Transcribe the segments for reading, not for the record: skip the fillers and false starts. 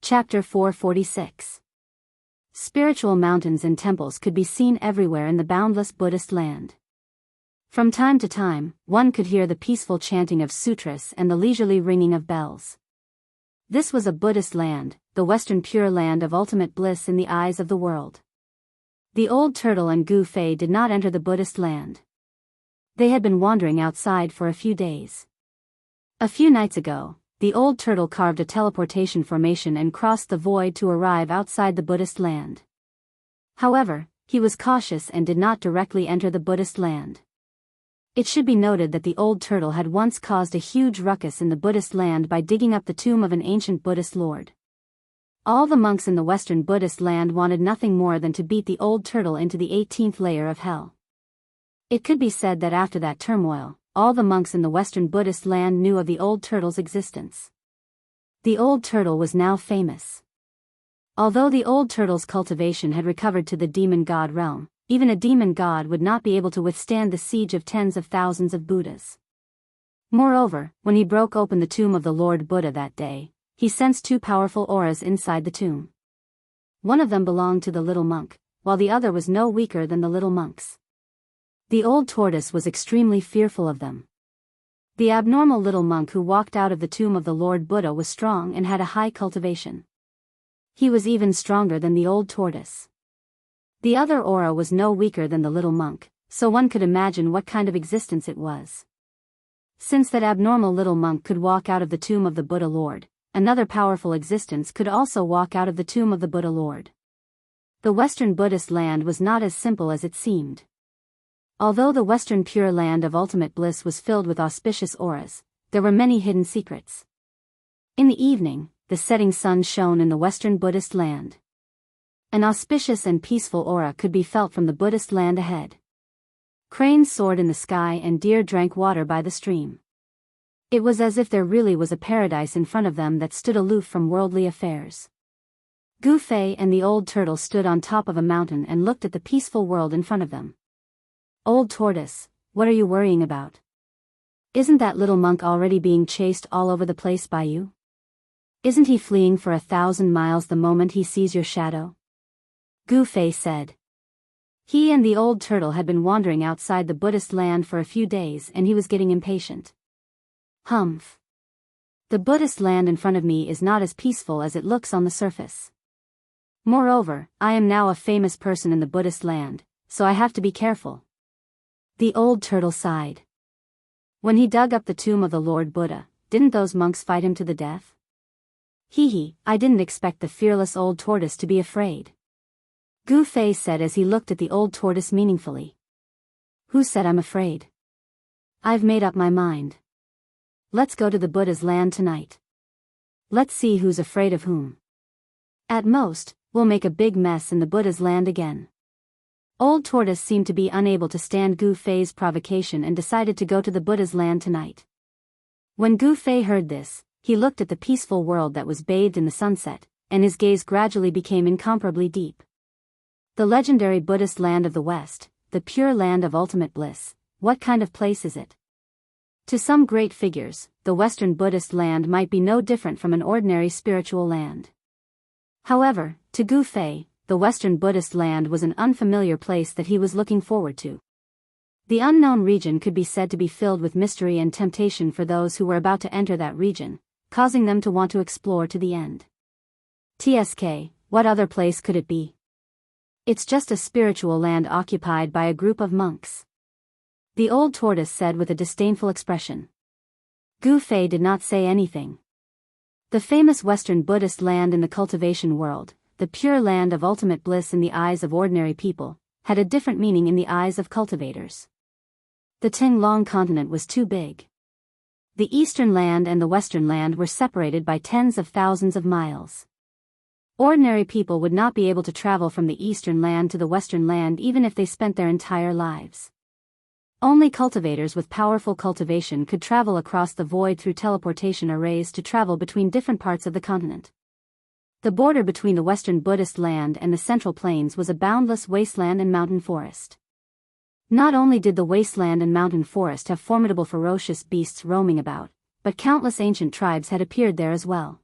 Chapter 446. Spiritual mountains and temples could be seen everywhere in the boundless Buddhist land. From time to time, one could hear the peaceful chanting of sutras and the leisurely ringing of bells. This was a Buddhist land, the Western Pure Land of ultimate bliss in the eyes of the world. The old turtle and Gu Fei did not enter the Buddhist land. They had been wandering outside for a few days. A few nights ago, the old turtle carved a teleportation formation and crossed the void to arrive outside the Buddhist land. However, he was cautious and did not directly enter the Buddhist land. It should be noted that the old turtle had once caused a huge ruckus in the Buddhist land by digging up the tomb of an ancient Buddhist lord. All the monks in the Western Buddhist land wanted nothing more than to beat the old turtle into the 18th layer of hell. It could be said that after that turmoil, all the monks in the Western Buddhist land knew of the old turtle's existence. The old turtle was now famous. Although the old turtle's cultivation had recovered to the demon god realm, even a demon god would not be able to withstand the siege of tens of thousands of Buddhas. Moreover, when he broke open the tomb of the Lord Buddha that day, he sensed two powerful auras inside the tomb. One of them belonged to the little monk, while the other was no weaker than the little monks. The old tortoise was extremely fearful of them. The abnormal little monk who walked out of the tomb of the Lord Buddha was strong and had a high cultivation. He was even stronger than the old tortoise. The other aura was no weaker than the little monk, so one could imagine what kind of existence it was. Since that abnormal little monk could walk out of the tomb of the Buddha Lord, another powerful existence could also walk out of the tomb of the Buddha Lord. The Western Buddhist land was not as simple as it seemed. Although the Western Pure Land of ultimate bliss was filled with auspicious auras, there were many hidden secrets. In the evening, the setting sun shone in the Western Buddhist land. An auspicious and peaceful aura could be felt from the Buddhist land ahead. Cranes soared in the sky and deer drank water by the stream. It was as if there really was a paradise in front of them that stood aloof from worldly affairs. Gu Fei and the old turtle stood on top of a mountain and looked at the peaceful world in front of them. Old tortoise, what are you worrying about? Isn't that little monk already being chased all over the place by you? Isn't he fleeing for 1,000 miles the moment he sees your shadow? Gu Fei said. He and the old turtle had been wandering outside the Buddhist land for a few days and he was getting impatient. Humph. The Buddhist land in front of me is not as peaceful as it looks on the surface. Moreover, I am now a famous person in the Buddhist land, so I have to be careful. The old turtle sighed. When he dug up the tomb of the Lord Buddha, didn't those monks fight him to the death? I didn't expect the fearless old tortoise to be afraid. Gu Fei said as he looked at the old tortoise meaningfully. Who said I'm afraid? I've made up my mind. Let's go to the Buddha's land tonight. Let's see who's afraid of whom. At most, we'll make a big mess in the Buddha's land again. Old Tortoise seemed to be unable to stand Gu Fei's provocation and decided to go to the Buddha's land tonight. When Gu Fei heard this, he looked at the peaceful world that was bathed in the sunset, and his gaze gradually became incomparably deep. The legendary Buddhist land of the West, the pure land of ultimate bliss, what kind of place is it? To some great figures, the Western Buddhist land might be no different from an ordinary spiritual land. However, to Gu Fei, the Western Buddhist land was an unfamiliar place that he was looking forward to. The unknown region could be said to be filled with mystery and temptation for those who were about to enter that region, causing them to want to explore to the end. TSK, what other place could it be? It's just a spiritual land occupied by a group of monks. The old tortoise said with a disdainful expression. Gu Fei did not say anything. The famous Western Buddhist land in the cultivation world, the pure land of ultimate bliss in the eyes of ordinary people, had a different meaning in the eyes of cultivators. The Ting-Long continent was too big. The eastern land and the western land were separated by tens of thousands of miles. Ordinary people would not be able to travel from the eastern land to the western land even if they spent their entire lives. Only cultivators with powerful cultivation could travel across the void through teleportation arrays to travel between different parts of the continent. The border between the Western Buddhist land and the Central Plains was a boundless wasteland and mountain forest. Not only did the wasteland and mountain forest have formidable ferocious beasts roaming about, but countless ancient tribes had appeared there as well.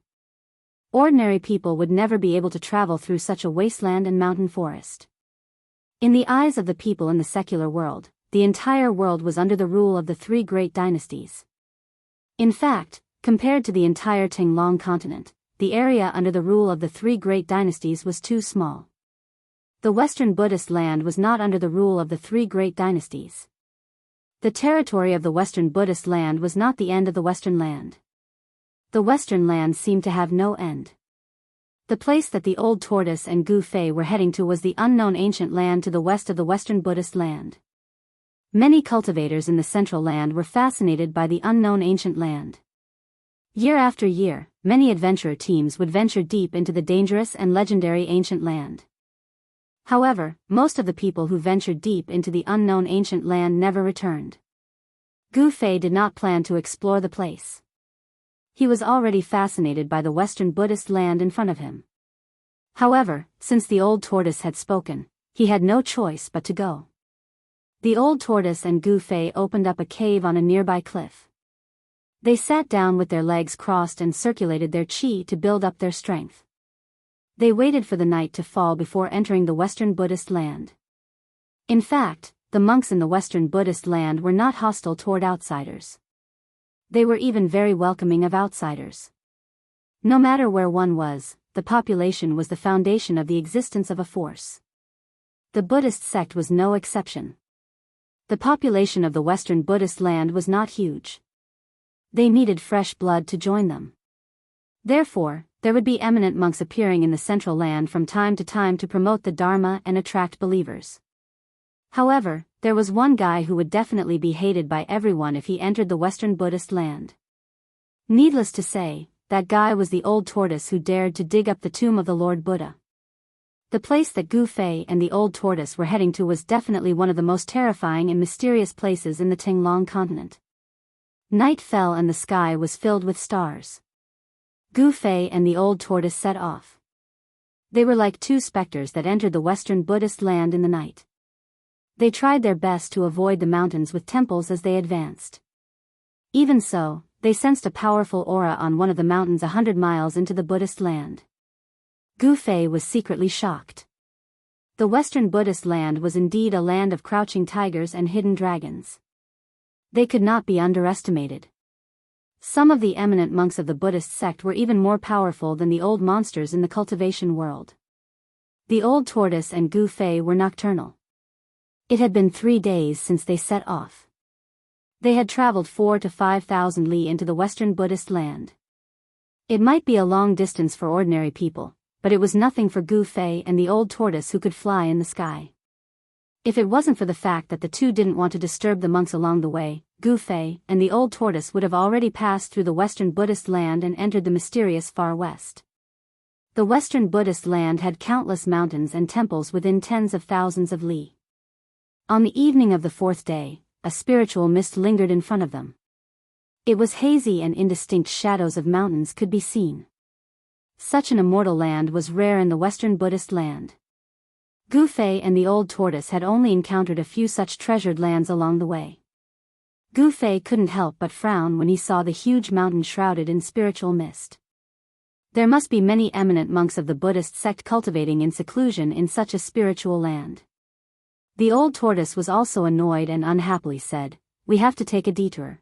Ordinary people would never be able to travel through such a wasteland and mountain forest. In the eyes of the people in the secular world, the entire world was under the rule of the three great dynasties. In fact, compared to the entire Tinglong continent, the area under the rule of the three great dynasties was too small. The Western Buddhist land was not under the rule of the three great dynasties. The territory of the Western Buddhist land was not the end of the Western land. The Western land seemed to have no end. The place that the old tortoise and Gu Fei were heading to was the unknown ancient land to the west of the Western Buddhist land. Many cultivators in the central land were fascinated by the unknown ancient land. Year after year, many adventurer teams would venture deep into the dangerous and legendary ancient land. However, most of the people who ventured deep into the unknown ancient land never returned. Gu Fei did not plan to explore the place. He was already fascinated by the Western Buddhist land in front of him. However, since the old tortoise had spoken, he had no choice but to go. The old tortoise and Gu Fei opened up a cave on a nearby cliff. They sat down with their legs crossed and circulated their qi to build up their strength. They waited for the night to fall before entering the Western Buddhist land. In fact, the monks in the Western Buddhist land were not hostile toward outsiders. They were even very welcoming of outsiders. No matter where one was, the population was the foundation of the existence of a force. The Buddhist sect was no exception. The population of the Western Buddhist land was not huge. They needed fresh blood to join them. Therefore, there would be eminent monks appearing in the central land from time to time to promote the Dharma and attract believers. However, there was one guy who would definitely be hated by everyone if he entered the Western Buddhist land. Needless to say, that guy was the old tortoise who dared to dig up the tomb of the Lord Buddha. The place that Gu Fei and the old tortoise were heading to was definitely one of the most terrifying and mysterious places in the Tinglong continent. Night fell and the sky was filled with stars. Gu Fei and the old tortoise set off. They were like two specters that entered the Western Buddhist land in the night. They tried their best to avoid the mountains with temples as they advanced. Even so, they sensed a powerful aura on one of the mountains 100 miles into the Buddhist land. Gu Fei was secretly shocked. The Western Buddhist land was indeed a land of crouching tigers and hidden dragons. They could not be underestimated. Some of the eminent monks of the Buddhist sect were even more powerful than the old monsters in the cultivation world. The old tortoise and Gu Fei were nocturnal. It had been 3 days since they set off. They had traveled 4,000 to 5,000 li into the Western Buddhist land. It might be a long distance for ordinary people, but it was nothing for Gu Fei and the old tortoise who could fly in the sky. If it wasn't for the fact that the two didn't want to disturb the monks along the way, Gu Fei and the old tortoise would have already passed through the Western Buddhist land and entered the mysterious Far West. The Western Buddhist land had countless mountains and temples within tens of thousands of li. On the evening of the 4th day, a spiritual mist lingered in front of them. It was hazy and indistinct shadows of mountains could be seen. Such an immortal land was rare in the Western Buddhist land. Gu Fei and the old tortoise had only encountered a few such treasured lands along the way. Gu Fei couldn't help but frown when he saw the huge mountain shrouded in spiritual mist. There must be many eminent monks of the Buddhist sect cultivating in seclusion in such a spiritual land. The old tortoise was also annoyed and unhappily said, "We have to take a detour.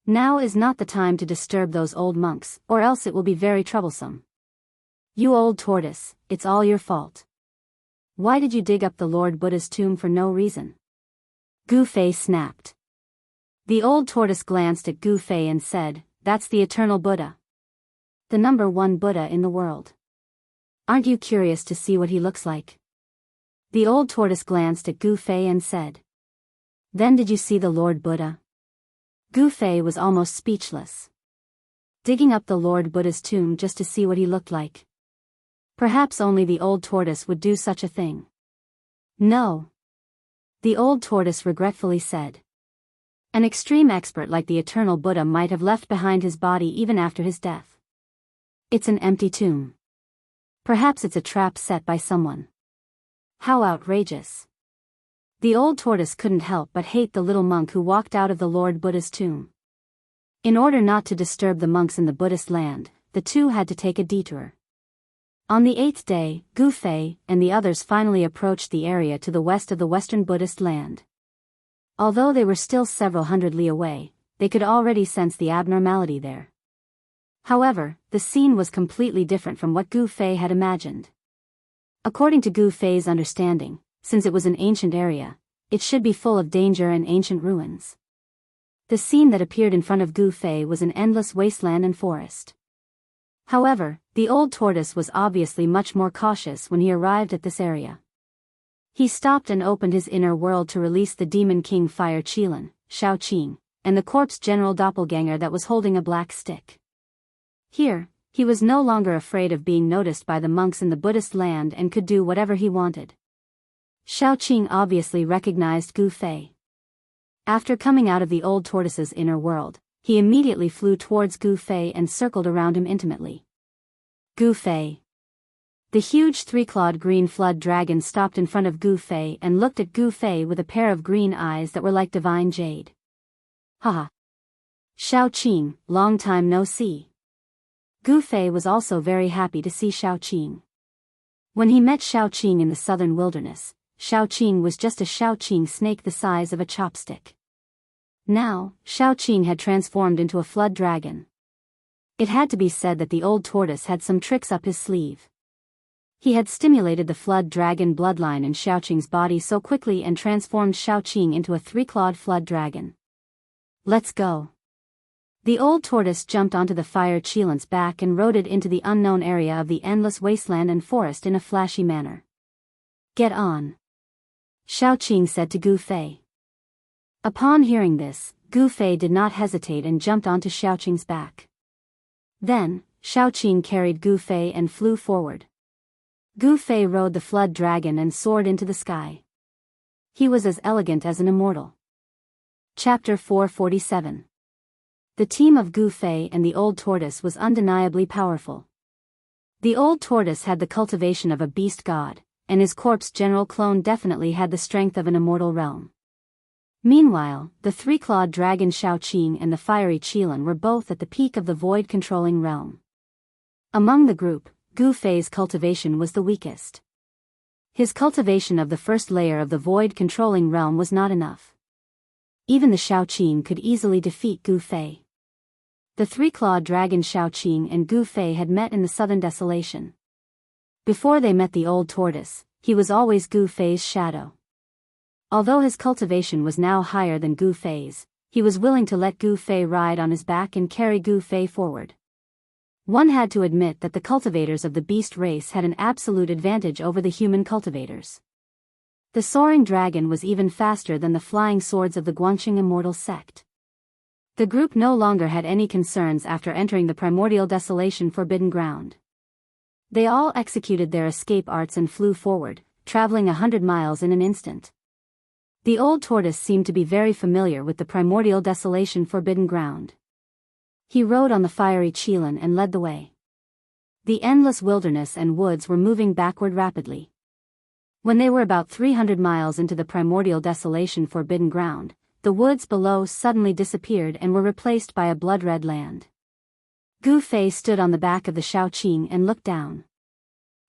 Now is not the time to disturb those old monks, or else it will be very troublesome. You old tortoise, it's all your fault. Why did you dig up the Lord Buddha's tomb for no reason?" Gu Fei snapped. The old tortoise glanced at Gu Fei and said, "That's the eternal Buddha. The number one Buddha in the world. Aren't you curious to see what he looks like?" The old tortoise glanced at Gu Fei and said, "Then did you see the Lord Buddha?" Gu Fei was almost speechless. Digging up the Lord Buddha's tomb just to see what he looked like. Perhaps only the old tortoise would do such a thing. No. The old tortoise regretfully said. An extreme expert like the eternal Buddha might have left behind his body even after his death. It's an empty tomb. Perhaps it's a trap set by someone. How outrageous. The old tortoise couldn't help but hate the little monk who walked out of the Lord Buddha's tomb. In order not to disturb the monks in the Buddhist land, the two had to take a detour. On the 8th day, Gu Fei and the others finally approached the area to the west of the western Buddhist land. Although they were still several hundred li away, they could already sense the abnormality there. However, the scene was completely different from what Gu Fei had imagined. According to Gu Fei's understanding, since it was an ancient area, it should be full of danger and ancient ruins. The scene that appeared in front of Gu Fei was an endless wasteland and forest. However, the old tortoise was obviously much more cautious when he arrived at this area. He stopped and opened his inner world to release the demon king Fire Qilin, Shao Qing, and the corpse general doppelganger that was holding a black stick. Here, he was no longer afraid of being noticed by the monks in the Buddhist land and could do whatever he wanted. Shao Qing obviously recognized Gu Fei. After coming out of the old tortoise's inner world, he immediately flew towards Gu Fei and circled around him intimately. Gu Fei. The huge three-clawed green flood dragon stopped in front of Gu Fei and looked at Gu Fei with a pair of green eyes that were like divine jade. Haha. Shao Qing, long time no see. Gu Fei was also very happy to see Shao Qing. When he met Shao Qing in the southern wilderness, Shao Qing was just a Shao Qing snake the size of a chopstick. Now, Shao Qing had transformed into a flood dragon. It had to be said that the old tortoise had some tricks up his sleeve. He had stimulated the flood dragon bloodline in Shao Qing's body so quickly and transformed Shao Qing into a three-clawed flood dragon. Let's go. The old tortoise jumped onto the Fire Qilin's back and rode it into the unknown area of the endless wasteland and forest in a flashy manner. Get on. Shao Qing said to Gu Fei. Upon hearing this, Gu Fei did not hesitate and jumped onto Shao Qing's back. Then, Shao Qing carried Gu Fei and flew forward. Gu Fei rode the flood dragon and soared into the sky. He was as elegant as an immortal. Chapter 447. The team of Gu Fei and the old tortoise was undeniably powerful. The old tortoise had the cultivation of a beast god, and his corpse general clone definitely had the strength of an immortal realm. Meanwhile, the three-clawed dragon Shao Qing and the fiery Qilin were both at the peak of the void-controlling realm. Among the group, Gu Fei's cultivation was the weakest. His cultivation of the first layer of the void-controlling realm was not enough. Even the Shao Qing could easily defeat Gu Fei. The three-clawed dragon Shao Qing and Gu Fei had met in the southern desolation. Before they met the old tortoise, he was always Gu Fei's shadow. Although his cultivation was now higher than Gu Fei's, he was willing to let Gu Fei ride on his back and carry Gu Fei forward. One had to admit that the cultivators of the beast race had an absolute advantage over the human cultivators. The soaring dragon was even faster than the flying swords of the Guangxing immortal sect. The group no longer had any concerns after entering the primordial desolation forbidden ground. They all executed their escape arts and flew forward, traveling 100 miles in an instant. The old tortoise seemed to be very familiar with the primordial desolation forbidden ground. He rode on the fiery Qilin and led the way. The endless wilderness and woods were moving backward rapidly. When they were about 300 miles into the primordial desolation forbidden ground, the woods below suddenly disappeared and were replaced by a blood-red land. Gu Fei stood on the back of the Shao Qing and looked down.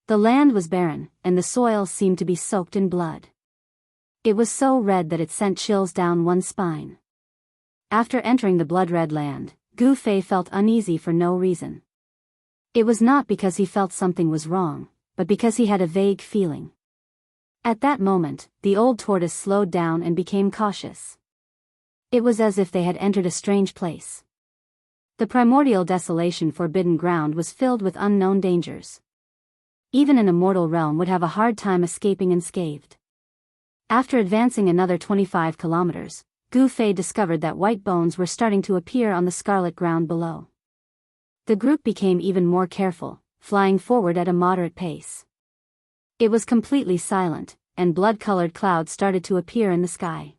The land was barren, and the soil seemed to be soaked in blood. It was so red that it sent chills down one's spine. After entering the blood-red land, Gu Fei felt uneasy for no reason. It was not because he felt something was wrong, but because he had a vague feeling. At that moment, the old tortoise slowed down and became cautious. It was as if they had entered a strange place. The primordial desolation forbidden ground was filled with unknown dangers. Even an immortal realm would have a hard time escaping unscathed. After advancing another 25 kilometers, Gu Fei discovered that white bones were starting to appear on the scarlet ground below. The group became even more careful, flying forward at a moderate pace. It was completely silent, and blood-colored clouds started to appear in the sky.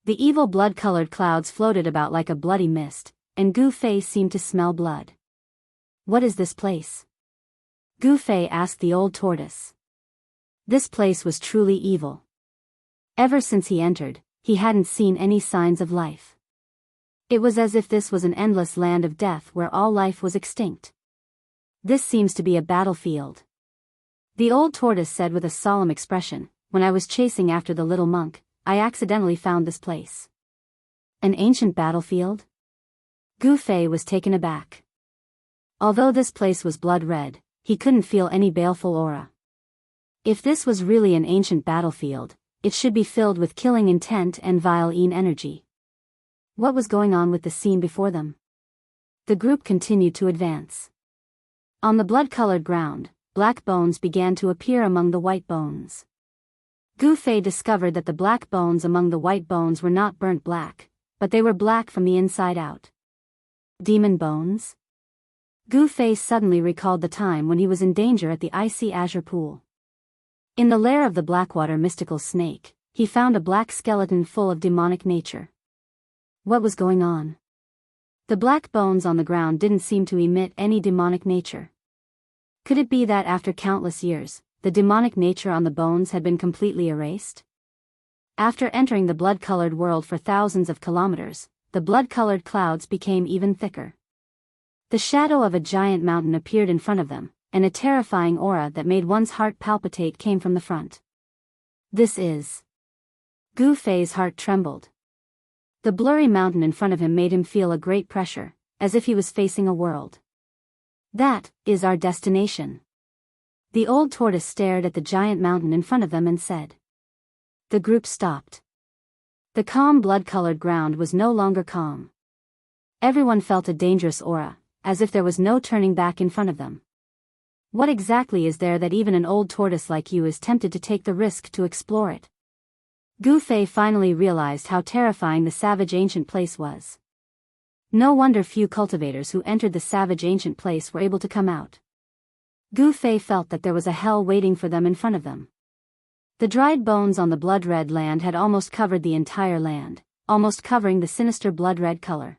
The evil blood-colored clouds floated about like a bloody mist, and Gu Fei seemed to smell blood. What is this place? Gu Fei asked the old tortoise. This place was truly evil. Ever since he entered, he hadn't seen any signs of life. It was as if this was an endless land of death where all life was extinct. This seems to be a battlefield. The old tortoise said with a solemn expression, when I was chasing after the little monk, I accidentally found this place. An ancient battlefield? Gu Fei was taken aback. Although this place was blood-red, he couldn't feel any baleful aura. If this was really an ancient battlefield, it should be filled with killing intent and vile energy. What was going on with the scene before them? The group continued to advance. On the blood-colored ground, black bones began to appear among the white bones. Gu Fei discovered that the black bones among the white bones were not burnt black, but they were black from the inside out. Demon bones? Gu Fei suddenly recalled the time when he was in danger at the icy azure pool. In the lair of the Blackwater mystical snake, he found a black skeleton full of demonic nature. What was going on? The black bones on the ground didn't seem to emit any demonic nature. Could it be that after countless years, the demonic nature on the bones had been completely erased? After entering the blood-colored world for thousands of kilometers, the blood-colored clouds became even thicker. The shadow of a giant mountain appeared in front of them, and a terrifying aura that made one's heart palpitate came from the front. This is... Gu Fei's heart trembled. The blurry mountain in front of him made him feel a great pressure, as if he was facing a world. That is our destination. The old tortoise stared at the giant mountain in front of them and said. The group stopped. The calm blood-colored ground was no longer calm. Everyone felt a dangerous aura, as if there was no turning back in front of them. What exactly is there that even an old tortoise like you is tempted to take the risk to explore it? Gu Fei finally realized how terrifying the savage ancient place was. No wonder few cultivators who entered the savage ancient place were able to come out. Gu Fei felt that there was a hell waiting for them in front of them. The dried bones on the blood-red land had almost covered the entire land, almost covering the sinister blood-red color.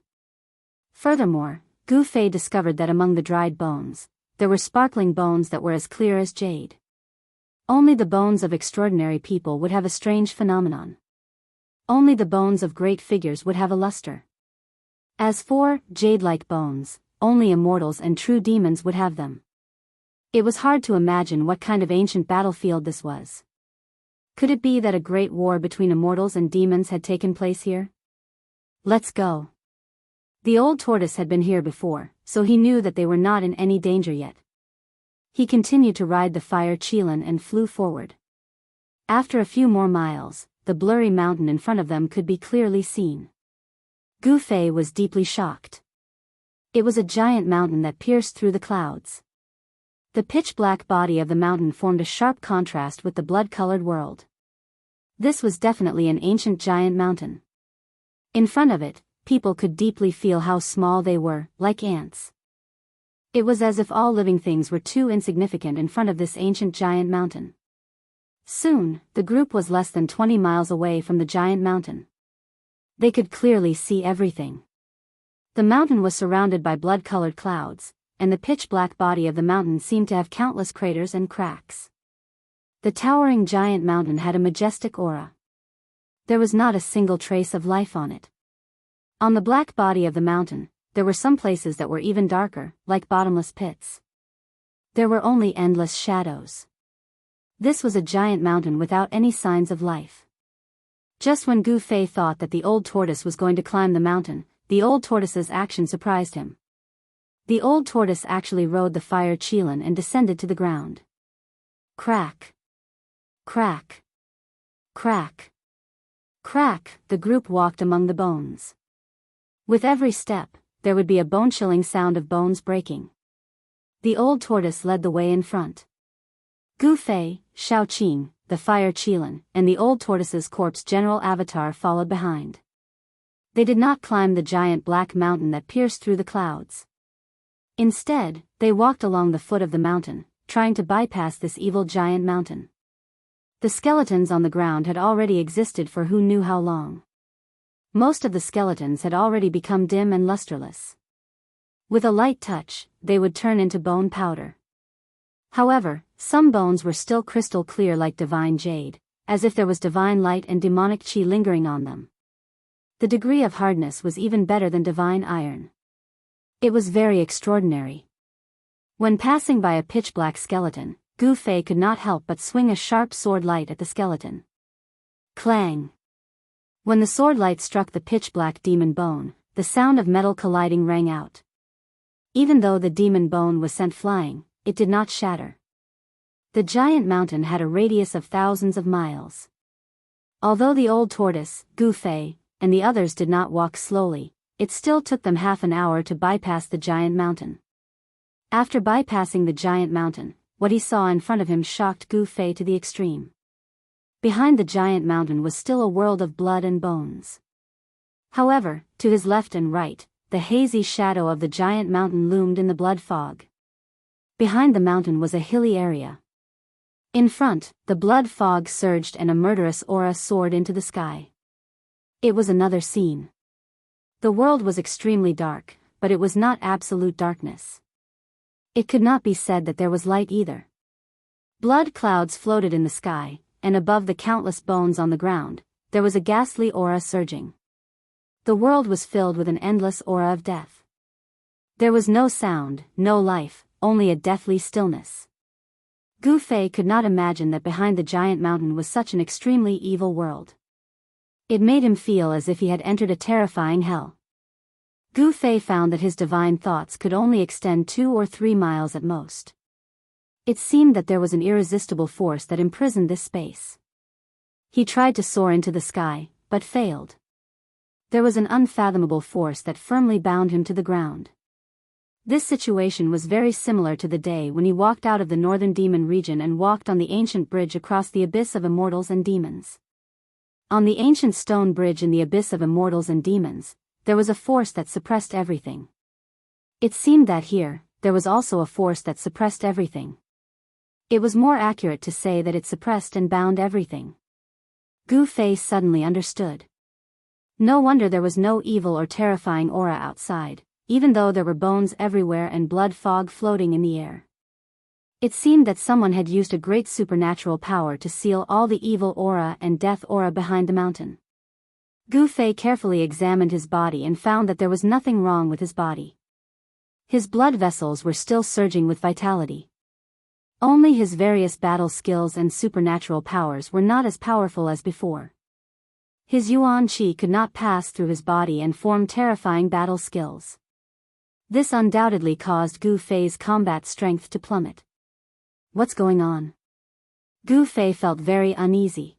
Furthermore, Gu Fei discovered that among the dried bones, there were sparkling bones that were as clear as jade. Only the bones of extraordinary people would have a strange phenomenon. Only the bones of great figures would have a luster. As for jade-like bones, only immortals and true demons would have them. It was hard to imagine what kind of ancient battlefield this was. Could it be that a great war between immortals and demons had taken place here? Let's go. The old tortoise had been here before, so he knew that they were not in any danger yet. He continued to ride the fire Qilin and flew forward. After a few more miles, the blurry mountain in front of them could be clearly seen. Gu Fei was deeply shocked. It was a giant mountain that pierced through the clouds. The pitch-black body of the mountain formed a sharp contrast with the blood-colored world. This was definitely an ancient giant mountain. In front of it, people could deeply feel how small they were, like ants. It was as if all living things were too insignificant in front of this ancient giant mountain. Soon, the group was less than 20 miles away from the giant mountain. They could clearly see everything. The mountain was surrounded by blood-colored clouds, and the pitch-black body of the mountain seemed to have countless craters and cracks. The towering giant mountain had a majestic aura. There was not a single trace of life on it. On the black body of the mountain, there were some places that were even darker, like bottomless pits. There were only endless shadows. This was a giant mountain without any signs of life. Just when Gu Fei thought that the old tortoise was going to climb the mountain, the old tortoise's action surprised him. The old tortoise actually rode the fire Qilin and descended to the ground. Crack. Crack. Crack. Crack, the group walked among the bones. With every step, there would be a bone-chilling sound of bones breaking. The old tortoise led the way in front. Gu Fei, Shao Qing, the fire Qilin, and the old tortoise's corpse general avatar followed behind. They did not climb the giant black mountain that pierced through the clouds. Instead, they walked along the foot of the mountain, trying to bypass this evil giant mountain. The skeletons on the ground had already existed for who knew how long. Most of the skeletons had already become dim and lusterless. With a light touch, they would turn into bone powder. However, some bones were still crystal clear like divine jade, as if there was divine light and demonic qi lingering on them. The degree of hardness was even better than divine iron. It was very extraordinary. When passing by a pitch-black skeleton, Gu Fei could not help but swing a sharp sword light at the skeleton. Clang! When the sword light struck the pitch-black demon bone, the sound of metal colliding rang out. Even though the demon bone was sent flying, it did not shatter. The giant mountain had a radius of thousands of miles. Although the old tortoise, Gu Fei, and the others did not walk slowly, it still took them half an hour to bypass the giant mountain. After bypassing the giant mountain, what he saw in front of him shocked Gu Fei to the extreme. Behind the giant mountain was still a world of blood and bones. However, to his left and right, the hazy shadow of the giant mountain loomed in the blood fog. Behind the mountain was a hilly area. In front, the blood fog surged and a murderous aura soared into the sky. It was another scene. The world was extremely dark, but it was not absolute darkness. It could not be said that there was light either. Blood clouds floated in the sky, and above the countless bones on the ground, there was a ghastly aura surging. The world was filled with an endless aura of death. There was no sound, no life, only a deathly stillness. Gu Fei could not imagine that behind the giant mountain was such an extremely evil world. It made him feel as if he had entered a terrifying hell. Gu Fei found that his divine thoughts could only extend 2 or 3 miles at most. It seemed that there was an irresistible force that imprisoned this space. He tried to soar into the sky, but failed. There was an unfathomable force that firmly bound him to the ground. This situation was very similar to the day when he walked out of the northern demon region and walked on the ancient bridge across the abyss of immortals and demons. On the ancient stone bridge in the abyss of immortals and demons, there was a force that suppressed everything. It seemed that here, there was also a force that suppressed everything. It was more accurate to say that it suppressed and bound everything. Gu Fei suddenly understood. No wonder there was no evil or terrifying aura outside, even though there were bones everywhere and blood fog floating in the air. It seemed that someone had used a great supernatural power to seal all the evil aura and death aura behind the mountain. Gu Fei carefully examined his body and found that there was nothing wrong with his body. His blood vessels were still surging with vitality. Only his various battle skills and supernatural powers were not as powerful as before. His yuan qi could not pass through his body and form terrifying battle skills. This undoubtedly caused Gu Fei's combat strength to plummet. What's going on? Gu Fei felt very uneasy.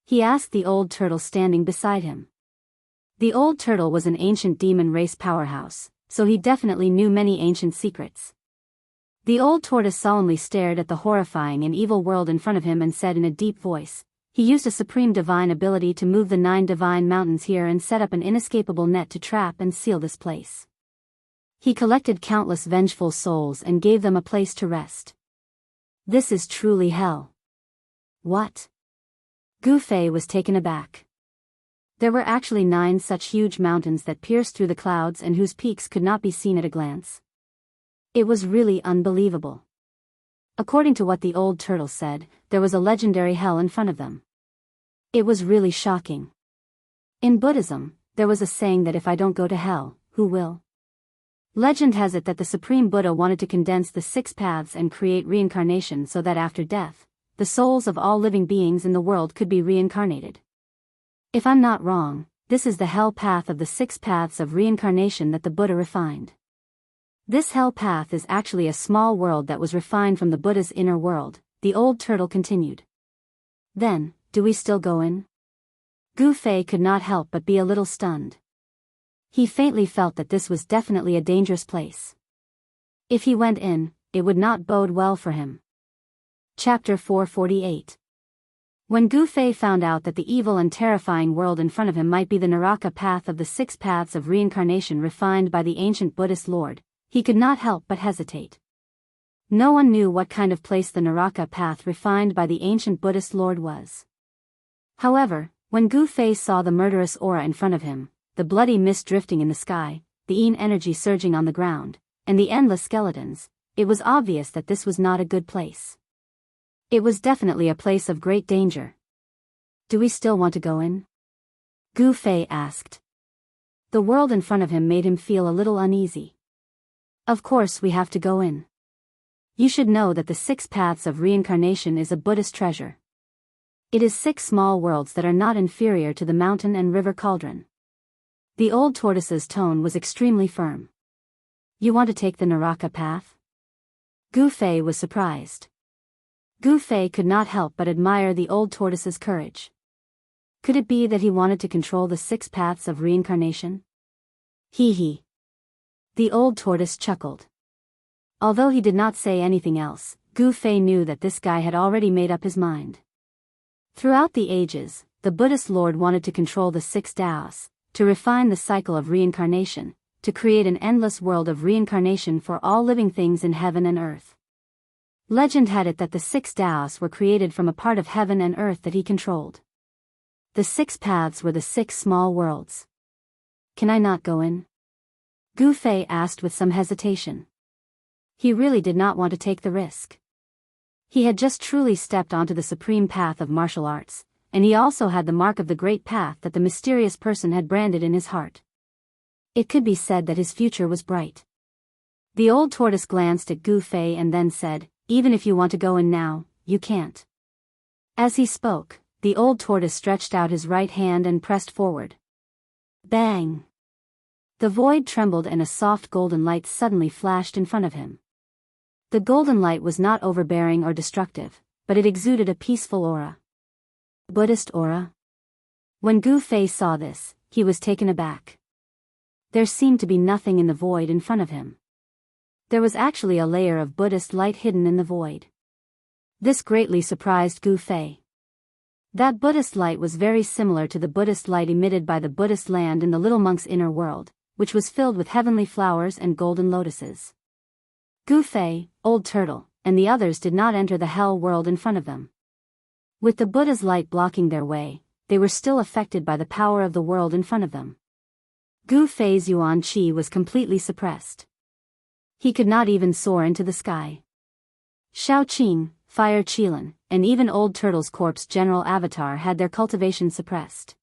He asked the old turtle standing beside him. The old turtle was an ancient demon race powerhouse, so he definitely knew many ancient secrets. The old tortoise solemnly stared at the horrifying and evil world in front of him and said in a deep voice, "He used a supreme divine ability to move the 9 divine mountains here and set up an inescapable net to trap and seal this place. He collected countless vengeful souls and gave them a place to rest. This is truly hell." What? Gu Fei was taken aback. There were actually 9 such huge mountains that pierced through the clouds and whose peaks could not be seen at a glance. It was really unbelievable. According to what the old turtle said, there was a legendary hell in front of them. It was really shocking. In Buddhism, there was a saying that if I don't go to hell, who will? Legend has it that the Supreme Buddha wanted to condense the 6 paths and create reincarnation so that after death, the souls of all living beings in the world could be reincarnated. If I'm not wrong, this is the hell path of the 6 paths of reincarnation that the Buddha refined. This hell path is actually a small world that was refined from the Buddha's inner world, the old turtle continued. Then, do we still go in? Gu Fei could not help but be a little stunned. He faintly felt that this was definitely a dangerous place. If he went in, it would not bode well for him. Chapter 448. When Gu Fei found out that the evil and terrifying world in front of him might be the Naraka path of the 6 paths of reincarnation refined by the ancient Buddhist Lord, he could not help but hesitate. No one knew what kind of place the Naraka path refined by the ancient Buddhist Lord was. However, when Gu Fei saw the murderous aura in front of him, the bloody mist drifting in the sky, the yin energy surging on the ground, and the endless skeletons, it was obvious that this was not a good place. It was definitely a place of great danger. Do we still want to go in? Gu Fei asked. The world in front of him made him feel a little uneasy. Of course we have to go in. You should know that the 6 paths of reincarnation is a Buddhist treasure. It is 6 small worlds that are not inferior to the mountain and river cauldron. The old tortoise's tone was extremely firm. You want to take the Naraka path? Gu Fei was surprised. Gu Fei could not help but admire the old tortoise's courage. Could it be that he wanted to control the 6 paths of reincarnation? Hee hee. The old tortoise chuckled. Although he did not say anything else, Gu Fei knew that this guy had already made up his mind. Throughout the ages, the Buddhist Lord wanted to control the 6 Daoists, to refine the cycle of reincarnation, to create an endless world of reincarnation for all living things in heaven and earth. Legend had it that the 6 Daoists were created from a part of heaven and earth that he controlled. The 6 paths were the 6 small worlds. Can I not go in? Gu Fei asked with some hesitation. He really did not want to take the risk. He had just truly stepped onto the supreme path of martial arts, and he also had the mark of the great path that the mysterious person had branded in his heart. It could be said that his future was bright. The old tortoise glanced at Gu Fei and then said, "Even if you want to go in now, you can't." As he spoke, the old tortoise stretched out his right hand and pressed forward. Bang! The void trembled and a soft golden light suddenly flashed in front of him. The golden light was not overbearing or destructive, but it exuded a peaceful aura. Buddhist aura? When Gu Fei saw this, he was taken aback. There seemed to be nothing in the void in front of him. There was actually a layer of Buddhist light hidden in the void. This greatly surprised Gu Fei. That Buddhist light was very similar to the Buddhist light emitted by the Buddhist land in the little monk's inner world, which was filled with heavenly flowers and golden lotuses. Gu Fei, Old Turtle, and the others did not enter the hell world in front of them. With the Buddha's light blocking their way, they were still affected by the power of the world in front of them. Gu Fei's Yuan Qi was completely suppressed. He could not even soar into the sky. Shao Qing, Fire Qilin, and even Old Turtle's corpse general avatar had their cultivation suppressed.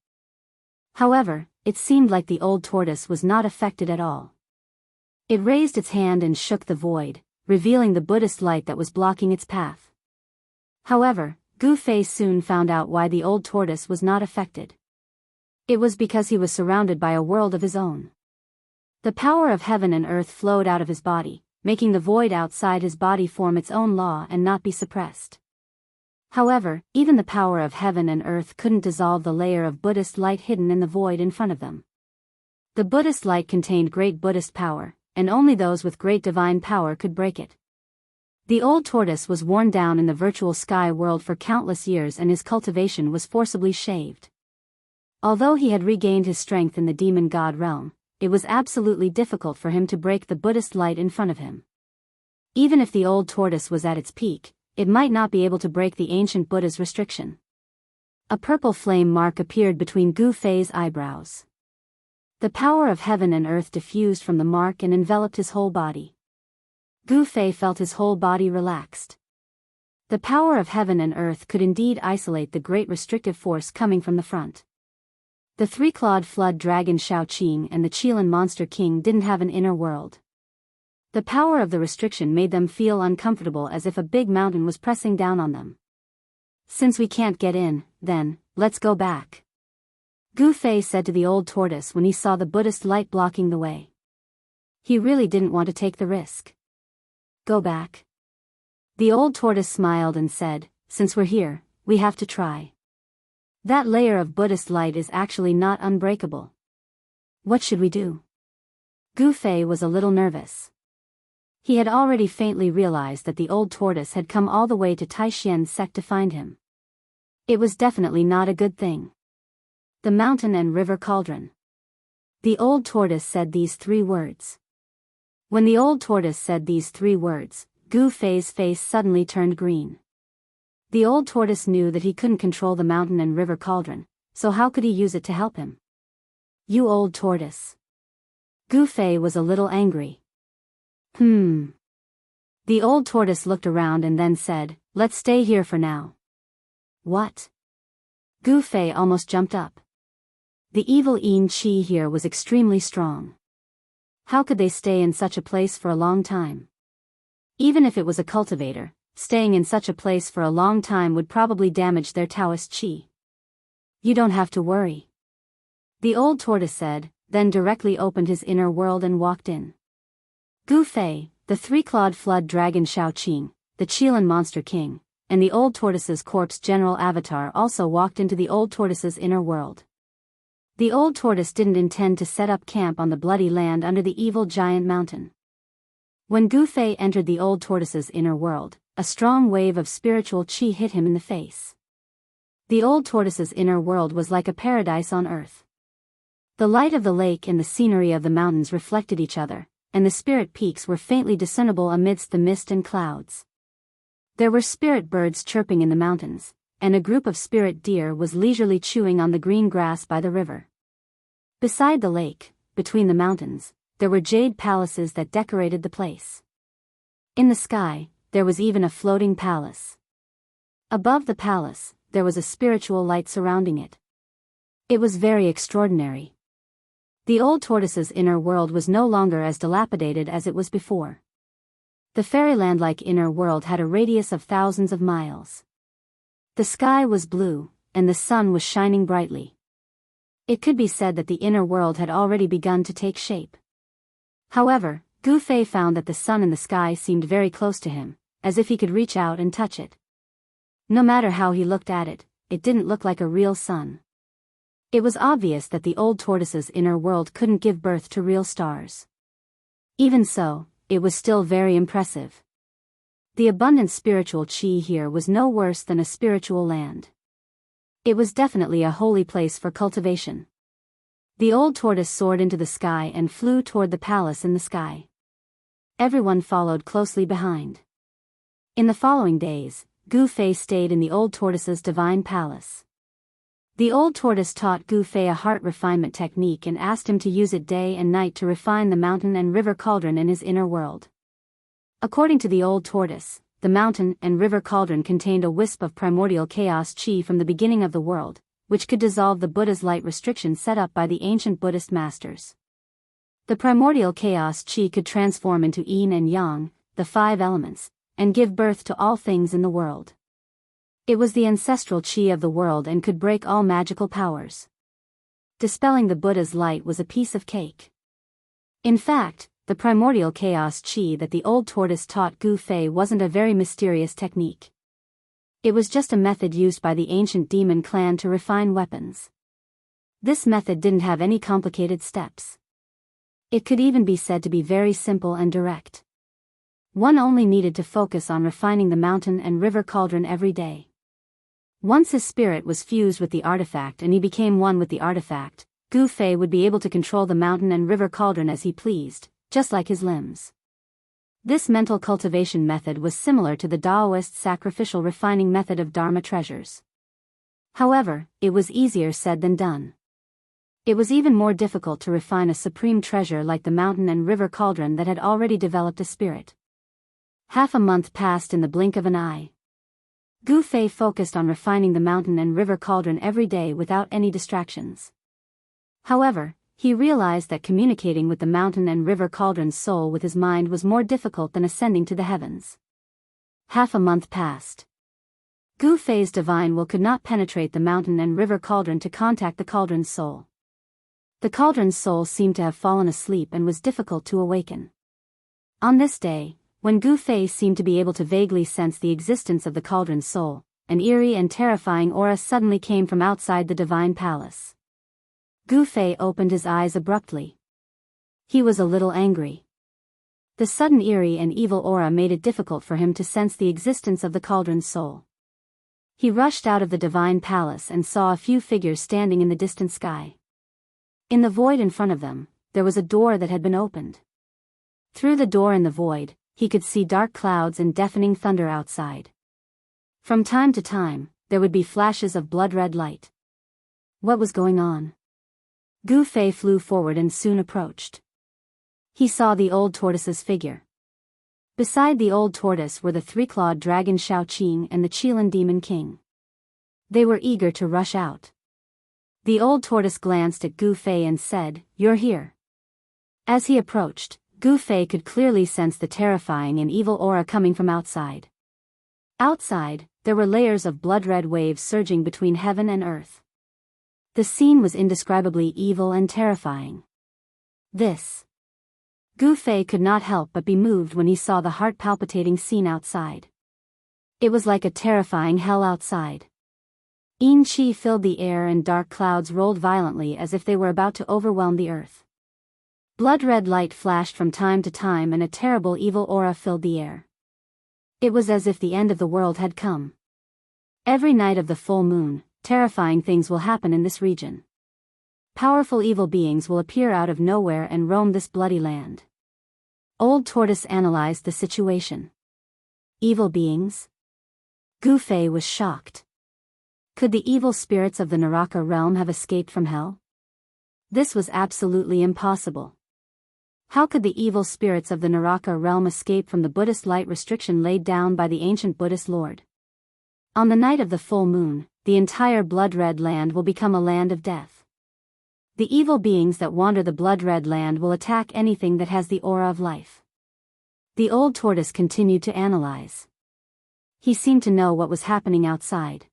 However, it seemed like the old tortoise was not affected at all. It raised its hand and shook the void, revealing the Buddhist light that was blocking its path. However, Gu Fei soon found out why the old tortoise was not affected. It was because he was surrounded by a world of his own. The power of heaven and earth flowed out of his body, making the void outside his body form its own law and not be suppressed. However, even the power of heaven and earth couldn't dissolve the layer of Buddhist light hidden in the void in front of them. The Buddhist light contained great Buddhist power, and only those with great divine power could break it. The old tortoise was worn down in the virtual sky world for countless years and his cultivation was forcibly shaved. Although he had regained his strength in the demon god realm, it was absolutely difficult for him to break the Buddhist light in front of him. Even if the old tortoise was at its peak, it might not be able to break the ancient Buddha's restriction. A purple flame mark appeared between Gu Fei's eyebrows. The power of heaven and earth diffused from the mark and enveloped his whole body. Gu Fei felt his whole body relaxed. The power of heaven and earth could indeed isolate the great restrictive force coming from the front. The 3-clawed flood dragon Shao Qing and the Qilin monster king didn't have an inner world. The power of the restriction made them feel uncomfortable as if a big mountain was pressing down on them. Since we can't get in, then, let's go back. Gu Fei said to the old tortoise when he saw the Buddhist light blocking the way. He really didn't want to take the risk. Go back. The old tortoise smiled and said, "Since we're here, we have to try. That layer of Buddhist light is actually not unbreakable. What should we do?" Gu Fei was a little nervous. He had already faintly realized that the old tortoise had come all the way to Taixian's sect to find him. It was definitely not a good thing. The mountain and river cauldron. The old tortoise said these 3 words. When the old tortoise said these 3 words, Gu Fei's face suddenly turned green. The old tortoise knew that he couldn't control the mountain and river cauldron, so how could he use it to help him? You old tortoise. Gu Fei was a little angry. The old tortoise looked around and then said, "Let's stay here for now." What? Gu Fei almost jumped up. The evil Yin Qi here was extremely strong. How could they stay in such a place for a long time? Even if it was a cultivator, staying in such a place for a long time would probably damage their Taoist qi. You don't have to worry, the old tortoise said, then directly opened his inner world and walked in. Gu Fei, the three-clawed flood dragon Shaoqing, the Qilan monster king, and the old tortoise's corpse general avatar also walked into the old tortoise's inner world. The old tortoise didn't intend to set up camp on the bloody land under the evil giant mountain. When Gu Fei entered the old tortoise's inner world, a strong wave of spiritual qi hit him in the face. The old tortoise's inner world was like a paradise on earth. The light of the lake and the scenery of the mountains reflected each other, and the spirit peaks were faintly discernible amidst the mist and clouds. There were spirit birds chirping in the mountains, and a group of spirit deer was leisurely chewing on the green grass by the river. Beside the lake, between the mountains, there were jade palaces that decorated the place. In the sky, there was even a floating palace. Above the palace, there was a spiritual light surrounding it. It was very extraordinary. The old tortoise's inner world was no longer as dilapidated as it was before. The fairyland-like inner world had a radius of thousands of miles. The sky was blue, and the sun was shining brightly. It could be said that the inner world had already begun to take shape. However, Gu Fei found that the sun in the sky seemed very close to him, as if he could reach out and touch it. No matter how he looked at it, it didn't look like a real sun. It was obvious that the old tortoise's inner world couldn't give birth to real stars. Even so, it was still very impressive. The abundant spiritual qi here was no worse than a spiritual land. It was definitely a holy place for cultivation. The old tortoise soared into the sky and flew toward the palace in the sky. Everyone followed closely behind. In the following days, Gu Fei stayed in the old tortoise's divine palace. The old tortoise taught Gu Fei a heart refinement technique and asked him to use it day and night to refine the mountain and river cauldron in his inner world. According to the old tortoise, the mountain and river cauldron contained a wisp of primordial chaos qi from the beginning of the world, which could dissolve the Buddha's light restrictions set up by the ancient Buddhist masters. The primordial chaos qi could transform into yin and yang, the 5 elements, and give birth to all things in the world. It was the ancestral qi of the world and could break all magical powers. Dispelling the Buddha's light was a piece of cake. In fact, the primordial chaos qi that the old tortoise taught Gu Fei wasn't a very mysterious technique. It was just a method used by the ancient demon clan to refine weapons. This method didn't have any complicated steps. It could even be said to be very simple and direct. One only needed to focus on refining the mountain and river cauldron every day. Once his spirit was fused with the artifact and he became one with the artifact, Gu Fei would be able to control the mountain and river cauldron as he pleased, just like his limbs. This mental cultivation method was similar to the Daoist sacrificial refining method of Dharma treasures. However, it was easier said than done. It was even more difficult to refine a supreme treasure like the mountain and river cauldron that had already developed a spirit. Half a month passed in the blink of an eye. Gu Fei focused on refining the mountain and river cauldron every day without any distractions. However, he realized that communicating with the mountain and river cauldron's soul with his mind was more difficult than ascending to the heavens. Half a month passed. Gu Fei's divine will could not penetrate the mountain and river cauldron to contact the cauldron's soul. The cauldron's soul seemed to have fallen asleep and was difficult to awaken. On this day, when Gu Fei seemed to be able to vaguely sense the existence of the cauldron's soul, an eerie and terrifying aura suddenly came from outside the divine palace. Gu Fei opened his eyes abruptly. He was a little angry. The sudden eerie and evil aura made it difficult for him to sense the existence of the cauldron's soul. He rushed out of the divine palace and saw a few figures standing in the distant sky. In the void in front of them, there was a door that had been opened. Through the door in the void, he could see dark clouds and deafening thunder outside. From time to time, there would be flashes of blood-red light. What was going on? Gu Fei flew forward and soon approached. He saw the old tortoise's figure. Beside the old tortoise were the three-clawed dragon Shaoqing and the Qilan demon king. They were eager to rush out. The old tortoise glanced at Gu Fei and said, "You're here." As he approached, Gu Fei could clearly sense the terrifying and evil aura coming from outside. Outside, there were layers of blood-red waves surging between heaven and earth. The scene was indescribably evil and terrifying. Gu Fei could not help but be moved when he saw the heart-palpitating scene outside. It was like a terrifying hell outside. Yin Qi filled the air and dark clouds rolled violently as if they were about to overwhelm the earth. Blood-red light flashed from time to time and a terrible evil aura filled the air. It was as if the end of the world had come. Every night of the full moon, terrifying things will happen in this region. Powerful evil beings will appear out of nowhere and roam this bloody land. Old Tortoise analyzed the situation. Evil beings? Gu Fei was shocked. Could the evil spirits of the Naraka realm have escaped from hell? This was absolutely impossible. How could the evil spirits of the Naraka realm escape from the Buddhist light restriction laid down by the ancient Buddhist lord? On the night of the full moon, the entire blood-red land will become a land of death. The evil beings that wander the blood-red land will attack anything that has the aura of life. The old tortoise continued to analyze. He seemed to know what was happening outside.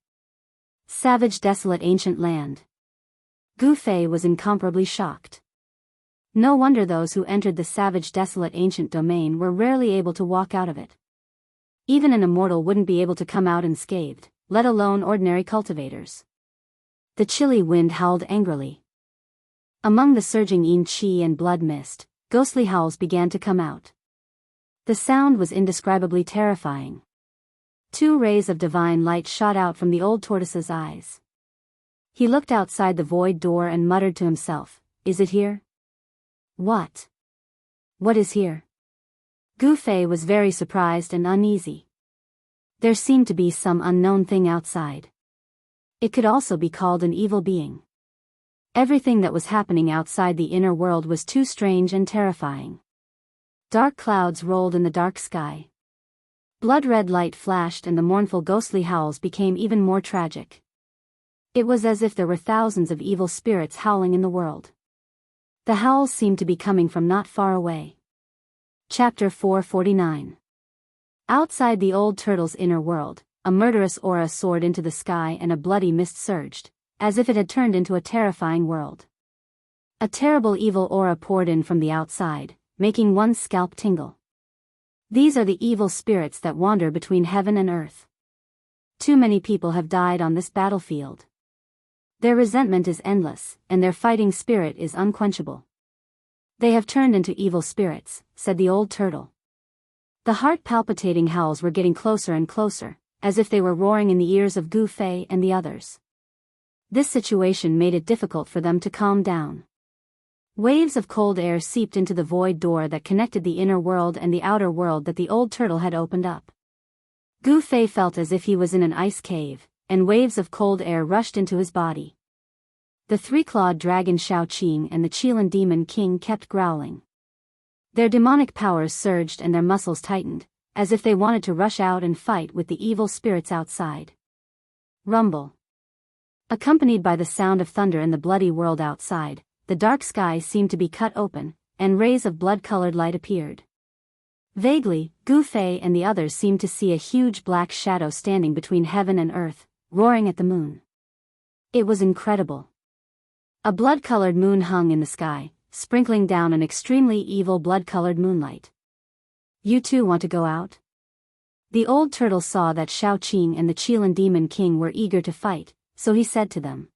Savage, desolate ancient land. Gu Fei was incomparably shocked. No wonder those who entered the savage, desolate ancient domain were rarely able to walk out of it. Even an immortal wouldn't be able to come out unscathed, let alone ordinary cultivators. The chilly wind howled angrily. Among the surging yin qi and blood mist, ghostly howls began to come out. The sound was indescribably terrifying. 2 rays of divine light shot out from the old tortoise's eyes. He looked outside the void door and muttered to himself, "Is it here? What? What is here?" Gu Fei was very surprised and uneasy. There seemed to be some unknown thing outside. It could also be called an evil being. Everything that was happening outside the inner world was too strange and terrifying. Dark clouds rolled in the dark sky. Blood-red light flashed and the mournful ghostly howls became even more tragic. It was as if there were thousands of evil spirits howling in the world. The howls seemed to be coming from not far away. Chapter 449. Outside the old turtle's inner world, a murderous aura soared into the sky and a bloody mist surged, as if it had turned into a terrifying world. A terrible evil aura poured in from the outside, making one's scalp tingle. These are the evil spirits that wander between heaven and earth. Too many people have died on this battlefield. Their resentment is endless, and their fighting spirit is unquenchable. They have turned into evil spirits, said the old turtle. The heart-palpitating howls were getting closer and closer, as if they were roaring in the ears of Gu Fei and the others. This situation made it difficult for them to calm down. Waves of cold air seeped into the void door that connected the inner world and the outer world that the old turtle had opened up. Gu Fei felt as if he was in an ice cave, and waves of cold air rushed into his body. The 3-clawed dragon Xiaoqing and the Qilin demon king kept growling. Their demonic powers surged and their muscles tightened, as if they wanted to rush out and fight with the evil spirits outside. Rumble. Accompanied by the sound of thunder in the bloody world outside, the dark sky seemed to be cut open, and rays of blood-colored light appeared. Vaguely, Gu Fei and the others seemed to see a huge black shadow standing between heaven and earth, roaring at the moon. It was incredible. A blood-colored moon hung in the sky, sprinkling down an extremely evil blood-colored moonlight. "You two want to go out?" The old turtle saw that Xiaoqing and the Qilin demon king were eager to fight, so he said to them.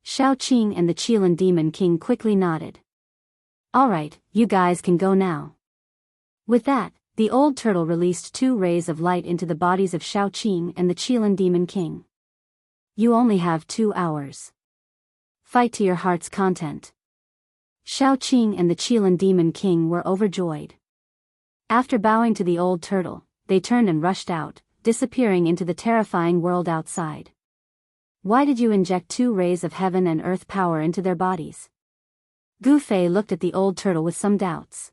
Xiaoqing and the Qilin demon king quickly nodded. "All right, you guys can go now." With that, the old turtle released 2 rays of light into the bodies of Xiaoqing and the Qilin demon king. "You only have 2 hours. Fight to your heart's content." Xiaoqing and the Qilin demon king were overjoyed. After bowing to the old turtle, they turned and rushed out, disappearing into the terrifying world outside. "Why did you inject 2 rays of heaven and earth power into their bodies?" Gu Fei looked at the old turtle with some doubts.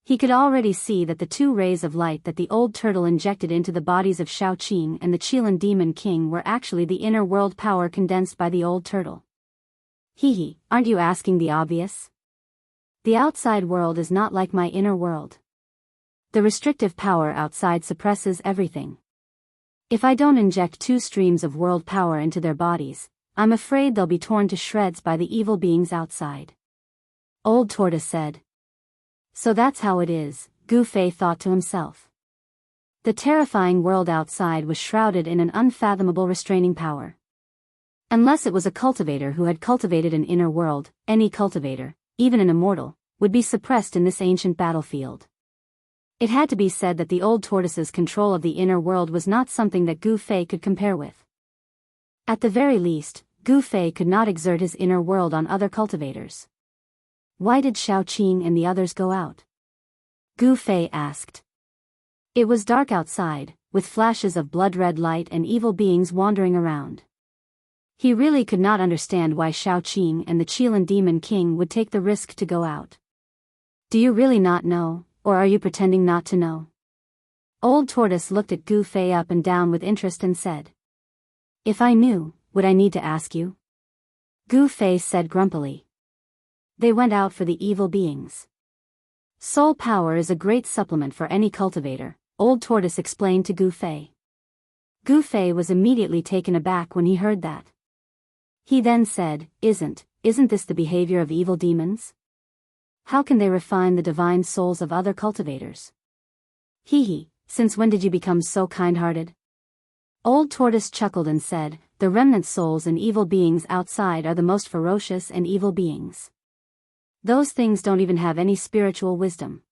He could already see that the 2 rays of light that the old turtle injected into the bodies of Xiaoqing and the Qilin demon king were actually the inner world power condensed by the old turtle. "Hee hee, aren't you asking the obvious?" The outside world is not like my inner world. The restrictive power outside suppresses everything. If I don't inject 2 streams of world power into their bodies, I'm afraid they'll be torn to shreds by the evil beings outside. Old Tortoise said. So that's how it is, Gu Fei thought to himself. The terrifying world outside was shrouded in an unfathomable restraining power. Unless it was a cultivator who had cultivated an inner world, any cultivator, even an immortal, would be suppressed in this ancient battlefield. It had to be said that the old tortoise's control of the inner world was not something that Gu Fei could compare with. At the very least, Gu Fei could not exert his inner world on other cultivators. Why did Xiao Qing and the others go out? Gu Fei asked. It was dark outside, with flashes of blood-red light and evil beings wandering around. He really could not understand why Xiao Qing and the Qilin Demon King would take the risk to go out. Do you really not know, or are you pretending not to know? Old Tortoise looked at Gu Fei up and down with interest and said. If I knew, would I need to ask you? Gu Fei said grumpily. They went out for the evil beings. Soul power is a great supplement for any cultivator, Old Tortoise explained to Gu Fei. Gu Fei was immediately taken aback when he heard that. He then said, Isn't this the behavior of evil demons? How can they refine the divine souls of other cultivators? Hee, since when did you become so kind-hearted? Old Tortoise chuckled and said, The remnant souls and evil beings outside are the most ferocious and evil beings. Those things don't even have any spiritual wisdom.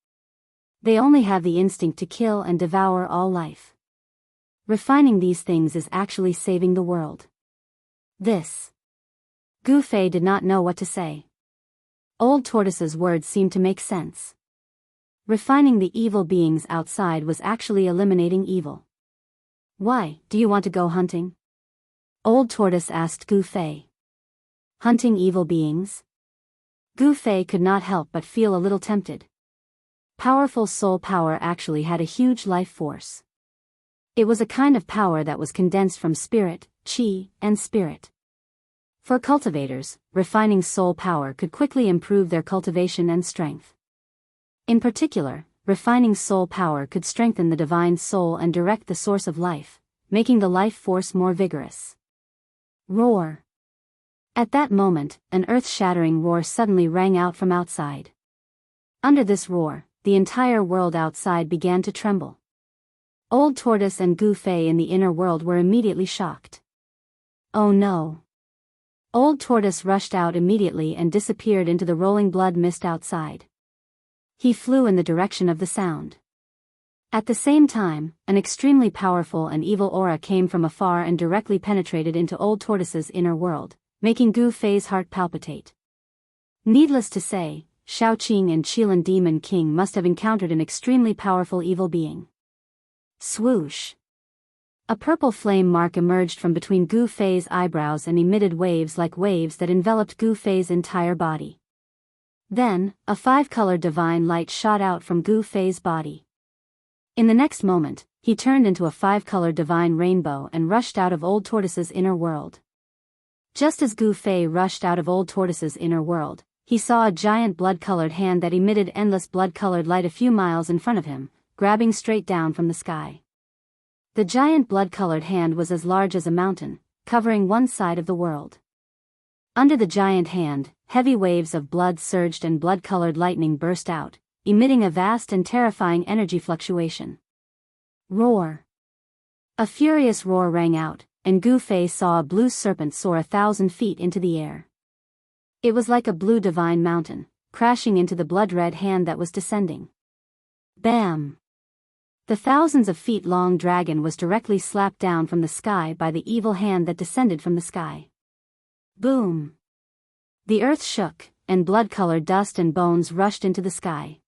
They only have the instinct to kill and devour all life. Refining these things is actually saving the world. This. Gu Fei did not know what to say. Old Tortoise's words seemed to make sense. Refining the evil beings outside was actually eliminating evil. Why, do you want to go hunting? Old Tortoise asked Gu Fei. Hunting evil beings? Gu Fei could not help but feel a little tempted. Powerful soul power actually had a huge life force. It was a kind of power that was condensed from spirit, qi, and spirit. For cultivators, refining soul power could quickly improve their cultivation and strength. In particular, refining soul power could strengthen the divine soul and direct the source of life, making the life force more vigorous. Roar. At that moment, an earth-shattering roar suddenly rang out from outside. Under this roar, the entire world outside began to tremble. Old Tortoise and Gu Fei in the inner world were immediately shocked. Oh no! Old Tortoise rushed out immediately and disappeared into the rolling blood mist outside. He flew in the direction of the sound. At the same time, an extremely powerful and evil aura came from afar and directly penetrated into Old Tortoise's inner world, making Gu Fei's heart palpitate. Needless to say, Xiao Qing and Qilin Demon King must have encountered an extremely powerful evil being. Swoosh! A purple flame mark emerged from between Gu Fei's eyebrows and emitted waves like waves that enveloped Gu Fei's entire body. Then, a 5-colored divine light shot out from Gu Fei's body. In the next moment, he turned into a 5-colored divine rainbow and rushed out of Old Tortoise's inner world. Just as Gu Fei rushed out of Old Tortoise's inner world, he saw a giant blood-colored hand that emitted endless blood-colored light a few miles in front of him, grabbing straight down from the sky. The giant blood-colored hand was as large as a mountain, covering one side of the world. Under the giant hand, heavy waves of blood surged and blood-colored lightning burst out, emitting a vast and terrifying energy fluctuation. Roar! A furious roar rang out, and Gu Fei saw a blue serpent soar 1,000 feet into the air. It was like a blue divine mountain, crashing into the blood-red hand that was descending. Bam! The thousands of feet-long dragon was directly slapped down from the sky by the evil hand that descended from the sky. Boom! The earth shook, and blood-colored dust and bones rushed into the sky.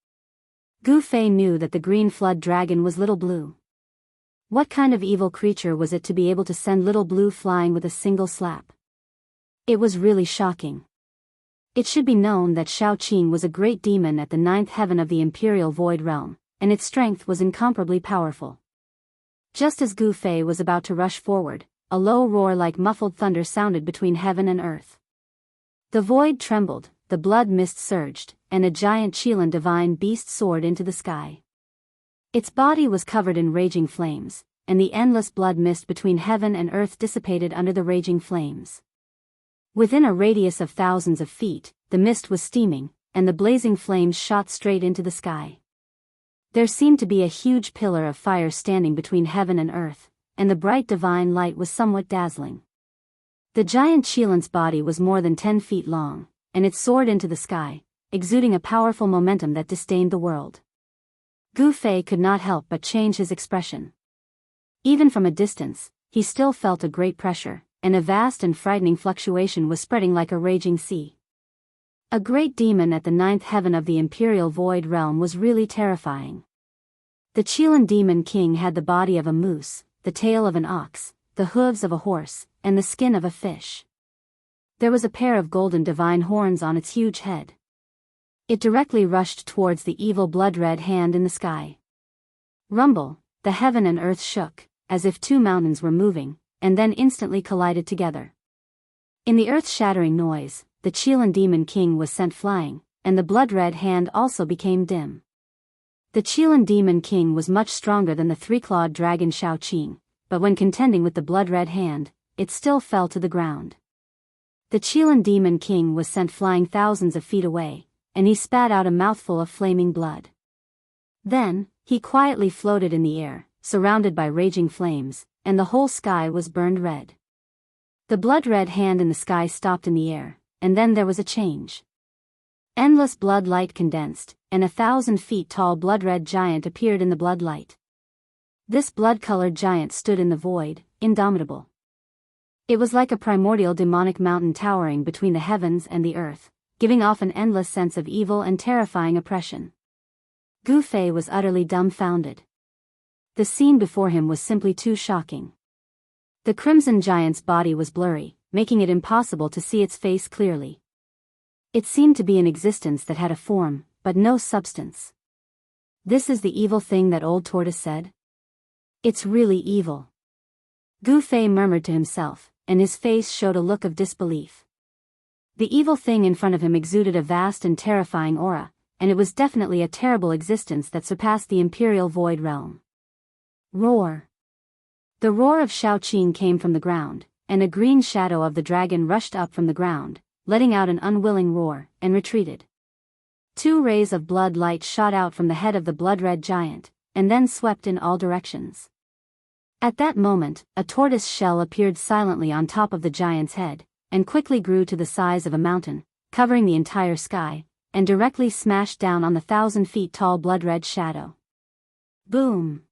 Gu Fei knew that the green flood dragon was Little Blue. What kind of evil creature was it to be able to send Little Blue flying with a single slap? It was really shocking. It should be known that Xiao Qing was a great demon at the 9th heaven of the Imperial Void Realm, and its strength was incomparably powerful. Just as Gu Fei was about to rush forward, a low roar like muffled thunder sounded between heaven and earth. The void trembled, the blood mist surged, and a giant Qilin divine beast soared into the sky. Its body was covered in raging flames, and the endless blood mist between heaven and earth dissipated under the raging flames. Within a radius of thousands of feet, the mist was steaming, and the blazing flames shot straight into the sky. There seemed to be a huge pillar of fire standing between heaven and earth, and the bright divine light was somewhat dazzling. The giant Qilin's body was more than 10 feet long, and it soared into the sky, exuding a powerful momentum that disdained the world. Gu Fei could not help but change his expression. Even from a distance, he still felt a great pressure, and a vast and frightening fluctuation was spreading like a raging sea. A great demon at the 9th heaven of the Imperial Void Realm was really terrifying. The Qilin Demon King had the body of a moose, the tail of an ox, the hooves of a horse, and the skin of a fish. There was a pair of golden divine horns on its huge head. It directly rushed towards the evil blood-red hand in the sky. Rumble, the heaven and earth shook, as if two mountains were moving, and then instantly collided together. In the earth-shattering noise, the Qilin Demon King was sent flying, and the blood-red hand also became dim. The Qilin Demon King was much stronger than the three-clawed dragon Shaoqing, but when contending with the blood-red hand, it still fell to the ground. The Qilin Demon King was sent flying thousands of feet away, and he spat out a mouthful of flaming blood. Then, he quietly floated in the air, surrounded by raging flames, and the whole sky was burned red. The blood-red hand in the sky stopped in the air, and then there was a change. Endless blood light condensed, and 1,000 feet tall blood-red giant appeared in the blood light. This blood-colored giant stood in the void, indomitable. It was like a primordial demonic mountain towering between the heavens and the earth, giving off an endless sense of evil and terrifying oppression. Gu Fei was utterly dumbfounded. The scene before him was simply too shocking. The crimson giant's body was blurry, making it impossible to see its face clearly. It seemed to be an existence that had a form, but no substance. This is the evil thing that old tortoise said? It's really evil. Gu Fei murmured to himself, and his face showed a look of disbelief. The evil thing in front of him exuded a vast and terrifying aura, and it was definitely a terrible existence that surpassed the Imperial Void Realm. Roar! The roar of Shaoqing came from the ground, and a green shadow of the dragon rushed up from the ground, letting out an unwilling roar, and retreated. 2 rays of blood light shot out from the head of the blood-red giant, and then swept in all directions. At that moment, a tortoise shell appeared silently on top of the giant's head, and quickly grew to the size of a mountain, covering the entire sky, and directly smashed down on the 1,000 feet tall blood-red shadow. Boom!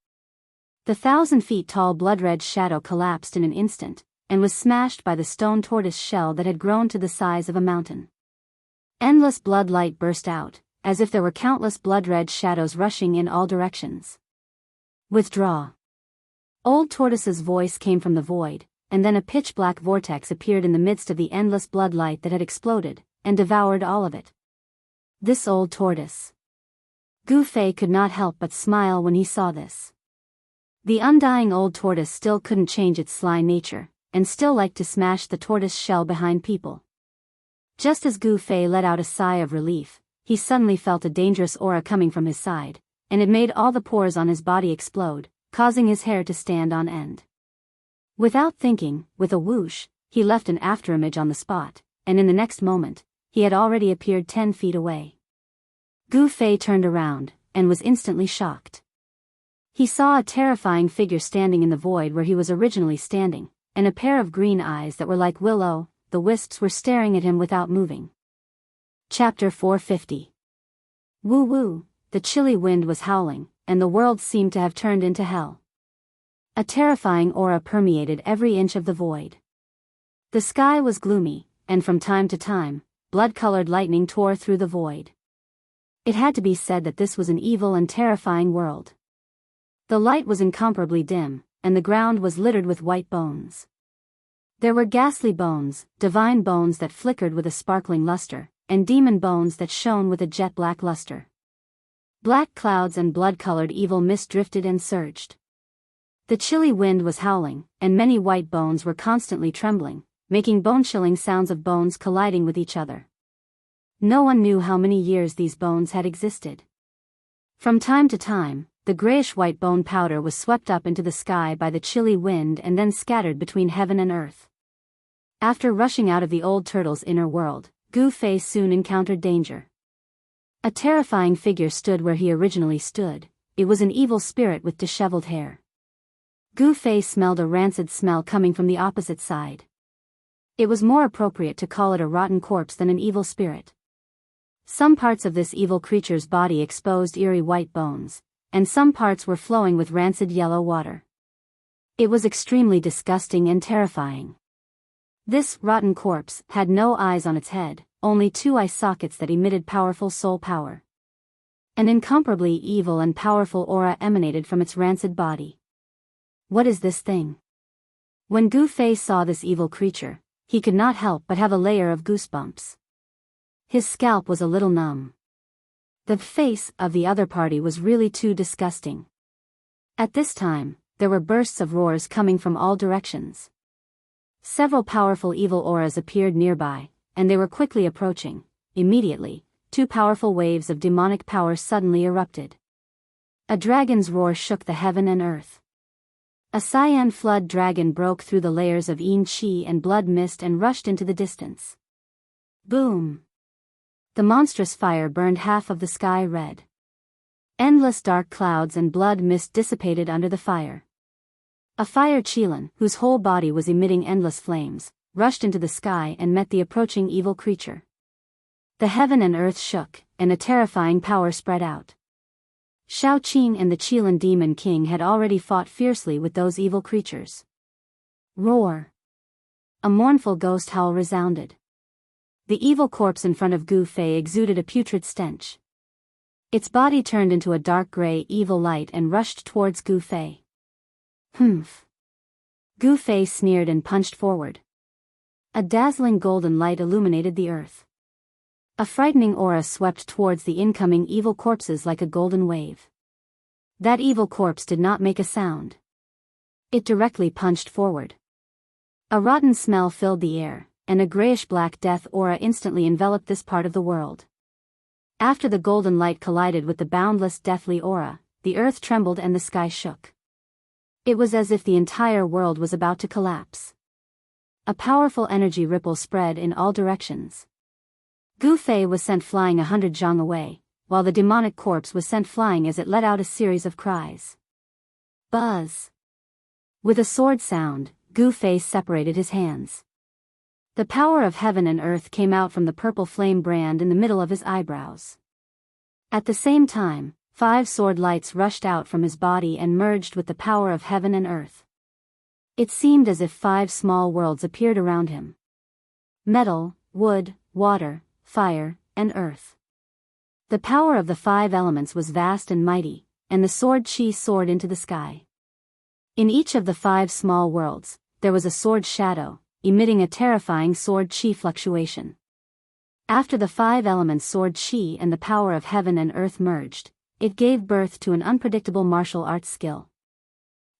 The 1,000 feet tall blood-red shadow collapsed in an instant, and was smashed by the stone tortoise shell that had grown to the size of a mountain. Endless blood light burst out, as if there were countless blood-red shadows rushing in all directions. Withdraw! Old Tortoise's voice came from the void, and then a pitch-black vortex appeared in the midst of the endless blood light that had exploded, and devoured all of it. This old tortoise. Gu Fei could not help but smile when he saw this. The undying old tortoise still couldn't change its sly nature, and still liked to smash the tortoise shell behind people. Just as Gu Fei let out a sigh of relief, he suddenly felt a dangerous aura coming from his side, and it made all the pores on his body explode, causing his hair to stand on end. Without thinking, with a whoosh, he left an afterimage on the spot, and in the next moment, he had already appeared 10 feet away. Gu Fei turned around, and was instantly shocked. He saw a terrifying figure standing in the void where he was originally standing, and a pair of green eyes that were like the wisps were staring at him without moving. Chapter 450. Woo woo, the chilly wind was howling, and the world seemed to have turned into hell. A terrifying aura permeated every inch of the void. The sky was gloomy, and from time to time, blood-colored lightning tore through the void. It had to be said that this was an evil and terrifying world. The light was incomparably dim, and the ground was littered with white bones. There were ghastly bones, divine bones that flickered with a sparkling luster, and demon bones that shone with a jet-black luster. Black clouds and blood-colored evil mist drifted and surged. The chilly wind was howling, and many white bones were constantly trembling, making bone-chilling sounds of bones colliding with each other. No one knew how many years these bones had existed. From time to time, the grayish-white bone powder was swept up into the sky by the chilly wind and then scattered between heaven and earth. After rushing out of the old turtle's inner world, Gu Fei soon encountered danger. A terrifying figure stood where he originally stood. It was an evil spirit with disheveled hair. Gu Fei smelled a rancid smell coming from the opposite side. It was more appropriate to call it a rotten corpse than an evil spirit. Some parts of this evil creature's body exposed eerie white bones, and some parts were flowing with rancid yellow water. It was extremely disgusting and terrifying. This rotten corpse had no eyes on its head, only 2 eye sockets that emitted powerful soul power. An incomparably evil and powerful aura emanated from its rancid body. What is this thing? When Gu Fei saw this evil creature, he could not help but have a layer of goosebumps. His scalp was a little numb. The face of the other party was really too disgusting. At this time, there were bursts of roars coming from all directions. Several powerful evil auras appeared nearby, and they were quickly approaching. Immediately, 2 powerful waves of demonic power suddenly erupted. A dragon's roar shook the heaven and earth. A cyan flood dragon broke through the layers of yin qi and blood mist and rushed into the distance. Boom! The monstrous fire burned half of the sky red. Endless dark clouds and blood mist dissipated under the fire. A fire Qilin, whose whole body was emitting endless flames, rushed into the sky and met the approaching evil creature. The heaven and earth shook, and a terrifying power spread out. Shao Qing and the Qilin Demon King had already fought fiercely with those evil creatures. Roar! A mournful ghost howl resounded. The evil corpse in front of Gu Fei exuded a putrid stench. Its body turned into a dark gray evil light and rushed towards Gu Fei. Humph! Gu Fei sneered and punched forward. A dazzling golden light illuminated the earth. A frightening aura swept towards the incoming evil corpses like a golden wave. That evil corpse did not make a sound. It directly punched forward. A rotten smell filled the air, and a grayish-black death aura instantly enveloped this part of the world. After the golden light collided with the boundless deathly aura, the earth trembled and the sky shook. It was as if the entire world was about to collapse. A powerful energy ripple spread in all directions. Gu Fei was sent flying 100 zhang away, while the demonic corpse was sent flying as it let out a series of cries. Buzz! With a sword sound, Gu Fei separated his hands. The power of heaven and earth came out from the purple flame brand in the middle of his eyebrows. At the same time, 5 sword lights rushed out from his body and merged with the power of heaven and earth. It seemed as if 5 small worlds appeared around him. Metal, wood, water, fire, and earth. The power of the 5 elements was vast and mighty, and the sword chi soared into the sky. In each of the 5 small worlds, there was a sword shadow, emitting a terrifying sword chi fluctuation. After the 5 elements sword chi and the power of heaven and earth merged, it gave birth to an unpredictable martial arts skill.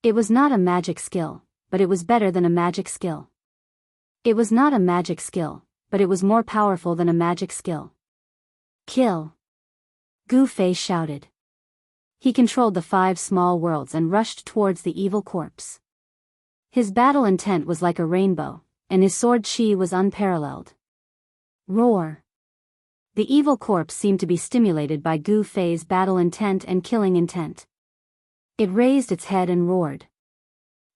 It was not a magic skill, but it was better than a magic skill. It was not a magic skill, but it was more powerful than a magic skill. Kill! Gu Fei shouted. He controlled the 5 small worlds and rushed towards the evil corpse. His battle intent was like a rainbow, and his sword chi was unparalleled. Roar! The evil corpse seemed to be stimulated by Gu Fei's battle intent and killing intent. It raised its head and roared.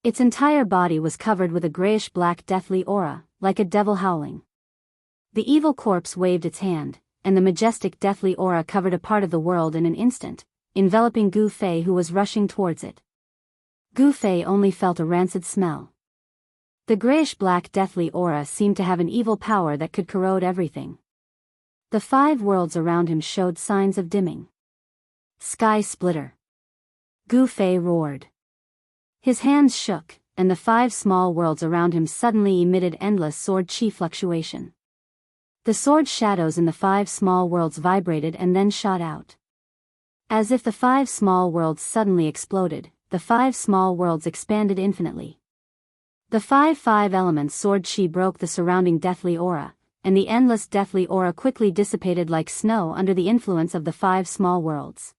Its entire body was covered with a grayish-black deathly aura, like a devil howling. The evil corpse waved its hand, and the majestic deathly aura covered a part of the world in an instant, enveloping Gu Fei who was rushing towards it. Gu Fei only felt a rancid smell. The grayish-black deathly aura seemed to have an evil power that could corrode everything. The 5 worlds around him showed signs of dimming. Sky splitter! Gu Fei roared. His hands shook, and the 5 small worlds around him suddenly emitted endless sword chi fluctuation. The sword shadows in the 5 small worlds vibrated and then shot out. As if the 5 small worlds suddenly exploded, the 5 small worlds expanded infinitely. The 5 elements sword chi broke the surrounding deathly aura, and the endless deathly aura quickly dissipated like snow under the influence of the 5 small worlds.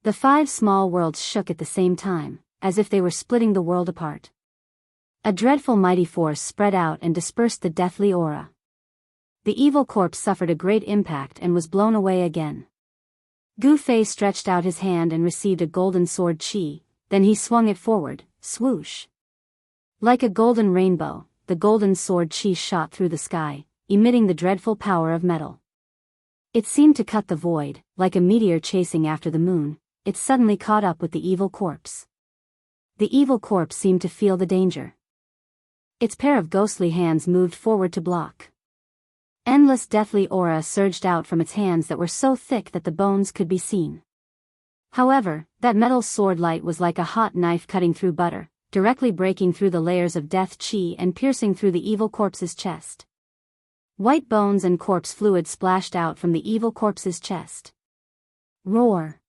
The 5 small worlds shook at the same time, as if they were splitting the world apart. A dreadful mighty force spread out and dispersed the deathly aura. The evil corpse suffered a great impact and was blown away again. Gu Fei stretched out his hand and received a golden sword chi, then he swung it forward, swoosh. Like a golden rainbow, the golden sword chi shot through the sky, emitting the dreadful power of metal. It seemed to cut the void, like a meteor chasing after the moon. It suddenly caught up with the evil corpse. The evil corpse seemed to feel the danger. Its pair of ghostly hands moved forward to block. Endless deathly aura surged out from its hands that were so thick that the bones could be seen. However, that metal sword light was like a hot knife cutting through butter, directly breaking through the layers of death chi and piercing through the evil corpse's chest. White bones and corpse fluid splashed out from the evil corpse's chest. Roar!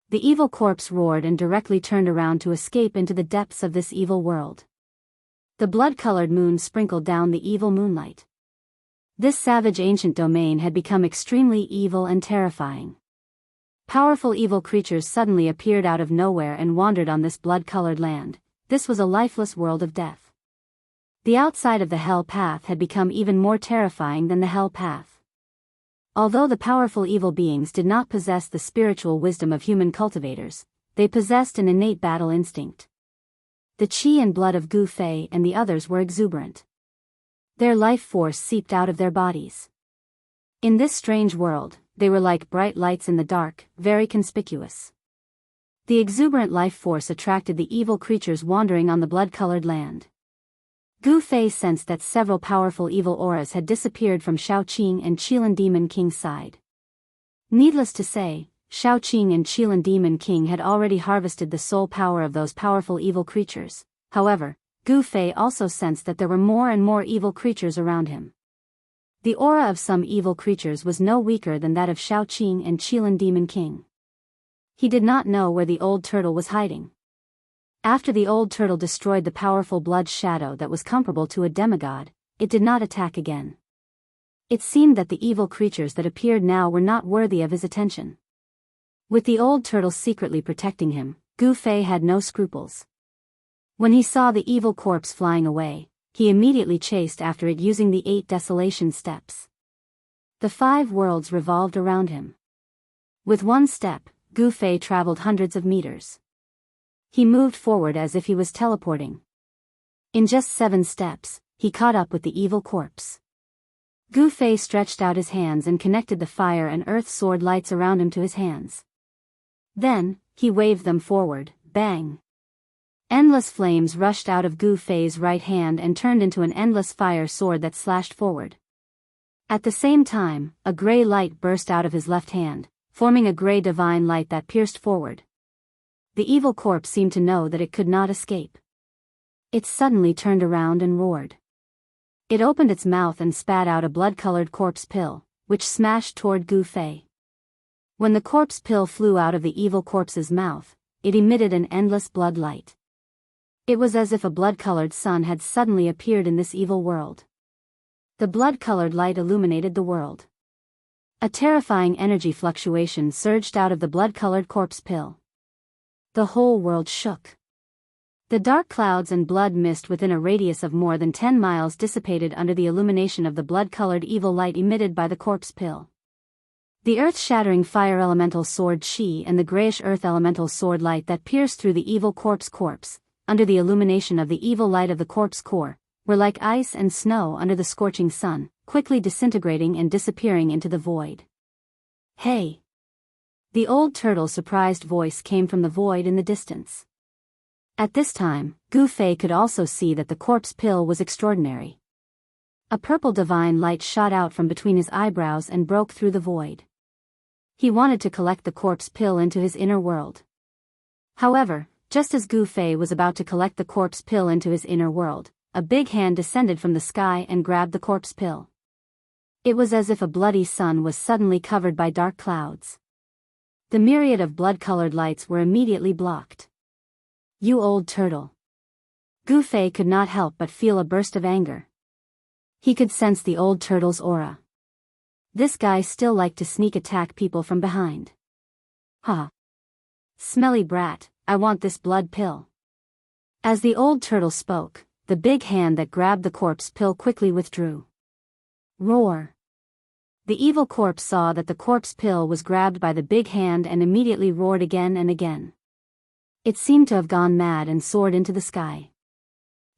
The evil corpse roared and directly turned around to escape into the depths of this evil world. The blood-colored moon sprinkled down the evil moonlight. This savage ancient domain had become extremely evil and terrifying. Powerful evil creatures suddenly appeared out of nowhere and wandered on this blood-colored land. This was a lifeless world of death. The outside of the hell path had become even more terrifying than the hell path. Although the powerful evil beings did not possess the spiritual wisdom of human cultivators, they possessed an innate battle instinct. The chi and blood of Gu Fei and the others were exuberant. Their life force seeped out of their bodies. In this strange world, they were like bright lights in the dark, very conspicuous. The exuberant life force attracted the evil creatures wandering on the blood-colored land. Gu Fei sensed that several powerful evil auras had disappeared from Shaoqing and Qilin Demon King's side. Needless to say, Shaoqing and Qilin Demon King had already harvested the soul power of those powerful evil creatures. However, Gu Fei also sensed that there were more and more evil creatures around him. The aura of some evil creatures was no weaker than that of Shaoqing and Qilin Demon King. He did not know where the old turtle was hiding. After the old turtle destroyed the powerful blood shadow that was comparable to a demigod, it did not attack again. It seemed that the evil creatures that appeared now were not worthy of his attention. With the old turtle secretly protecting him, Gu Fei had no scruples. When he saw the evil corpse flying away, he immediately chased after it using the 8 desolation steps. The 5 worlds revolved around him. With one step, Gu Fei traveled hundreds of meters. He moved forward as if he was teleporting. In just 7 steps, he caught up with the evil corpse. Gu Fei stretched out his hands and connected the fire and earth sword lights around him to his hands. Then, he waved them forward, bang. Endless flames rushed out of Gu Fei's right hand and turned into an endless fire sword that slashed forward. At the same time, a gray light burst out of his left hand, forming a gray divine light that pierced forward. The evil corpse seemed to know that it could not escape. It suddenly turned around and roared. It opened its mouth and spat out a blood-colored corpse pill, which smashed toward Gu Fei. When the corpse pill flew out of the evil corpse's mouth, it emitted an endless blood light. It was as if a blood-colored sun had suddenly appeared in this evil world. The blood-colored light illuminated the world. A terrifying energy fluctuation surged out of the blood-colored corpse pill. The whole world shook. The dark clouds and blood mist within a radius of more than 10 miles dissipated under the illumination of the blood-colored evil light emitted by the corpse pill. The earth-shattering fire elemental sword chi and the grayish earth elemental sword light that pierced through the evil corpse, under the illumination of the evil light of the corpse core, were like ice and snow under the scorching sun, quickly disintegrating and disappearing into the void. Hey! The old turtle's surprised voice came from the void in the distance. At this time, Gu Fei could also see that the corpse pill was extraordinary. A purple divine light shot out from between his eyebrows and broke through the void. He wanted to collect the corpse pill into his inner world. However, just as Gu Fei was about to collect the corpse pill into his inner world, a big hand descended from the sky and grabbed the corpse pill. It was as if a bloody sun was suddenly covered by dark clouds. The myriad of blood-colored lights were immediately blocked. You old turtle! Gu Fei could not help but feel a burst of anger. He could sense the old turtle's aura. This guy still liked to sneak attack people from behind. Ha! Smelly brat, I want this blood pill. As the old turtle spoke, the big hand that grabbed the corpse pill quickly withdrew. Roar! The evil corpse saw that the corpse pill was grabbed by the big hand and immediately roared again and again. It seemed to have gone mad and soared into the sky.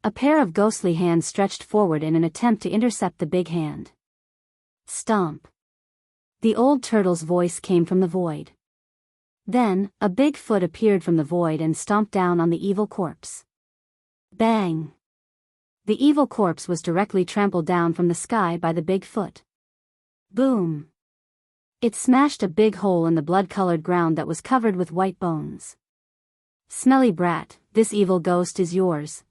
A pair of ghostly hands stretched forward in an attempt to intercept the big hand. Stomp! The old turtle's voice came from the void. Then, a big foot appeared from the void and stomped down on the evil corpse. Bang! The evil corpse was directly trampled down from the sky by the big foot. Boom! It smashed a big hole in the blood-colored ground that was covered with white bones. Smelly brat, this evil ghost is yours,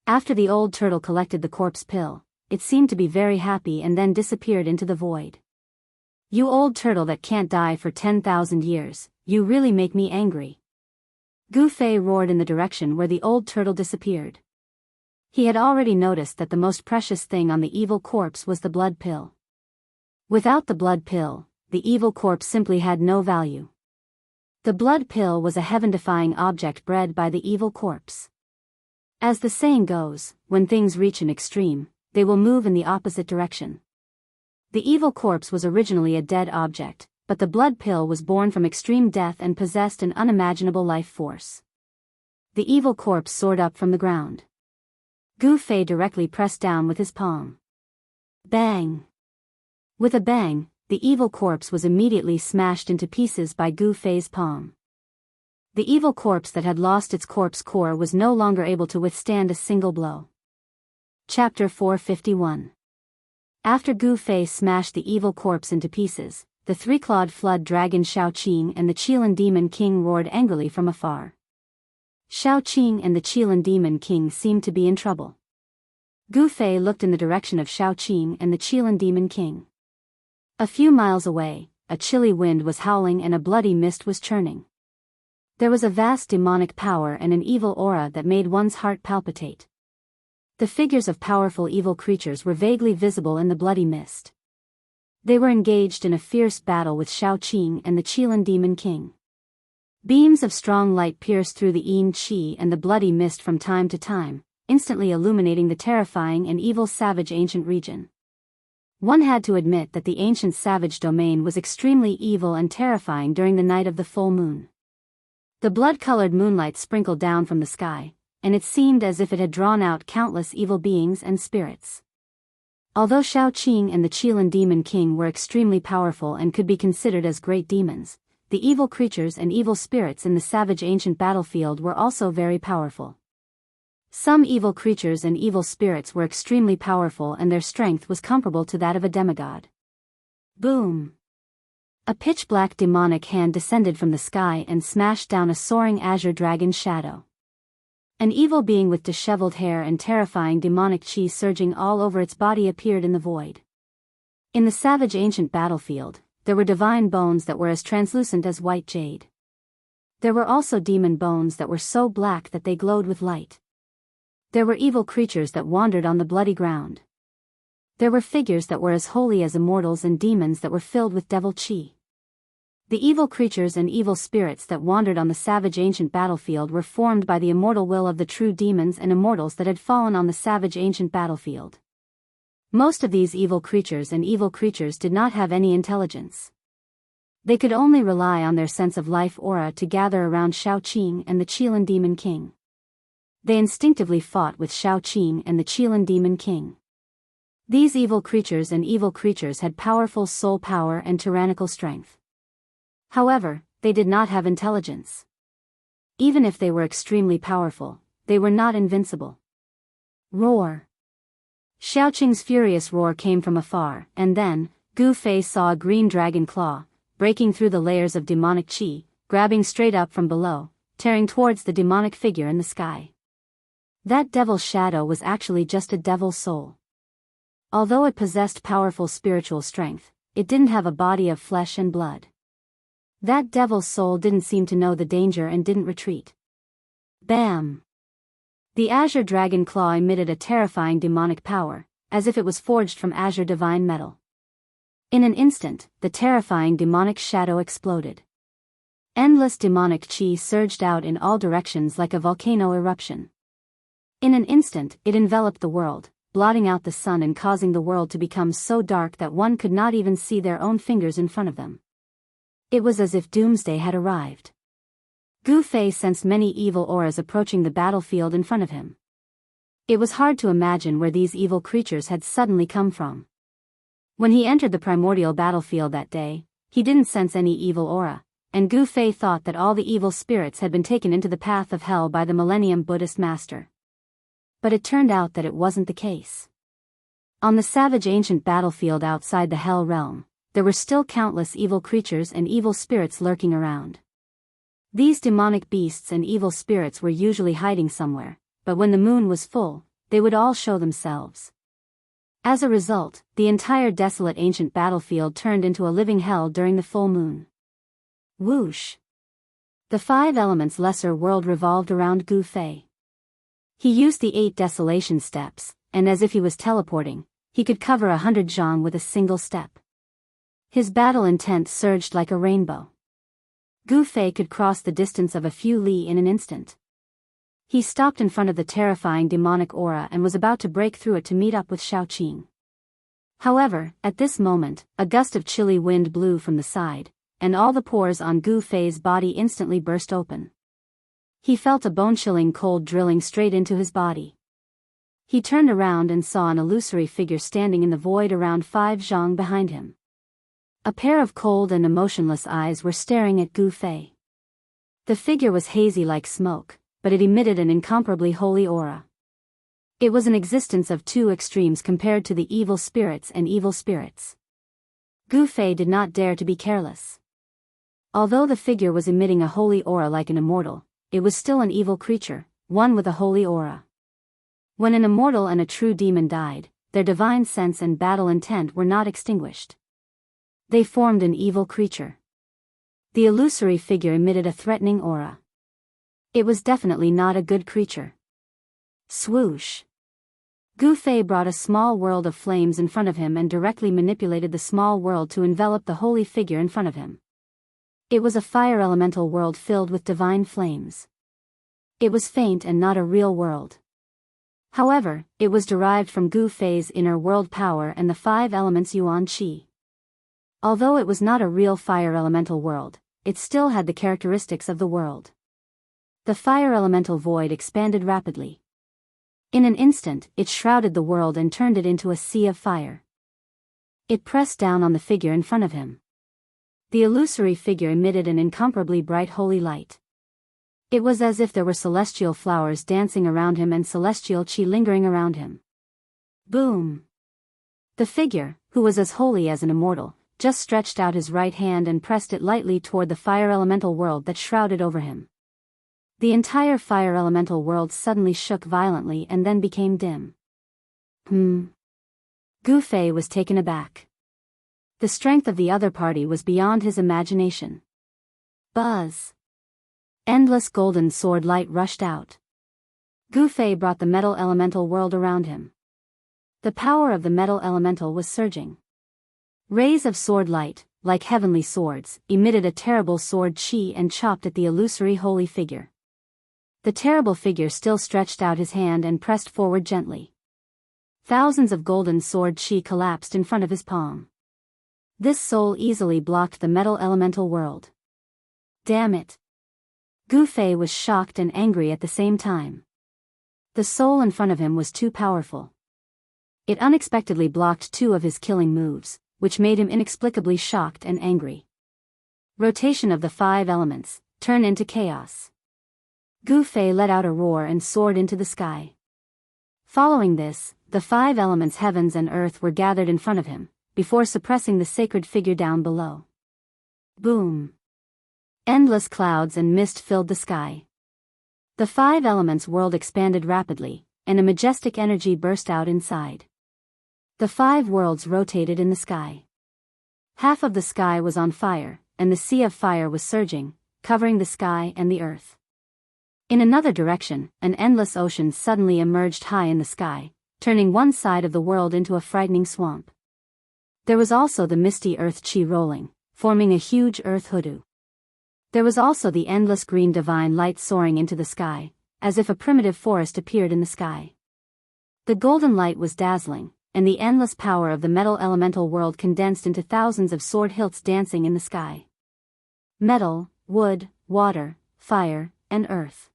After the old turtle collected the corpse pill, it seemed to be very happy and then disappeared into the void. You old turtle that can't die for 10,000 years, you really make me angry. Gu Fei roared in the direction where the old turtle disappeared. He had already noticed that the most precious thing on the evil corpse was the blood pill. Without the blood pill, the evil corpse simply had no value. The blood pill was a heaven-defying object bred by the evil corpse. As the saying goes, when things reach an extreme, they will move in the opposite direction. The evil corpse was originally a dead object, but the blood pill was born from extreme death and possessed an unimaginable life force. The evil corpse soared up from the ground. Gu Fei directly pressed down with his palm. Bang! With a bang, the evil corpse was immediately smashed into pieces by Gu Fei's palm. The evil corpse that had lost its corpse core was no longer able to withstand a single blow. Chapter 451. After Gu Fei smashed the evil corpse into pieces, the three-clawed flood dragon Xiaoqing and the Qilin Demon King roared angrily from afar. Xiaoqing and the Qilin Demon King seemed to be in trouble. Gu Fei looked in the direction of Xiaoqing and the Qilin Demon King. A few miles away, a chilly wind was howling and a bloody mist was churning. There was a vast demonic power and an evil aura that made one's heart palpitate. The figures of powerful evil creatures were vaguely visible in the bloody mist. They were engaged in a fierce battle with Xiaoqing and the Qilin Demon King. Beams of strong light pierced through the Yin Qi and the bloody mist from time to time, instantly illuminating the terrifying and evil savage ancient region. One had to admit that the ancient savage domain was extremely evil and terrifying during the night of the full moon. The blood-colored moonlight sprinkled down from the sky, and it seemed as if it had drawn out countless evil beings and spirits. Although Xiaoqing and the Qilin Demon King were extremely powerful and could be considered as great demons, the evil creatures and evil spirits in the savage ancient battlefield were also very powerful. Some evil creatures and evil spirits were extremely powerful and their strength was comparable to that of a demigod. Boom! A pitch-black demonic hand descended from the sky and smashed down a soaring azure dragon shadow. An evil being with disheveled hair and terrifying demonic chi surging all over its body appeared in the void. In the savage ancient battlefield, there were divine bones that were as translucent as white jade. There were also demon bones that were so black that they glowed with light. There were evil creatures that wandered on the bloody ground. There were figures that were as holy as immortals and demons that were filled with devil chi. The evil creatures and evil spirits that wandered on the savage ancient battlefield were formed by the immortal will of the true demons and immortals that had fallen on the savage ancient battlefield. Most of these evil creatures and evil creatures did not have any intelligence. They could only rely on their sense of life aura to gather around Xiaoqing and the Qilin Demon King. They instinctively fought with Xiaoqing and the Qilin Demon King. These evil creatures and evil creatures had powerful soul power and tyrannical strength. However, they did not have intelligence. Even if they were extremely powerful, they were not invincible. Roar! Xiaoqing's furious roar came from afar, and then, Gu Fei saw a green dragon claw, breaking through the layers of demonic chi, grabbing straight up from below, tearing towards the demonic figure in the sky. That devil's shadow was actually just a devil's soul. Although it possessed powerful spiritual strength, it didn't have a body of flesh and blood. That devil's soul didn't seem to know the danger and didn't retreat. Bam! The azure dragon claw emitted a terrifying demonic power, as if it was forged from azure divine metal. In an instant, the terrifying demonic shadow exploded. Endless demonic chi surged out in all directions like a volcano eruption. In an instant, it enveloped the world, blotting out the sun and causing the world to become so dark that one could not even see their own fingers in front of them. It was as if doomsday had arrived. Gu Fei sensed many evil auras approaching the battlefield in front of him. It was hard to imagine where these evil creatures had suddenly come from. When he entered the primordial battlefield that day, he didn't sense any evil aura, and Gu Fei thought that all the evil spirits had been taken into the path of hell by the Millennium Buddhist master. But it turned out that it wasn't the case. On the savage ancient battlefield outside the Hell Realm, there were still countless evil creatures and evil spirits lurking around. These demonic beasts and evil spirits were usually hiding somewhere, but when the moon was full, they would all show themselves. As a result, the entire desolate ancient battlefield turned into a living hell during the full moon. Whoosh! The 5 elements lesser world revolved around Gu Fei. He used the 8 desolation steps, and as if he was teleporting, he could cover 100 zhang with a single step. His battle intent surged like a rainbow. Gu Fei could cross the distance of a few li in an instant. He stopped in front of the terrifying demonic aura and was about to break through it to meet up with Xiaoqing. However, at this moment, a gust of chilly wind blew from the side, and all the pores on Gu Fei's body instantly burst open. He felt a bone-chilling cold drilling straight into his body. He turned around and saw an illusory figure standing in the void around 5 zhang behind him. A pair of cold and emotionless eyes were staring at Gu Fei. The figure was hazy like smoke, but it emitted an incomparably holy aura. It was an existence of 2 extremes compared to the evil spirits and evil spirits. Gu Fei did not dare to be careless. Although the figure was emitting a holy aura like an immortal, it was still an evil creature, one with a holy aura. When an immortal and a true demon died, their divine sense and battle intent were not extinguished. They formed an evil creature. The illusory figure emitted a threatening aura. It was definitely not a good creature. Swoosh! Gu Fei brought a small world of flames in front of him and directly manipulated the small world to envelop the holy figure in front of him. It was a fire elemental world filled with divine flames. It was faint and not a real world. However, it was derived from Gu Fei's inner world power and the 5 elements Yuan Qi. Although it was not a real fire elemental world, it still had the characteristics of the world. The fire elemental void expanded rapidly. In an instant, it shrouded the world and turned it into a sea of fire. It pressed down on the figure in front of him. The illusory figure emitted an incomparably bright holy light. It was as if there were celestial flowers dancing around him and celestial chi lingering around him. Boom! The figure, who was as holy as an immortal, just stretched out his right hand and pressed it lightly toward the fire elemental world that shrouded over him. The entire fire elemental world suddenly shook violently and then became dim. Gu Fei was taken aback. The strength of the other party was beyond his imagination. Buzz! Endless golden sword light rushed out. Gu Fei brought the metal elemental world around him. The power of the metal elemental was surging. Rays of sword light, like heavenly swords, emitted a terrible sword chi and chopped at the illusory holy figure. The terrible figure still stretched out his hand and pressed forward gently. Thousands of golden sword chi collapsed in front of his palm. This soul easily blocked the metal elemental world. Damn it! Gu Fei was shocked and angry at the same time. The soul in front of him was too powerful. It unexpectedly blocked 2 of his killing moves, which made him inexplicably shocked and angry. Rotation of the 5 elements, turn into chaos. Gu Fei let out a roar and soared into the sky. Following this, the 5 elements heavens and earth were gathered in front of him, before suppressing the sacred figure down below. Boom! Endless clouds and mist filled the sky. The 5 elements world expanded rapidly, and a majestic energy burst out inside. The 5 worlds rotated in the sky. Half of the sky was on fire, and the sea of fire was surging, covering the sky and the earth. In another direction, an endless ocean suddenly emerged high in the sky, turning one side of the world into a frightening swamp. There was also the misty earth chi rolling, forming a huge earth hoodoo. There was also the endless green divine light soaring into the sky, as if a primitive forest appeared in the sky. The golden light was dazzling, and the endless power of the metal elemental world condensed into thousands of sword hilts dancing in the sky. Metal, wood, water, fire, and earth.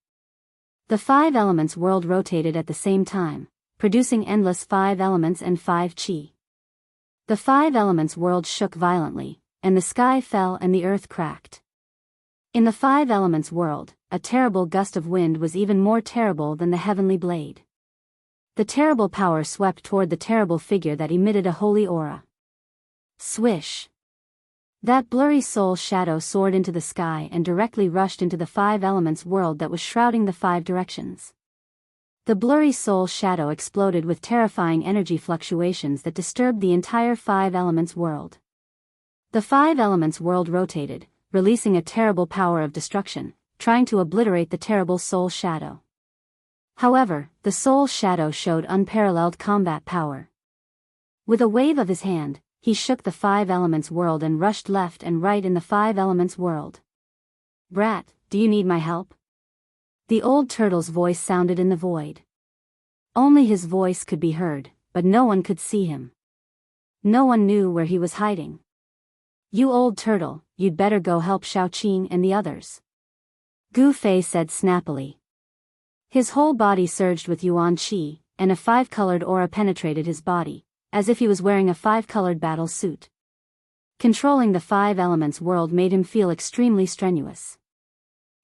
The 5 elements world rotated at the same time, producing endless 5 elements and 5 chi. The 5 elements world shook violently, and the sky fell and the earth cracked. In the 5 elements world, a terrible gust of wind was even more terrible than the heavenly blade. The terrible power swept toward the terrible figure that emitted a holy aura. Swish! That blurry soul shadow soared into the sky and directly rushed into the 5 elements world that was shrouding the 5 directions. The blurry soul shadow exploded with terrifying energy fluctuations that disturbed the entire 5 elements world. The 5 elements world rotated, releasing a terrible power of destruction, trying to obliterate the terrible soul shadow. However, the soul shadow showed unparalleled combat power. With a wave of his hand, he shook the 5 elements world and rushed left and right in the 5 elements world. "Brat, do you need my help?" The old turtle's voice sounded in the void. Only his voice could be heard, but no one could see him. No one knew where he was hiding. "You old turtle, you'd better go help Xiaoqing and the others," Gu Fei said snappily. His whole body surged with yuan qi, and a 5-colored aura penetrated his body, as if he was wearing a 5-colored battle suit. Controlling the 5 elements world made him feel extremely strenuous.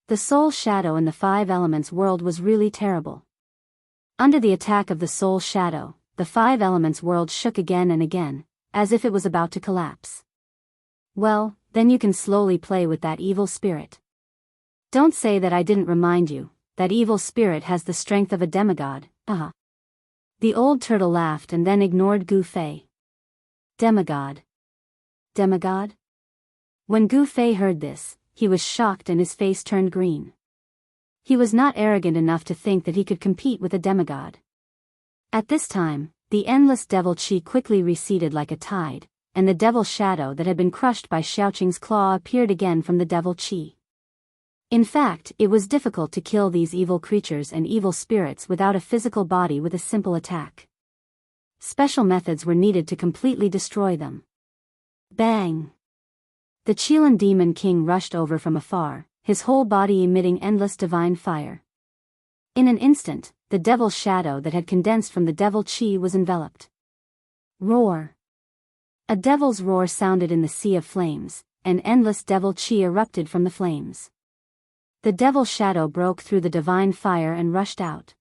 The soul shadow in the 5 elements world was really terrible. Under the attack of the soul shadow, the 5 elements world shook again and again, as if it was about to collapse. "Well, then you can slowly play with that evil spirit. Don't say that I didn't remind you. That evil spirit has the strength of a demigod, uh-huh." The old turtle laughed and then ignored Gu Fei. Demigod? Demigod? When Gu Fei heard this, he was shocked and his face turned green. He was not arrogant enough to think that he could compete with a demigod. At this time, the endless devil chi quickly receded like a tide, and the devil shadow that had been crushed by Xiaoqing's claw appeared again from the devil chi. In fact, it was difficult to kill these evil creatures and evil spirits without a physical body with a simple attack. Special methods were needed to completely destroy them. Bang! The Qilin Demon King rushed over from afar, his whole body emitting endless divine fire. In an instant, the devil shadow that had condensed from the devil chi was enveloped. Roar! A devil's roar sounded in the sea of flames, and endless devil chi erupted from the flames. The devil shadow broke through the divine fire and rushed out.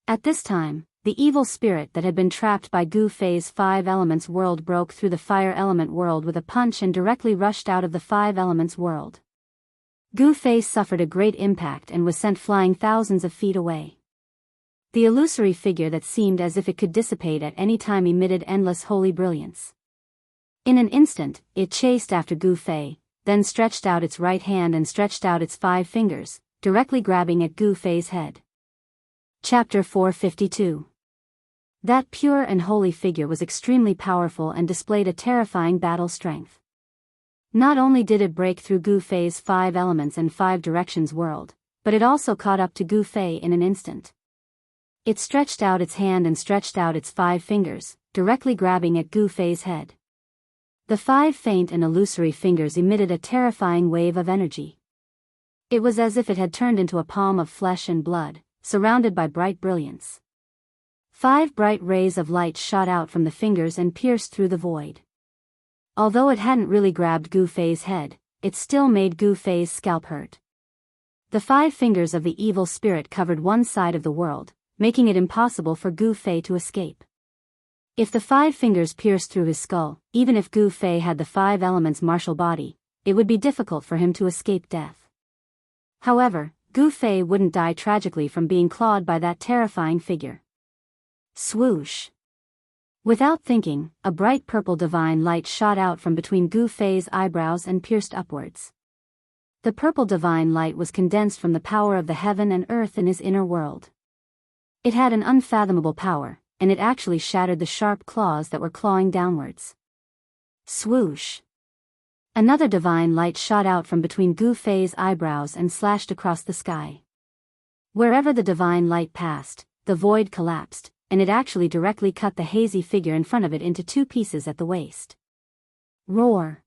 At this time, the evil spirit that had been trapped by Gu Fei's 5 elements world broke through the fire element world with a punch and directly rushed out of the 5 elements world. Gu Fei suffered a great impact and was sent flying thousands of feet away. The illusory figure that seemed as if it could dissipate at any time emitted endless holy brilliance. In an instant, it chased after Gu Fei, then stretched out its right hand and stretched out its 5 fingers, directly grabbing at Gu Fei's head. Chapter 452. That pure and holy figure was extremely powerful and displayed a terrifying battle strength. Not only did it break through Gu Fei's 5 elements and 5 directions world, but it also caught up to Gu Fei in an instant. It stretched out its hand and stretched out its 5 fingers, directly grabbing at Gu Fei's head. The 5 faint and illusory fingers emitted a terrifying wave of energy. It was as if it had turned into a palm of flesh and blood, surrounded by bright brilliance. 5 bright rays of light shot out from the fingers and pierced through the void. Although it hadn't really grabbed Gu Fei's head, it still made Gu Fei's scalp hurt. The 5 fingers of the evil spirit covered one side of the world, making it impossible for Gu Fei to escape. If the 5 fingers pierced through his skull, even if Gu Fei had the 5 elements martial body, it would be difficult for him to escape death. However, Gu Fei wouldn't die tragically from being clawed by that terrifying figure. Swoosh! Without thinking, a bright purple divine light shot out from between Gu Fei's eyebrows and pierced upwards. The purple divine light was condensed from the power of the heaven and earth in his inner world. It had an unfathomable power, and it actually shattered the sharp claws that were clawing downwards. Swoosh! Another divine light shot out from between Gu Fei's eyebrows and slashed across the sky. Wherever the divine light passed, the void collapsed, and it actually directly cut the hazy figure in front of it into two pieces at the waist. Roar!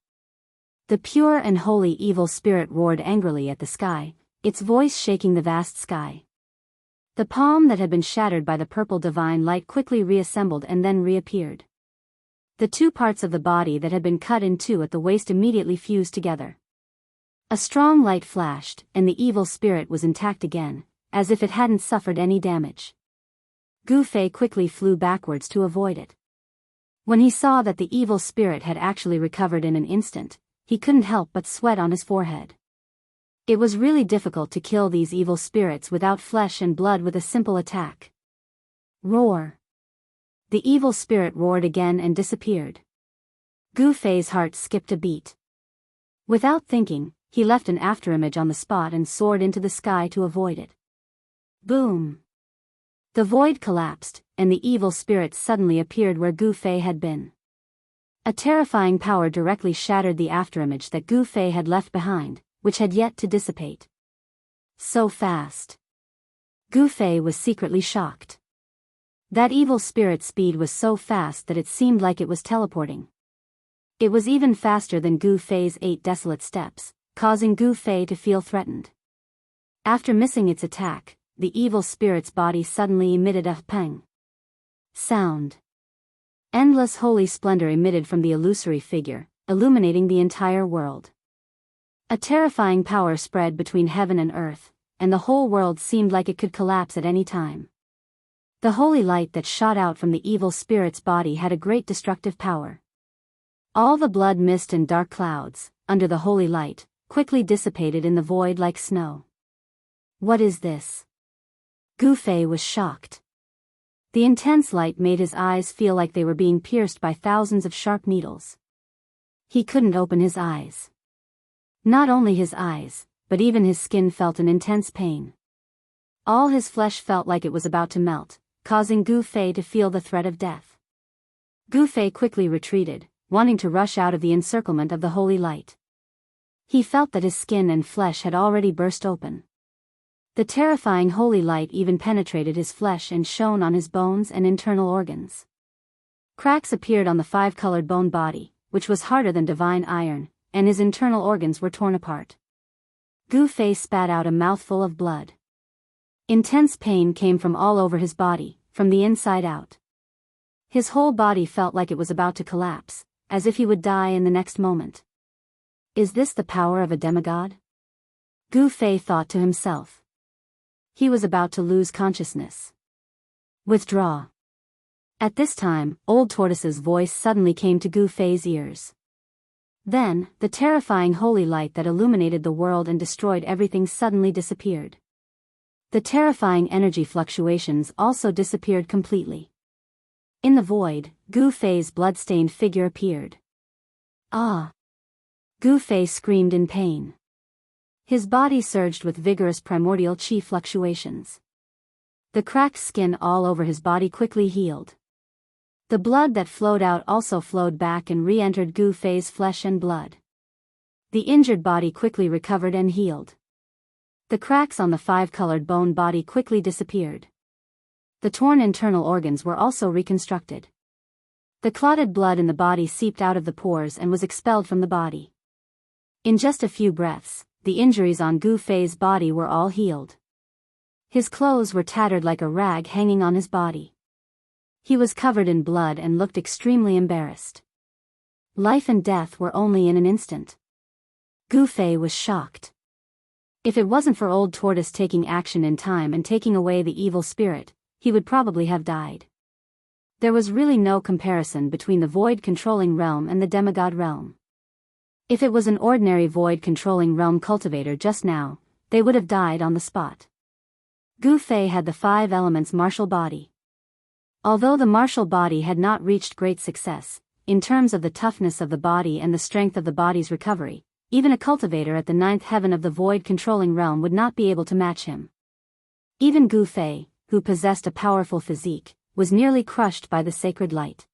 The pure and holy evil spirit roared angrily at the sky, its voice shaking the vast sky. The palm that had been shattered by the purple divine light quickly reassembled and then reappeared. The two parts of the body that had been cut in two at the waist immediately fused together. A strong light flashed, and the evil spirit was intact again, as if it hadn't suffered any damage. Gu Fei quickly flew backwards to avoid it. When he saw that the evil spirit had actually recovered in an instant, he couldn't help but sweat on his forehead. It was really difficult to kill these evil spirits without flesh and blood with a simple attack. Roar! The evil spirit roared again and disappeared. Gu Fei's heart skipped a beat. Without thinking, he left an afterimage on the spot and soared into the sky to avoid it. Boom! The void collapsed, and the evil spirit suddenly appeared where Gu Fei had been. A terrifying power directly shattered the afterimage that Gu Fei had left behind, which had yet to dissipate. So fast. Gu Fei was secretly shocked. That evil spirit's speed was so fast that it seemed like it was teleporting. It was even faster than Gu Fei's 8 desolate steps, causing Gu Fei to feel threatened. After missing its attack, the evil spirit's body suddenly emitted a pang sound. Endless holy splendor emitted from the illusory figure, illuminating the entire world. A terrifying power spread between heaven and earth, and the whole world seemed like it could collapse at any time. The holy light that shot out from the evil spirit's body had a great destructive power. All the blood mist and dark clouds, under the holy light, quickly dissipated in the void like snow. What is this? Gu Fei was shocked. The intense light made his eyes feel like they were being pierced by thousands of sharp needles. He couldn't open his eyes. Not only his eyes, but even his skin felt an intense pain. All his flesh felt like it was about to melt, causing Gu Fei to feel the threat of death. Gu Fei quickly retreated, wanting to rush out of the encirclement of the holy light. He felt that his skin and flesh had already burst open. The terrifying holy light even penetrated his flesh and shone on his bones and internal organs. Cracks appeared on the 5-colored bone body, which was harder than divine iron, and his internal organs were torn apart. Gu Fei spat out a mouthful of blood. Intense pain came from all over his body, from the inside out. His whole body felt like it was about to collapse, as if he would die in the next moment. Is this the power of a demigod? Gu Fei thought to himself. He was about to lose consciousness. Withdraw. At this time, Old Tortoise's voice suddenly came to Gu Fei's ears. Then, the terrifying holy light that illuminated the world and destroyed everything suddenly disappeared. The terrifying energy fluctuations also disappeared completely. In the void, Gu Fei's blood-stained figure appeared. Ah! Gu Fei screamed in pain. His body surged with vigorous primordial chi fluctuations. The cracked skin all over his body quickly healed. The blood that flowed out also flowed back and re-entered Gu Fei's flesh and blood. The injured body quickly recovered and healed. The cracks on the 5-colored bone body quickly disappeared. The torn internal organs were also reconstructed. The clotted blood in the body seeped out of the pores and was expelled from the body. In just a few breaths, the injuries on Gu Fei's body were all healed. His clothes were tattered like a rag hanging on his body. He was covered in blood and looked extremely embarrassed. Life and death were only in an instant. Gu Fei was shocked. If it wasn't for Old Tortoise taking action in time and taking away the evil spirit, he would probably have died. There was really no comparison between the void-controlling realm and the demigod realm. If it was an ordinary void-controlling realm cultivator just now, they would have died on the spot. Gu Fei had the 5 elements martial body. Although the martial body had not reached great success, in terms of the toughness of the body and the strength of the body's recovery, even a cultivator at the 9th heaven of the void-controlling realm would not be able to match him. Even Gu Fei, who possessed a powerful physique, was nearly crushed by the sacred light.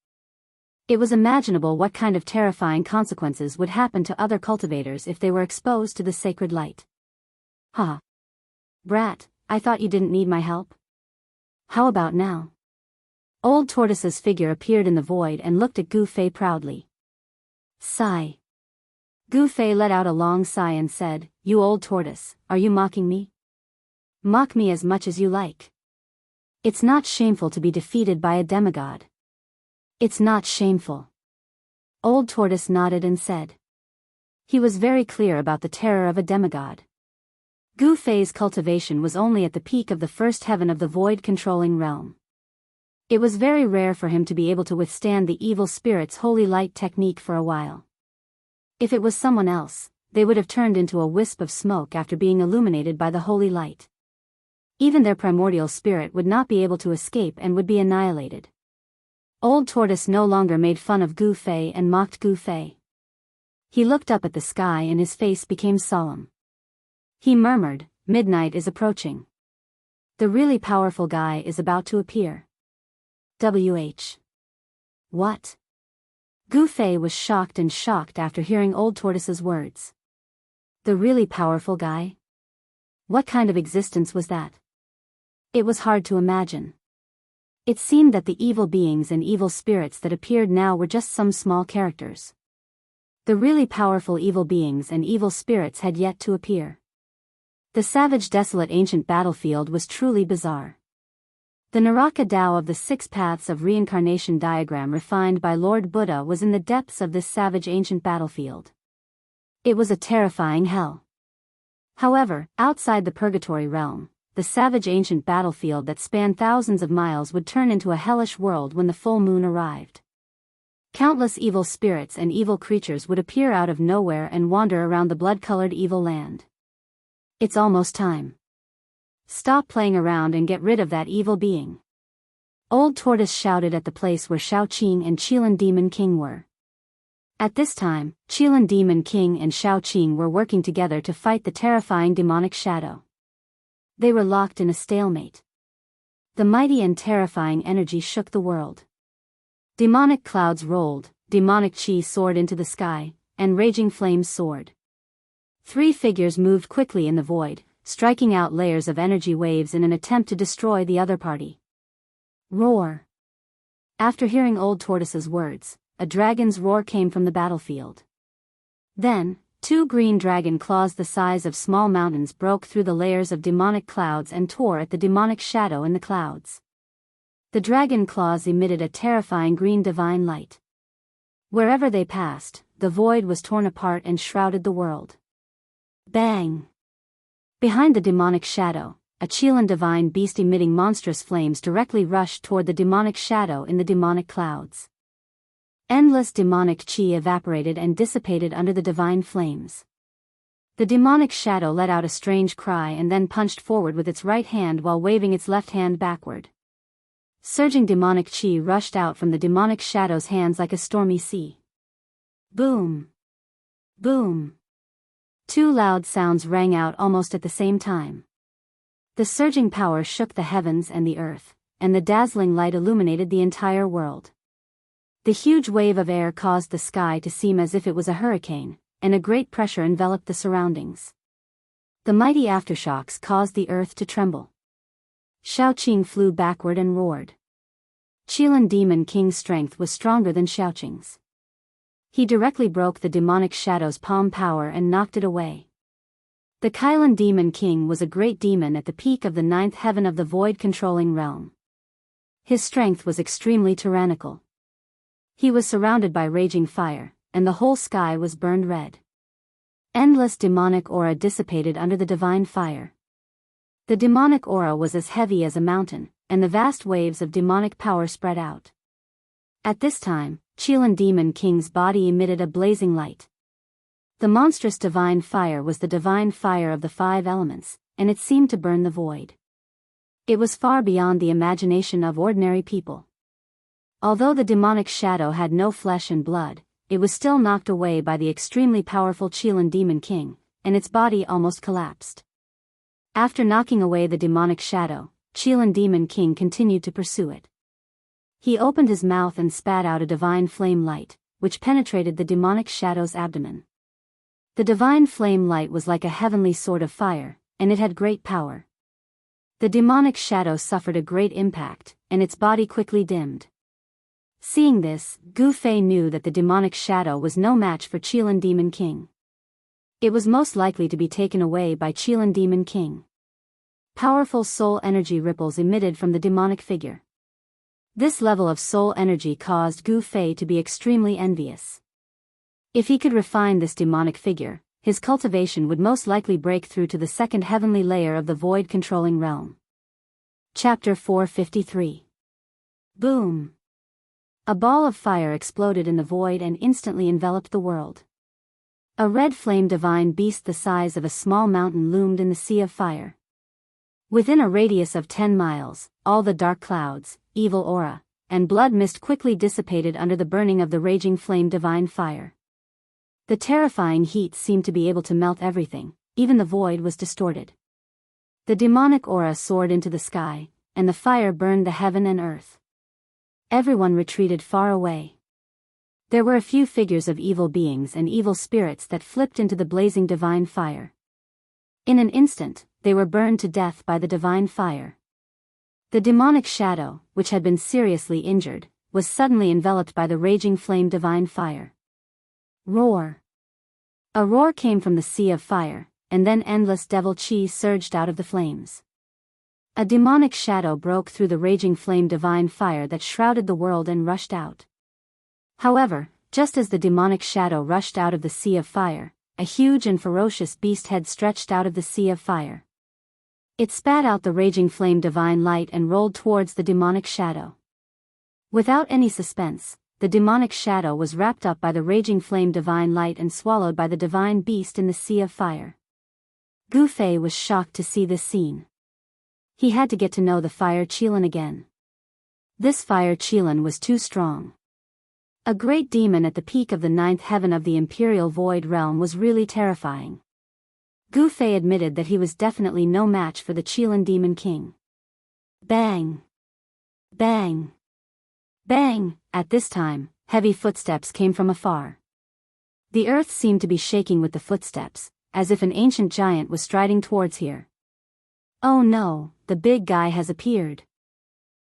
It was imaginable what kind of terrifying consequences would happen to other cultivators if they were exposed to the sacred light. "Ha! Brat, I thought you didn't need my help. How about now?" Old Tortoise's figure appeared in the void and looked at Gu Fei proudly. Sigh. Gu Fei let out a long sigh and said, "You old tortoise, are you mocking me? Mock me as much as you like. It's not shameful to be defeated by a demigod. It's not shameful." Old Tortoise nodded and said. He was very clear about the terror of a demigod. Gu Fei's cultivation was only at the peak of the first heaven of the void-controlling realm. It was very rare for him to be able to withstand the evil spirit's holy light technique for a while. If it was someone else, they would have turned into a wisp of smoke after being illuminated by the holy light. Even their primordial spirit would not be able to escape and would be annihilated. Old Tortoise no longer made fun of Gu Fei and mocked Gu Fei. He looked up at the sky and his face became solemn. He murmured, "Midnight is approaching. The really powerful guy is about to appear." WH. What? Gu Fei was shocked after hearing Old Tortoise's words. The really powerful guy? What kind of existence was that? It was hard to imagine. It seemed that the evil beings and evil spirits that appeared now were just some small characters. The really powerful evil beings and evil spirits had yet to appear. The savage, desolate ancient battlefield was truly bizarre. The Naraka Tao of the Six Paths of Reincarnation diagram refined by Lord Buddha was in the depths of this savage ancient battlefield. It was a terrifying hell. However, outside the purgatory realm, the savage ancient battlefield that spanned thousands of miles would turn into a hellish world when the full moon arrived. Countless evil spirits and evil creatures would appear out of nowhere and wander around the blood-colored evil land. It's almost time. Stop playing around and get rid of that evil being. Old Tortoise shouted at the place where Xiaoqing and Qilin Demon King were. At this time, Qilin Demon King and Xiaoqing were working together to fight the terrifying demonic shadow. They were locked in a stalemate. The mighty and terrifying energy shook the world. Demonic clouds rolled, demonic chi soared into the sky, and raging flames soared. Three figures moved quickly in the void, striking out layers of energy waves in an attempt to destroy the other party. Roar! After hearing Old Tortoise's words, a dragon's roar came from the battlefield. Then, two green dragon claws the size of small mountains broke through the layers of demonic clouds and tore at the demonic shadow in the clouds. The dragon claws emitted a terrifying green divine light. Wherever they passed, the void was torn apart and shrouded the world. Bang! Behind the demonic shadow, a Qilin divine beast emitting monstrous flames directly rushed toward the demonic shadow in the demonic clouds. Endless demonic chi evaporated and dissipated under the divine flames. The demonic shadow let out a strange cry and then punched forward with its right hand while waving its left hand backward. Surging demonic chi rushed out from the demonic shadow's hands like a stormy sea. Boom! Boom! Two loud sounds rang out almost at the same time. The surging power shook the heavens and the earth, and the dazzling light illuminated the entire world. The huge wave of air caused the sky to seem as if it was a hurricane, and a great pressure enveloped the surroundings. The mighty aftershocks caused the earth to tremble. Xiaoqing flew backward and roared. Qilin Demon King's strength was stronger than Xiaoqing's. He directly broke the demonic shadow's palm power and knocked it away. The Qilin Demon King was a great demon at the peak of the ninth heaven of the void-controlling realm. His strength was extremely tyrannical. He was surrounded by raging fire, and the whole sky was burned red. Endless demonic aura dissipated under the divine fire. The demonic aura was as heavy as a mountain, and the vast waves of demonic power spread out. At this time, Qilin Demon King's body emitted a blazing light. The monstrous divine fire was the divine fire of the five elements, and it seemed to burn the void. It was far beyond the imagination of ordinary people. Although the demonic shadow had no flesh and blood, it was still knocked away by the extremely powerful Qilin Demon King, and its body almost collapsed. After knocking away the demonic shadow, Qilin Demon King continued to pursue it. He opened his mouth and spat out a divine flame light, which penetrated the demonic shadow's abdomen. The divine flame light was like a heavenly sword of fire, and it had great power. The demonic shadow suffered a great impact, and its body quickly dimmed. Seeing this, Gu Fei knew that the demonic shadow was no match for Qilin Demon King. It was most likely to be taken away by Qilin Demon King. Powerful soul energy ripples emitted from the demonic figure. This level of soul energy caused Gu Fei to be extremely envious. If he could refine this demonic figure, his cultivation would most likely break through to the second heavenly layer of the void-controlling realm. Chapter 453. Boom! A ball of fire exploded in the void and instantly enveloped the world. A red flame divine beast the size of a small mountain loomed in the sea of fire. Within a radius of 10 miles, all the dark clouds, evil aura, and blood mist quickly dissipated under the burning of the raging flame divine fire. The terrifying heat seemed to be able to melt everything, even the void was distorted. The demonic aura soared into the sky, and the fire burned the heaven and earth. Everyone retreated far away. There were a few figures of evil beings and evil spirits that flipped into the blazing divine fire. In an instant, they were burned to death by the divine fire. The demonic shadow, which had been seriously injured, was suddenly enveloped by the raging flame divine fire. Roar! A roar came from the sea of fire, and then endless devil chi surged out of the flames. A demonic shadow broke through the raging flame divine fire that shrouded the world and rushed out. However, just as the demonic shadow rushed out of the sea of fire, a huge and ferocious beast head stretched out of the sea of fire. It spat out the raging flame divine light and rolled towards the demonic shadow. Without any suspense, the demonic shadow was wrapped up by the raging flame divine light and swallowed by the divine beast in the sea of fire. Gu Fei was shocked to see this scene. He had to get to know the fire Qilin again. This fire Qilin was too strong. A great demon at the peak of the 9th heaven of the Imperial Void Realm was really terrifying. Gu Fei admitted that he was definitely no match for the Qilin Demon King. Bang! Bang! Bang! At this time, heavy footsteps came from afar. The earth seemed to be shaking with the footsteps, as if an ancient giant was striding towards here. Oh no, the big guy has appeared.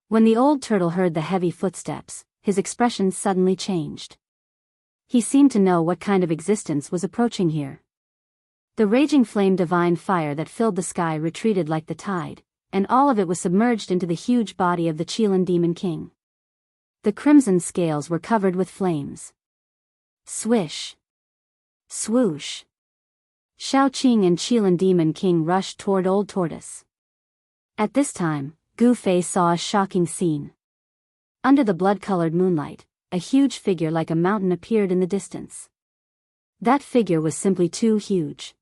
When the old turtle heard the heavy footsteps, his expression suddenly changed. He seemed to know what kind of existence was approaching here. The raging flame divine fire that filled the sky retreated like the tide, and all of it was submerged into the huge body of the Qilin Demon King. The crimson scales were covered with flames. Swish! Swoosh! Shaoqing and Qilin Demon King rushed toward Old Tortoise. At this time, Gu Fei saw a shocking scene. Under the blood-colored moonlight, a huge figure like a mountain appeared in the distance. That figure was simply too huge.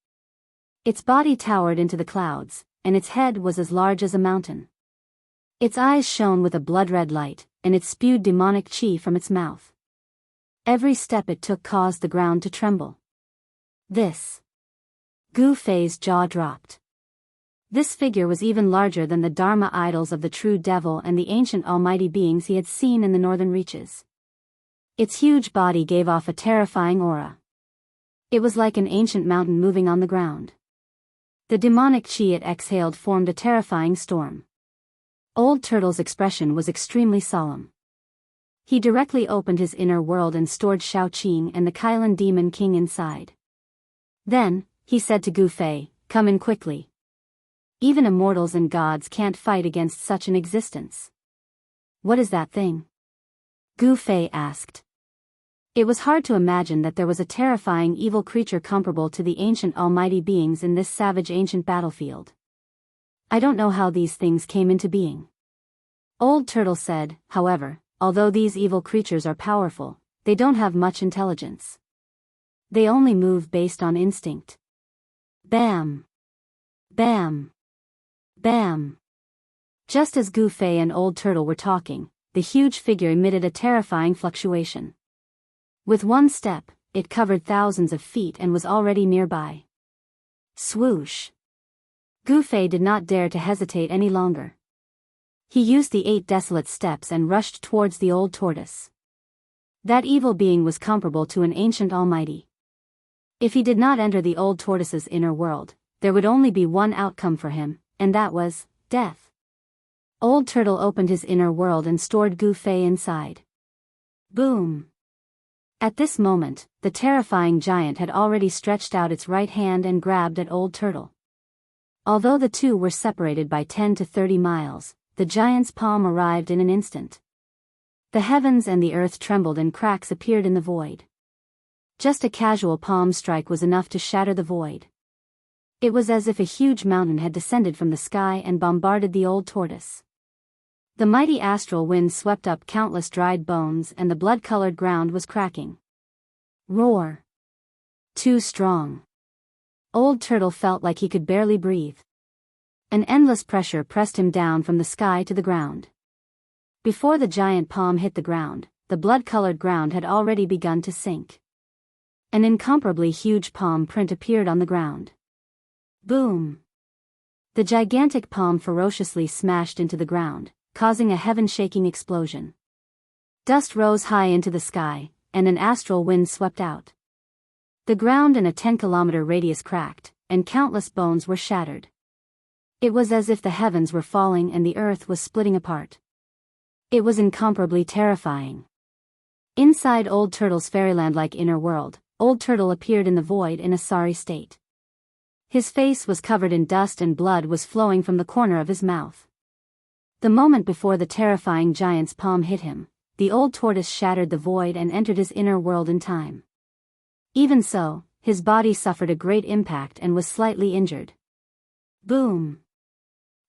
Its body towered into the clouds, and its head was as large as a mountain. Its eyes shone with a blood-red light, and it spewed demonic chi from its mouth. Every step it took caused the ground to tremble. This. Gu Fei's jaw dropped. This figure was even larger than the Dharma idols of the true devil and the ancient almighty beings he had seen in the northern reaches. Its huge body gave off a terrifying aura. It was like an ancient mountain moving on the ground. The demonic chi it exhaled formed a terrifying storm. Old Turtle's expression was extremely solemn. He directly opened his inner world and stored Shaoqing and the Qilin Demon King inside. Then, he said to Gu Fei, "Come in quickly. Even immortals and gods can't fight against such an existence." "What is that thing?" Gu Fei asked. It was hard to imagine that there was a terrifying evil creature comparable to the ancient almighty beings in this savage ancient battlefield. "I don't know how these things came into being." Old Turtle said, "However, although these evil creatures are powerful, they don't have much intelligence. They only move based on instinct." Bam! Bam! Bam! Just as Gu Fei and Old Turtle were talking, the huge figure emitted a terrifying fluctuation. With one step, it covered thousands of feet and was already nearby. Swoosh! Gu Fei did not dare to hesitate any longer. He used the 8 desolate steps and rushed towards the old tortoise. That evil being was comparable to an ancient almighty. If he did not enter the old tortoise's inner world, there would only be one outcome for him, and that was death. Old Turtle opened his inner world and stored Gu Fei inside. Boom! At this moment, the terrifying giant had already stretched out its right hand and grabbed at Old Turtle. Although the two were separated by 10 to 30 miles, the giant's palm arrived in an instant. The heavens and the earth trembled and cracks appeared in the void. Just a casual palm strike was enough to shatter the void. It was as if a huge mountain had descended from the sky and bombarded the old tortoise. The mighty astral wind swept up countless dried bones and the blood-colored ground was cracking. Roar! Too strong. Old Turtle felt like he could barely breathe. An endless pressure pressed him down from the sky to the ground. Before the giant palm hit the ground, the blood-colored ground had already begun to sink. An incomparably huge palm print appeared on the ground. Boom! The gigantic palm ferociously smashed into the ground, causing a heaven-shaking explosion. Dust rose high into the sky, and an astral wind swept out. The ground in a 10-kilometer radius cracked, and countless bones were shattered. It was as if the heavens were falling and the earth was splitting apart. It was incomparably terrifying. Inside Old Turtle's fairyland-like inner world, Old Turtle appeared in the void in a sorry state. His face was covered in dust and blood was flowing from the corner of his mouth. The moment before the terrifying giant's palm hit him, the old tortoise shattered the void and entered his inner world in time. Even so, his body suffered a great impact and was slightly injured. Boom!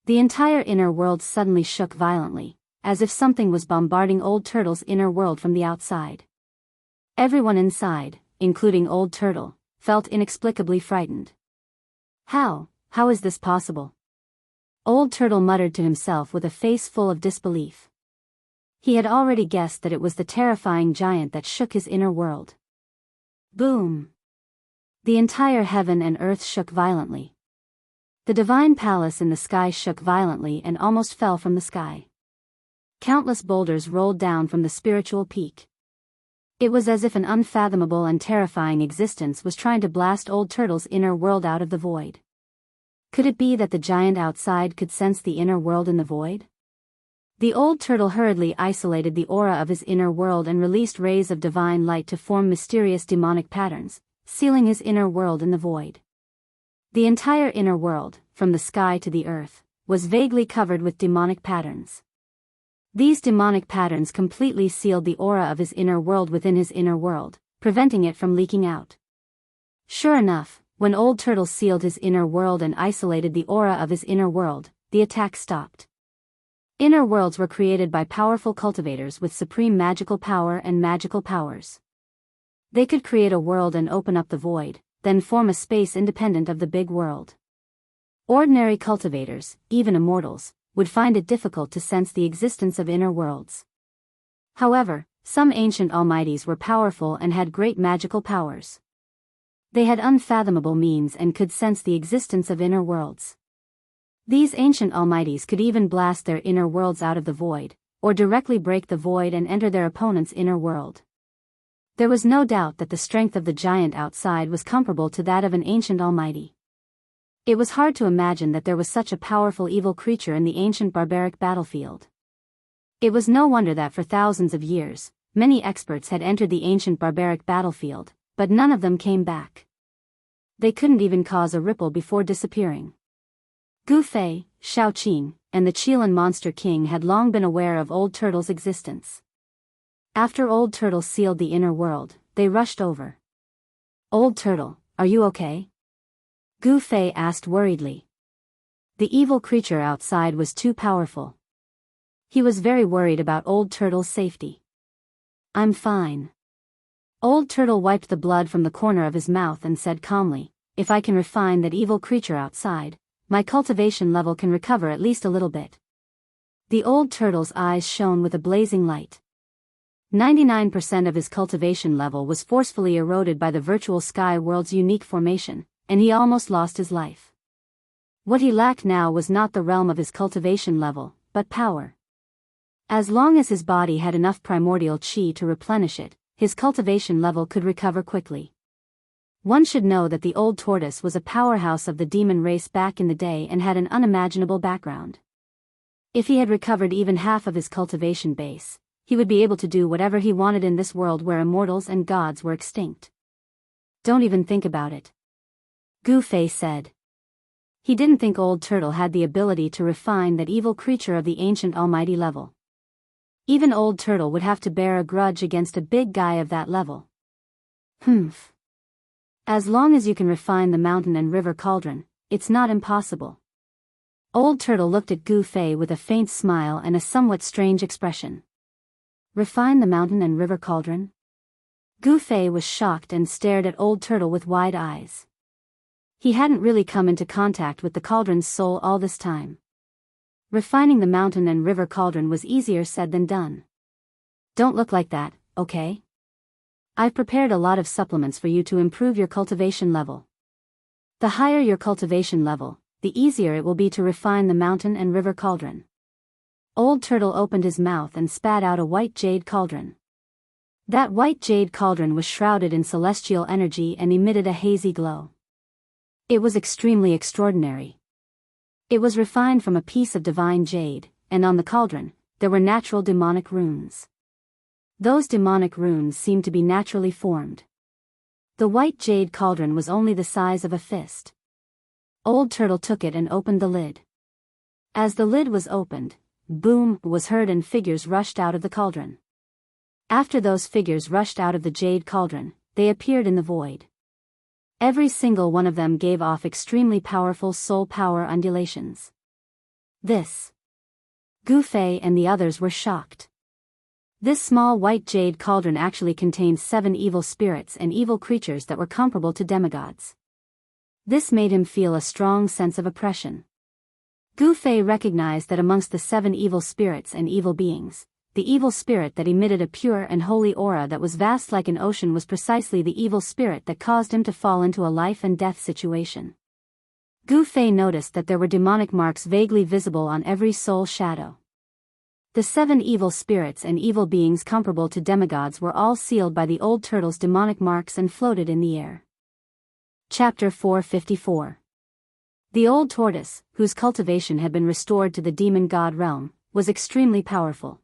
The entire inner world suddenly shook violently, as if something was bombarding Old Turtle's inner world from the outside. Everyone inside, including Old Turtle, felt inexplicably frightened. How is this possible? Old Turtle muttered to himself with a face full of disbelief. He had already guessed that it was the terrifying giant that shook his inner world. Boom! The entire heaven and earth shook violently. The divine palace in the sky shook violently and almost fell from the sky. Countless boulders rolled down from the spiritual peak. It was as if an unfathomable and terrifying existence was trying to blast Old Turtle's inner world out of the void. Could it be that the giant outside could sense the inner world in the void? The Old Turtle hurriedly isolated the aura of his inner world and released rays of divine light to form mysterious demonic patterns, sealing his inner world in the void. The entire inner world, from the sky to the earth, was vaguely covered with demonic patterns. These demonic patterns completely sealed the aura of his inner world within his inner world, preventing it from leaking out. Sure enough, when Old Turtle sealed his inner world and isolated the aura of his inner world, the attack stopped. Inner worlds were created by powerful cultivators with supreme magical power and magical powers. They could create a world and open up the void, then form a space independent of the big world. Ordinary cultivators, even immortals, would find it difficult to sense the existence of inner worlds. However, some ancient almighties were powerful and had great magical powers. They had unfathomable means and could sense the existence of inner worlds. These ancient almighties could even blast their inner worlds out of the void, or directly break the void and enter their opponent's inner world. There was no doubt that the strength of the giant outside was comparable to that of an ancient almighty. It was hard to imagine that there was such a powerful evil creature in the ancient barbaric battlefield. It was no wonder that for thousands of years, many experts had entered the ancient barbaric battlefield, but none of them came back. They couldn't even cause a ripple before disappearing. Gu Fei, Shao Qing, and the Qilan Monster King had long been aware of Old Turtle's existence. After Old Turtle sealed the inner world, they rushed over. "Old Turtle, are you okay?" Gu Fei asked worriedly. The evil creature outside was too powerful. He was very worried about Old Turtle's safety. "I'm fine." Old Turtle wiped the blood from the corner of his mouth and said calmly, "If I can refine that evil creature outside, my cultivation level can recover at least a little bit." The Old Turtle's eyes shone with a blazing light. 99% of his cultivation level was forcefully eroded by the virtual sky world's unique formation, and he almost lost his life. What he lacked now was not the realm of his cultivation level, but power. As long as his body had enough primordial qi to replenish it, his cultivation level could recover quickly. One should know that the old tortoise was a powerhouse of the demon race back in the day and had an unimaginable background. If he had recovered even half of his cultivation base, he would be able to do whatever he wanted in this world where immortals and gods were extinct. Don't even think about it, Gu Fei said. He didn't think Old Turtle had the ability to refine that evil creature of the ancient almighty level. Even Old Turtle would have to bear a grudge against a big guy of that level. Humph. As long as you can refine the mountain and river cauldron, it's not impossible. Old Turtle looked at Gu Fei with a faint smile and a somewhat strange expression. Refine the mountain and river cauldron? Gu Fei was shocked and stared at Old Turtle with wide eyes. He hadn't really come into contact with the cauldron's soul all this time. Refining the mountain and river cauldron was easier said than done. Don't look like that, okay? I've prepared a lot of supplements for you to improve your cultivation level. The higher your cultivation level, the easier it will be to refine the mountain and river cauldron. Old Turtle opened his mouth and spat out a white jade cauldron. That white jade cauldron was shrouded in celestial energy and emitted a hazy glow. It was extremely extraordinary. It was refined from a piece of divine jade, and on the cauldron, there were natural demonic runes. Those demonic runes seemed to be naturally formed. The white jade cauldron was only the size of a fist. Old Turtle took it and opened the lid. As the lid was opened, boom was heard and figures rushed out of the cauldron. After those figures rushed out of the jade cauldron, they appeared in the void. Every single one of them gave off extremely powerful soul power undulations. This. Gu Fei and the others were shocked. This small white jade cauldron actually contained 7 evil spirits and evil creatures that were comparable to demigods. This made him feel a strong sense of oppression. Gu Fei recognized that amongst the 7 evil spirits and evil beings, the evil spirit that emitted a pure and holy aura that was vast like an ocean was precisely the evil spirit that caused him to fall into a life and death situation. Gu Fei noticed that there were demonic marks vaguely visible on every soul shadow. The 7 evil spirits and evil beings comparable to demigods were all sealed by the old turtle's demonic marks and floated in the air. Chapter 454. The old tortoise, whose cultivation had been restored to the demon god realm, was extremely powerful.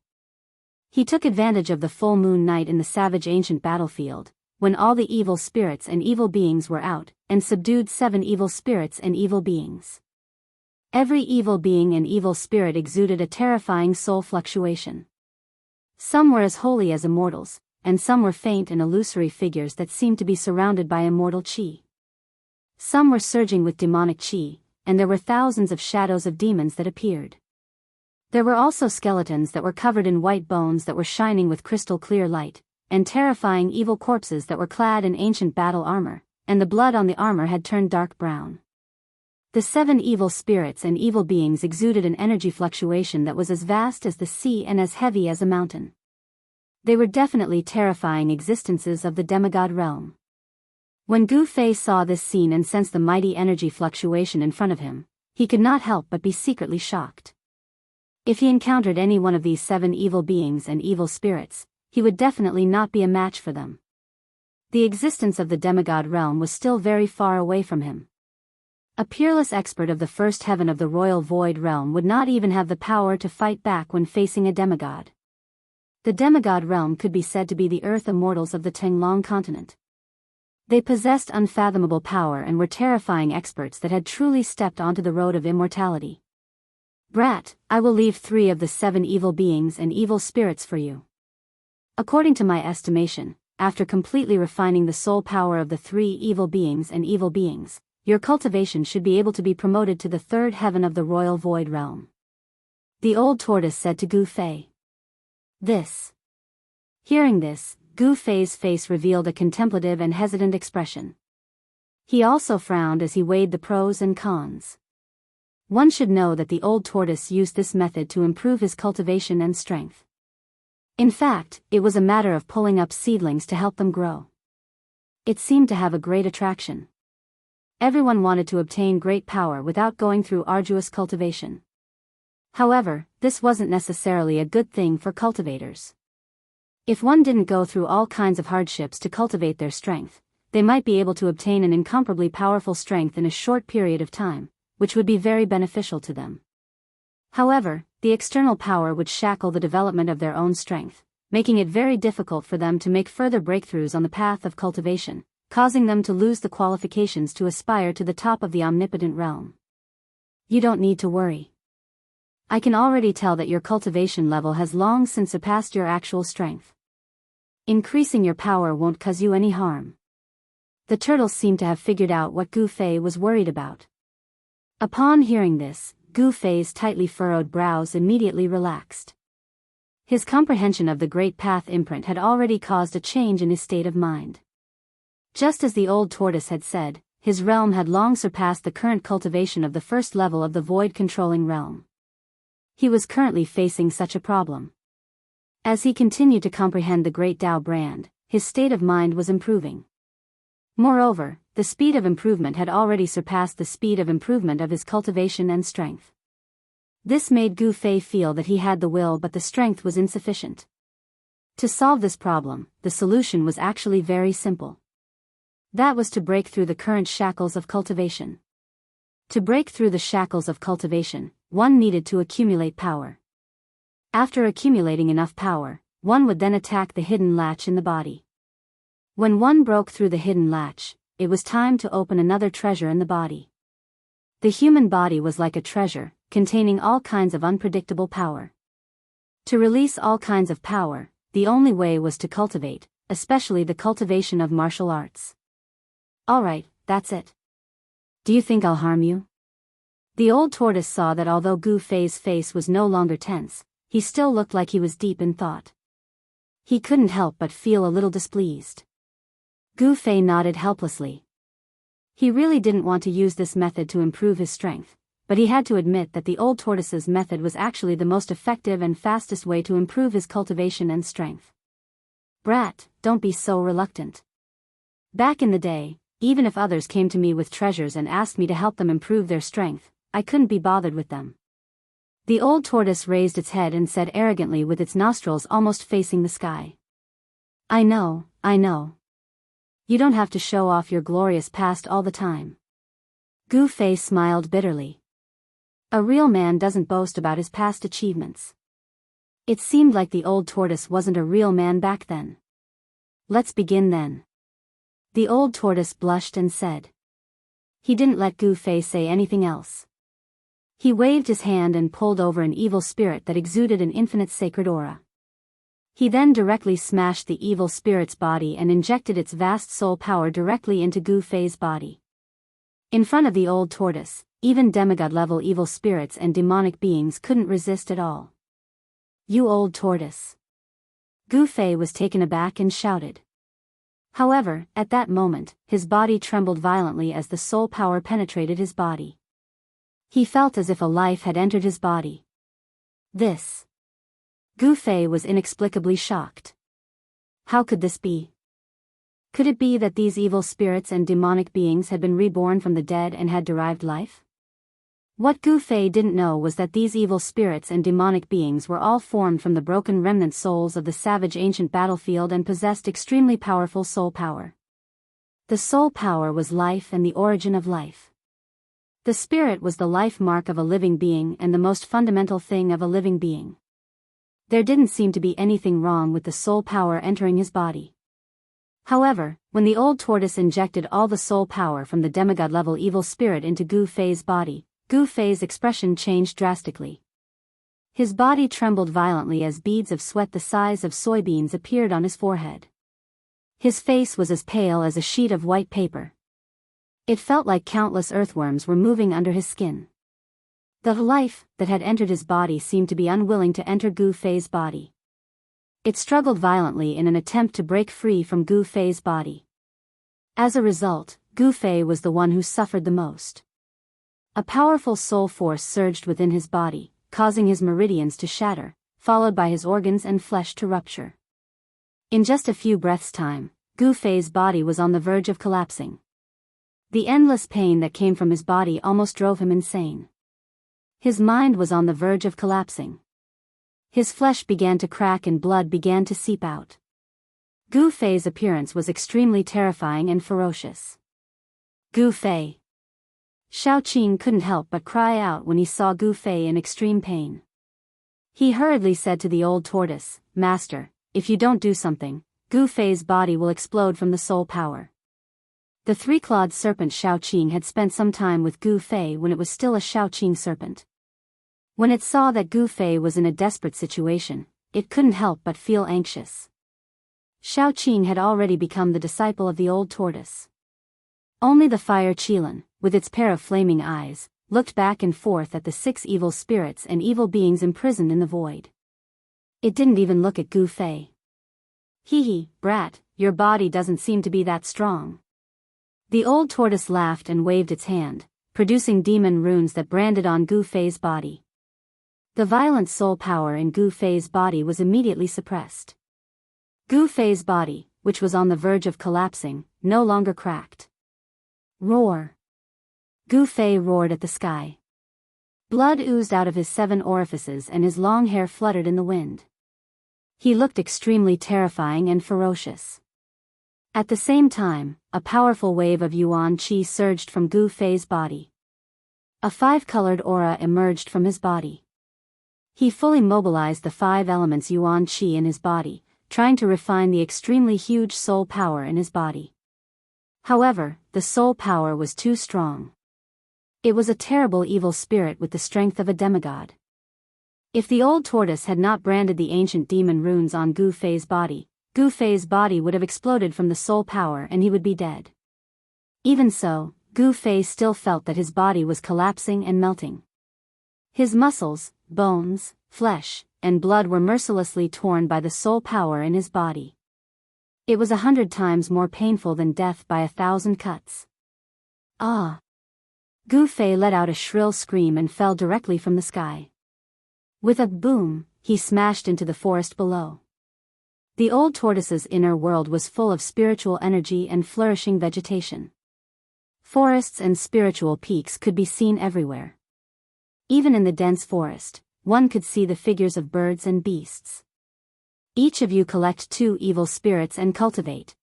He took advantage of the full moon night in the savage ancient battlefield, when all the evil spirits and evil beings were out, and subdued 7 evil spirits and evil beings. Every evil being and evil spirit exuded a terrifying soul fluctuation. Some were as holy as immortals, and some were faint and illusory figures that seemed to be surrounded by immortal qi. Some were surging with demonic qi, and there were thousands of shadows of demons that appeared. There were also skeletons that were covered in white bones that were shining with crystal clear light, and terrifying evil corpses that were clad in ancient battle armor, and the blood on the armor had turned dark brown. The 7 evil spirits and evil beings exuded an energy fluctuation that was as vast as the sea and as heavy as a mountain. They were definitely terrifying existences of the demigod realm. When Gu Fei saw this scene and sensed the mighty energy fluctuation in front of him, he could not help but be secretly shocked. If he encountered any one of these 7 evil beings and evil spirits, he would definitely not be a match for them. The existence of the demigod realm was still very far away from him. A peerless expert of the first heaven of the royal void realm would not even have the power to fight back when facing a demigod. The demigod realm could be said to be the earth immortals of the Tenglong continent. They possessed unfathomable power and were terrifying experts that had truly stepped onto the road of immortality. Brat, I will leave 3 of the 7 evil beings and evil spirits for you. According to my estimation, after completely refining the soul power of the 3 evil beings and evil beings, your cultivation should be able to be promoted to the 3rd heaven of the royal void realm. The old tortoise said to Gu Fei. This. Hearing this, Gu Fei's face revealed a contemplative and hesitant expression. He also frowned as he weighed the pros and cons. One should know that the old tortoise used this method to improve his cultivation and strength. In fact, it was a matter of pulling up seedlings to help them grow. It seemed to have a great attraction. Everyone wanted to obtain great power without going through arduous cultivation. However, this wasn't necessarily a good thing for cultivators. If one didn't go through all kinds of hardships to cultivate their strength, they might be able to obtain an incomparably powerful strength in a short period of time, which would be very beneficial to them. However, the external power would shackle the development of their own strength, making it very difficult for them to make further breakthroughs on the path of cultivation, causing them to lose the qualifications to aspire to the top of the omnipotent realm. You don't need to worry. I can already tell that your cultivation level has long since surpassed your actual strength. Increasing your power won't cause you any harm. The turtle seemed to have figured out what Gu Fei was worried about. Upon hearing this, Gu Fei's tightly furrowed brows immediately relaxed. His comprehension of the Great Path imprint had already caused a change in his state of mind. Just as the old tortoise had said, his realm had long surpassed the current cultivation of the first level of the void-controlling realm. He was currently facing such a problem. As he continued to comprehend the Great Tao brand, his state of mind was improving. Moreover, the speed of improvement had already surpassed the speed of improvement of his cultivation and strength. This made Gu Fei feel that he had the will but the strength was insufficient. To solve this problem, the solution was actually very simple. That was to break through the current shackles of cultivation. To break through the shackles of cultivation, one needed to accumulate power. After accumulating enough power, one would then attack the hidden latch in the body. When one broke through the hidden latch, it was time to open another treasure in the body. The human body was like a treasure, containing all kinds of unpredictable power. To release all kinds of power, the only way was to cultivate, especially the cultivation of martial arts. Alright, that's it. Do you think I'll harm you? The old tortoise saw that although Gu Fei's face was no longer tense, he still looked like he was deep in thought. He couldn't help but feel a little displeased. Gu Fei nodded helplessly. He really didn't want to use this method to improve his strength, but he had to admit that the old tortoise's method was actually the most effective and fastest way to improve his cultivation and strength. Brat, don't be so reluctant. Back in the day, even if others came to me with treasures and asked me to help them improve their strength, I couldn't be bothered with them. The old tortoise raised its head and said arrogantly with its nostrils almost facing the sky. I know. You don't have to show off your glorious past all the time. Gu Fei smiled bitterly. A real man doesn't boast about his past achievements. It seemed like the old tortoise wasn't a real man back then. Let's begin then. The old tortoise blushed and said. He didn't let Gu Fei say anything else. He waved his hand and pulled over an evil spirit that exuded an infinite sacred aura. He then directly smashed the evil spirit's body and injected its vast soul power directly into Gu Fei's body. In front of the old tortoise, even demigod-level evil spirits and demonic beings couldn't resist at all. You old tortoise. Gu Fei was taken aback and shouted. However, at that moment, his body trembled violently as the soul power penetrated his body. He felt as if a life had entered his body. This. Gu Fei was inexplicably shocked. How could this be? Could it be that these evil spirits and demonic beings had been reborn from the dead and had derived life? What Gu Fei didn't know was that these evil spirits and demonic beings were all formed from the broken remnant souls of the savage ancient battlefield and possessed extremely powerful soul power. The soul power was life and the origin of life. The spirit was the life mark of a living being and the most fundamental thing of a living being. There didn't seem to be anything wrong with the soul power entering his body. However, when the old tortoise injected all the soul power from the demigod-level evil spirit into Gu Fei's body, Gu Fei's expression changed drastically. His body trembled violently as beads of sweat the size of soybeans appeared on his forehead. His face was as pale as a sheet of white paper. It felt like countless earthworms were moving under his skin. The life that had entered his body seemed to be unwilling to enter Gu Fei's body. It struggled violently in an attempt to break free from Gu Fei's body. As a result, Gu Fei was the one who suffered the most. A powerful soul force surged within his body, causing his meridians to shatter, followed by his organs and flesh to rupture. In just a few breaths' time, Gu Fei's body was on the verge of collapsing. The endless pain that came from his body almost drove him insane. His mind was on the verge of collapsing. His flesh began to crack and blood began to seep out. Gu Fei's appearance was extremely terrifying and ferocious. Gu Fei. Xiaoqing couldn't help but cry out when he saw Gu Fei in extreme pain. He hurriedly said to the old tortoise, "Master, if you don't do something, Gu Fei's body will explode from the soul power." The three-clawed serpent Xiaoqing had spent some time with Gu Fei when it was still a Xiaoqing serpent. When it saw that Gu Fei was in a desperate situation, it couldn't help but feel anxious. Xiaoqing had already become the disciple of the old tortoise. Only the fire Qilin, with its pair of flaming eyes, looked back and forth at the 6 evil spirits and evil beings imprisoned in the void. It didn't even look at Gu Fei. "Hee, brat, your body doesn't seem to be that strong." The old tortoise laughed and waved its hand, producing demon runes that branded on Gu Fei's body. The violent soul power in Gu Fei's body was immediately suppressed. Gu Fei's body, which was on the verge of collapsing, no longer cracked. Roar! Gu Fei roared at the sky. Blood oozed out of his 7 orifices and his long hair fluttered in the wind. He looked extremely terrifying and ferocious. At the same time, a powerful wave of yuan qi surged from Gu Fei's body. A 5-colored aura emerged from his body. He fully mobilized the 5 elements yuan qi in his body, trying to refine the extremely huge soul power in his body. However, the soul power was too strong. It was a terrible evil spirit with the strength of a demigod. If the old tortoise had not branded the ancient demon runes on Gu Fei's body would have exploded from the soul power and he would be dead. Even so, Gu Fei still felt that his body was collapsing and melting. His muscles, bones, flesh, and blood were mercilessly torn by the soul power in his body. It was 100 times more painful than death by 1,000 cuts. Ah! Gu Fei let out a shrill scream and fell directly from the sky. With a boom, he smashed into the forest below. The old tortoise's inner world was full of spiritual energy and flourishing vegetation. Forests and spiritual peaks could be seen everywhere. Even in the dense forest, one could see the figures of birds and beasts. "Each of you collect 2 evil spirits and cultivate,"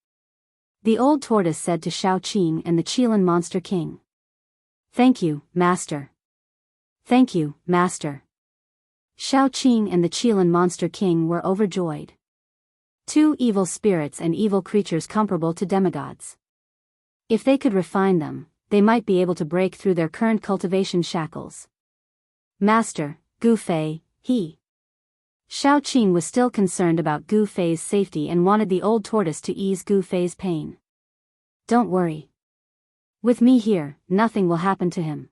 the old tortoise said to Xiaoqing and the Qilin Monster King. "Thank you, Master." "Thank you, Master." Xiaoqing and the Qilin Monster King were overjoyed. 2 evil spirits and evil creatures comparable to demigods. If they could refine them, they might be able to break through their current cultivation shackles. "Master, Gu Fei, he." Xiaoqing was still concerned about Gu Fei's safety and wanted the old tortoise to ease Gu Fei's pain. "Don't worry. With me here, nothing will happen to him."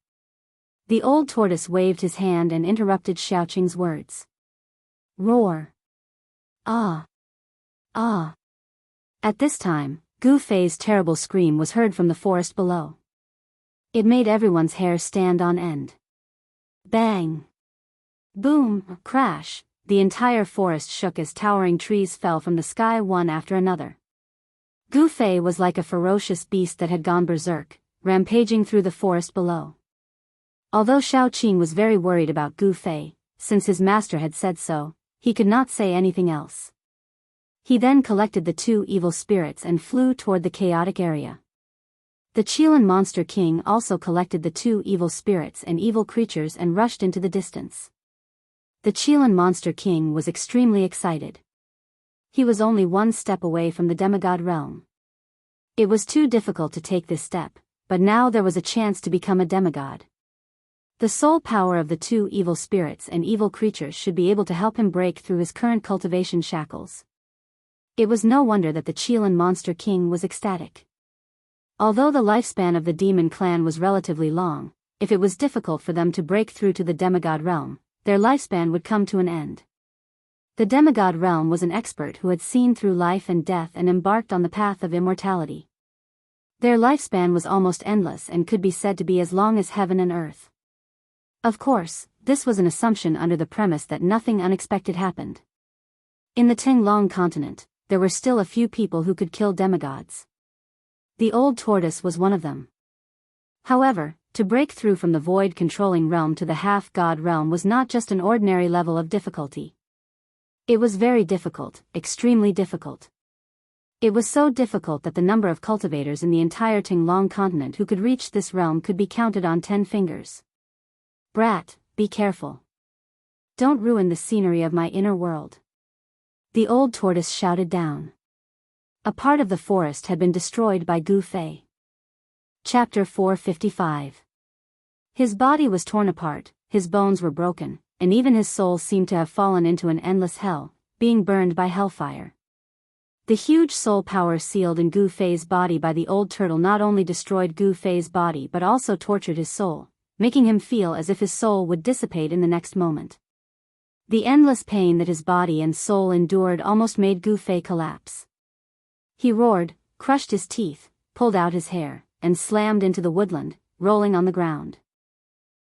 The old tortoise waved his hand and interrupted Xiaoqing's words. Roar! Ah! Ah! At this time, Gu Fei's terrible scream was heard from the forest below. It made everyone's hair stand on end. Bang! Boom! Crash! The entire forest shook as towering trees fell from the sky one after another. Gu Fei was like a ferocious beast that had gone berserk, rampaging through the forest below. Although Xiaoqing was very worried about Gu Fei, since his master had said so, he could not say anything else. He then collected the 2 evil spirits and flew toward the chaotic area. The Qilin Monster King also collected the 2 evil spirits and evil creatures and rushed into the distance. The Qilin Monster King was extremely excited. He was only 1 step away from the demigod realm. It was too difficult to take this step, but now there was a chance to become a demigod. The soul power of the 2 evil spirits and evil creatures should be able to help him break through his current cultivation shackles. It was no wonder that the Qilin Monster King was ecstatic. Although the lifespan of the demon clan was relatively long, if it was difficult for them to break through to the demigod realm, their lifespan would come to an end. The demigod realm was an expert who had seen through life and death and embarked on the path of immortality. Their lifespan was almost endless and could be said to be as long as heaven and earth. Of course, this was an assumption under the premise that nothing unexpected happened. In the Tinglong continent, there were still a few people who could kill demigods. The old tortoise was one of them. However, To break through from the void-controlling realm to the half-god realm was not just an ordinary level of difficulty. It was very difficult, extremely difficult. It was so difficult that the number of cultivators in the entire Tinglong continent who could reach this realm could be counted on 10 fingers. Brat, be careful. Don't ruin the scenery of my inner world. The old tortoise shouted down. A part of the forest had been destroyed by Gu Fei. Chapter 455. His body was torn apart, his bones were broken, and even his soul seemed to have fallen into an endless hell, being burned by hellfire. The huge soul power sealed in Gu Fei's body by the old turtle not only destroyed Gu Fei's body but also tortured his soul, making him feel as if his soul would dissipate in the next moment. The endless pain that his body and soul endured almost made Gu Fei collapse. He roared, crushed his teeth, pulled out his hair, and slammed into the woodland, rolling on the ground.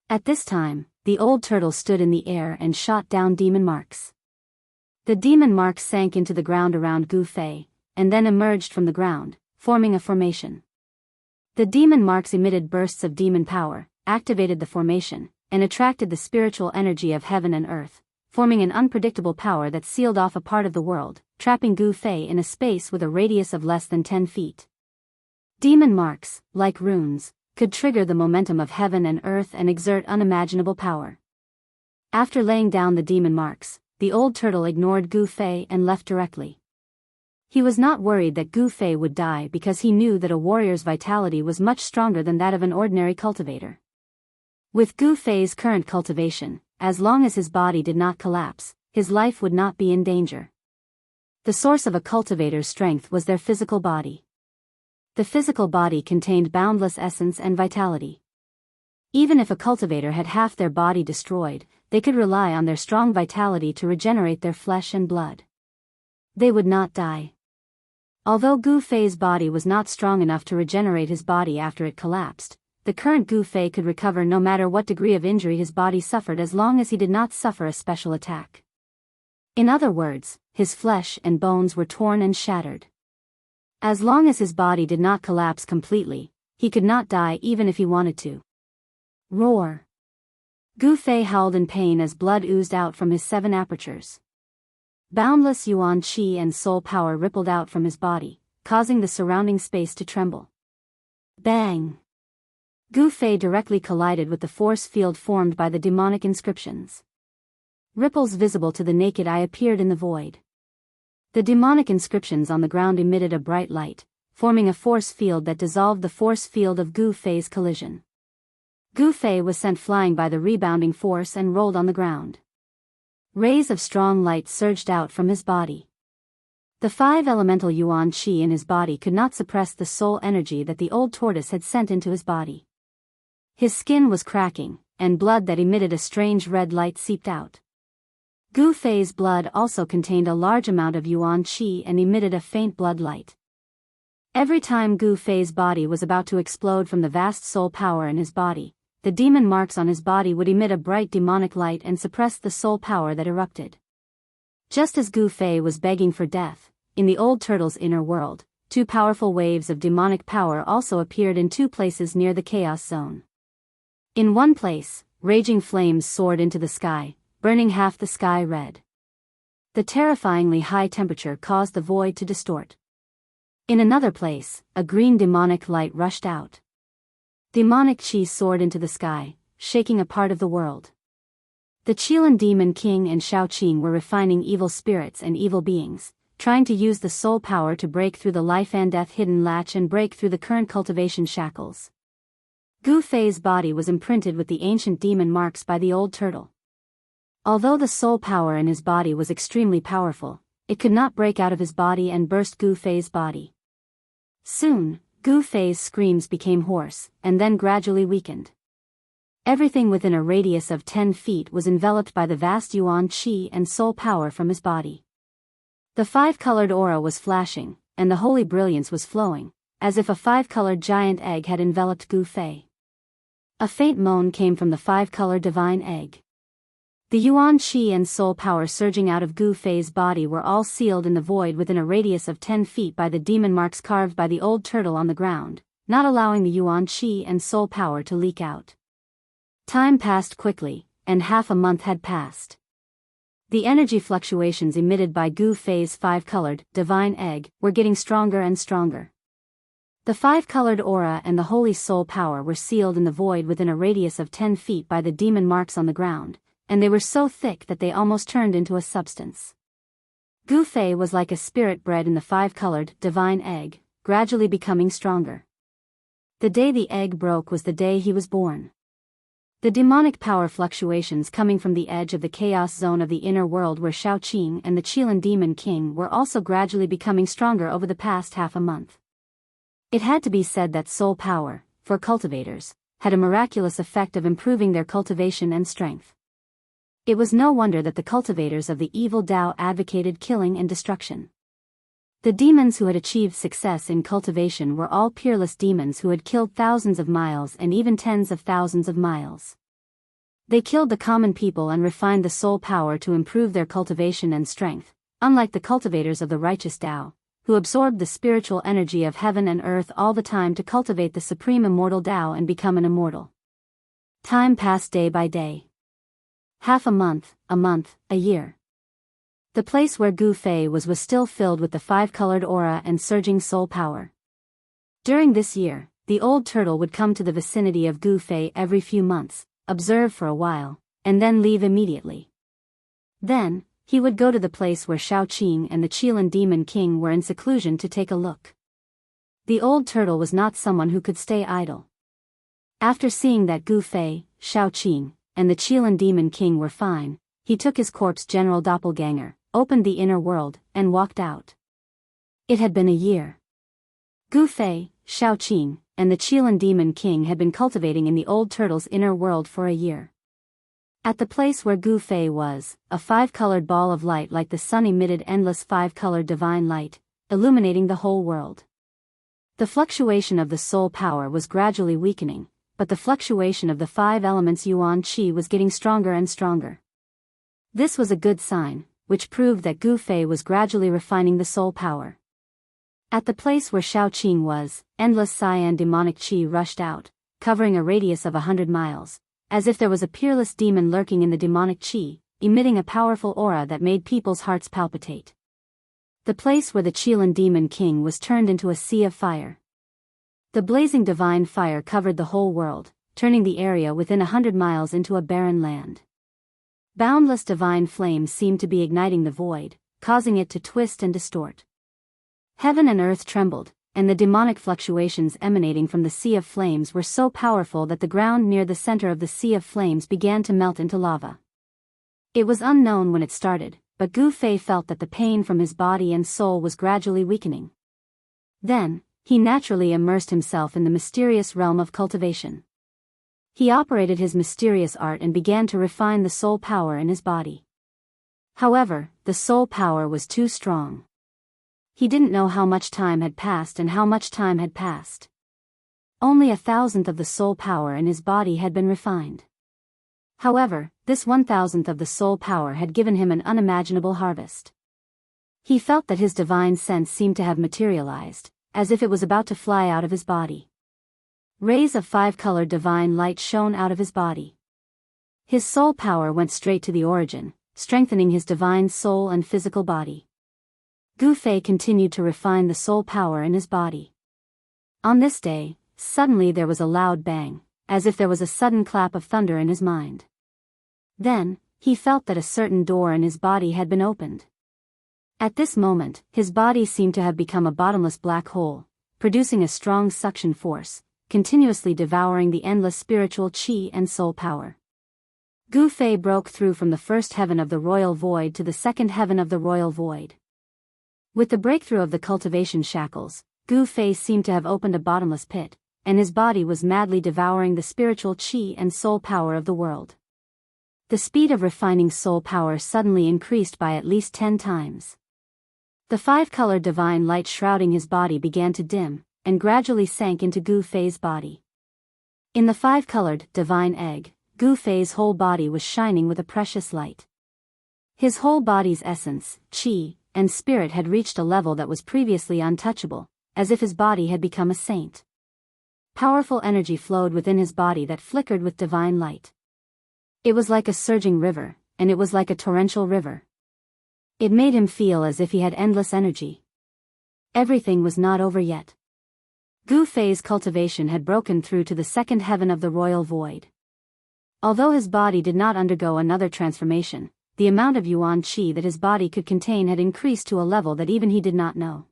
At this time, the old turtle stood in the air and shot down demon marks. The demon marks sank into the ground around Gu Fei, and then emerged from the ground, forming a formation. The demon marks emitted bursts of demon power, activated the formation, and attracted the spiritual energy of heaven and earth, forming an unpredictable power that sealed off a part of the world, trapping Gu Fei in a space with a radius of less than 10 feet. Demon marks, like runes, could trigger the momentum of heaven and earth and exert unimaginable power. After laying down the demon marks, the old turtle ignored Gu Fei and left directly. He was not worried that Gu Fei would die because he knew that a warrior's vitality was much stronger than that of an ordinary cultivator. With Gu Fei's current cultivation, as long as his body did not collapse, his life would not be in danger. The source of a cultivator's strength was their physical body. The physical body contained boundless essence and vitality. Even if a cultivator had half their body destroyed, they could rely on their strong vitality to regenerate their flesh and blood. They would not die. Although Gu Fei's body was not strong enough to regenerate his body after it collapsed, the current Gu Fei could recover no matter what degree of injury his body suffered as long as he did not suffer a special attack. In other words, his flesh and bones were torn and shattered. As long as his body did not collapse completely, he could not die even if he wanted to. Roar! Gu Fei howled in pain as blood oozed out from his 7 apertures. Boundless yuan qi and soul power rippled out from his body, causing the surrounding space to tremble. Bang! Gu Fei directly collided with the force field formed by the demonic inscriptions. Ripples visible to the naked eye appeared in the void. The demonic inscriptions on the ground emitted a bright light, forming a force field that dissolved the force field of Gu Fei's collision. Gu Fei was sent flying by the rebounding force and rolled on the ground. Rays of strong light surged out from his body. The 5 elemental yuan qi in his body could not suppress the soul energy that the old tortoise had sent into his body. His skin was cracking, and blood that emitted a strange red light seeped out. Gu Fei's blood also contained a large amount of yuan qi and emitted a faint blood light. Every time Gu Fei's body was about to explode from the vast soul power in his body, the demon marks on his body would emit a bright demonic light and suppress the soul power that erupted. Just as Gu Fei was begging for death, in the old turtle's inner world, 2 powerful waves of demonic power also appeared in 2 places near the chaos zone. In one place, raging flames soared into the sky, burning half the sky red. The terrifyingly high temperature caused the void to distort. In another place, a green demonic light rushed out. Demonic qi soared into the sky, shaking a part of the world. The Qilin Demon King and Shaoqing were refining evil spirits and evil beings, trying to use the soul power to break through the life and death hidden latch and break through the current cultivation shackles. Gu Fei's body was imprinted with the ancient demon marks by the old turtle. Although the soul power in his body was extremely powerful, it could not break out of his body and burst Gu Fei's body. Soon, Gu Fei's screams became hoarse, and then gradually weakened. Everything within a radius of 10 feet was enveloped by the vast yuan qi and soul power from his body. The 5-colored aura was flashing, and the holy brilliance was flowing, as if a 5-colored giant egg had enveloped Gu Fei. A faint moan came from the 5-colored divine egg. The yuan qi and soul power surging out of Gu Fei's body were all sealed in the void within a radius of 10 feet by the demon marks carved by the old turtle on the ground, not allowing the yuan qi and soul power to leak out. Time passed quickly, and half a month had passed. The energy fluctuations emitted by Gu Fei's five-colored, divine egg, were getting stronger and stronger. The five-colored aura and the holy soul power were sealed in the void within a radius of 10 feet by the demon marks on the ground, and they were so thick that they almost turned into a substance. Gu Fei was like a spirit bred in the five-colored, divine egg, gradually becoming stronger. The day the egg broke was the day he was born. The demonic power fluctuations coming from the edge of the chaos zone of the inner world where Xiaoqing and the Qilan Demon King were also gradually becoming stronger over the past half a month. It had to be said that soul power, for cultivators, had a miraculous effect of improving their cultivation and strength. It was no wonder that the cultivators of the evil Tao advocated killing and destruction. The demons who had achieved success in cultivation were all peerless demons who had killed thousands of miles and even tens of thousands of miles. They killed the common people and refined the soul power to improve their cultivation and strength, unlike the cultivators of the righteous Tao, who absorbed the spiritual energy of heaven and earth all the time to cultivate the supreme immortal Tao and become an immortal. Time passed day by day. Half a month, a year. The place where Gu Fei was still filled with the five-colored aura and surging soul power. During this year, the old turtle would come to the vicinity of Gu Fei every few months, observe for a while, and then leave immediately. Then, he would go to the place where Xiaoqing and the Qilan Demon King were in seclusion to take a look. The old turtle was not someone who could stay idle. After seeing that Gu Fei, Xiaoqing, and the Qilan Demon King were fine, he took his corpse general doppelganger, opened the inner world, and walked out. It had been a year. Gu Fei, Xiaoqing, and the Qilan Demon King had been cultivating in the old turtle's inner world for a year. At the place where Gu Fei was, a five-colored ball of light like the sun emitted endless five-colored divine light, illuminating the whole world. The fluctuation of the soul power was gradually weakening, but the fluctuation of the five elements yuan qi was getting stronger and stronger. This was a good sign, which proved that Gu Fei was gradually refining the soul power. At the place where Xiaoqing was, endless cyan demonic qi rushed out, covering a radius of 100 miles. As if there was a peerless demon lurking in the demonic qi, emitting a powerful aura that made people's hearts palpitate. The place where the Qilan Demon King was turned into a sea of fire. The blazing divine fire covered the whole world, turning the area within 100 miles into a barren land. Boundless divine flames seemed to be igniting the void, causing it to twist and distort. Heaven and earth trembled, and the demonic fluctuations emanating from the sea of flames were so powerful that the ground near the center of the sea of flames began to melt into lava. It was unknown when it started, but Gu Fei felt that the pain from his body and soul was gradually weakening. Then, he naturally immersed himself in the mysterious realm of cultivation. He operated his mysterious art and began to refine the soul power in his body. However, the soul power was too strong. He didn't know how much time had passed and how much time had passed. Only 1,000th of the soul power in his body had been refined. However, this 1,000th of the soul power had given him an unimaginable harvest. He felt that his divine sense seemed to have materialized, as if it was about to fly out of his body. Rays of five-colored divine light shone out of his body. His soul power went straight to the origin, strengthening his divine soul and physical body. Gu Fei continued to refine the soul power in his body. On this day, suddenly there was a loud bang, as if there was a sudden clap of thunder in his mind. Then, he felt that a certain door in his body had been opened. At this moment, his body seemed to have become a bottomless black hole, producing a strong suction force, continuously devouring the endless spiritual qi and soul power. Gu Fei broke through from the first heaven of the royal void to the second heaven of the royal void. With the breakthrough of the cultivation shackles, Gu Fei seemed to have opened a bottomless pit, and his body was madly devouring the spiritual qi and soul power of the world. The speed of refining soul power suddenly increased by at least 10 times. The five-colored divine light shrouding his body began to dim, and gradually sank into Gu Fei's body. In the five-colored divine egg, Gu Fei's whole body was shining with a precious light. His whole body's essence, qi, and spirit had reached a level that was previously untouchable, as if his body had become a saint. powerful energy flowed within his body that flickered with divine light. It was like a surging river, and it was like a torrential river. It made him feel as if he had endless energy. Everything was not over yet. Gu Fei's cultivation had broken through to the second heaven of the royal void. Although his body did not undergo another transformation, the amount of yuan qi that his body could contain had increased to a level that even he did not know.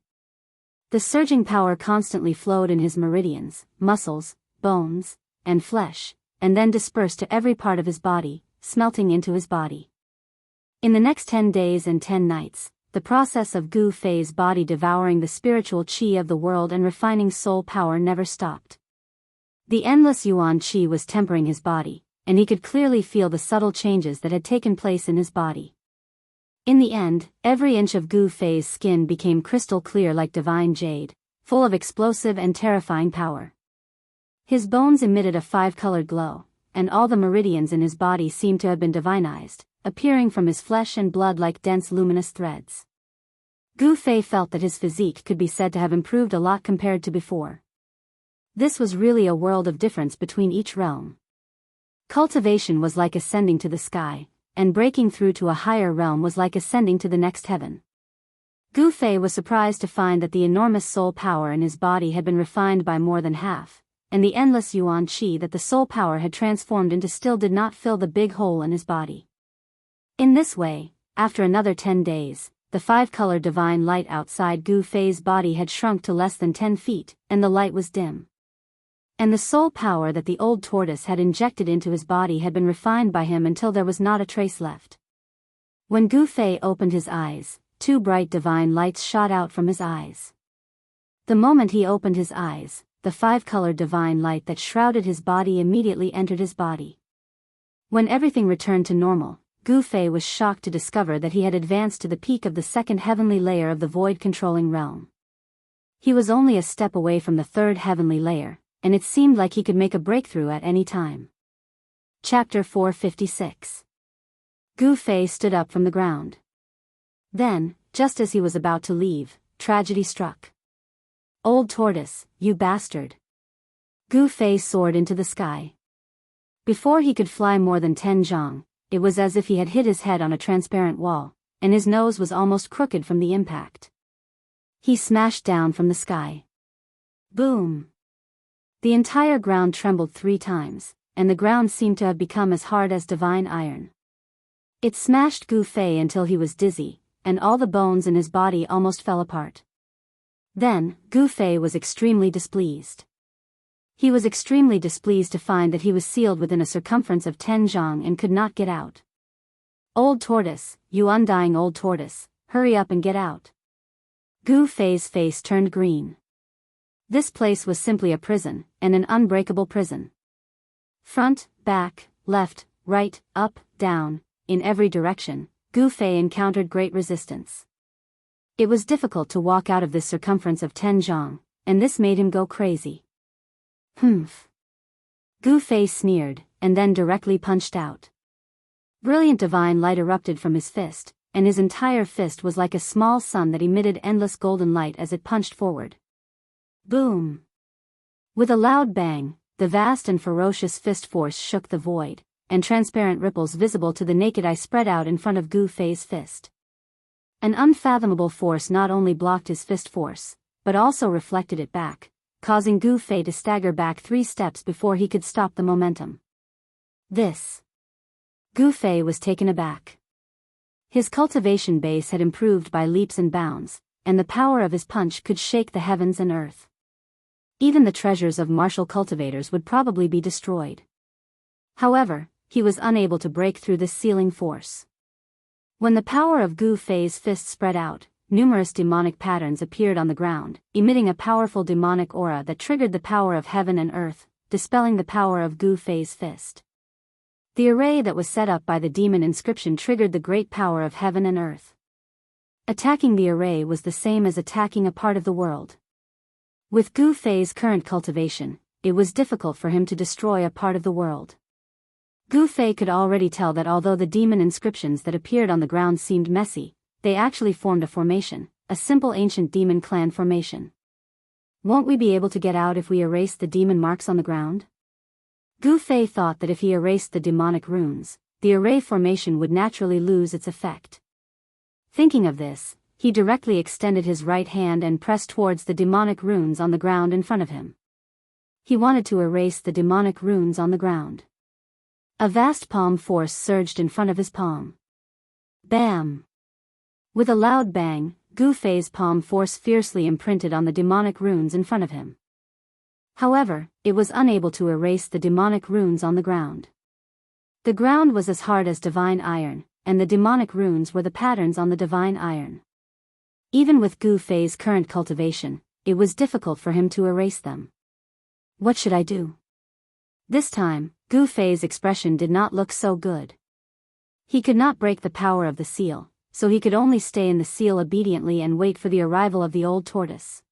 The surging power constantly flowed in his meridians, muscles, bones, and flesh, and then dispersed to every part of his body, smelting into his body. In the next 10 days and 10 nights, the process of Gu Fei's body devouring the spiritual qi of the world and refining soul power never stopped. The endless yuan qi was tempering his body, and he could clearly feel the subtle changes that had taken place in his body. In the end, every inch of Gu Fei's skin became crystal clear like divine jade, full of explosive and terrifying power. His bones emitted a 5-colored glow, and all the meridians in his body seemed to have been divinized, appearing from his flesh and blood like dense luminous threads. Gu Fei felt that his physique could be said to have improved a lot compared to before. This was really a world of difference between each realm. Cultivation was like ascending to the sky, and breaking through to a higher realm was like ascending to the next heaven. Gu Fei was surprised to find that the enormous soul power in his body had been refined by more than half, and the endless yuan qi that the soul power had transformed into still did not fill the big hole in his body. In this way, after another 10 days, the 5-color divine light outside Gu Fei's body had shrunk to less than 10 feet, and the light was dim. And the soul power that the old tortoise had injected into his body had been refined by him until there was not a trace left. When Gu Fei opened his eyes, 2 bright divine lights shot out from his eyes. The moment he opened his eyes, the 5-colored divine light that shrouded his body immediately entered his body. When everything returned to normal, Gu Fei was shocked to discover that he had advanced to the peak of the second heavenly layer of the void-controlling realm. He was only a step away from the third heavenly layer, and it seemed like he could make a breakthrough at any time. Chapter 456. Gu Fei stood up from the ground. Then, just as he was about to leave, tragedy struck. "Old tortoise, you bastard!" Gu Fei soared into the sky. Before he could fly more than 10 zhang, it was as if he had hit his head on a transparent wall, and his nose was almost crooked from the impact. He smashed down from the sky. Boom! The entire ground trembled 3 times, and the ground seemed to have become as hard as divine iron. It smashed Gu Fei until he was dizzy, and all the bones in his body almost fell apart. Then, Gu Fei was extremely displeased. He was extremely displeased to find that he was sealed within a circumference of 10 zhang and could not get out. "Old tortoise, you undying old tortoise, hurry up and get out." Gu Fei's face turned green. This place was simply a prison, and an unbreakable prison. Front, back, left, right, up, down, in every direction, Gu Fei encountered great resistance. It was difficult to walk out of this circumference of 10 zhang, and this made him go crazy. "Humph." Gu Fei sneered, and then directly punched out. Brilliant divine light erupted from his fist, and his entire fist was like a small sun that emitted endless golden light as it punched forward. Boom! With a loud bang, the vast and ferocious fist force shook the void, and transparent ripples visible to the naked eye spread out in front of Gu Fei's fist. An unfathomable force not only blocked his fist force, but also reflected it back, causing Gu Fei to stagger back 3 steps before he could stop the momentum. This. Gu Fei was taken aback. His cultivation base had improved by leaps and bounds, and the power of his punch could shake the heavens and earth. Even the treasures of martial cultivators would probably be destroyed. However, he was unable to break through this sealing force. When the power of Gu Fei's fist spread out, numerous demonic patterns appeared on the ground, emitting a powerful demonic aura that triggered the power of heaven and earth, dispelling the power of Gu Fei's fist. The array that was set up by the demon inscription triggered the great power of heaven and earth. Attacking the array was the same as attacking a part of the world. With Gu Fei's current cultivation, it was difficult for him to destroy a part of the world. Gu Fei could already tell that although the demon inscriptions that appeared on the ground seemed messy, they actually formed a formation, a simple ancient demon clan formation. Won't we be able to get out if we erase the demon marks on the ground? Gu Fei thought that if he erased the demonic runes, the array formation would naturally lose its effect. Thinking of this, he directly extended his right hand and pressed towards the demonic runes on the ground in front of him. He wanted to erase the demonic runes on the ground. A vast palm force surged in front of his palm. Bam! With a loud bang, Gu Fei's palm force fiercely imprinted on the demonic runes in front of him. However, it was unable to erase the demonic runes on the ground. The ground was as hard as divine iron, and the demonic runes were the patterns on the divine iron. Even with Gu Fei's current cultivation, it was difficult for him to erase them. What should I do? This time, Gu Fei's expression did not look so good. He could not break the power of the seal, so he could only stay in the seal obediently and wait for the arrival of the old tortoise.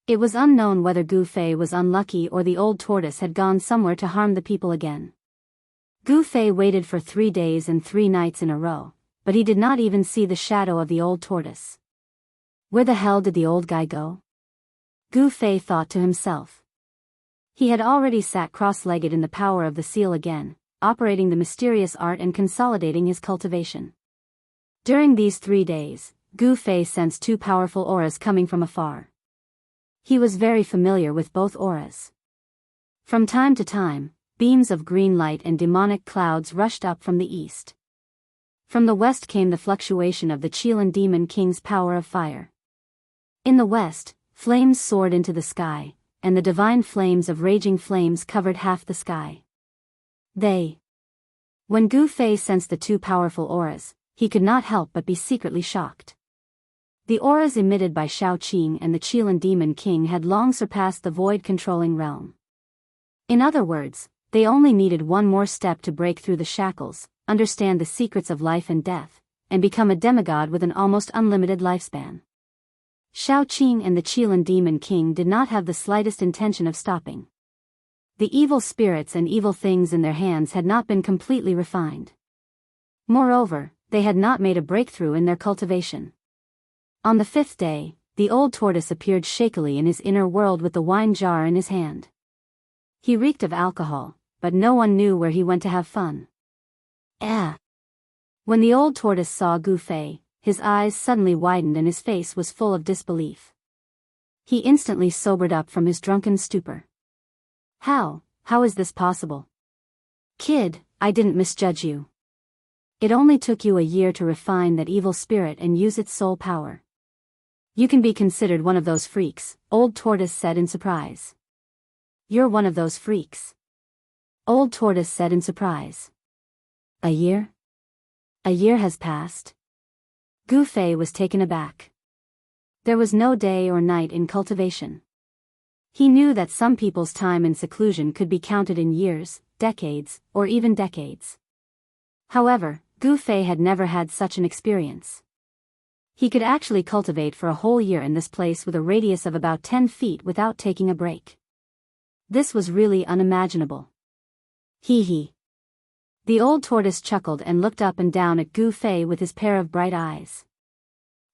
It was unknown whether Gu Fei was unlucky or the old tortoise had gone somewhere to harm the people again. Gu Fei waited for 3 days and 3 nights in a row, but he did not even see the shadow of the old tortoise. Where the hell did the old guy go? Gu Fei thought to himself. He had already sat cross-legged in the power of the seal again, operating the mysterious art and consolidating his cultivation. During these 3 days, Gu Fei sensed 2 powerful auras coming from afar. He was very familiar with both auras. From time to time, beams of green light and demonic clouds rushed up from the east. From the west came the fluctuation of the Qilan Demon King's power of fire. In the west, flames soared into the sky, and the divine flames of raging flames covered half the sky. When Gu Fei sensed the 2 powerful auras, he could not help but be secretly shocked. The auras emitted by Shaoqing and the Qilan Demon King had long surpassed the void-controlling realm. In other words, they only needed one more step to break through the shackles, understand the secrets of life and death, and become a demigod with an almost unlimited lifespan. Shaoqing and the Qilan Demon King did not have the slightest intention of stopping. The evil spirits and evil things in their hands had not been completely refined. Moreover, they had not made a breakthrough in their cultivation. On the 5th day, the old tortoise appeared shakily in his inner world with the wine jar in his hand. He reeked of alcohol, but no one knew where he went to have fun. When the old tortoise saw Gu Fei, his eyes suddenly widened and his face was full of disbelief. He instantly sobered up from his drunken stupor. How is this possible? Kid, I didn't misjudge you. It only took you a year to refine that evil spirit and use its soul power. You can be considered one of those freaks, old tortoise said in surprise. You're one of those freaks. Old tortoise said in surprise. A year? A year has passed. Gu Fei was taken aback. There was no day or night in cultivation. He knew that some people's time in seclusion could be counted in years, decades, or even decades. However, Gu Fei had never had such an experience. He could actually cultivate for a whole year in this place with a radius of about 10 feet without taking a break. This was really unimaginable. Hee. The old tortoise chuckled and looked up and down at Gu Fei with his pair of bright eyes.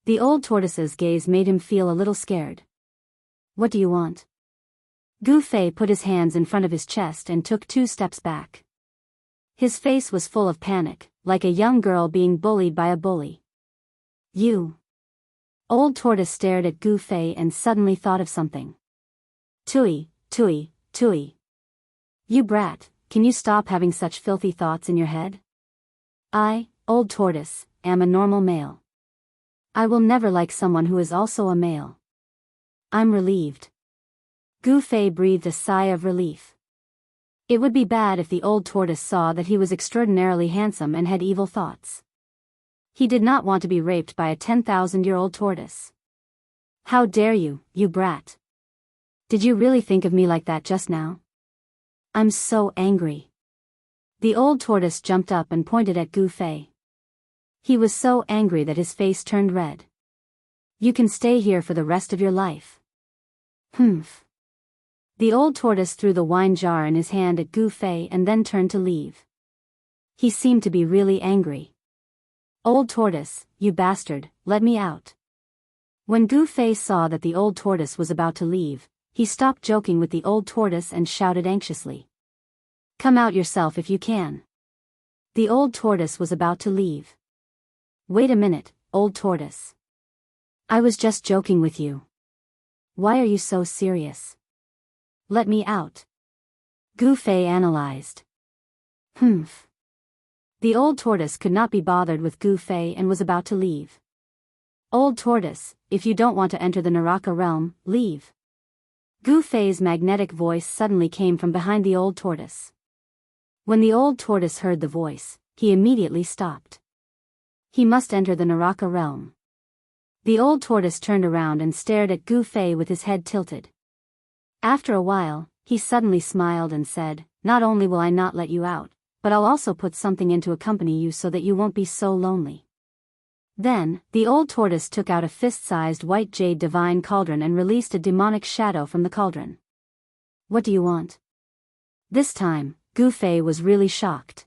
The old tortoise's gaze made him feel a little scared. What do you want? Gu Fei put his hands in front of his chest and took 2 steps back. His face was full of panic, like a young girl being bullied by a bully. You. Old tortoise stared at Gu Fei and suddenly thought of something. Tui. You brat, can you stop having such filthy thoughts in your head? I, old tortoise, am a normal male. I will never like someone who is also a male. I'm relieved. Gu Fei breathed a sigh of relief. It would be bad if the old tortoise saw that he was extraordinarily handsome and had evil thoughts. He did not want to be raped by a 10,000-year-old tortoise. How dare you, you brat! Did you really think of me like that just now? I'm so angry. The old tortoise jumped up and pointed at Gu Fei. He was so angry that his face turned red. You can stay here for the rest of your life. Humph. The old tortoise threw the wine jar in his hand at Gu Fei and then turned to leave. He seemed to be really angry. Old tortoise, you bastard, let me out. When Gu Fei saw that the old tortoise was about to leave, he stopped joking with the old tortoise and shouted anxiously. "Come out yourself if you can." The old tortoise was about to leave. "Wait a minute, old tortoise. I was just joking with you. Why are you so serious? Let me out." Gu Fei analyzed. "Humph." The old tortoise could not be bothered with Gu Fei and was about to leave. "Old tortoise, if you don't want to enter the Naraka realm, leave." Gu Fei's magnetic voice suddenly came from behind the old tortoise. When the old tortoise heard the voice, he immediately stopped. He must enter the Naraka realm. The old tortoise turned around and stared at Gu Fei with his head tilted. After a while, he suddenly smiled and said, "Not only will I not let you out, but I'll also put something in to accompany you so that you won't be so lonely." Then, the old tortoise took out a fist-sized white jade divine cauldron and released a demonic shadow from the cauldron. "What do you want?" This time, Gu Fei was really shocked.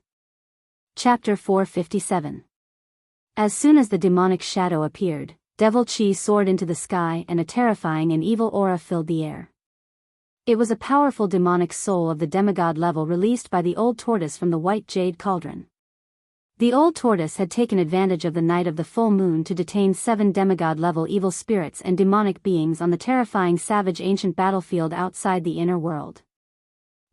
Chapter 457. As soon as the demonic shadow appeared, devil chi soared into the sky and a terrifying and evil aura filled the air. It was a powerful demonic soul of the demigod level released by the old tortoise from the white jade cauldron. The old tortoise had taken advantage of the night of the full moon to detain 7 demigod-level evil spirits and demonic beings on the terrifying savage ancient battlefield outside the inner world.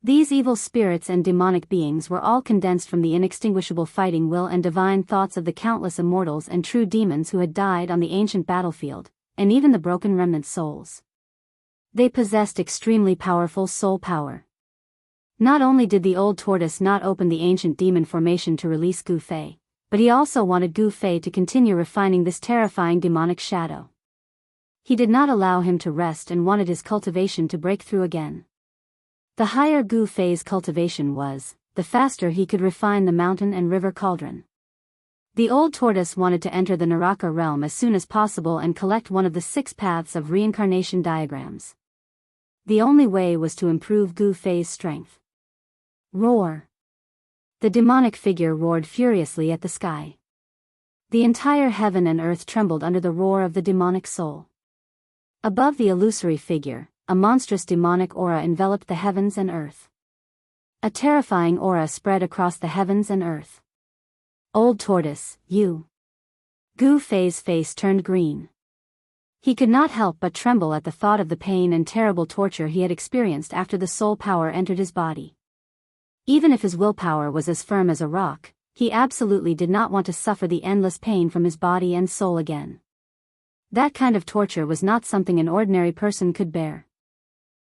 These evil spirits and demonic beings were all condensed from the inextinguishable fighting will and divine thoughts of the countless immortals and true demons who had died on the ancient battlefield, and even the broken remnant souls. They possessed extremely powerful soul power. Not only did the old tortoise not open the ancient demon formation to release Gu Fei, but he also wanted Gu Fei to continue refining this terrifying demonic shadow. He did not allow him to rest and wanted his cultivation to break through again. The higher Gu Fei's cultivation was, the faster he could refine the mountain and river cauldron. The old tortoise wanted to enter the Naraka realm as soon as possible and collect one of the 6 paths of reincarnation diagrams. The only way was to improve Gu Fei's strength. Roar! The demonic figure roared furiously at the sky. The entire heaven and earth trembled under the roar of the demonic soul. Above the illusory figure, a monstrous demonic aura enveloped the heavens and earth. A terrifying aura spread across the heavens and earth. "Old tortoise, you." Gu Fei's face turned green. He could not help but tremble at the thought of the pain and terrible torture he had experienced after the soul power entered his body. Even if his willpower was as firm as a rock, he absolutely did not want to suffer the endless pain from his body and soul again. That kind of torture was not something an ordinary person could bear.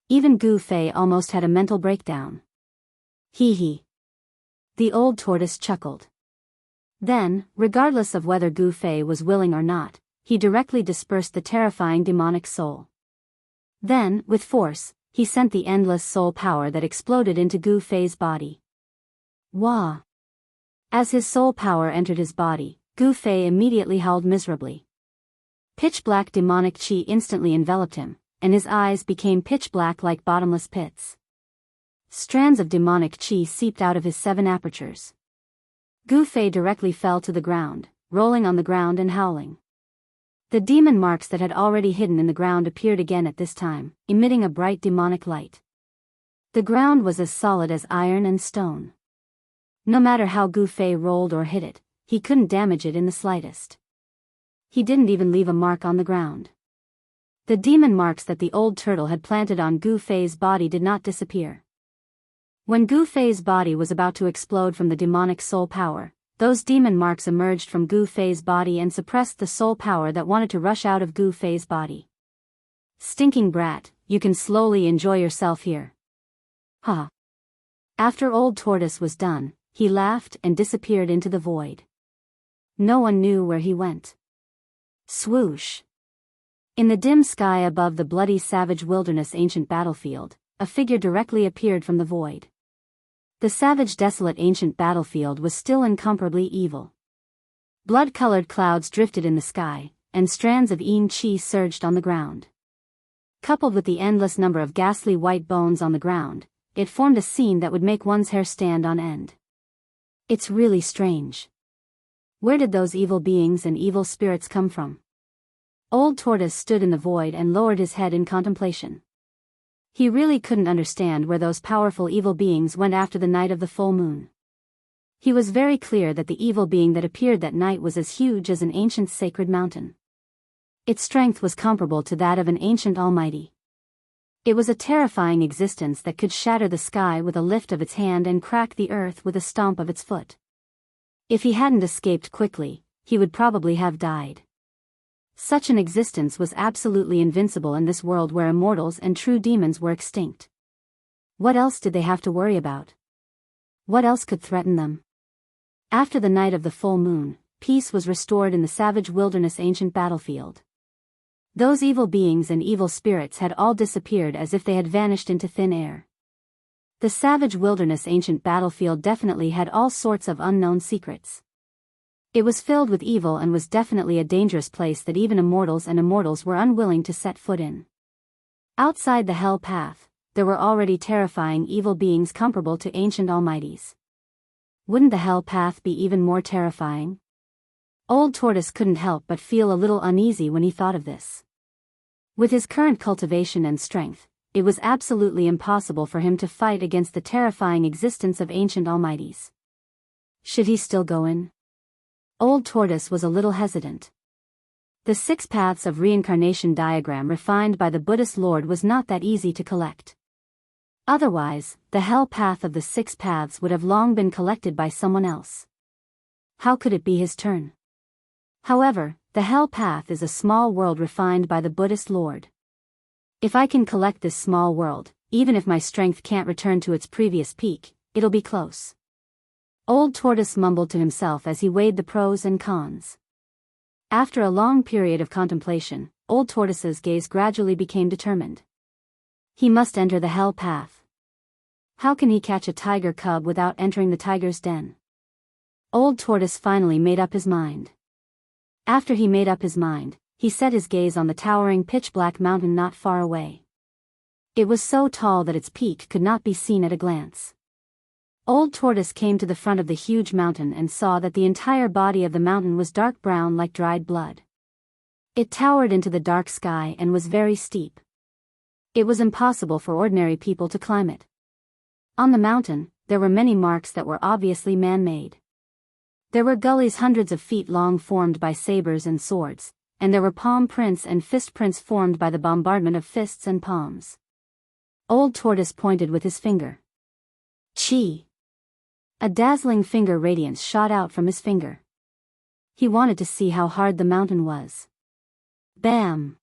Even Gu Fei almost had a mental breakdown. Hee hee. The old tortoise chuckled. Then, regardless of whether Gu Fei was willing or not, he directly dispersed the terrifying demonic soul. Then, with force, he sent the endless soul power that exploded into Gu Fei's body. Wah! As his soul power entered his body, Gu Fei immediately howled miserably. Pitch-black demonic chi instantly enveloped him, and his eyes became pitch-black like bottomless pits. Strands of demonic chi seeped out of his 7 apertures. Gu Fei directly fell to the ground, rolling on the ground and howling. The demon marks that had already hidden in the ground appeared again at this time, emitting a bright demonic light. The ground was as solid as iron and stone. No matter how Gu Fei rolled or hit it, he couldn't damage it in the slightest. He didn't even leave a mark on the ground. The demon marks that the old turtle had planted on Gu Fei's body did not disappear. When Gu Fei's body was about to explode from the demonic soul power, those demon marks emerged from Gu Fei's body and suppressed the soul power that wanted to rush out of Gu Fei's body. Stinking brat, you can slowly enjoy yourself here. Ha! After old tortoise was done, he laughed and disappeared into the void. No one knew where he went. Swoosh! In the dim sky above the bloody savage wilderness ancient battlefield, a figure directly appeared from the void. The savage desolate ancient battlefield was still incomparably evil. Blood-colored clouds drifted in the sky, and strands of yin chi surged on the ground. Coupled with the endless number of ghastly white bones on the ground, it formed a scene that would make one's hair stand on end. It's really strange. Where did those evil beings and evil spirits come from? Old Tortoise stood in the void and lowered his head in contemplation. He really couldn't understand where those powerful evil beings went after the night of the full moon. He was very clear that the evil being that appeared that night was as huge as an ancient sacred mountain. Its strength was comparable to that of an ancient almighty. It was a terrifying existence that could shatter the sky with a lift of its hand and crack the earth with a stomp of its foot. If he hadn't escaped quickly, he would probably have died. Such an existence was absolutely invincible in this world where immortals and true demons were extinct. What else did they have to worry about? What else could threaten them? After the night of the full moon, peace was restored in the savage wilderness ancient battlefield. Those evil beings and evil spirits had all disappeared as if they had vanished into thin air. The savage wilderness ancient battlefield definitely had all sorts of unknown secrets. It was filled with evil and was definitely a dangerous place that even immortals and immortals were unwilling to set foot in. Outside the hell path, there were already terrifying evil beings comparable to ancient almighties. Wouldn't the hell path be even more terrifying? Old Tortoise couldn't help but feel a little uneasy when he thought of this. With his current cultivation and strength, it was absolutely impossible for him to fight against the terrifying existence of ancient almighties. Should he still go in? Old Tortoise was a little hesitant. The 6 paths of reincarnation diagram refined by the Buddhist Lord was not that easy to collect. Otherwise, the hell path of the 6 paths would have long been collected by someone else. How could it be his turn? However, the hell path is a small world refined by the Buddhist Lord. If I can collect this small world, even if my strength can't return to its previous peak, it'll be close. Old Tortoise mumbled to himself as he weighed the pros and cons. After a long period of contemplation, Old Tortoise's gaze gradually became determined. He must enter the hell path. How can he catch a tiger cub without entering the tiger's den? Old Tortoise finally made up his mind. After he made up his mind, he set his gaze on the towering pitch-black mountain not far away. It was so tall that its peak could not be seen at a glance. Old Tortoise came to the front of the huge mountain and saw that the entire body of the mountain was dark brown like dried blood. It towered into the dark sky and was very steep. It was impossible for ordinary people to climb it. On the mountain, there were many marks that were obviously man-made. There were gullies hundreds of feet long formed by sabers and swords, and there were palm prints and fist prints formed by the bombardment of fists and palms. Old Tortoise pointed with his finger. Chi! A dazzling finger radiance shot out from his finger. He wanted to see how hard the mountain was. Bam!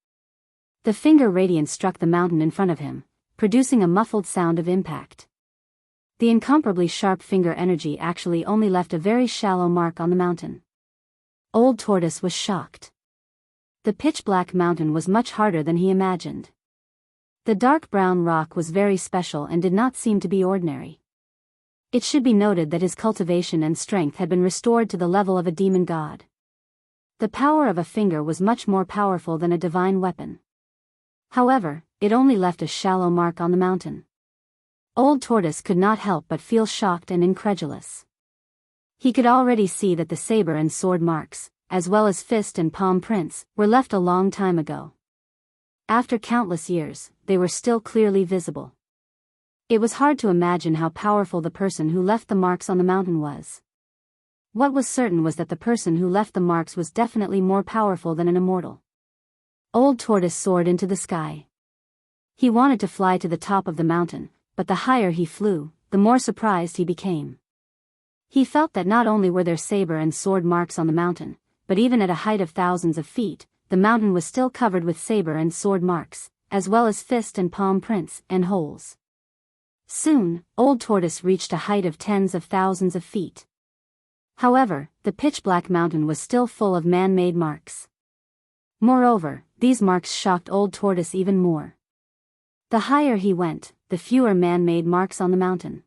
The finger radiance struck the mountain in front of him, producing a muffled sound of impact. The incomparably sharp finger energy actually only left a very shallow mark on the mountain. Old Tortoise was shocked. The pitch-black mountain was much harder than he imagined. The dark brown rock was very special and did not seem to be ordinary. It should be noted that his cultivation and strength had been restored to the level of a demon god. The power of a finger was much more powerful than a divine weapon. However, it only left a shallow mark on the mountain. Old Tortoise could not help but feel shocked and incredulous. He could already see that the saber and sword marks, as well as fist and palm prints, were left a long time ago. After countless years, they were still clearly visible. It was hard to imagine how powerful the person who left the marks on the mountain was. What was certain was that the person who left the marks was definitely more powerful than an immortal. Old Tortoise soared into the sky. He wanted to fly to the top of the mountain, but the higher he flew, the more surprised he became. He felt that not only were there saber and sword marks on the mountain, but even at a height of thousands of feet, the mountain was still covered with saber and sword marks, as well as fist and palm prints and holes. Soon, Old Tortoise reached a height of tens of thousands of feet. However, the pitch-black mountain was still full of man-made marks. Moreover, these marks shocked Old Tortoise even more. The higher he went, the fewer man-made marks on the mountain.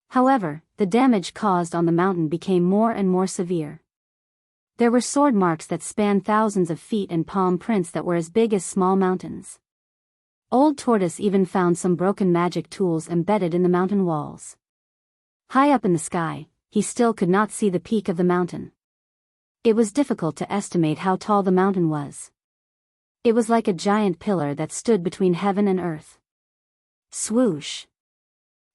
However, the damage caused on the mountain became more and more severe. There were sword marks that spanned thousands of feet and palm prints that were as big as small mountains. Old Tortoise even found some broken magic tools embedded in the mountain walls. High up in the sky, he still could not see the peak of the mountain. It was difficult to estimate how tall the mountain was. It was like a giant pillar that stood between heaven and earth. Swoosh!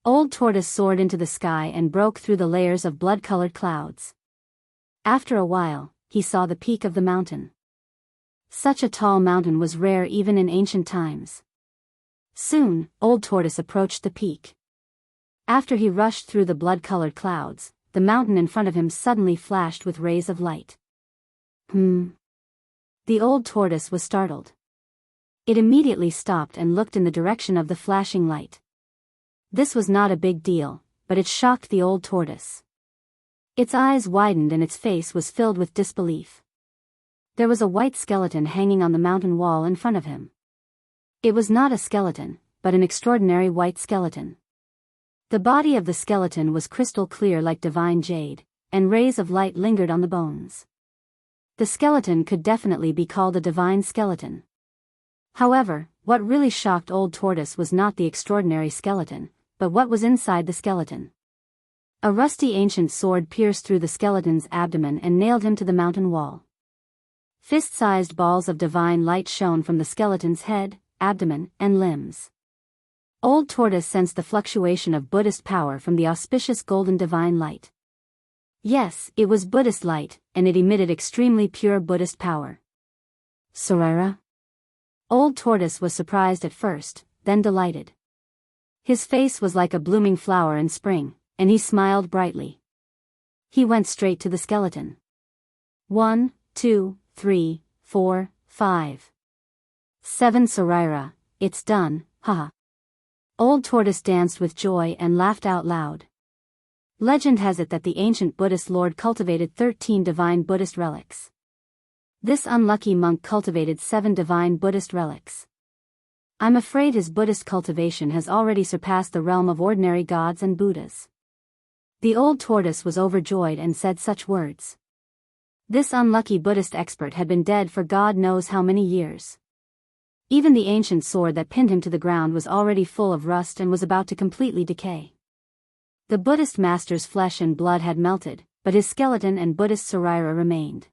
Old Tortoise soared into the sky and broke through the layers of blood-colored clouds. After a while, he saw the peak of the mountain. Such a tall mountain was rare even in ancient times. Soon, Old Tortoise approached the peak. After he rushed through the blood-colored clouds, the mountain in front of him suddenly flashed with rays of light. The Old Tortoise was startled. It immediately stopped and looked in the direction of the flashing light. This was not a big deal, but it shocked the Old Tortoise. Its eyes widened and its face was filled with disbelief. There was a white skeleton hanging on the mountain wall in front of him. It was not a skeleton, but an extraordinary white skeleton. The body of the skeleton was crystal clear like divine jade, and rays of light lingered on the bones. The skeleton could definitely be called a divine skeleton. However, what really shocked Old Tortoise was not the extraordinary skeleton, but what was inside the skeleton. A rusty ancient sword pierced through the skeleton's abdomen and nailed him to the mountain wall. Fist-sized balls of divine light shone from the skeleton's head, abdomen, and limbs. Old Tortoise sensed the fluctuation of Buddhist power from the auspicious golden divine light. Yes, it was Buddhist light, and it emitted extremely pure Buddhist power. Sorara? Old Tortoise was surprised at first, then delighted. His face was like a blooming flower in spring, and he smiled brightly. He went straight to the skeleton. 1, 2, 3, 4, 5. 7 Sorira, it's done, haha. Old Tortoise danced with joy and laughed out loud. Legend has it that the ancient Buddhist lord cultivated 13 divine Buddhist relics. This unlucky monk cultivated 7 divine Buddhist relics. I'm afraid his Buddhist cultivation has already surpassed the realm of ordinary gods and Buddhas. The Old Tortoise was overjoyed and said such words. This unlucky Buddhist expert had been dead for God knows how many years. Even the ancient sword that pinned him to the ground was already full of rust and was about to completely decay. The Buddhist master's flesh and blood had melted, but his skeleton and Buddhist Sorira remained.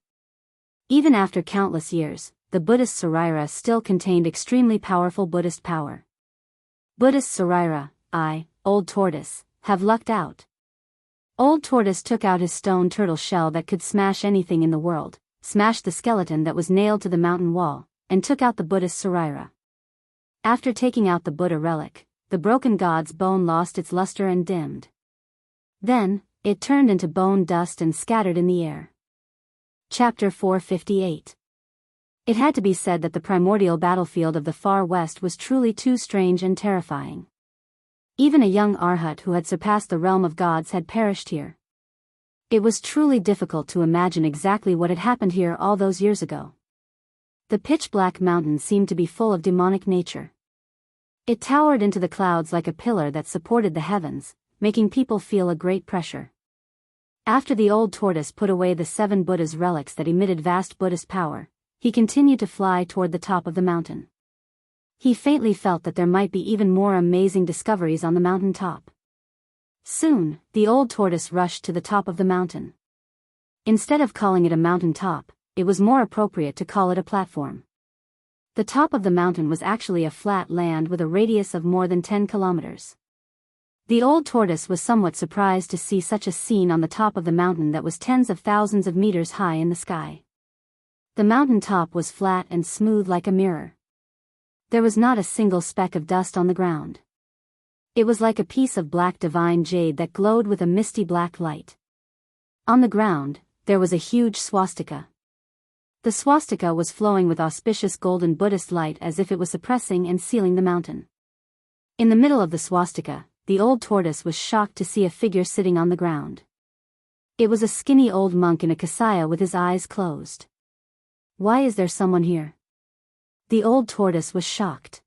Even after countless years, the Buddhist Sorira still contained extremely powerful Buddhist power. Buddhist Sorira, I, Old Tortoise, have lucked out. Old Tortoise took out his stone turtle shell that could smash anything in the world, smashed the skeleton that was nailed to the mountain wall, and took out the Buddhist Sorira. After taking out the Buddha relic, the broken god's bone lost its luster and dimmed. Then, it turned into bone dust and scattered in the air. Chapter 458. It had to be said that the primordial battlefield of the far west was truly too strange and terrifying. Even a young Arhat who had surpassed the realm of gods had perished here. It was truly difficult to imagine exactly what had happened here all those years ago. The pitch-black mountain seemed to be full of demonic nature. It towered into the clouds like a pillar that supported the heavens, making people feel a great pressure. After the Old Tortoise put away the 7 Buddha's relics that emitted vast Buddhist power, he continued to fly toward the top of the mountain. He faintly felt that there might be even more amazing discoveries on the mountain top. Soon, the Old Tortoise rushed to the top of the mountain. Instead of calling it a mountain top, it was more appropriate to call it a platform. The top of the mountain was actually a flat land with a radius of more than 10 kilometers. The Old Tortoise was somewhat surprised to see such a scene on the top of the mountain that was tens of thousands of meters high in the sky. The mountain top was flat and smooth like a mirror. There was not a single speck of dust on the ground. It was like a piece of black divine jade that glowed with a misty black light. On the ground, there was a huge swastika. The swastika was flowing with auspicious golden Buddhist light as if it was suppressing and sealing the mountain. In the middle of the swastika, the Old Tortoise was shocked to see a figure sitting on the ground. It was a skinny old monk in a kasaya with his eyes closed. Why is there someone here? The Old Tortoise was shocked.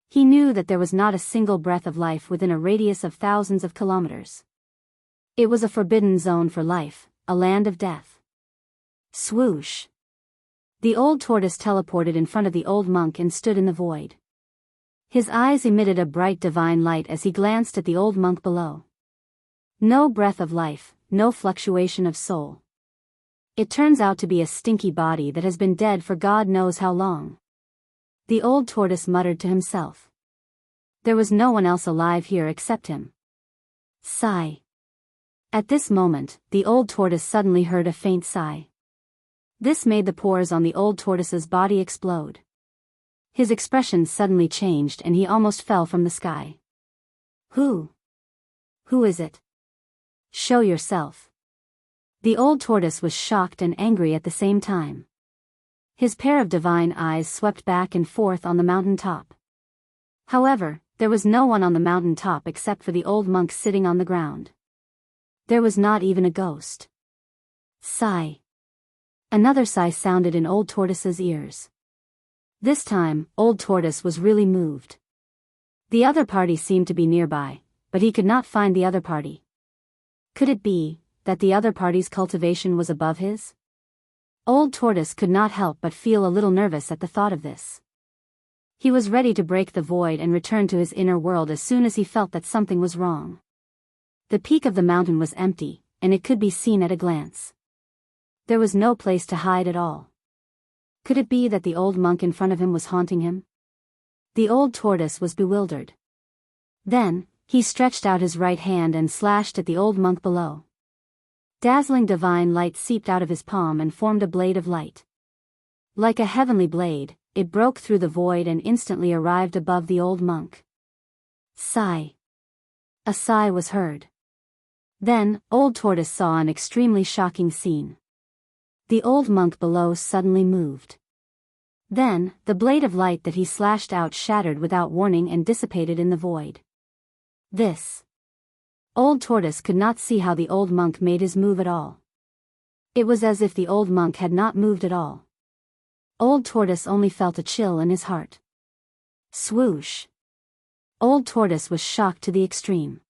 He knew that there was not a single breath of life within a radius of thousands of kilometers. It was a forbidden zone for life, a land of death. Swoosh! The Old Tortoise teleported in front of the old monk and stood in the void. His eyes emitted a bright divine light as he glanced at the old monk below. No breath of life, no fluctuation of soul. It turns out to be a stinky body that has been dead for God knows how long. The Old Tortoise muttered to himself. There was no one else alive here except him. Sigh. At this moment, the old tortoise suddenly heard a faint sigh. This made the pores on the old tortoise's body explode. His expression suddenly changed and he almost fell from the sky. Who is it? Show yourself. The old tortoise was shocked and angry at the same time. His pair of divine eyes swept back and forth on the mountain top. However, there was no one on the mountain top except for the old monk sitting on the ground. There was not even a ghost. Sigh. Another sigh sounded in Old Tortoise's ears. This time, Old Tortoise was really moved. The other party seemed to be nearby, but he could not find the other party. Could it be that the other party's cultivation was above his? Old Tortoise could not help but feel a little nervous at the thought of this. He was ready to break the void and return to his inner world as soon as he felt that something was wrong. The peak of the mountain was empty, and it could be seen at a glance. There was no place to hide at all. Could it be that the old monk in front of him was haunting him? The old tortoise was bewildered. Then, he stretched out his right hand and slashed at the old monk below. Dazzling divine light seeped out of his palm and formed a blade of light. Like a heavenly blade, it broke through the void and instantly arrived above the old monk. Sigh. A sigh was heard. Then, Old Tortoise saw an extremely shocking scene. The old monk below suddenly moved. Then, the blade of light that he slashed out shattered without warning and dissipated in the void. Old Tortoise could not see how the old monk made his move at all. It was as if the old monk had not moved at all. Old Tortoise only felt a chill in his heart. Swoosh! Old Tortoise was shocked to the extreme.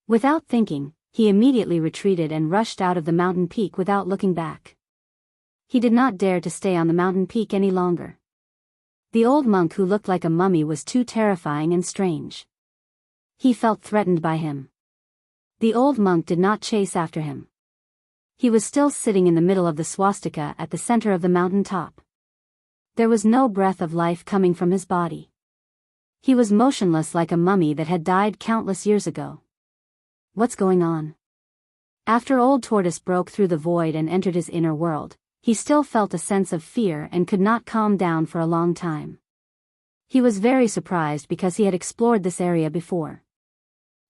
Without thinking, he immediately retreated and rushed out of the mountain peak without looking back. He did not dare to stay on the mountain peak any longer. The old monk who looked like a mummy was too terrifying and strange. He felt threatened by him. The old monk did not chase after him. He was still sitting in the middle of the swastika at the center of the mountain top. There was no breath of life coming from his body. He was motionless like a mummy that had died countless years ago. What's going on? After Old Tortoise broke through the void and entered his inner world, he still felt a sense of fear and could not calm down for a long time. He was very surprised because he had explored this area before.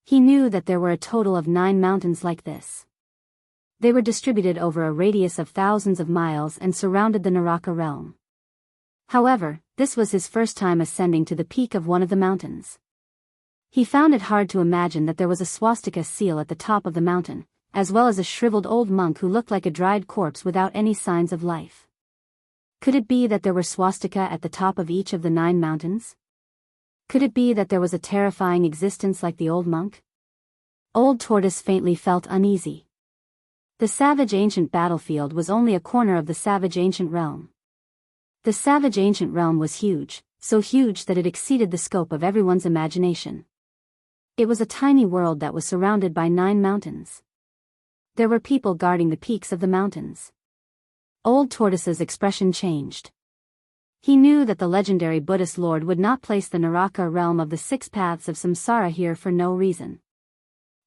He knew that there were a total of 9 mountains like this. They were distributed over a radius of thousands of miles and surrounded the Naraka realm. However, this was his first time ascending to the peak of one of the mountains. He found it hard to imagine that there was a swastika seal at the top of the mountain, as well as a shriveled old monk who looked like a dried corpse without any signs of life. Could it be that there were swastika at the top of each of the 9 mountains? Could it be that there was a terrifying existence like the old monk? Old Tortoise faintly felt uneasy. The savage ancient battlefield was only a corner of the savage ancient realm. The savage ancient realm was huge, so huge that it exceeded the scope of everyone's imagination. It was a tiny world that was surrounded by 9 mountains. There were people guarding the peaks of the mountains. Old Tortoise's expression changed. He knew that the legendary Buddhist Lord would not place the Naraka realm of the 6 paths of samsara here for no reason.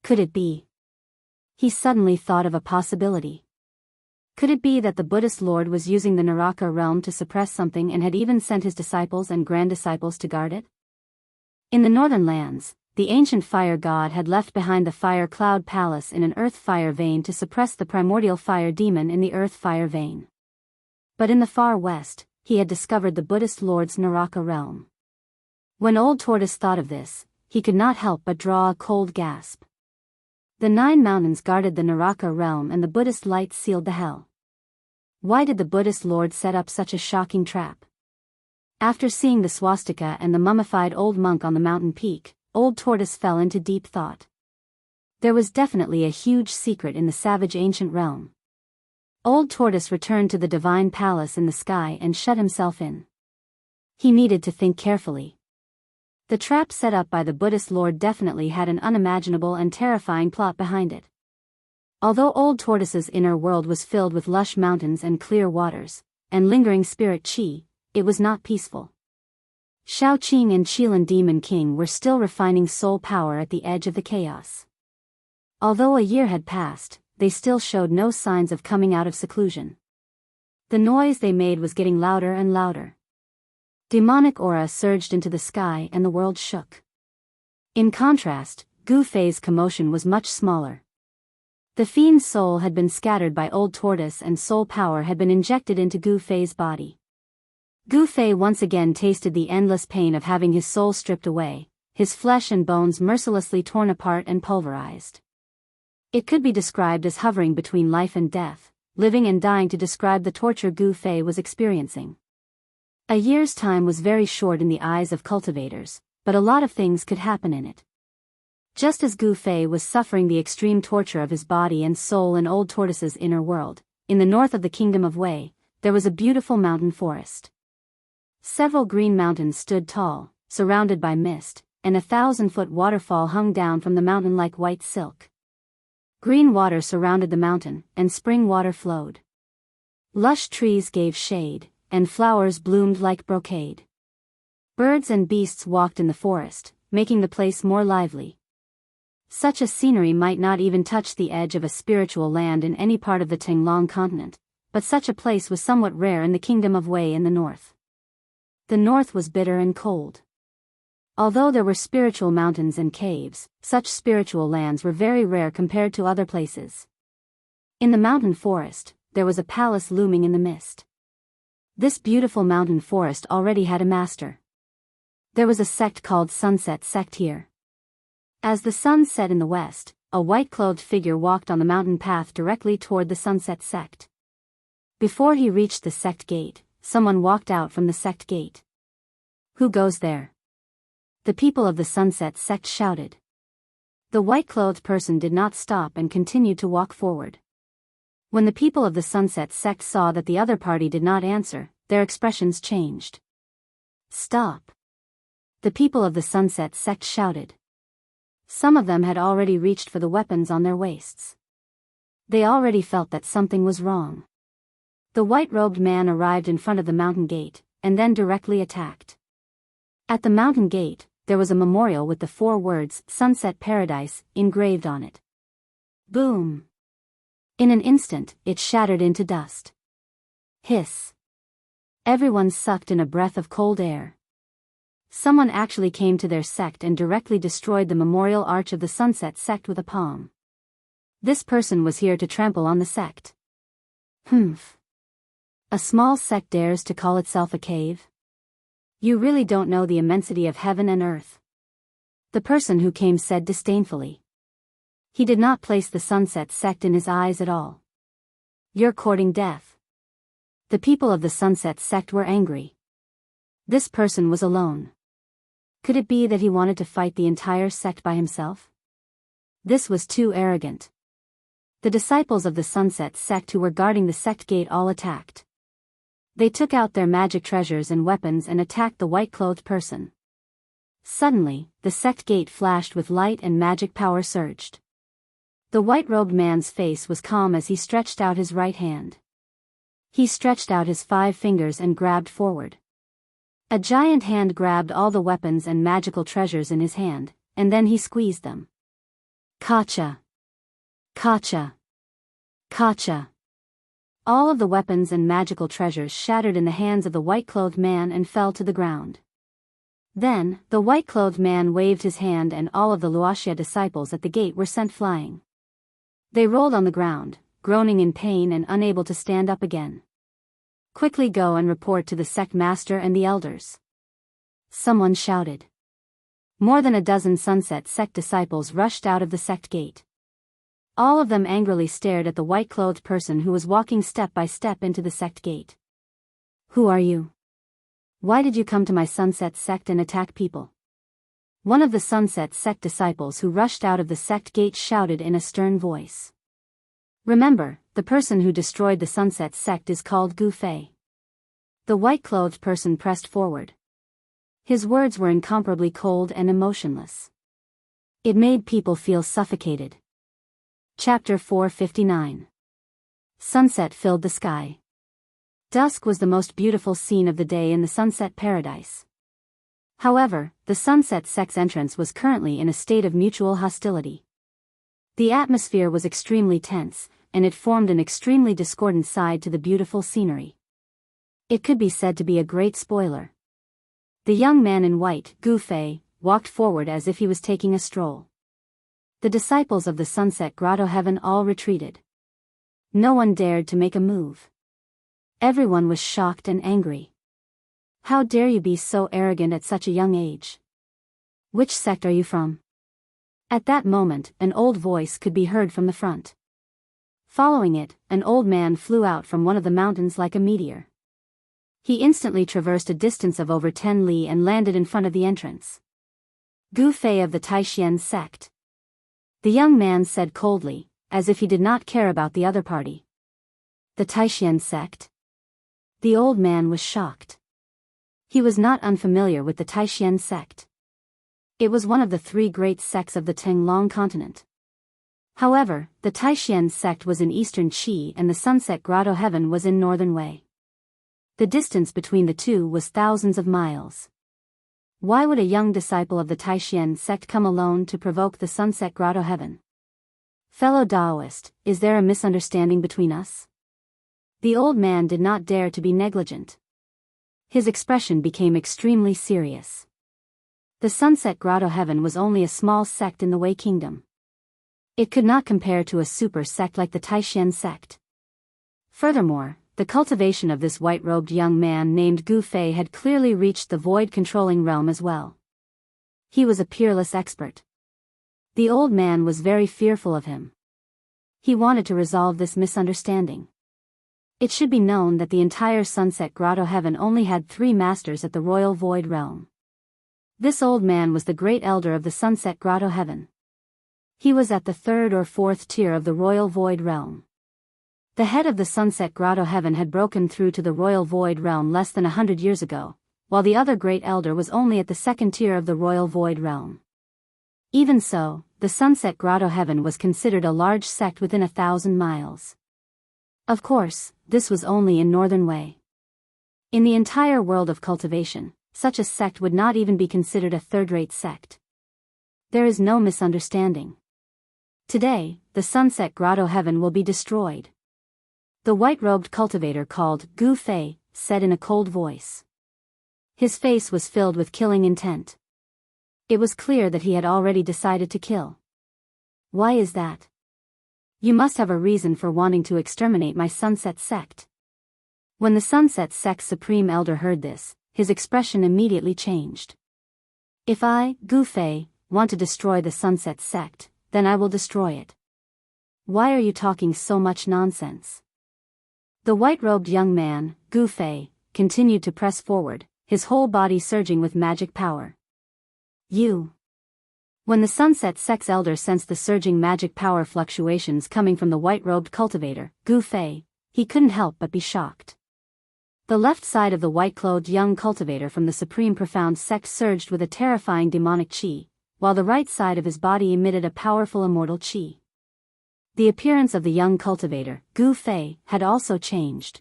Could it be? He suddenly thought of a possibility. Could it be that the Buddhist Lord was using the Naraka realm to suppress something and had even sent his disciples and grand-disciples to guard it? In the northern lands, the ancient fire god had left behind the fire cloud palace in an earth fire vein to suppress the primordial fire demon in the earth fire vein. But in the far west, he had discovered the Buddhist Lord's Naraka realm. When Old Tortoise thought of this, he could not help but draw a cold gasp. The 9 mountains guarded the Naraka realm and the Buddhist light sealed the hell. Why did the Buddhist Lord set up such a shocking trap? After seeing the swastika and the mummified old monk on the mountain peak, Old Tortoise fell into deep thought. There was definitely a huge secret in the savage ancient realm. Old Tortoise returned to the divine palace in the sky and shut himself in. He needed to think carefully. The trap set up by the Buddhist Lord definitely had an unimaginable and terrifying plot behind it. Although Old Tortoise's inner world was filled with lush mountains and clear waters, and lingering spirit chi, it was not peaceful. Shao Qing and Qilin Demon King were still refining soul power at the edge of the chaos. Although a year had passed, they still showed no signs of coming out of seclusion. The noise they made was getting louder and louder. Demonic aura surged into the sky and the world shook. In contrast, Gu Fei's commotion was much smaller. The fiend's soul had been scattered by Old Tortoise and soul power had been injected into Gu Fei's body. Gu Fei once again tasted the endless pain of having his soul stripped away, his flesh and bones mercilessly torn apart and pulverized. It could be described as hovering between life and death, living and dying to describe the torture Gu Fei was experiencing. A year's time was very short in the eyes of cultivators, but a lot of things could happen in it. Just as Gu Fei was suffering the extreme torture of his body and soul in Old Tortoise's inner world, in the north of the Kingdom of Wei, there was a beautiful mountain forest. Several green mountains stood tall, surrounded by mist, and a 1,000-foot waterfall hung down from the mountain like white silk. Green water surrounded the mountain, and spring water flowed. Lush trees gave shade, and flowers bloomed like brocade. Birds and beasts walked in the forest, making the place more lively. Such a scenery might not even touch the edge of a spiritual land in any part of the Tinglong continent, but such a place was somewhat rare in the Kingdom of Wei in the north. The north was bitter and cold. Although there were spiritual mountains and caves, such spiritual lands were very rare compared to other places. In the mountain forest, there was a palace looming in the mist. This beautiful mountain forest already had a master. There was a sect called Sunset Sect here. As the sun set in the west, a white-clothed figure walked on the mountain path directly toward the Sunset Sect. Before he reached the sect gate, someone walked out from the sect gate. "Who goes there?" The people of the Sunset Sect shouted. The white-clothed person did not stop and continued to walk forward. When the people of the Sunset Sect saw that the other party did not answer, their expressions changed. "Stop!" The people of the Sunset Sect shouted. Some of them had already reached for the weapons on their waists. They already felt that something was wrong. The white-robed man arrived in front of the mountain gate, and then directly attacked. At the mountain gate, there was a memorial with the 4 words, Sunset Paradise, engraved on it. Boom! In an instant, it shattered into dust. Hiss! Everyone sucked in a breath of cold air. Someone actually came to their sect and directly destroyed the memorial arch of the Sunset Sect with a palm. This person was here to trample on the sect. Humph. A small sect dares to call itself a cave? You really don't know the immensity of heaven and earth. The person who came said disdainfully. He did not place the Sunset Sect in his eyes at all. You're courting death. The people of the Sunset Sect were angry. This person was alone. Could it be that he wanted to fight the entire sect by himself? This was too arrogant. The disciples of the Sunset Sect who were guarding the sect gate all attacked. They took out their magic treasures and weapons and attacked the white-clothed person. Suddenly, the sect gate flashed with light and magic power surged. The white-robed man's face was calm as he stretched out his right hand. He stretched out his 5 fingers and grabbed forward. A giant hand grabbed all the weapons and magical treasures in his hand, and then he squeezed them. Kacha! Kacha! Kacha! All of the weapons and magical treasures shattered in the hands of the white-clothed man and fell to the ground. Then, the white-clothed man waved his hand and all of the Wuxia disciples at the gate were sent flying. They rolled on the ground, groaning in pain and unable to stand up again. Quickly go and report to the sect master and the elders. Someone shouted. More than a dozen Sunset Sect disciples rushed out of the sect gate. All of them angrily stared at the white-clothed person who was walking step by step into the sect gate. Who are you? Why did you come to my Sunset Sect and attack people? One of the Sunset Sect disciples who rushed out of the sect gate shouted in a stern voice. Remember, the person who destroyed the Sunset Sect is called Gu Fei. The white-clothed person pressed forward. His words were incomparably cold and emotionless. It made people feel suffocated. Chapter 459. Sunset filled the sky. Dusk was the most beautiful scene of the day in the Sunset Paradise. However, the sunset sect's entrance was currently in a state of mutual hostility. The atmosphere was extremely tense, and it formed an extremely discordant side to the beautiful scenery. It could be said to be a great spoiler. The young man in white, Gu Fei, walked forward as if he was taking a stroll. The disciples of the Sunset Grotto Heaven all retreated. No one dared to make a move. Everyone was shocked and angry. How dare you be so arrogant at such a young age? Which sect are you from? At that moment, an old voice could be heard from the front. Following it, an old man flew out from one of the mountains like a meteor. He instantly traversed a distance of over 10 li and landed in front of the entrance. Gu Fei of the Taishan sect. The young man said coldly, as if he did not care about the other party. The Taishan sect? The old man was shocked. He was not unfamiliar with the Taishan sect. It was one of the 3 great sects of the Tenglong continent. However, the Taishan sect was in eastern Qi and the Sunset Grotto Heaven was in northern Wei. The distance between the two was thousands of miles. Why would a young disciple of the Taishan sect come alone to provoke the Sunset Grotto Heaven? Fellow Daoist, is there a misunderstanding between us? The old man did not dare to be negligent. His expression became extremely serious. The Sunset Grotto Heaven was only a small sect in the Wei Kingdom. It could not compare to a super sect like the Taishan sect. Furthermore, the cultivation of this white-robed young man named Gu Fei had clearly reached the void-controlling realm as well. He was a peerless expert. The old man was very fearful of him. He wanted to resolve this misunderstanding. It should be known that the entire Sunset Grotto Heaven only had 3 masters at the Royal Void Realm. This old man was the great elder of the Sunset Grotto Heaven. He was at the 3rd or 4th tier of the Royal Void Realm. The head of the Sunset Grotto Heaven had broken through to the Royal Void Realm less than 100 years ago, while the other great elder was only at the 2nd tier of the Royal Void Realm. Even so, the Sunset Grotto Heaven was considered a large sect within 1,000 miles. Of course, this was only in Northern Wei. In the entire world of cultivation, such a sect would not even be considered a third-rate sect. There is no misunderstanding. Today, the Sunset Grotto Heaven will be destroyed. The white-robed cultivator called Gu Fei said in a cold voice. His face was filled with killing intent. It was clear that he had already decided to kill. Why is that? You must have a reason for wanting to exterminate my Sunset sect. When the Sunset sect's supreme elder heard this, his expression immediately changed. If I, Gu Fei, want to destroy the Sunset sect, then I will destroy it. Why are you talking so much nonsense? The white-robed young man, Gu Fei, continued to press forward, his whole body surging with magic power. You. When the Sunset sect's elder sensed the surging magic power fluctuations coming from the white-robed cultivator, Gu Fei, he couldn't help but be shocked. The left side of the white-clothed young cultivator from the Supreme Profound sect surged with a terrifying demonic qi, while the right side of his body emitted a powerful immortal qi. The appearance of the young cultivator, Gu Fei, had also changed.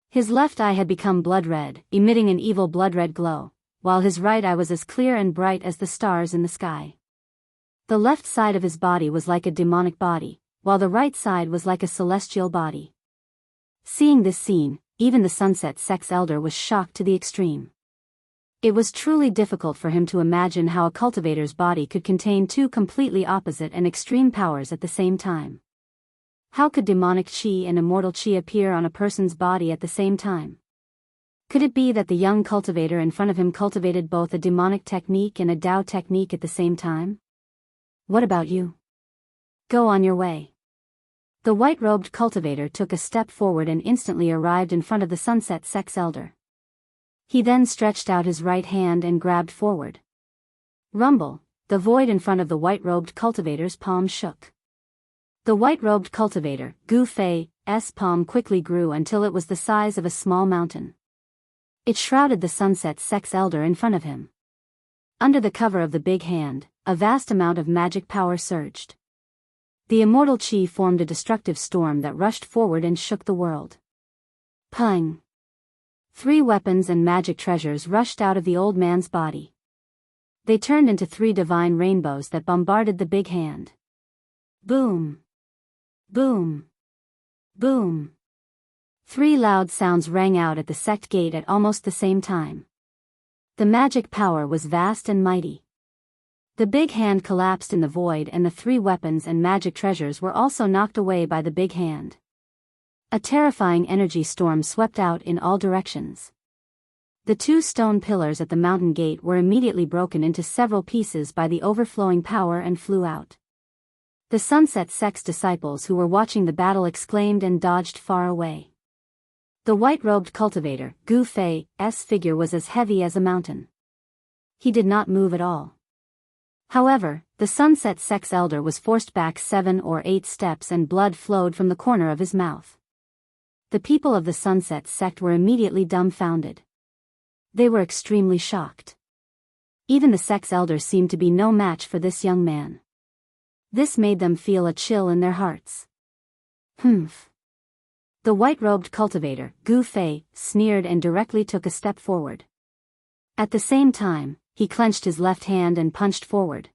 His left eye had become blood-red, emitting an evil blood-red glow, while his right eye was as clear and bright as the stars in the sky. The left side of his body was like a demonic body, while the right side was like a celestial body. Seeing this scene, even the Sunset sect's elder was shocked to the extreme. It was truly difficult for him to imagine how a cultivator's body could contain 2 completely opposite and extreme powers at the same time. How could demonic qi and immortal qi appear on a person's body at the same time? Could it be that the young cultivator in front of him cultivated both a demonic technique and a Dao technique at the same time? What about you? Go on your way. The white-robed cultivator took a step forward and instantly arrived in front of the Sunset sect's elder. He then stretched out his right hand and grabbed forward. Rumble, the void in front of the white-robed cultivator's palm shook. The white-robed cultivator, Gu Fei's palm quickly grew until it was the size of a small mountain. It shrouded the Sunset sect's elder in front of him. Under the cover of the big hand, a vast amount of magic power surged. The immortal qi formed a destructive storm that rushed forward and shook the world. Pung! 3 weapons and magic treasures rushed out of the old man's body. They turned into 3 divine rainbows that bombarded the big hand. Boom! Boom! Boom! 3 loud sounds rang out at the sect gate at almost the same time. The magic power was vast and mighty. The big hand collapsed in the void, and the 3 weapons and magic treasures were also knocked away by the big hand. A terrifying energy storm swept out in all directions. The 2 stone pillars at the mountain gate were immediately broken into several pieces by the overflowing power and flew out. The Sunset Sect's disciples who were watching the battle exclaimed and dodged far away. The white-robed cultivator, Gu Fei's figure was as heavy as a mountain. He did not move at all. However, the Sunset Sect's elder was forced back 7 or 8 steps and blood flowed from the corner of his mouth. The people of the Sunset Sect were immediately dumbfounded. They were extremely shocked. Even the sect's elder seemed to be no match for this young man. This made them feel a chill in their hearts. Humph. The white-robed cultivator, Gu Fei, sneered and directly took a step forward. At the same time, he clenched his left hand and punched forward.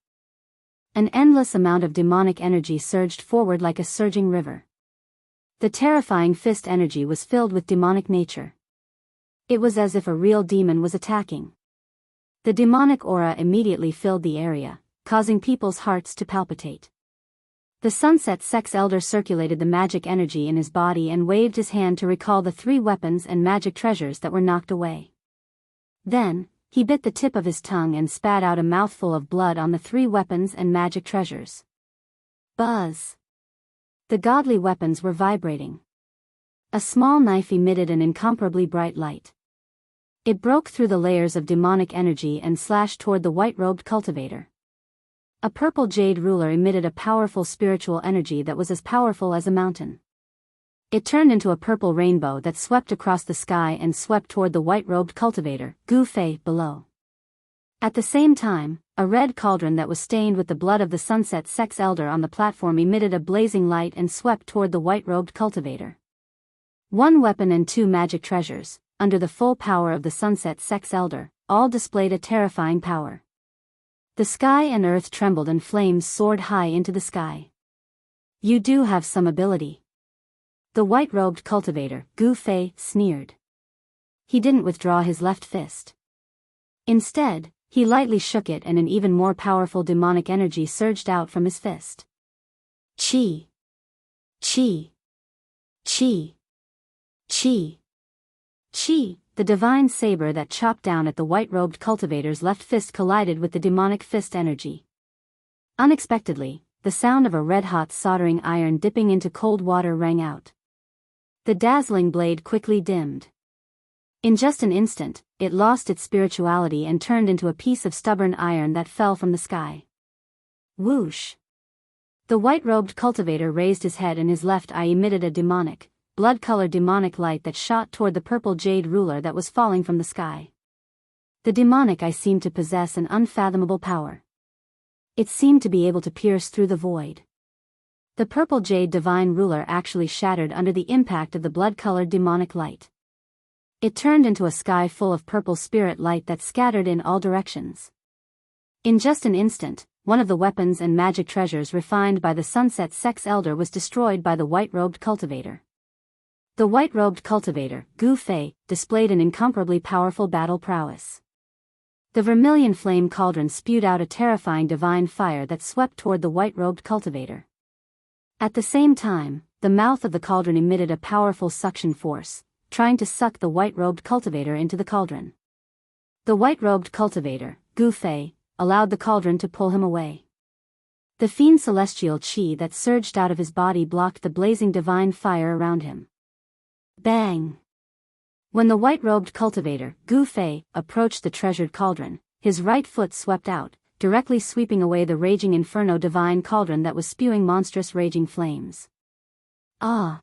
An endless amount of demonic energy surged forward like a surging river. The terrifying fist energy was filled with demonic nature. It was as if a real demon was attacking. The demonic aura immediately filled the area, causing people's hearts to palpitate. The Sunset Sect's elder circulated the magic energy in his body and waved his hand to recall the 3 weapons and magic treasures that were knocked away. Then, he bit the tip of his tongue and spat out a mouthful of blood on the 3 weapons and magic treasures. Buzz! The godly weapons were vibrating. A small knife emitted an incomparably bright light. It broke through the layers of demonic energy and slashed toward the white-robed cultivator. A purple jade ruler emitted a powerful spiritual energy that was as powerful as a mountain. It turned into a purple rainbow that swept across the sky and swept toward the white-robed cultivator, Gu Fei, below. At the same time, a red cauldron that was stained with the blood of the Sunset Sect's elder on the platform emitted a blazing light and swept toward the white-robed cultivator. 1 weapon and 2 magic treasures, under the full power of the Sunset Sect's elder, all displayed a terrifying power. The sky and earth trembled and flames soared high into the sky. You do have some ability. The white-robed cultivator, Gu Fei, sneered. He didn't withdraw his left fist. Instead, he lightly shook it and an even more powerful demonic energy surged out from his fist. Chi! Chi! Chi! Chi! Chi! The divine saber that chopped down at the white-robed cultivator's left fist collided with the demonic fist energy. Unexpectedly, the sound of a red-hot soldering iron dipping into cold water rang out. The dazzling blade quickly dimmed. In just an instant, it lost its spirituality and turned into a piece of stubborn iron that fell from the sky. Whoosh! The white-robed cultivator raised his head and his left eye emitted a demonic, blood-colored demonic light that shot toward the purple jade ruler that was falling from the sky. The demonic eye seemed to possess an unfathomable power. It seemed to be able to pierce through the void. The purple jade divine ruler actually shattered under the impact of the blood-colored demonic light. It turned into a sky full of purple spirit light that scattered in all directions. In just an instant, one of the weapons and magic treasures refined by the Sunset Sect's elder was destroyed by the white-robed cultivator. The white-robed cultivator, Gu Fei, displayed an incomparably powerful battle prowess. The vermilion flame cauldron spewed out a terrifying divine fire that swept toward the white-robed cultivator. At the same time, the mouth of the cauldron emitted a powerful suction force, trying to suck the white-robed cultivator into the cauldron. The white-robed cultivator, Gu Fei, allowed the cauldron to pull him away. The fiend celestial chi that surged out of his body blocked the blazing divine fire around him. Bang! When the white-robed cultivator, Gu Fei, approached the treasured cauldron, his right foot swept out, directly sweeping away the raging inferno divine cauldron that was spewing monstrous raging flames. Ah!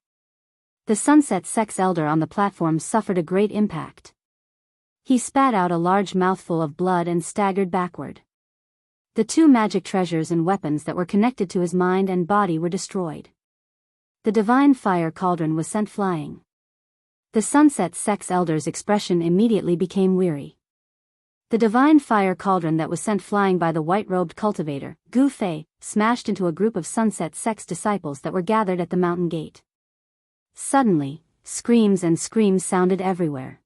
The Sunset Sect's elder on the platform suffered a great impact. He spat out a large mouthful of blood and staggered backward. The 2 magic treasures and weapons that were connected to his mind and body were destroyed. The divine fire cauldron was sent flying. The Sunset Sect's elder's expression immediately became weary. The divine fire cauldron that was sent flying by the white-robed cultivator, Gu Fei, smashed into a group of Sunset Sect's disciples that were gathered at the mountain gate. Suddenly, screams and screams sounded everywhere.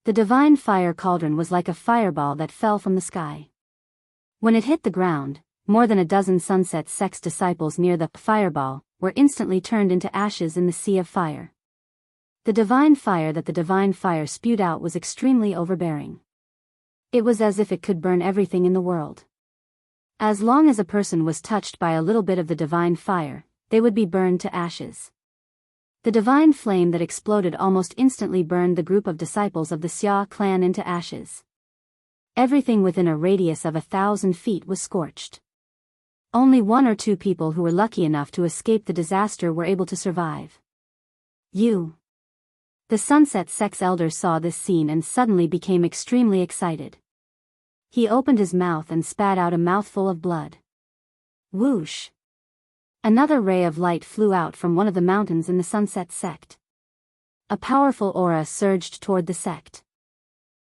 The divine fire cauldron was like a fireball that fell from the sky. When it hit the ground, more than a dozen Sunset Sect's disciples near the fireball were instantly turned into ashes in the sea of fire. The divine fire that the divine fire spewed out was extremely overbearing. It was as if it could burn everything in the world. As long as a person was touched by a little bit of the divine fire, they would be burned to ashes. The divine flame that exploded almost instantly burned the group of disciples of the Xia clan into ashes. Everything within a radius of 1,000 feet was scorched. Only 1 or 2 people who were lucky enough to escape the disaster were able to survive. The Sunset Sect's elder saw this scene and suddenly became extremely excited. He opened his mouth and spat out a mouthful of blood. Whoosh! Another ray of light flew out from one of the mountains in the Sunset Sect. A powerful aura surged toward the sect.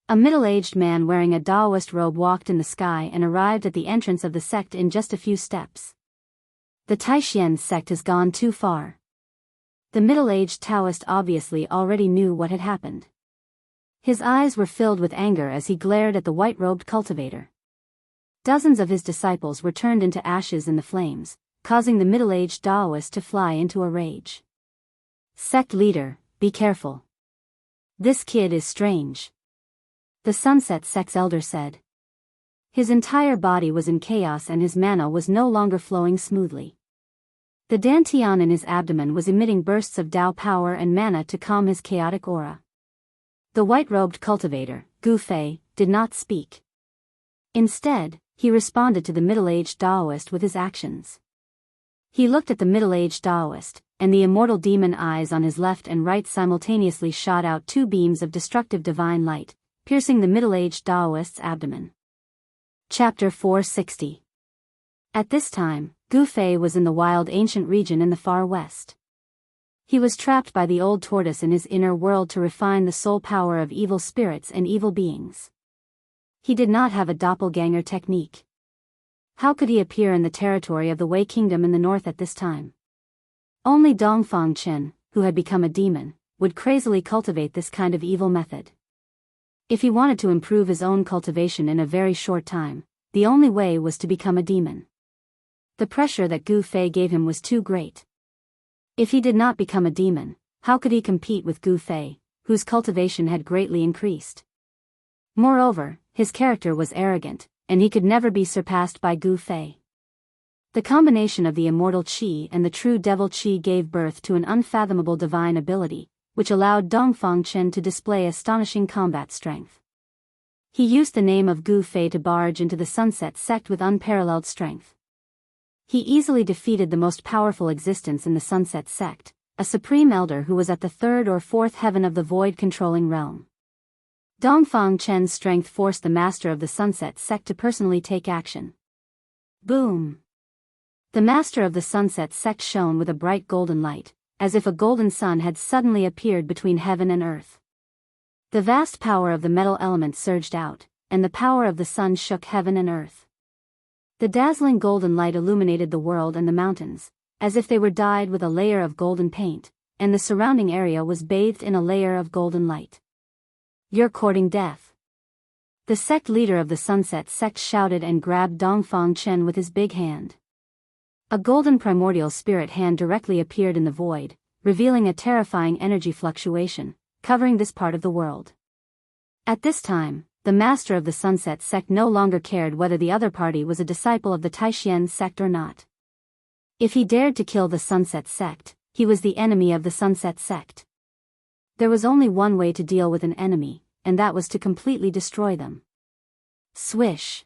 A middle-aged man wearing a Daoist robe walked in the sky and arrived at the entrance of the sect in just a few steps. The Taishan sect has gone too far. The middle-aged Taoist obviously already knew what had happened. His eyes were filled with anger as he glared at the white-robed cultivator. Dozens of his disciples were turned into ashes in the flames, causing the middle-aged Daoist to fly into a rage. Sect leader, be careful. This kid is strange. The Sunset Sect's elder said. His entire body was in chaos and his mana was no longer flowing smoothly. The dantian in his abdomen was emitting bursts of Dao power and mana to calm his chaotic aura. The white-robed cultivator, Gu Fei, did not speak. Instead, he responded to the middle-aged Daoist with his actions. He looked at the middle-aged Daoist, and the immortal demon eyes on his left and right simultaneously shot out 2 beams of destructive divine light, piercing the middle-aged Daoist's abdomen. Chapter 460. At this time, Gu Fei was in the wild ancient region in the far west. He was trapped by the old tortoise in his inner world to refine the soul power of evil spirits and evil beings. He did not have a doppelganger technique. How could he appear in the territory of the Wei Kingdom in the north at this time? Only Dongfang Chen, who had become a demon, would crazily cultivate this kind of evil method. If he wanted to improve his own cultivation in a very short time, the only way was to become a demon. The pressure that Gu Fei gave him was too great. If he did not become a demon, how could he compete with Gu Fei, whose cultivation had greatly increased? Moreover, his character was arrogant, and he could never be surpassed by Gu Fei. The combination of the immortal qi and the true devil qi gave birth to an unfathomable divine ability, which allowed Dongfang Chen to display astonishing combat strength. He used the name of Gu Fei to barge into the Sunset Sect with unparalleled strength. He easily defeated the most powerful existence in the Sunset Sect, a supreme elder who was at the 3rd or 4th heaven of the void-controlling realm. Dongfang Chen's strength forced the master of the Sunset Sect to personally take action. Boom! The master of the Sunset Sect shone with a bright golden light, as if a golden sun had suddenly appeared between heaven and earth. The vast power of the metal element surged out, and the power of the sun shook heaven and earth. The dazzling golden light illuminated the world and the mountains, as if they were dyed with a layer of golden paint, and the surrounding area was bathed in a layer of golden light. You're courting death. The sect leader of the Sunset Sect shouted and grabbed Dongfang Chen with his big hand. A golden primordial spirit hand directly appeared in the void, revealing a terrifying energy fluctuation, covering this part of the world. At this time, the master of the Sunset Sect no longer cared whether the other party was a disciple of the Taishan sect or not. If he dared to kill the Sunset Sect, he was the enemy of the Sunset Sect. There was only one way to deal with an enemy, and that was to completely destroy them. Swish!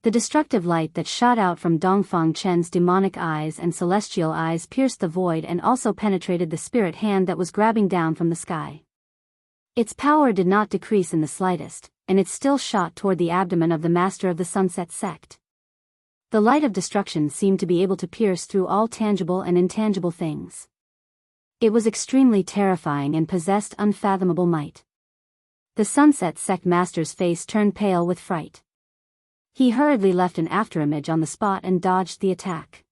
The destructive light that shot out from Dongfang Chen's demonic eyes and celestial eyes pierced the void and also penetrated the spirit hand that was grabbing down from the sky. Its power did not decrease in the slightest, and it still shot toward the abdomen of the master of the Sunset Sect. The light of destruction seemed to be able to pierce through all tangible and intangible things. It was extremely terrifying and possessed unfathomable might. The Sunset Sect Master's face turned pale with fright. He hurriedly left an afterimage on the spot and dodged the attack.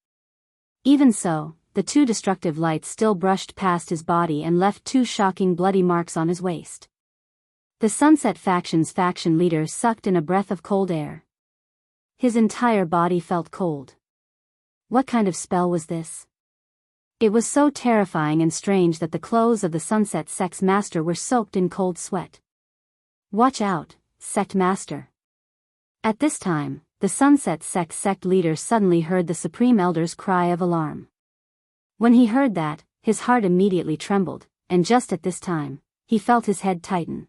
Even so, the two destructive lights still brushed past his body and left two shocking bloody marks on his waist. The Sunset Faction's faction leader sucked in a breath of cold air. His entire body felt cold. What kind of spell was this? It was so terrifying and strange that the clothes of the Sunset Sect's master were soaked in cold sweat. Watch out, Sect Master. At this time, the Sunset Sect's sect leader suddenly heard the Supreme Elder's cry of alarm. When he heard that, his heart immediately trembled, and just at this time, he felt his head tighten.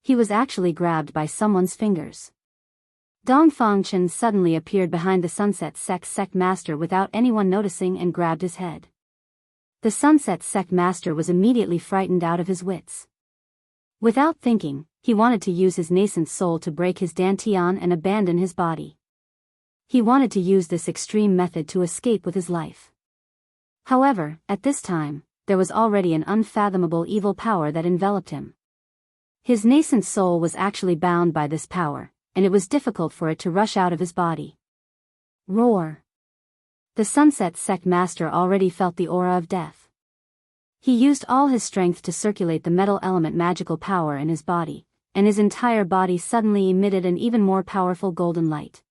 He was actually grabbed by someone's fingers. Dongfang Chen suddenly appeared behind the Sunset Sect's sect master without anyone noticing and grabbed his head. The Sunset Sect Master was immediately frightened out of his wits. Without thinking, he wanted to use his nascent soul to break his dantian and abandon his body. He wanted to use this extreme method to escape with his life. However, at this time, there was already an unfathomable evil power that enveloped him. His nascent soul was actually bound by this power, and it was difficult for it to rush out of his body. Roar! The Sunset Sect Master already felt the aura of death. He used all his strength to circulate the metal element magical power in his body, and his entire body suddenly emitted an even more powerful golden light.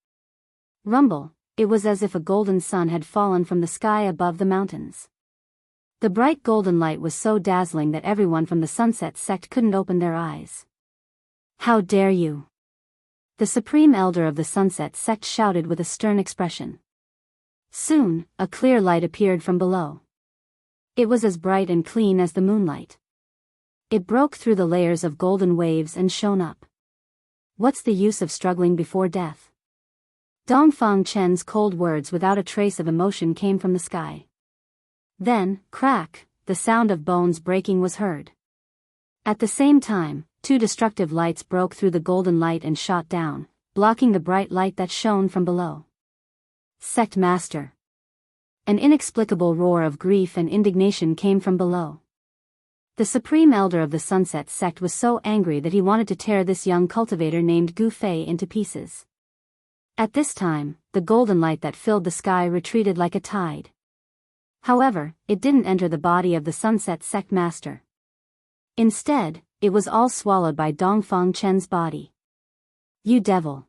Rumble! It was as if a golden sun had fallen from the sky above the mountains. The bright golden light was so dazzling that everyone from the Sunset Sect couldn't open their eyes. How dare you! The Supreme Elder of the Sunset Sect shouted with a stern expression. Soon, a clear light appeared from below. It was as bright and clean as the moonlight. It broke through the layers of golden waves and shone up. What's the use of struggling before death? Dongfang Chen's cold words without a trace of emotion came from the sky. Then, crack, the sound of bones breaking was heard. At the same time, two destructive lights broke through the golden light and shot down, blocking the bright light that shone from below. Sect Master! An inexplicable roar of grief and indignation came from below. The Supreme Elder of the Sunset Sect was so angry that he wanted to tear this young cultivator named Gu Fei into pieces. At this time, the golden light that filled the sky retreated like a tide. However, it didn't enter the body of the Sunset Sect Master. Instead, it was all swallowed by Dongfang Chen's body. You devil!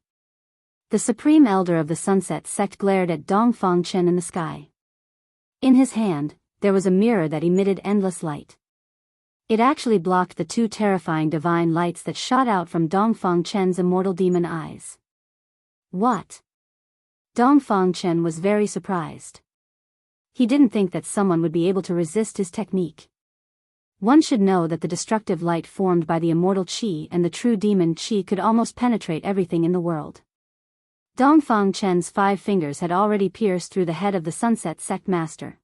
The Supreme Elder of the Sunset Sect glared at Dongfang Chen in the sky. In his hand, there was a mirror that emitted endless light. It actually blocked the two terrifying divine lights that shot out from Dongfang Chen's immortal demon eyes. What? Dongfang Chen was very surprised. He didn't think that someone would be able to resist his technique. One should know that the destructive light formed by the immortal qi and the true demon qi could almost penetrate everything in the world. Dongfang Chen's 5 fingers had already pierced through the head of the Sunset Sect Master.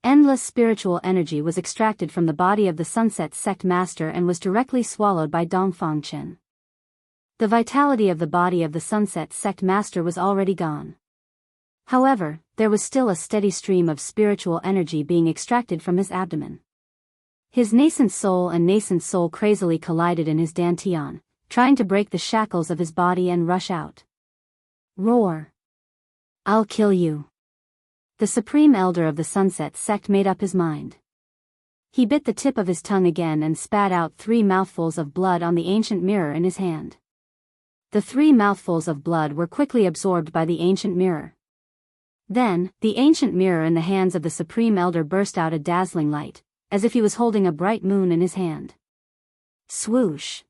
Endless spiritual energy was extracted from the body of the Sunset Sect Master and was directly swallowed by Dongfang Chen. The vitality of the body of the Sunset Sect Master was already gone. However, there was still a steady stream of spiritual energy being extracted from his abdomen. His nascent soul crazily collided in his dantian, trying to break the shackles of his body and rush out. Roar! I'll kill you! The Supreme Elder of the Sunset Sect made up his mind. He bit the tip of his tongue again and spat out 3 mouthfuls of blood on the ancient mirror in his hand. The 3 mouthfuls of blood were quickly absorbed by the ancient mirror. Then, the ancient mirror in the hands of the Supreme Elder burst out a dazzling light, as if he was holding a bright moon in his hand. Swoosh!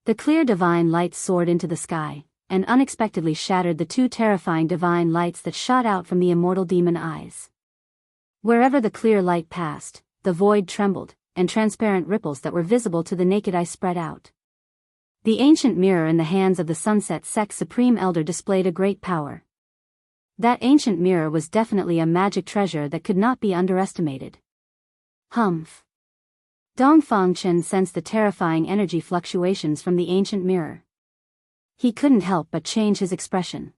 The clear divine light soared into the sky, and unexpectedly shattered the 2 terrifying divine lights that shot out from the immortal demon eyes. Wherever the clear light passed, the void trembled, and transparent ripples that were visible to the naked eye spread out. The ancient mirror in the hands of the Sunset Sect Supreme Elder displayed a great power. That ancient mirror was definitely a magic treasure that could not be underestimated. Humph! Dongfang Chen sensed the terrifying energy fluctuations from the ancient mirror. He couldn't help but change his expression.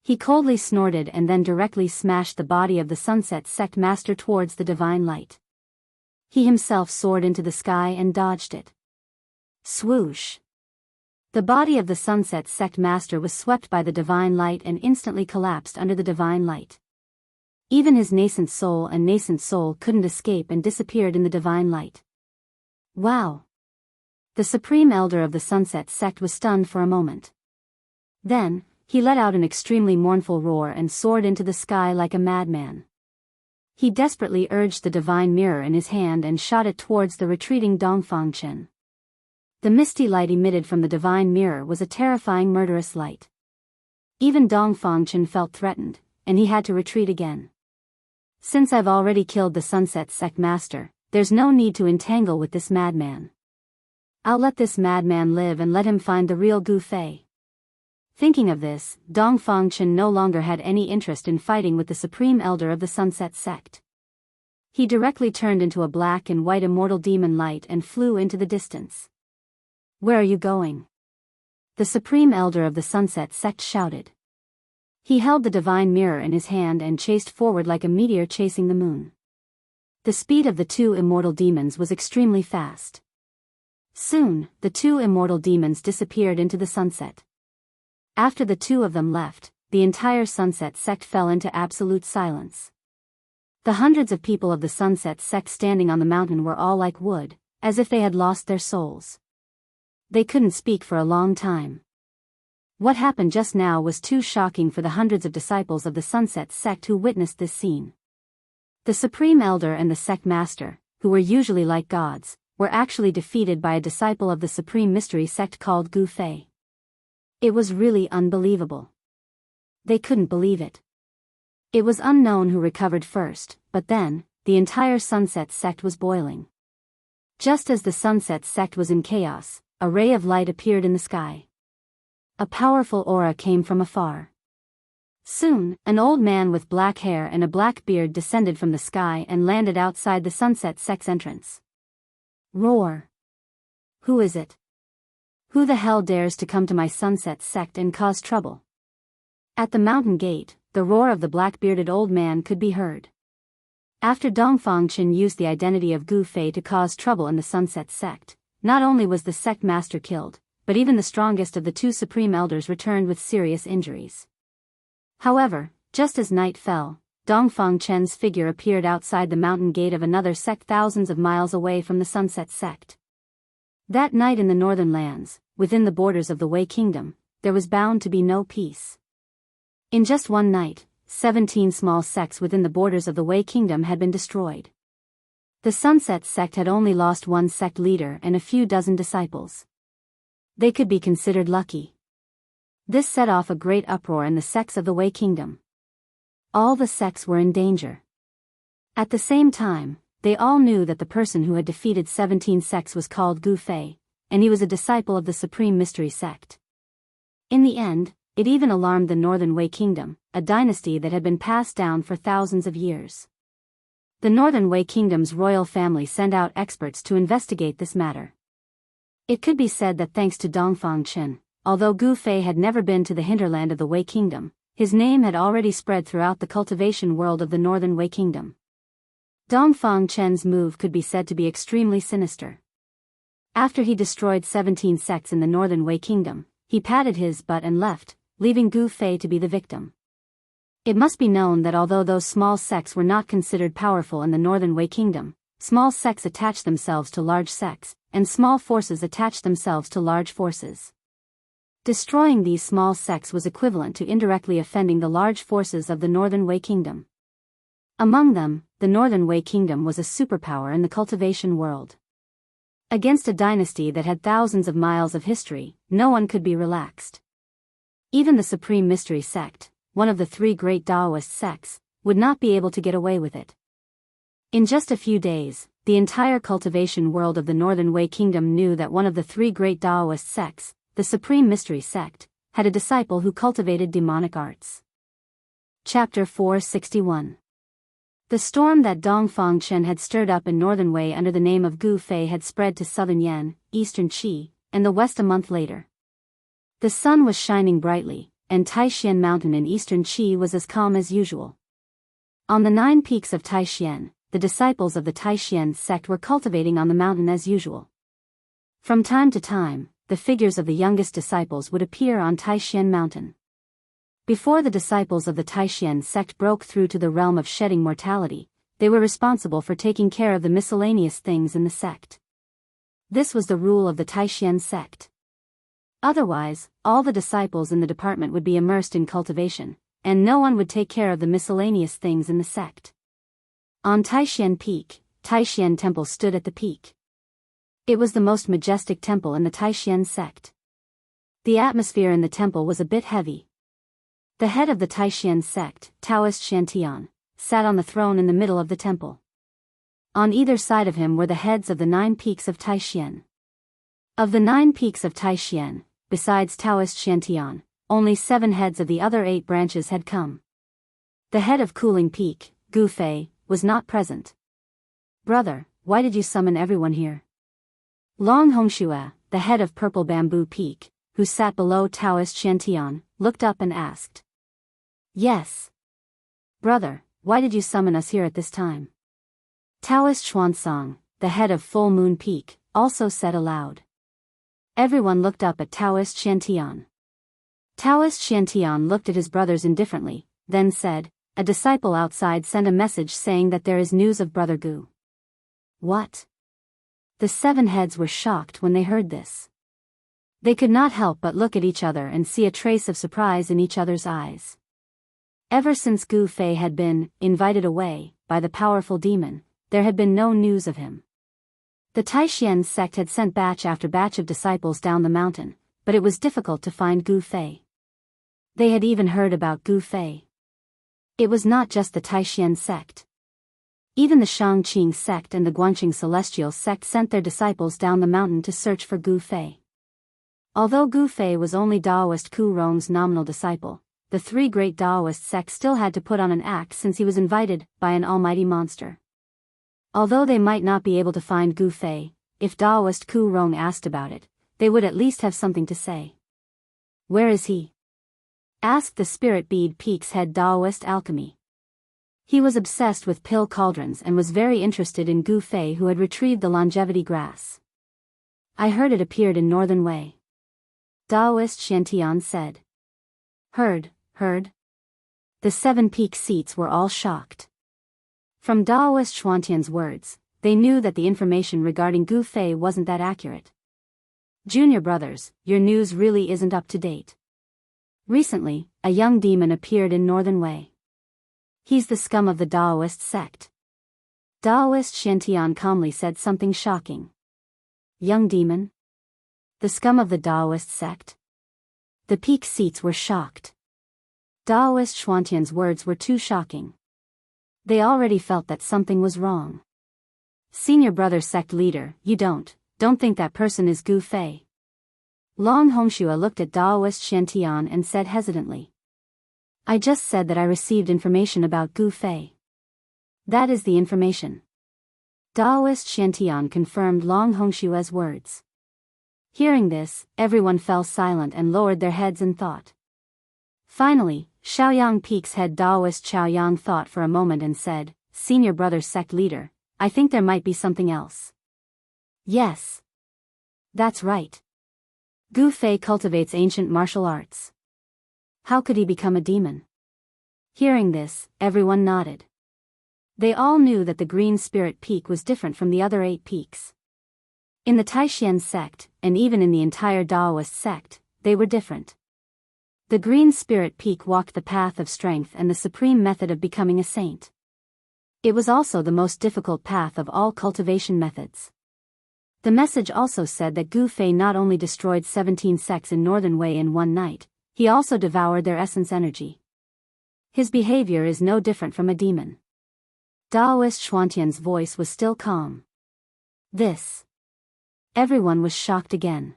He coldly snorted and then directly smashed the body of the Sunset Sect Master towards the divine light. He himself soared into the sky and dodged it. Swoosh! The body of the sunset sect master was swept by the divine light and instantly collapsed under the divine light. Even his nascent soul couldn't escape and disappeared in the divine light. Wow! The supreme elder of the sunset sect was stunned for a moment. Then, he let out an extremely mournful roar and soared into the sky like a madman. He desperately urged the divine mirror in his hand and shot it towards the retreating Dongfangchen. The misty light emitted from the divine mirror was a terrifying murderous light. Even Dongfangchen felt threatened, and he had to retreat again. Since I've already killed the sunset sect master, there's no need to entangle with this madman. I'll let this madman live and let him find the real Gu Fei. Thinking of this, Dongfangchen no longer had any interest in fighting with the supreme elder of the sunset sect. He directly turned into a black and white immortal demon light and flew into the distance. Where are you going? The supreme elder of the sunset sect shouted. He held the divine mirror in his hand and chased forward like a meteor chasing the moon. The speed of the two immortal demons was extremely fast. Soon, the two immortal demons disappeared into the sunset. After the two of them left, the entire sunset sect fell into absolute silence. The hundreds of people of the sunset sect standing on the mountain were all like wood, as if they had lost their souls. They couldn't speak for a long time. What happened just now was too shocking for the hundreds of disciples of the sunset sect who witnessed this scene. The supreme elder and the sect master, who were usually like gods, were actually defeated by a disciple of the supreme mystery sect called Gu Fei. It was really unbelievable. They couldn't believe it. It was unknown who recovered first, but then, the entire sunset sect was boiling. Just as the sunset sect was in chaos, a ray of light appeared in the sky. A powerful aura came from afar. Soon, an old man with black hair and a black beard descended from the sky and landed outside the sunset sect's entrance. Roar! Who is it? Who the hell dares to come to my sunset sect and cause trouble? At the mountain gate, the roar of the black-bearded old man could be heard. After Dongfangchen used the identity of Gu Fei to cause trouble in the sunset sect, not only was the sect master killed, but even the strongest of the two supreme elders returned with serious injuries. However, just as night fell, Dongfangchen's figure appeared outside the mountain gate of another sect thousands of miles away from the sunset sect. That night in the northern lands, within the borders of the Wei Kingdom, there was bound to be no peace. In just one night, 17 small sects within the borders of the Wei Kingdom had been destroyed. The Sunset sect had only lost one sect leader and a few dozen disciples. They could be considered lucky. This set off a great uproar in the sects of the Wei Kingdom. All the sects were in danger. At the same time, they all knew that the person who had defeated 17 sects was called Gu Fei, and he was a disciple of the Supreme Mystery Sect. In the end, it even alarmed the Northern Wei Kingdom, a dynasty that had been passed down for thousands of years. The Northern Wei Kingdom's royal family sent out experts to investigate this matter. It could be said that thanks to Dongfangchen, although Gu Fei had never been to the hinterland of the Wei Kingdom, his name had already spread throughout the cultivation world of the Northern Wei Kingdom. Dongfangchen's move could be said to be extremely sinister. After he destroyed 17 sects in the Northern Wei Kingdom, he patted his butt and left, leaving Gu Fei to be the victim. It must be known that although those small sects were not considered powerful in the Northern Wei Kingdom, small sects attached themselves to large sects, and small forces attached themselves to large forces. Destroying these small sects was equivalent to indirectly offending the large forces of the Northern Wei Kingdom. Among them, the Northern Wei Kingdom was a superpower in the cultivation world. Against a dynasty that had thousands of miles of history, no one could be relaxed. Even the Supreme Mystery Sect, one of the three great Daoist sects, would not be able to get away with it. In just a few days, the entire cultivation world of the Northern Wei Kingdom knew that one of the three great Daoist sects, the Supreme Mystery Sect, had a disciple who cultivated demonic arts. Chapter 461. The storm that Dongfangchen had stirred up in Northern Wei under the name of Gu Fei had spread to Southern Yan, Eastern Qi, and the West a month later. The sun was shining brightly, and Taishan Mountain in Eastern Qi was as calm as usual. On the 9 peaks of Taishan, the disciples of the Taishan sect were cultivating on the mountain as usual. From time to time, the figures of the youngest disciples would appear on Taishan Mountain. Before the disciples of the Taishan sect broke through to the realm of shedding mortality, they were responsible for taking care of the miscellaneous things in the sect. This was the rule of the Taishan sect. Otherwise, all the disciples in the department would be immersed in cultivation, and no one would take care of the miscellaneous things in the sect. On Taishan Peak, Taishan Temple stood at the peak. It was the most majestic temple in the Taishan sect. The atmosphere in the temple was a bit heavy. The head of the Taishan sect, Daoist Xianxia, sat on the throne in the middle of the temple. On either side of him were the heads of the 9 peaks of Taishan. Of the 9 peaks of Taishan, besides Daoist Xianxia, only 7 heads of the other 8 branches had come. The head of Cooling Peak, Gu Fei, was not present. "Brother, why did you summon everyone here?" Long Hongxue, the head of Purple Bamboo Peak, who sat below Daoist Xianxia, looked up and asked. "Yes. Brother, why did you summon us here at this time?" Daoist Xuansong, the head of Full Moon Peak, also said aloud. Everyone looked up at Daoist Xianxia. Daoist Xianxia looked at his brothers indifferently, then said, "A disciple outside sent a message saying that there is news of Brother Gu." "What?" The 7 heads were shocked when they heard this. They could not help but look at each other and see a trace of surprise in each other's eyes. Ever since Gu Fei had been invited away by the powerful demon, there had been no news of him. The Taishan sect had sent batch after batch of disciples down the mountain, but it was difficult to find Gu Fei. They had even heard about Gu Fei. It was not just the Taishan sect. Even the Shangqing sect and the Guanqing Celestial sect sent their disciples down the mountain to search for Gu Fei. Although Gu Fei was only Daoist Ku Rong's nominal disciple, the 3 great Daoist sects still had to put on an act since he was invited by an almighty monster. Although they might not be able to find Gu Fei, if Daoist Ku Rong asked about it, they would at least have something to say. "Where is he?" asked the Spirit Bead Peak's head Daoist Alchemy. He was obsessed with pill cauldrons and was very interested in Gu Fei, who had retrieved the longevity grass. "I heard it appeared in Northern Wei," Daoist Xianxia said. Heard. The 7 peak seats were all shocked. From Daoist Xuantian's words, they knew that the information regarding Gu Fei wasn't that accurate. "Junior brothers, your news really isn't up to date. Recently, a young demon appeared in Northern Wei. He's the scum of the Daoist sect." Daoist Xianxia calmly said something shocking. "Young demon? The scum of the Daoist sect?" The peak seats were shocked. Daoist Xuantian's words were too shocking. They already felt that something was wrong. "Senior brother sect leader, you don't think that person is Gu Fei?" Long Hongxue looked at Daoist Xianxia and said hesitantly. "I just said that I received information about Gu Fei. That is the information." Daoist Xianxia confirmed Long Hongxue's words. Hearing this, everyone fell silent and lowered their heads in thought. Finally, Shaoyang Peak's head Daoist Chaoyang thought for a moment and said, "Senior brother sect leader, I think there might be something else." "Yes. That's right. Gu Fei cultivates ancient martial arts. How could he become a demon?" Hearing this, everyone nodded. They all knew that the Green Spirit Peak was different from the other 8 peaks. In the Taishan sect, and even in the entire Daoist sect, they were different. The Green Spirit Peak walked the path of strength and the supreme method of becoming a saint. It was also the most difficult path of all cultivation methods. The message also said that Gu Fei not only destroyed 17 sects in Northern Wei in one night, he also devoured their essence energy. His behavior is no different from a demon. Daoist Xuantian's voice was still calm. Everyone was shocked again.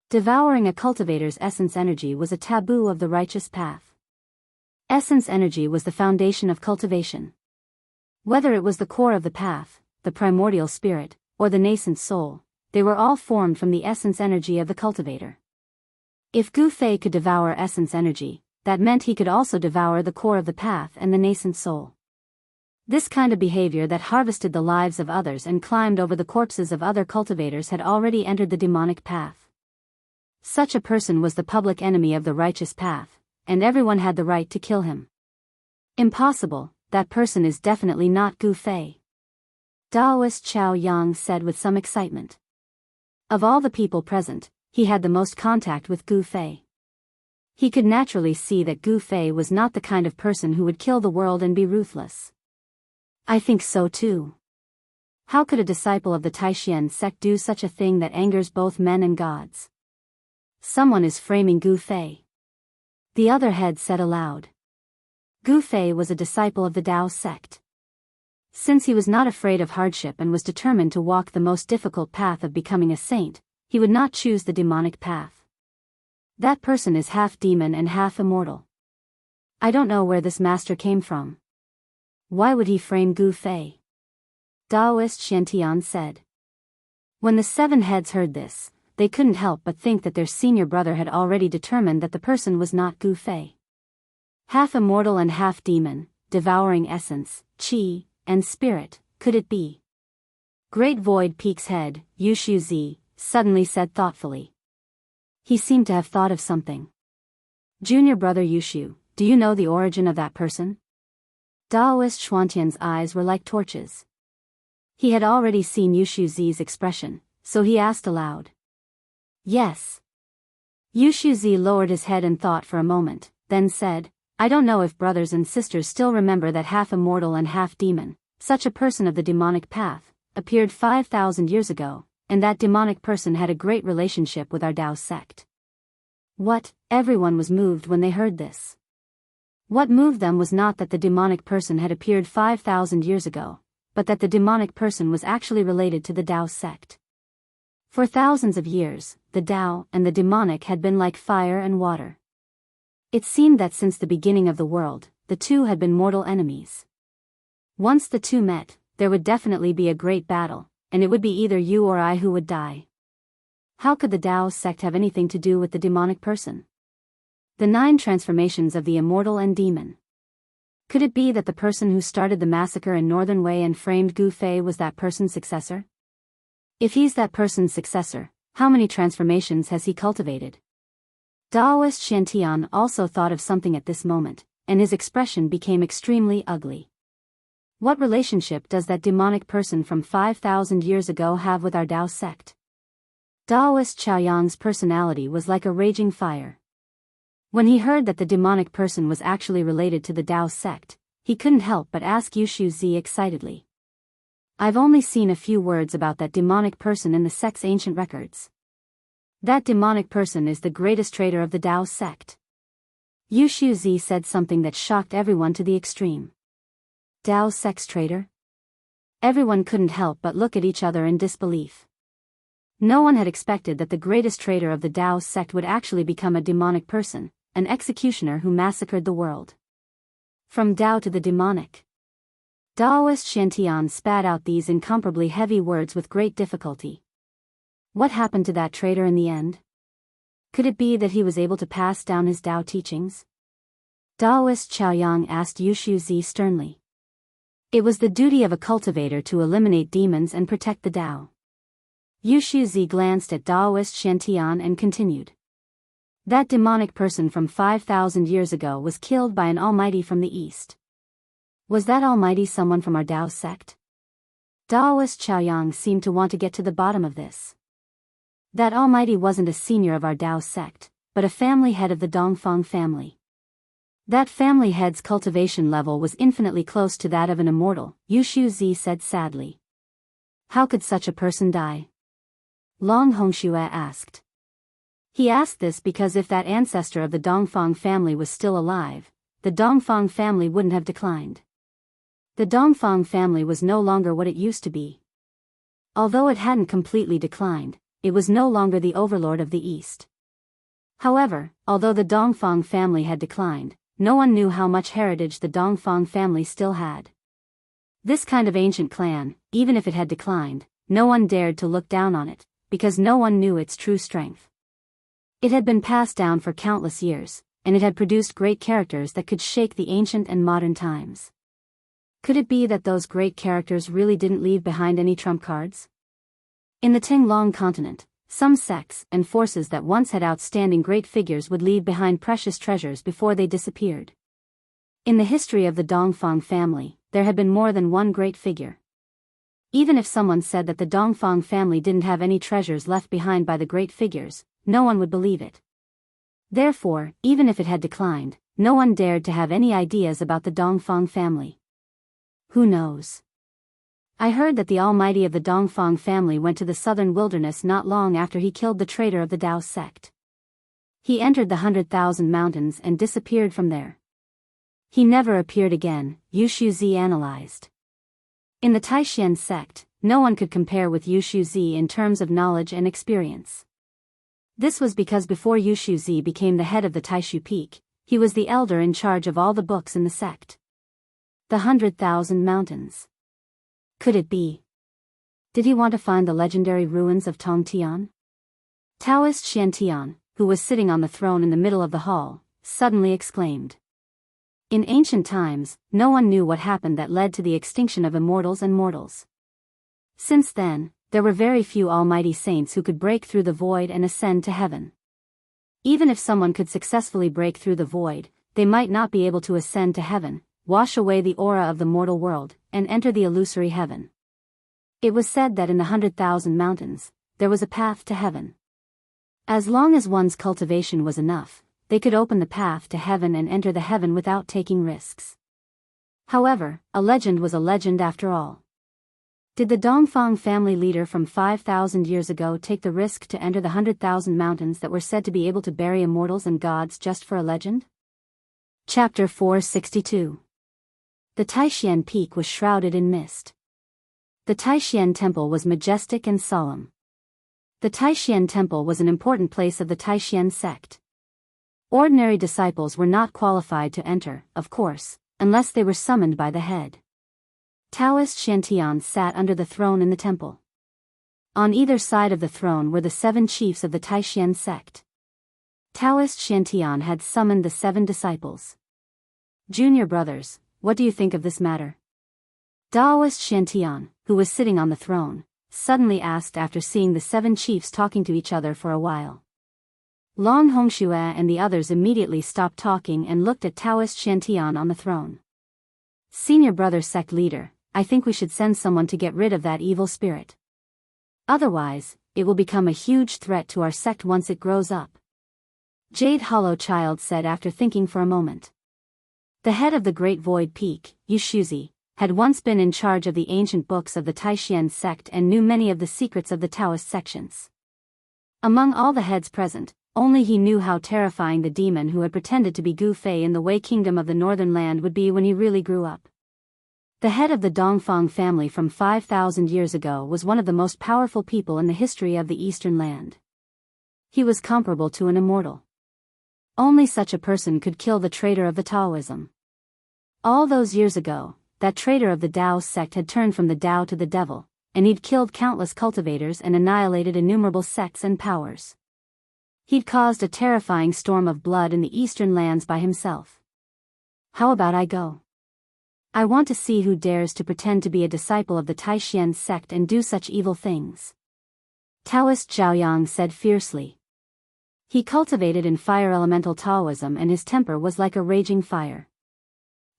Devouring a cultivator's essence energy was a taboo of the righteous path. Essence energy was the foundation of cultivation. Whether it was the core of the path, the primordial spirit, or the nascent soul, they were all formed from the essence energy of the cultivator. If Gu Fei could devour essence energy, that meant he could also devour the core of the path and the nascent soul. This kind of behavior that harvested the lives of others and climbed over the corpses of other cultivators had already entered the demonic path. Such a person was the public enemy of the righteous path, and everyone had the right to kill him. Impossible, that person is definitely not Gu Fei. Daoist Chao Yang said with some excitement. Of all the people present, he had the most contact with Gu Fei. He could naturally see that Gu Fei was not the kind of person who would kill the world and be ruthless. I think so too. How could a disciple of the Taishan sect do such a thing that angers both men and gods? Someone is framing Gu Fei. The other head said aloud. Gu Fei was a disciple of the Dao sect. Since he was not afraid of hardship and was determined to walk the most difficult path of becoming a saint, he would not choose the demonic path. That person is half demon and half immortal. I don't know where this master came from. Why would he frame Gu Fei? Daoist Xianxia said. When the seven heads heard this, they couldn't help but think that their senior brother had already determined that the person was not Gu Fei. Half immortal and half demon, devouring essence, qi, and spirit, could it be? Great Void Peak's head, Yushu Zi, suddenly said thoughtfully. He seemed to have thought of something. Junior brother Yushu, do you know the origin of that person? Daoist Xuantian's eyes were like torches. He had already seen Yushu Zi's expression, so he asked aloud. Yes. Yushu Zi lowered his head and thought for a moment, then said, I don't know if brothers and sisters still remember that half immortal and half demon, such a person of the demonic path, appeared 5,000 years ago, and that demonic person had a great relationship with our Dao sect. What? Everyone was moved when they heard this. What moved them was not that the demonic person had appeared 5,000 years ago, but that the demonic person was actually related to the Dao sect. For thousands of years, the Dao and the demonic had been like fire and water. It seemed that since the beginning of the world, the two had been mortal enemies. Once the two met, there would definitely be a great battle, and it would be either you or I who would die. How could the Dao sect have anything to do with the demonic person? The 9 transformations of the immortal and demon. Could it be that the person who started the massacre in Northern Wei and framed Gu Fei was that person's successor? If he's that person's successor, how many transformations has he cultivated? Daoist Xianxia also thought of something at this moment, and his expression became extremely ugly. What relationship does that demonic person from 5,000 years ago have with our Dao sect? Daoist Chaoyang's personality was like a raging fire. When he heard that the demonic person was actually related to the Dao sect, he couldn't help but ask Yushu Zi excitedly. I've only seen a few words about that demonic person in the sect's ancient records. That demonic person is the greatest traitor of the Dao sect. Yushu Zi said something that shocked everyone to the extreme. Dao sect's traitor? Everyone couldn't help but look at each other in disbelief. No one had expected that the greatest traitor of the Dao sect would actually become a demonic person, an executioner who massacred the world. From Dao to the demonic. Daoist Xianxia spat out these incomparably heavy words with great difficulty. What happened to that traitor in the end? Could it be that he was able to pass down his Dao teachings? Daoist Chaoyang asked Yushu Zi sternly. It was the duty of a cultivator to eliminate demons and protect the Dao. Yushu Zi glanced at Daoist Xianxia and continued. That demonic person from 5,000 years ago was killed by an almighty from the east. Was that almighty someone from our Dao sect? Daoist Chaoyang seemed to want to get to the bottom of this. That almighty wasn't a senior of our Dao sect, but a family head of the Dongfang family. That family head's cultivation level was infinitely close to that of an immortal, Yushu Zi said sadly. How could such a person die? Long Hongxue asked. He asked this because if that ancestor of the Dongfang family was still alive, the Dongfang family wouldn't have declined. The Dongfang family was no longer what it used to be. Although it hadn't completely declined, it was no longer the overlord of the East. However, although the Dongfang family had declined, no one knew how much heritage the Dongfang family still had. This kind of ancient clan, even if it had declined, no one dared to look down on it, because no one knew its true strength. It had been passed down for countless years, and it had produced great characters that could shake the ancient and modern times. Could it be that those great characters really didn't leave behind any trump cards? In the Tinglong continent, some sects and forces that once had outstanding great figures would leave behind precious treasures before they disappeared. In the history of the Dongfang family, there had been more than one great figure. Even if someone said that the Dongfang family didn't have any treasures left behind by the great figures, no one would believe it. Therefore, even if it had declined, no one dared to have any ideas about the Dongfang family. Who knows? I heard that the Almighty of the Dongfang family went to the southern wilderness not long after he killed the traitor of the Daoist sect. He entered the 100,000 mountains and disappeared from there. He never appeared again, Wuxia analyzed. In the Taishan sect, no one could compare with Wuxia in terms of knowledge and experience. This was because before Wuxia became the head of the Taishu Peak, he was the elder in charge of all the books in the sect. The 100,000 mountains. Could it be? Did he want to find the legendary ruins of Tongtian? Daoist Xianxia, who was sitting on the throne in the middle of the hall, suddenly exclaimed. In ancient times, no one knew what happened that led to the extinction of immortals and mortals. Since then, there were very few almighty saints who could break through the void and ascend to heaven. Even if someone could successfully break through the void, they might not be able to ascend to heaven, wash away the aura of the mortal world, and enter the illusory heaven. It was said that in the 100,000 mountains, there was a path to heaven. As long as one's cultivation was enough, they could open the path to heaven and enter the heaven without taking risks. However, a legend was a legend after all. Did the Dongfang family leader from 5,000 years ago take the risk to enter the 100,000 mountains that were said to be able to bury immortals and gods just for a legend? Chapter 462. The Taishan Peak was shrouded in mist. The Taishan Temple was majestic and solemn. The Taishan Temple was an important place of the Taishan sect. Ordinary disciples were not qualified to enter, of course, unless they were summoned by the head. Daoist Xianxia sat under the throne in the temple. On either side of the throne were the 7 chiefs of the Taishan sect. Daoist Xianxia had summoned the 7 disciples. Junior brothers, what do you think of this matter? Daoist Xianxia, who was sitting on the throne, suddenly asked after seeing the 7 chiefs talking to each other for a while. Long Hongxue and the others immediately stopped talking and looked at Daoist Xianxia on the throne. Senior brother sect leader, I think we should send someone to get rid of that evil spirit. Otherwise, it will become a huge threat to our sect once it grows up. Jade Hollow Child said after thinking for a moment. The head of the Great Void Peak, Wuxia, had once been in charge of the ancient books of the Taishan sect and knew many of the secrets of the Taoist sections. Among all the heads present, only he knew how terrifying the demon who had pretended to be Gu Fei in the Wei Kingdom of the Northern Land would be when he really grew up. The head of the Dongfang family from 5,000 years ago was one of the most powerful people in the history of the Eastern Land. He was comparable to an immortal. Only such a person could kill the traitor of the Taoism. All those years ago, that traitor of the Daoist sect had turned from the Tao to the devil, and he'd killed countless cultivators and annihilated innumerable sects and powers. He'd caused a terrifying storm of blood in the eastern lands by himself. How about I go? I want to see who dares to pretend to be a disciple of the Taishan sect and do such evil things. Daoist Zhaoyang said fiercely. He cultivated in fire elemental Taoism and his temper was like a raging fire.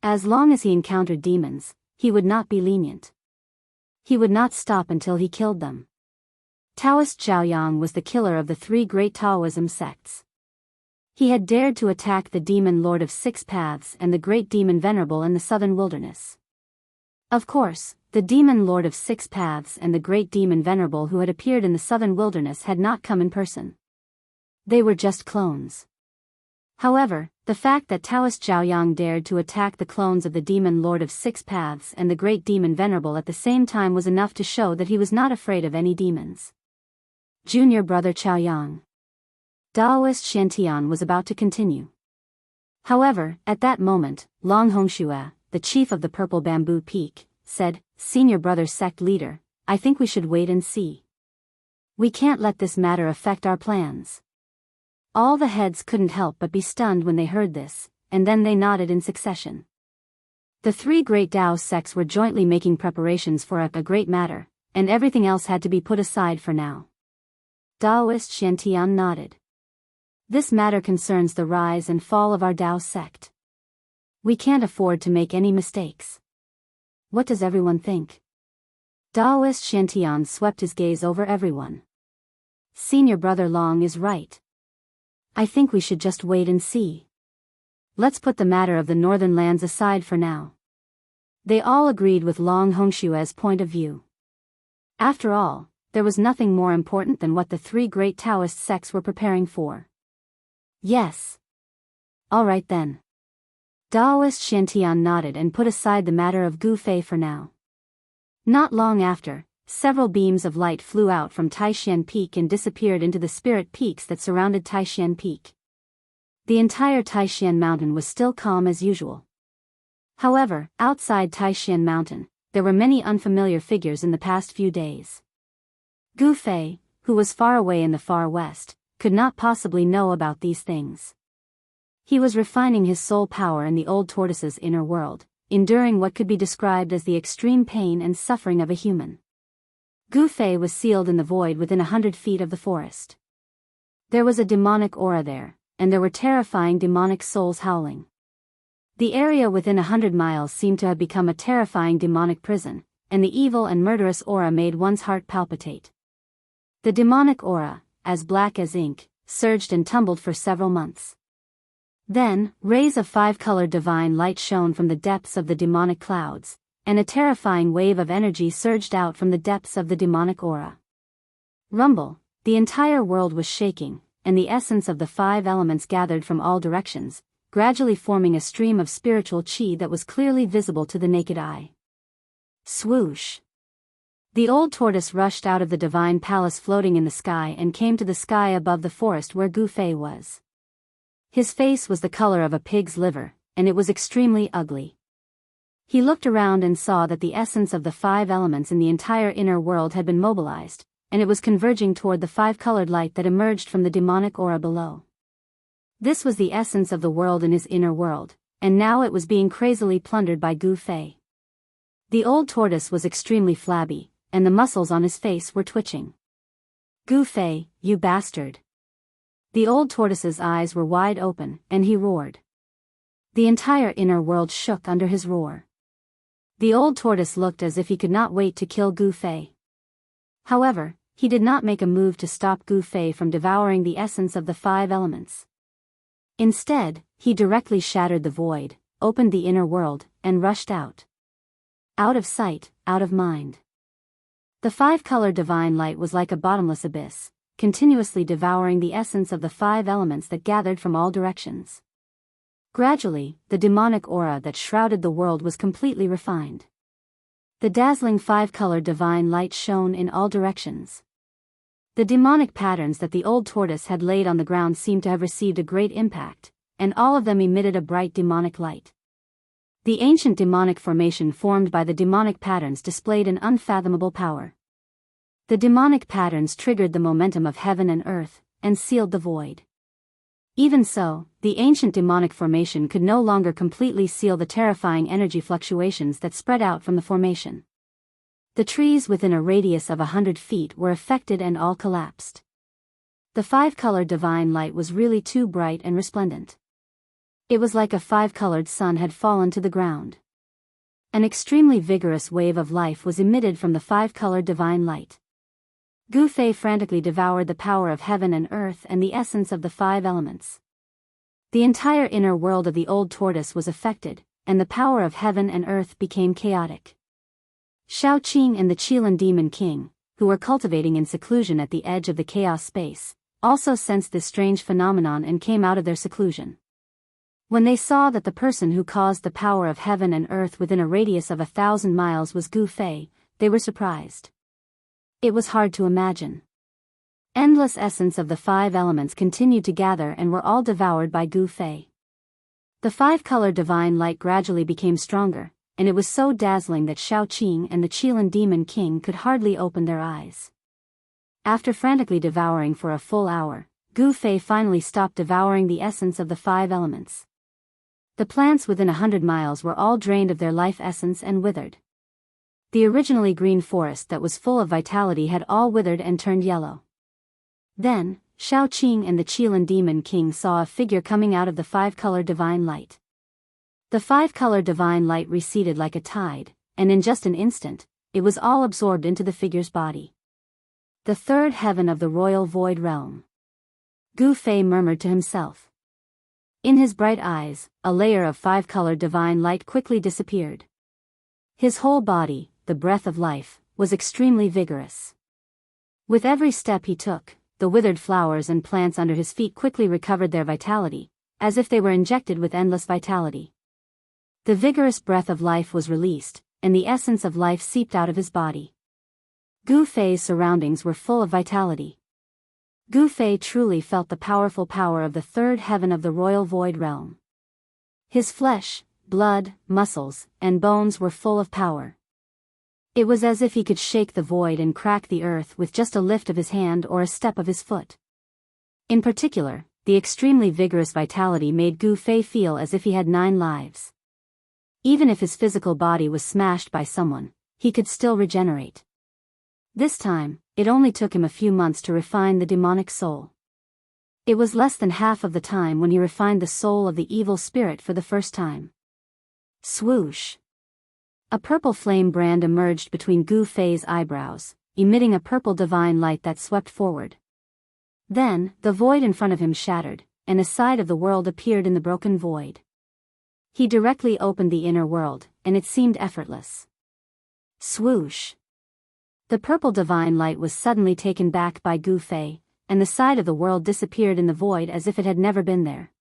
As long as he encountered demons, he would not be lenient. He would not stop until he killed them. Daoist Zhaoyang was the killer of the 3 great Taoism sects. He had dared to attack the demon Lord of 6 Paths and the great demon Venerable in the southern wilderness. Of course, the demon Lord of 6 Paths and the great demon Venerable who had appeared in the southern wilderness had not come in person. They were just clones. However, the fact that Daoist Zhaoyang dared to attack the clones of the demon Lord of 6 Paths and the great demon Venerable at the same time was enough to show that he was not afraid of any demons. Junior brother Chaoyang. Daoist Xianxia was about to continue. However, at that moment, Long Hongxue, the chief of the Purple Bamboo Peak, said, Senior brother sect leader, I think we should wait and see. We can't let this matter affect our plans. All the heads couldn't help but be stunned when they heard this, and then they nodded in succession. The three great Daoist sects were jointly making preparations for a great matter, and everything else had to be put aside for now. Daoist Xianxia nodded. This matter concerns the rise and fall of our Dao sect. We can't afford to make any mistakes. What does everyone think? Daoist Xianxia swept his gaze over everyone. Senior brother Long is right. I think we should just wait and see. Let's put the matter of the northern lands aside for now. They all agreed with Long Hongshue's point of view. After all, there was nothing more important than what the three great Taoist sects were preparing for. Yes. All right then. Daoist Xianxia nodded and put aside the matter of Gu Fei for now. Not long after, several beams of light flew out from Taishan Peak and disappeared into the spirit peaks that surrounded Taishan Peak. The entire Taishan Mountain was still calm as usual. However, outside Taishan Mountain, there were many unfamiliar figures in the past few days. Gu Fei, who was far away in the far west, could not possibly know about these things. He was refining his soul power in the old tortoise's inner world, enduring what could be described as the extreme pain and suffering of a human. Gu Fei was sealed in the void within 100 feet of the forest. There was a demonic aura there, and there were terrifying demonic souls howling. The area within 100 miles seemed to have become a terrifying demonic prison, and the evil and murderous aura made one's heart palpitate. The demonic aura, as black as ink, surged and tumbled for several months. Then, rays of five-colored divine light shone from the depths of the demonic clouds, and a terrifying wave of energy surged out from the depths of the demonic aura. Rumble, the entire world was shaking, and the essence of the five elements gathered from all directions, gradually forming a stream of spiritual chi that was clearly visible to the naked eye. Swoosh! The old tortoise rushed out of the divine palace floating in the sky and came to the sky above the forest where Gu Fei was. His face was the color of a pig's liver, and it was extremely ugly. He looked around and saw that the essence of the five elements in the entire inner world had been mobilized, and it was converging toward the five-colored light that emerged from the demonic aura below. This was the essence of the world in his inner world, and now it was being crazily plundered by Gu Fei. The old tortoise was extremely flabby, and the muscles on his face were twitching. Gu Fei, you bastard! The old tortoise's eyes were wide open, and he roared. The entire inner world shook under his roar. The old tortoise looked as if he could not wait to kill Gu Fei. However, he did not make a move to stop Gu Fei from devouring the essence of the five elements. Instead, he directly shattered the void, opened the inner world, and rushed out. Out of sight, out of mind. The five-color divine light was like a bottomless abyss, continuously devouring the essence of the five elements that gathered from all directions. Gradually, the demonic aura that shrouded the world was completely refined. The dazzling five-color divine light shone in all directions. The demonic patterns that the old tortoise had laid on the ground seemed to have received a great impact, and all of them emitted a bright demonic light. The ancient demonic formation formed by the demonic patterns displayed an unfathomable power. The demonic patterns triggered the momentum of heaven and earth, and sealed the void. Even so, the ancient demonic formation could no longer completely seal the terrifying energy fluctuations that spread out from the formation. The trees within a radius of 100 feet were affected and all collapsed. The five-colored divine light was really too bright and resplendent. It was like a five-colored sun had fallen to the ground. An extremely vigorous wave of life was emitted from the five-colored divine light. Gu Fei frantically devoured the power of heaven and earth and the essence of the five elements. The entire inner world of the old tortoise was affected, and the power of heaven and earth became chaotic. Shao Qing and the Qilin Demon King, who were cultivating in seclusion at the edge of the chaos space, also sensed this strange phenomenon and came out of their seclusion. When they saw that the person who caused the power of heaven and earth within a radius of 1,000 miles was Gu Fei, they were surprised. It was hard to imagine. Endless essence of the five elements continued to gather and were all devoured by Gu Fei. The five-color divine light gradually became stronger, and it was so dazzling that Shao Qing and the Qilin Demon King could hardly open their eyes. After frantically devouring for a full hour, Gu Fei finally stopped devouring the essence of the five elements. The plants within 100 miles were all drained of their life essence and withered. The originally green forest that was full of vitality had all withered and turned yellow. Then, Xiaoqing and the Qilin Demon King saw a figure coming out of the five-color divine light. The five-color divine light receded like a tide, and in just an instant, it was all absorbed into the figure's body. The third heaven of the royal void realm. Gu Fei murmured to himself. In his bright eyes, a layer of five-colored divine light quickly disappeared. His whole body, the breath of life, was extremely vigorous. With every step he took, the withered flowers and plants under his feet quickly recovered their vitality, as if they were injected with endless vitality. The vigorous breath of life was released, and the essence of life seeped out of his body. Gu Fei's surroundings were full of vitality. Gu Fei truly felt the powerful power of the third heaven of the royal void realm. His flesh, blood, muscles, and bones were full of power. It was as if he could shake the void and crack the earth with just a lift of his hand or a step of his foot. In particular, the extremely vigorous vitality made Gu Fei feel as if he had 9 lives. Even if his physical body was smashed by someone, he could still regenerate. This time, it only took him a few months to refine the demonic soul. It was less than half of the time when he refined the soul of the evil spirit for the first time. Swoosh! A purple flame brand emerged between Gu Fei's eyebrows, emitting a purple divine light that swept forward. Then, the void in front of him shattered, and a side of the world appeared in the broken void. He directly opened the inner world, and it seemed effortless. Swoosh! The purple divine light was suddenly taken back by Gu Fei, and the side of the world disappeared in the void as if it had never been there.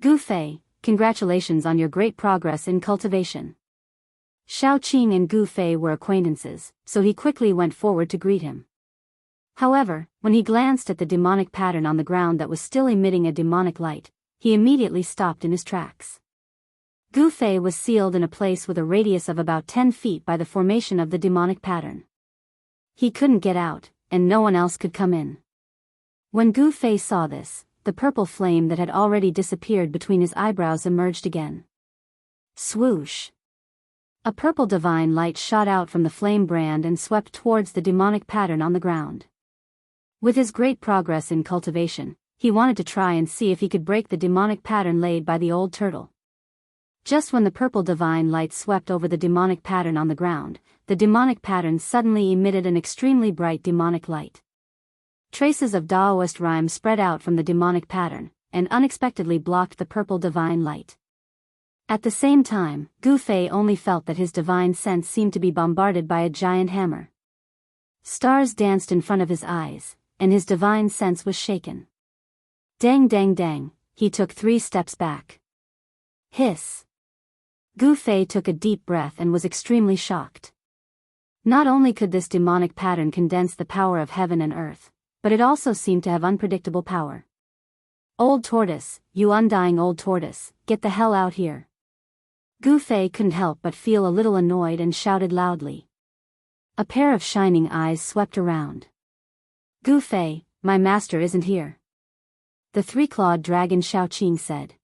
Gu Fei, congratulations on your great progress in cultivation. Xiaoqing and Gu Fei were acquaintances, so he quickly went forward to greet him. However, when he glanced at the demonic pattern on the ground that was still emitting a demonic light, he immediately stopped in his tracks. Gu Fei was sealed in a place with a radius of about 10 feet by the formation of the demonic pattern. He couldn't get out, and no one else could come in. When Gu Fei saw this, the purple flame that had already disappeared between his eyebrows emerged again. Swoosh! A purple divine light shot out from the flame brand and swept towards the demonic pattern on the ground. With his great progress in cultivation, he wanted to try and see if he could break the demonic pattern laid by the old turtle. Just when the purple divine light swept over the demonic pattern on the ground, the demonic pattern suddenly emitted an extremely bright demonic light. Traces of Daoist rhyme spread out from the demonic pattern, and unexpectedly blocked the purple divine light. At the same time, Gu Fei only felt that his divine sense seemed to be bombarded by a giant hammer. Stars danced in front of his eyes, and his divine sense was shaken. Dang dang dang, he took 3 steps back. Hiss! Gu Fei took a deep breath and was extremely shocked. Not only could this demonic pattern condense the power of heaven and earth, but it also seemed to have unpredictable power. Old tortoise, you undying old tortoise, get the hell out here. Gu Fei couldn't help but feel a little annoyed and shouted loudly. A pair of shining eyes swept around. Gu Fei, my master isn't here. The 3-clawed dragon Xiaoqing said.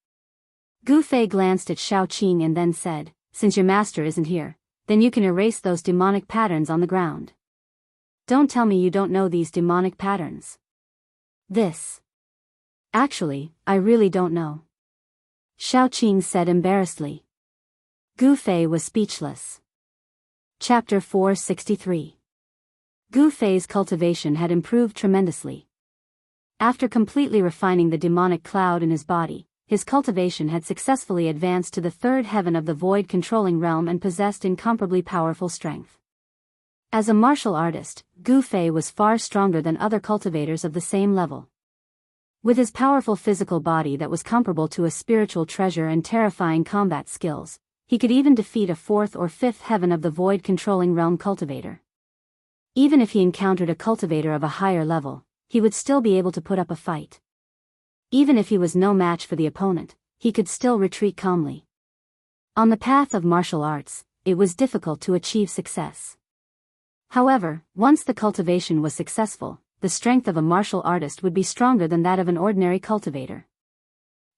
Gu Fei glanced at Xiaoqing and then said, since your master isn't here, then you can erase those demonic patterns on the ground. Don't tell me you don't know these demonic patterns. This. Actually, I really don't know. Xiaoqing said embarrassedly. Gu Fei was speechless. Chapter 463. Gu Fei's cultivation had improved tremendously. After completely refining the demonic cloud in his body, his cultivation had successfully advanced to the 3rd heaven of the void controlling realm and possessed incomparably powerful strength. As a martial artist, Gu Fei was far stronger than other cultivators of the same level. With his powerful physical body that was comparable to a spiritual treasure and terrifying combat skills, he could even defeat a 4th or 5th heaven of the void controlling realm cultivator. Even if he encountered a cultivator of a higher level, he would still be able to put up a fight. Even if he was no match for the opponent, he could still retreat calmly. On the path of martial arts, it was difficult to achieve success. However, once the cultivation was successful, the strength of a martial artist would be stronger than that of an ordinary cultivator.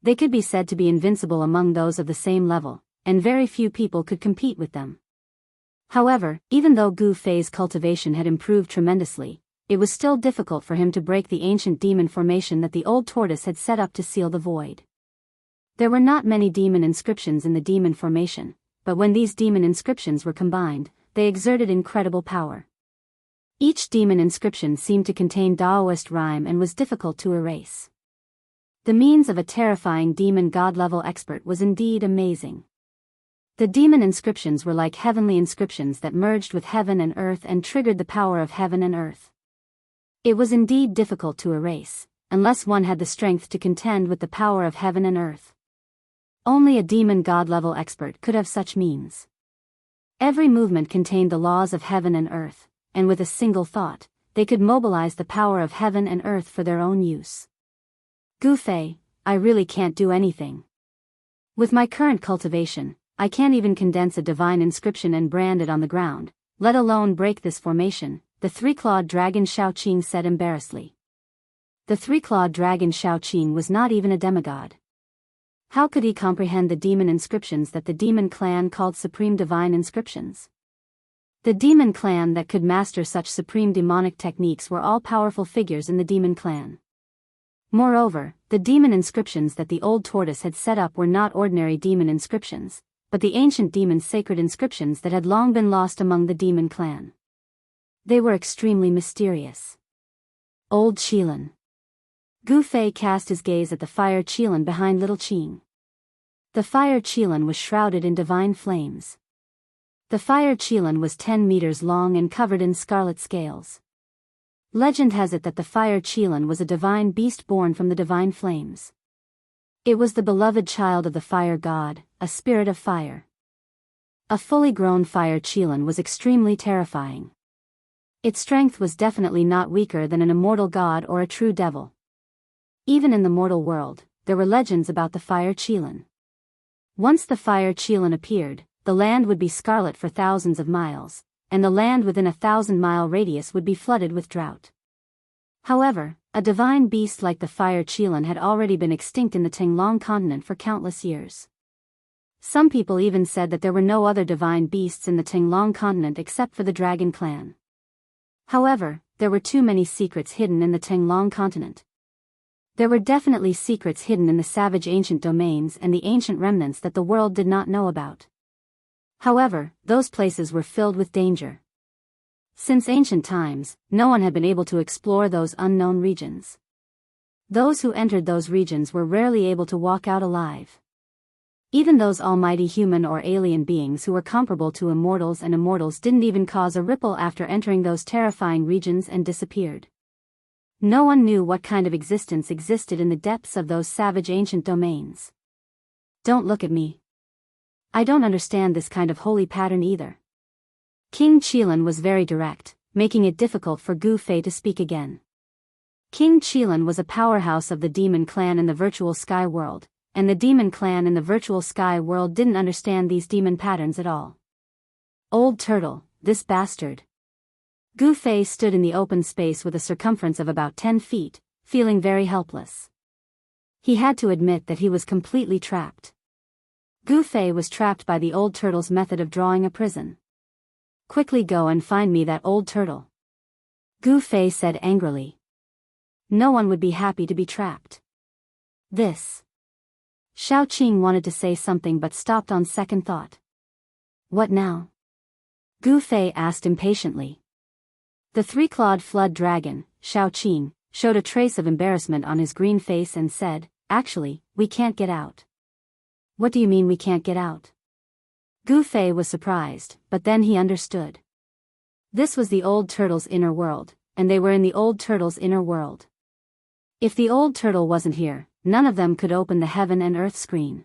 They could be said to be invincible among those of the same level, and very few people could compete with them. However, even though Gu Fei's cultivation had improved tremendously, it was still difficult for him to break the ancient demon formation that the old tortoise had set up to seal the void. There were not many demon inscriptions in the demon formation, but when these demon inscriptions were combined, they exerted incredible power. Each demon inscription seemed to contain Daoist rhyme and was difficult to erase. The means of a terrifying demon god-level expert was indeed amazing. The demon inscriptions were like heavenly inscriptions that merged with heaven and earth and triggered the power of heaven and earth. It was indeed difficult to erase, unless one had the strength to contend with the power of heaven and earth. Only a demon god-level expert could have such means. Every movement contained the laws of heaven and earth, and with a single thought, they could mobilize the power of heaven and earth for their own use. Gu Fei, I really can't do anything. With my current cultivation, I can't even condense a divine inscription and brand it on the ground, let alone break this formation, the three-clawed dragon Xiaoqing said embarrassedly. The three-clawed dragon Xiaoqing was not even a demigod. How could he comprehend the demon inscriptions that the demon clan called supreme divine inscriptions? The demon clan that could master such supreme demonic techniques were all powerful figures in the demon clan. Moreover, the demon inscriptions that the old tortoise had set up were not ordinary demon inscriptions, but the ancient demon's sacred inscriptions that had long been lost among the demon clan. They were extremely mysterious. Old Qilin. Gu Fei cast his gaze at the fire Qilin behind little Qing. The fire Qilin was shrouded in divine flames. The fire Qilin was 10 meters long and covered in scarlet scales. Legend has it that the fire Qilin was a divine beast born from the divine flames. It was the beloved child of the fire god, a spirit of fire. A fully grown fire Qilin was extremely terrifying. Its strength was definitely not weaker than an immortal god or a true devil. Even in the mortal world, there were legends about the fire Qilin. Once the fire Qilin appeared, the land would be scarlet for thousands of miles, and the land within a 1,000-mile radius would be flooded with drought. However, a divine beast like the fire Qilin had already been extinct in the Tinglong continent for countless years. Some people even said that there were no other divine beasts in the Tinglong continent except for the dragon clan. However, there were too many secrets hidden in the Tinglong continent. There were definitely secrets hidden in the savage ancient domains and the ancient remnants that the world did not know about. However, those places were filled with danger. Since ancient times, no one had been able to explore those unknown regions. Those who entered those regions were rarely able to walk out alive. Even those almighty human or alien beings who were comparable to immortals and immortals didn't even cause a ripple after entering those terrifying regions and disappeared. No one knew what kind of existence existed in the depths of those savage ancient domains. Don't look at me. I don't understand this kind of holy pattern either. King Qilin was very direct, making it difficult for Gu Fei to speak again. King Qilin was a powerhouse of the demon clan in the virtual sky world, and the demon clan in the virtual sky world didn't understand these demon patterns at all. Old turtle, this bastard. Gu Fei stood in the open space with a circumference of about 10 feet, feeling very helpless. He had to admit that he was completely trapped. Gu Fei was trapped by the old turtle's method of drawing a prison. Quickly go and find me that old turtle. Gu Fei said angrily. No one would be happy to be trapped. This. Xiaoqing wanted to say something but stopped on second thought. What now? Gu Fei asked impatiently. The three-clawed flood dragon, Xiaoqing, showed a trace of embarrassment on his green face and said, Actually, we can't get out. What do you mean we can't get out? Gu Fei was surprised, but then he understood. This was the old turtle's inner world, and they were in the old turtle's inner world. If the old turtle wasn't here, none of them could open the heaven and earth screen.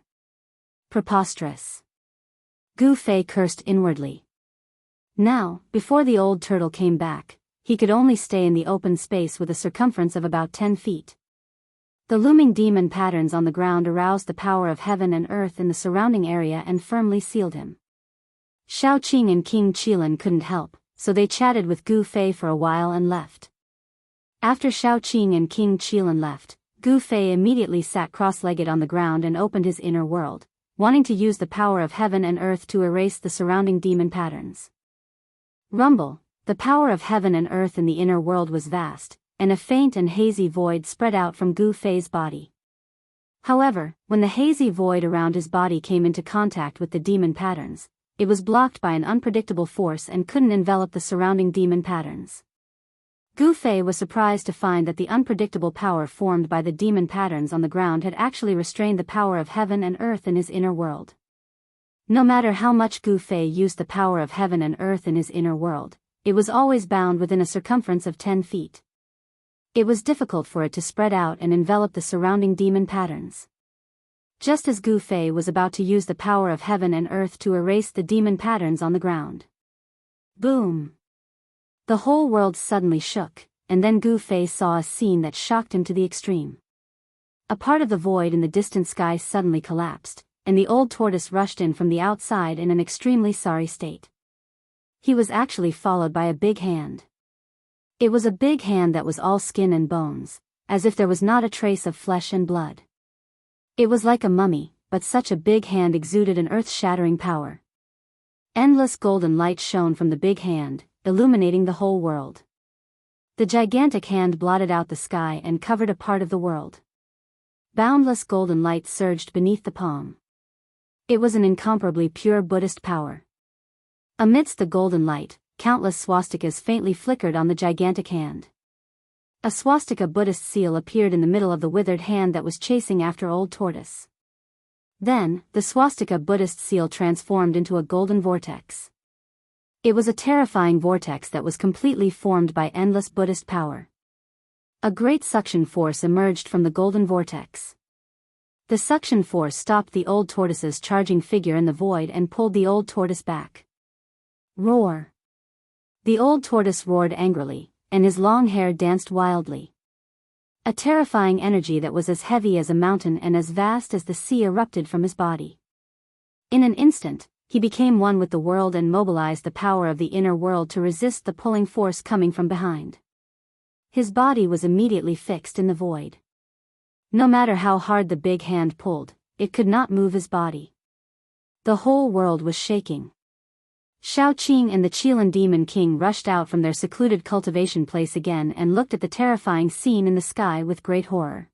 Preposterous. Gu Fei cursed inwardly. Now, before the old turtle came back, he could only stay in the open space with a circumference of about 10 feet. The looming demon patterns on the ground aroused the power of heaven and earth in the surrounding area and firmly sealed him. Xiaoqing and King Qilin couldn't help, so they chatted with Gu Fei for a while and left. After Xiaoqing and King Qilin left, Gu Fei immediately sat cross-legged on the ground and opened his inner world, wanting to use the power of heaven and earth to erase the surrounding demon patterns. Rumble, the power of heaven and earth in the inner world was vast, and a faint and hazy void spread out from Gu Fei's body. However, when the hazy void around his body came into contact with the demon patterns, it was blocked by an unpredictable force and couldn't envelop the surrounding demon patterns. Gu Fei was surprised to find that the unpredictable power formed by the demon patterns on the ground had actually restrained the power of heaven and earth in his inner world. No matter how much Gu Fei used the power of heaven and earth in his inner world, it was always bound within a circumference of 10 feet. It was difficult for it to spread out and envelop the surrounding demon patterns. Just as Gu Fei was about to use the power of heaven and earth to erase the demon patterns on the ground. Boom! The whole world suddenly shook, and then Gu Fei saw a scene that shocked him to the extreme. A part of the void in the distant sky suddenly collapsed, and the old tortoise rushed in from the outside in an extremely sorry state. He was actually followed by a big hand. It was a big hand that was all skin and bones, as if there was not a trace of flesh and blood. It was like a mummy, but such a big hand exuded an earth-shattering power. Endless golden light shone from the big hand, illuminating the whole world. The gigantic hand blotted out the sky and covered a part of the world. Boundless golden light surged beneath the palm. It was an incomparably pure Buddhist power. Amidst the golden light, countless swastikas faintly flickered on the gigantic hand. A swastika Buddhist seal appeared in the middle of the withered hand that was chasing after Old Tortoise. Then, the swastika Buddhist seal transformed into a golden vortex. It was a terrifying vortex that was completely formed by endless Buddhist power. A great suction force emerged from the golden vortex. The suction force stopped the old tortoise's charging figure in the void and pulled the old tortoise back. Roar! The old tortoise roared angrily, and his long hair danced wildly. A terrifying energy that was as heavy as a mountain and as vast as the sea erupted from his body. In an instant, he became one with the world and mobilized the power of the inner world to resist the pulling force coming from behind. His body was immediately fixed in the void. No matter how hard the big hand pulled, it could not move his body. The whole world was shaking. Shaoqing and the Qilan Demon King rushed out from their secluded cultivation place again and looked at the terrifying scene in the sky with great horror.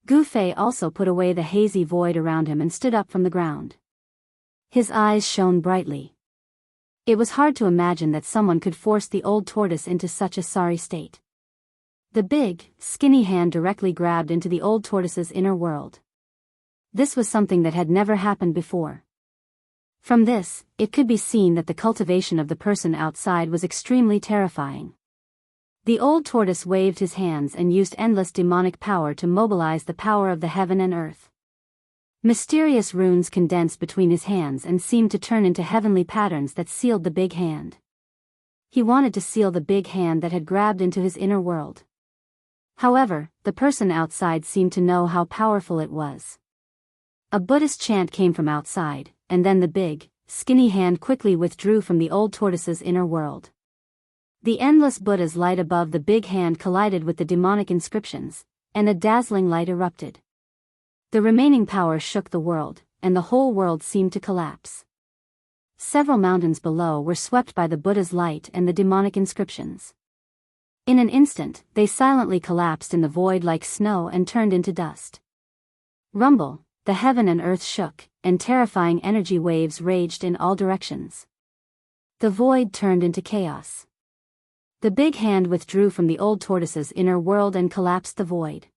Gu Fei also put away the hazy void around him and stood up from the ground. His eyes shone brightly. It was hard to imagine that someone could force the old tortoise into such a sorry state. The big, skinny hand directly grabbed into the old tortoise's inner world. This was something that had never happened before. From this, it could be seen that the cultivation of the person outside was extremely terrifying. The old tortoise waved his hands and used endless demonic power to mobilize the power of the heaven and earth. Mysterious runes condensed between his hands and seemed to turn into heavenly patterns that sealed the big hand. He wanted to seal the big hand that had grabbed into his inner world. However, the person outside seemed to know how powerful it was. A Buddhist chant came from outside, and then the big, skinny hand quickly withdrew from the old tortoise's inner world. The endless Buddha's light above the big hand collided with the demonic inscriptions, and a dazzling light erupted. The remaining power shook the world, and the whole world seemed to collapse. Several mountains below were swept by the Buddha's light and the demonic inscriptions. In an instant, they silently collapsed in the void like snow and turned into dust. Rumble, the heaven and earth shook, and terrifying energy waves raged in all directions. The void turned into chaos. The big hand withdrew from the old tortoise's inner world and collapsed the void.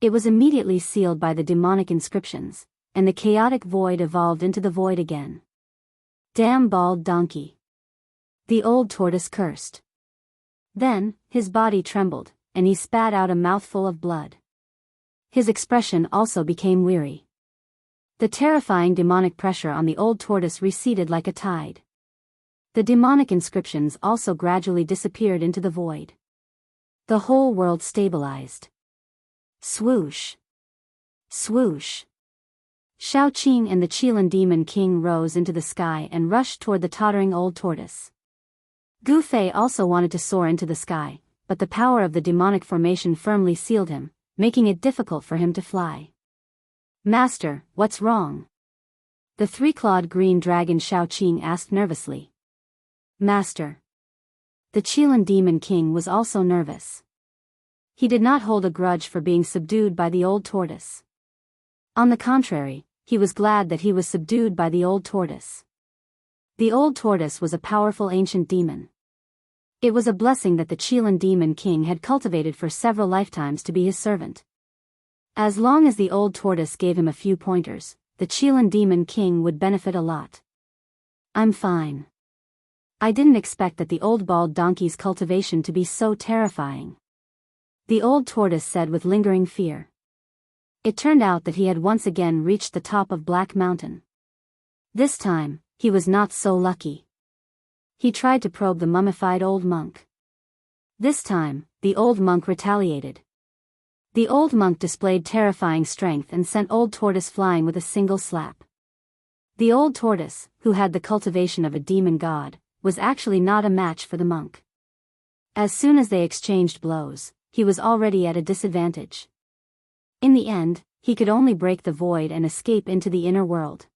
It was immediately sealed by the demonic inscriptions, and the chaotic void evolved into the void again. Damn bald donkey! The old tortoise cursed. Then, his body trembled, and he spat out a mouthful of blood. His expression also became weary. The terrifying demonic pressure on the old tortoise receded like a tide. The demonic inscriptions also gradually disappeared into the void. The whole world stabilized. Swoosh! Swoosh! Shaoqing and the Qilan Demon King rose into the sky and rushed toward the tottering old tortoise. Gu Fei also wanted to soar into the sky, but the power of the demonic formation firmly sealed him, making it difficult for him to fly. "Master, what's wrong?" the three-clawed green dragon Xiaoqing asked nervously. "Master." The Qilin Demon King was also nervous. He did not hold a grudge for being subdued by the old tortoise. On the contrary, he was glad that he was subdued by the old tortoise. The old tortoise was a powerful ancient demon. It was a blessing that the Qilin Demon King had cultivated for several lifetimes to be his servant. As long as the old tortoise gave him a few pointers, the Qilin Demon King would benefit a lot. "I'm fine. I didn't expect that the old bald donkey's cultivation to be so terrifying," the old tortoise said with lingering fear. It turned out that he had once again reached the top of Black Mountain. This time, he was not so lucky. He tried to probe the mummified old monk. This time, the old monk retaliated. The old monk displayed terrifying strength and sent old tortoise flying with a single slap. The old tortoise, who had the cultivation of a demon god, was actually not a match for the monk. As soon as they exchanged blows, he was already at a disadvantage. In the end, he could only break the void and escape into the inner world.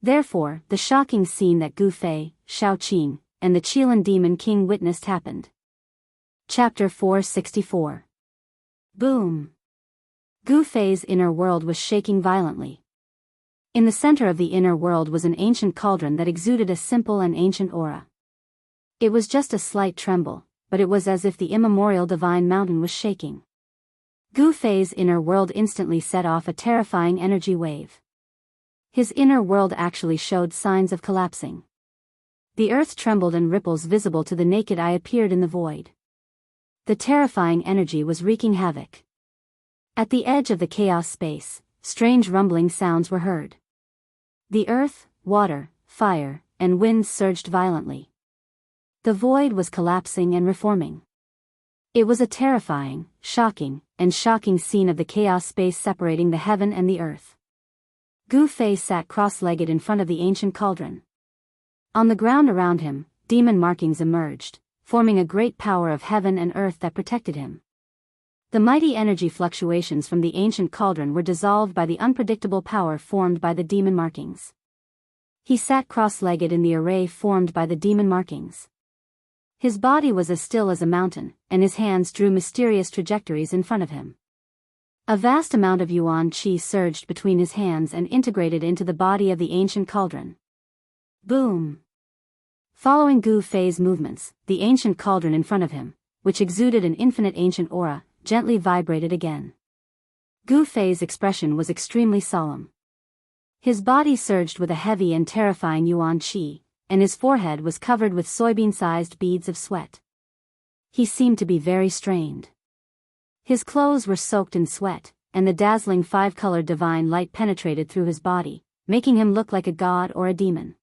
Therefore, the shocking scene that Gu Fei, Xiaoqing, and the Qilin Demon King witnessed happened. Chapter 464. Boom! Gu Fei's inner world was shaking violently. In the center of the inner world was an ancient cauldron that exuded a simple and ancient aura. It was just a slight tremble, but it was as if the immemorial divine mountain was shaking. Gu Fei's inner world instantly set off a terrifying energy wave. His inner world actually showed signs of collapsing. The earth trembled and ripples visible to the naked eye appeared in the void. The terrifying energy was wreaking havoc. At the edge of the chaos space, strange rumbling sounds were heard. The earth, water, fire, and wind surged violently. The void was collapsing and reforming. It was a terrifying, shocking scene of the chaos space separating the heaven and the earth. Gu Fei sat cross-legged in front of the ancient cauldron. On the ground around him, demon markings emerged, forming a great power of heaven and earth that protected him. The mighty energy fluctuations from the ancient cauldron were dissolved by the unpredictable power formed by the demon markings. He sat cross-legged in the array formed by the demon markings. His body was as still as a mountain, and his hands drew mysterious trajectories in front of him. A vast amount of yuan qi surged between his hands and integrated into the body of the ancient cauldron. Boom! Following Gu Fei's movements, the ancient cauldron in front of him, which exuded an infinite ancient aura, gently vibrated again. Gu Fei's expression was extremely solemn. His body surged with a heavy and terrifying yuan qi, and his forehead was covered with soybean-sized beads of sweat. He seemed to be very strained. His clothes were soaked in sweat, and the dazzling five-colored divine light penetrated through his body, making him look like a god or a demon.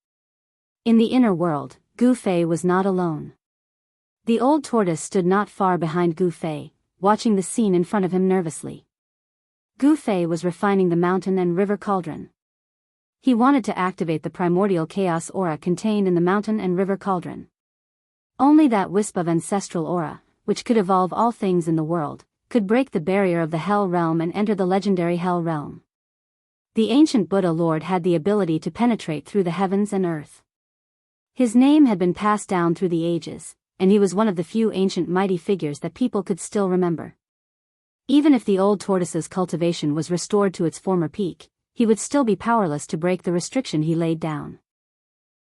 In the inner world, Gu Fei was not alone. The old tortoise stood not far behind Gu Fei, watching the scene in front of him nervously. Gu Fei was refining the mountain and river cauldron. He wanted to activate the primordial chaos aura contained in the mountain and river cauldron. Only that wisp of ancestral aura, which could evolve all things in the world, could break the barrier of the Hell Realm and enter the legendary Hell Realm. The ancient Buddha Lord had the ability to penetrate through the heavens and earth. His name had been passed down through the ages, and he was one of the few ancient mighty figures that people could still remember. Even if the old tortoise's cultivation was restored to its former peak, he would still be powerless to break the restriction he laid down.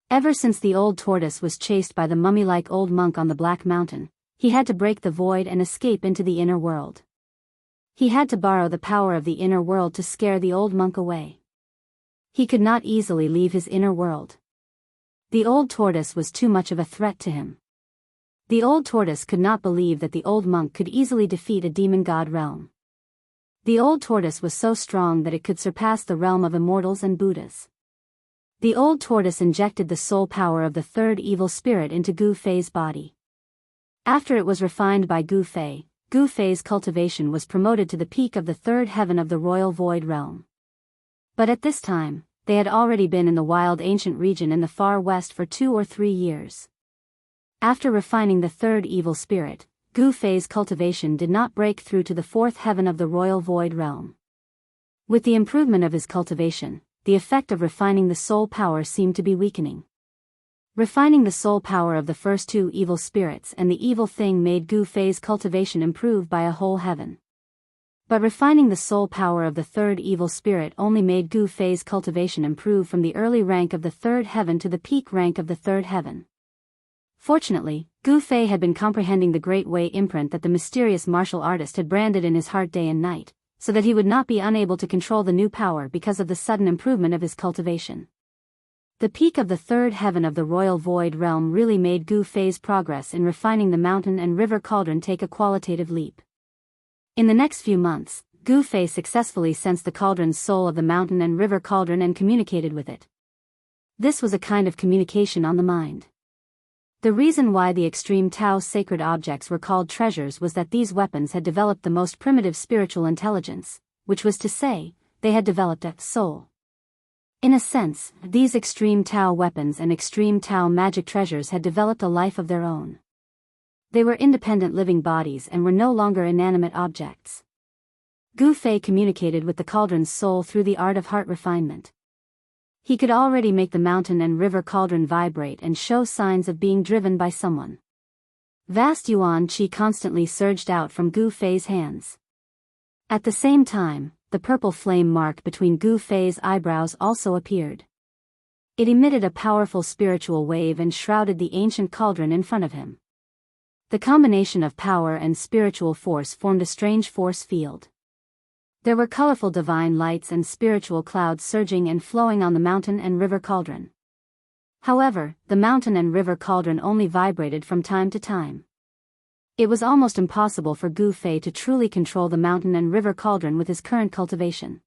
Ever since the old tortoise was chased by the mummy-like old monk on the Black Mountain, he had to break the void and escape into the inner world. He had to borrow the power of the inner world to scare the old monk away. He could not easily leave his inner world. The old tortoise was too much of a threat to him. The old tortoise could not believe that the old monk could easily defeat a demon god realm. The old tortoise was so strong that it could surpass the realm of immortals and Buddhas. The old tortoise injected the soul power of the third evil spirit into Gu Fei's body. After it was refined by Gu Fei's cultivation was promoted to the peak of the third heaven of the royal void realm. But at this time, they had already been in the wild ancient region in the far west for 2 or 3 years. After refining the third evil spirit, Gu Fei's cultivation did not break through to the fourth heaven of the royal void realm. With the improvement of his cultivation, the effect of refining the soul power seemed to be weakening. Refining the soul power of the first two evil spirits and the evil thing made Gu Fei's cultivation improve by a whole heaven. But refining the soul power of the third evil spirit only made Gu Fei's cultivation improve from the early rank of the third heaven to the peak rank of the third heaven. Fortunately, Gu Fei had been comprehending the Great Way imprint that the mysterious martial artist had branded in his heart day and night, so that he would not be unable to control the new power because of the sudden improvement of his cultivation. The peak of the third heaven of the royal void realm really made Gu Fei's progress in refining the mountain and river cauldron take a qualitative leap. In the next few months, Gu Fei successfully sensed the cauldron's soul of the mountain and river cauldron and communicated with it. This was a kind of communication on the mind. The reason why the extreme Tao sacred objects were called treasures was that these weapons had developed the most primitive spiritual intelligence, which was to say, they had developed a soul. In a sense, these extreme Tao weapons and extreme Tao magic treasures had developed a life of their own. They were independent living bodies and were no longer inanimate objects. Gu Fei communicated with the cauldron's soul through the art of heart refinement. He could already make the mountain and river cauldron vibrate and show signs of being driven by someone. Vast yuan qi constantly surged out from Gu Fei's hands. At the same time, the purple flame mark between Gu Fei's eyebrows also appeared. It emitted a powerful spiritual wave and shrouded the ancient cauldron in front of him. The combination of power and spiritual force formed a strange force field. There were colorful divine lights and spiritual clouds surging and flowing on the mountain and river cauldron. However, the mountain and river cauldron only vibrated from time to time. It was almost impossible for Gu Fei to truly control the mountain and river cauldron with his current cultivation.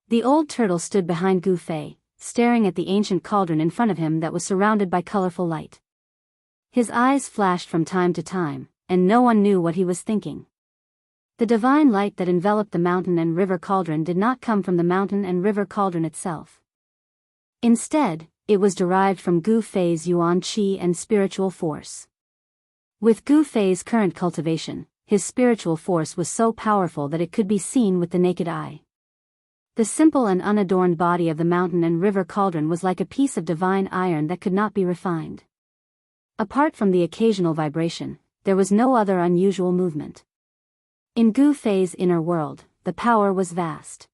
The old turtle stood behind Gu Fei, staring at the ancient cauldron in front of him that was surrounded by colorful light. His eyes flashed from time to time, and no one knew what he was thinking. The divine light that enveloped the mountain and river cauldron did not come from the mountain and river cauldron itself. Instead, it was derived from Gu Fei's yuan qi and spiritual force. With Gu Fei's current cultivation, his spiritual force was so powerful that it could be seen with the naked eye. The simple and unadorned body of the mountain and river cauldron was like a piece of divine iron that could not be refined. Apart from the occasional vibration, there was no other unusual movement. In Gu Fei's inner world, the power was vast.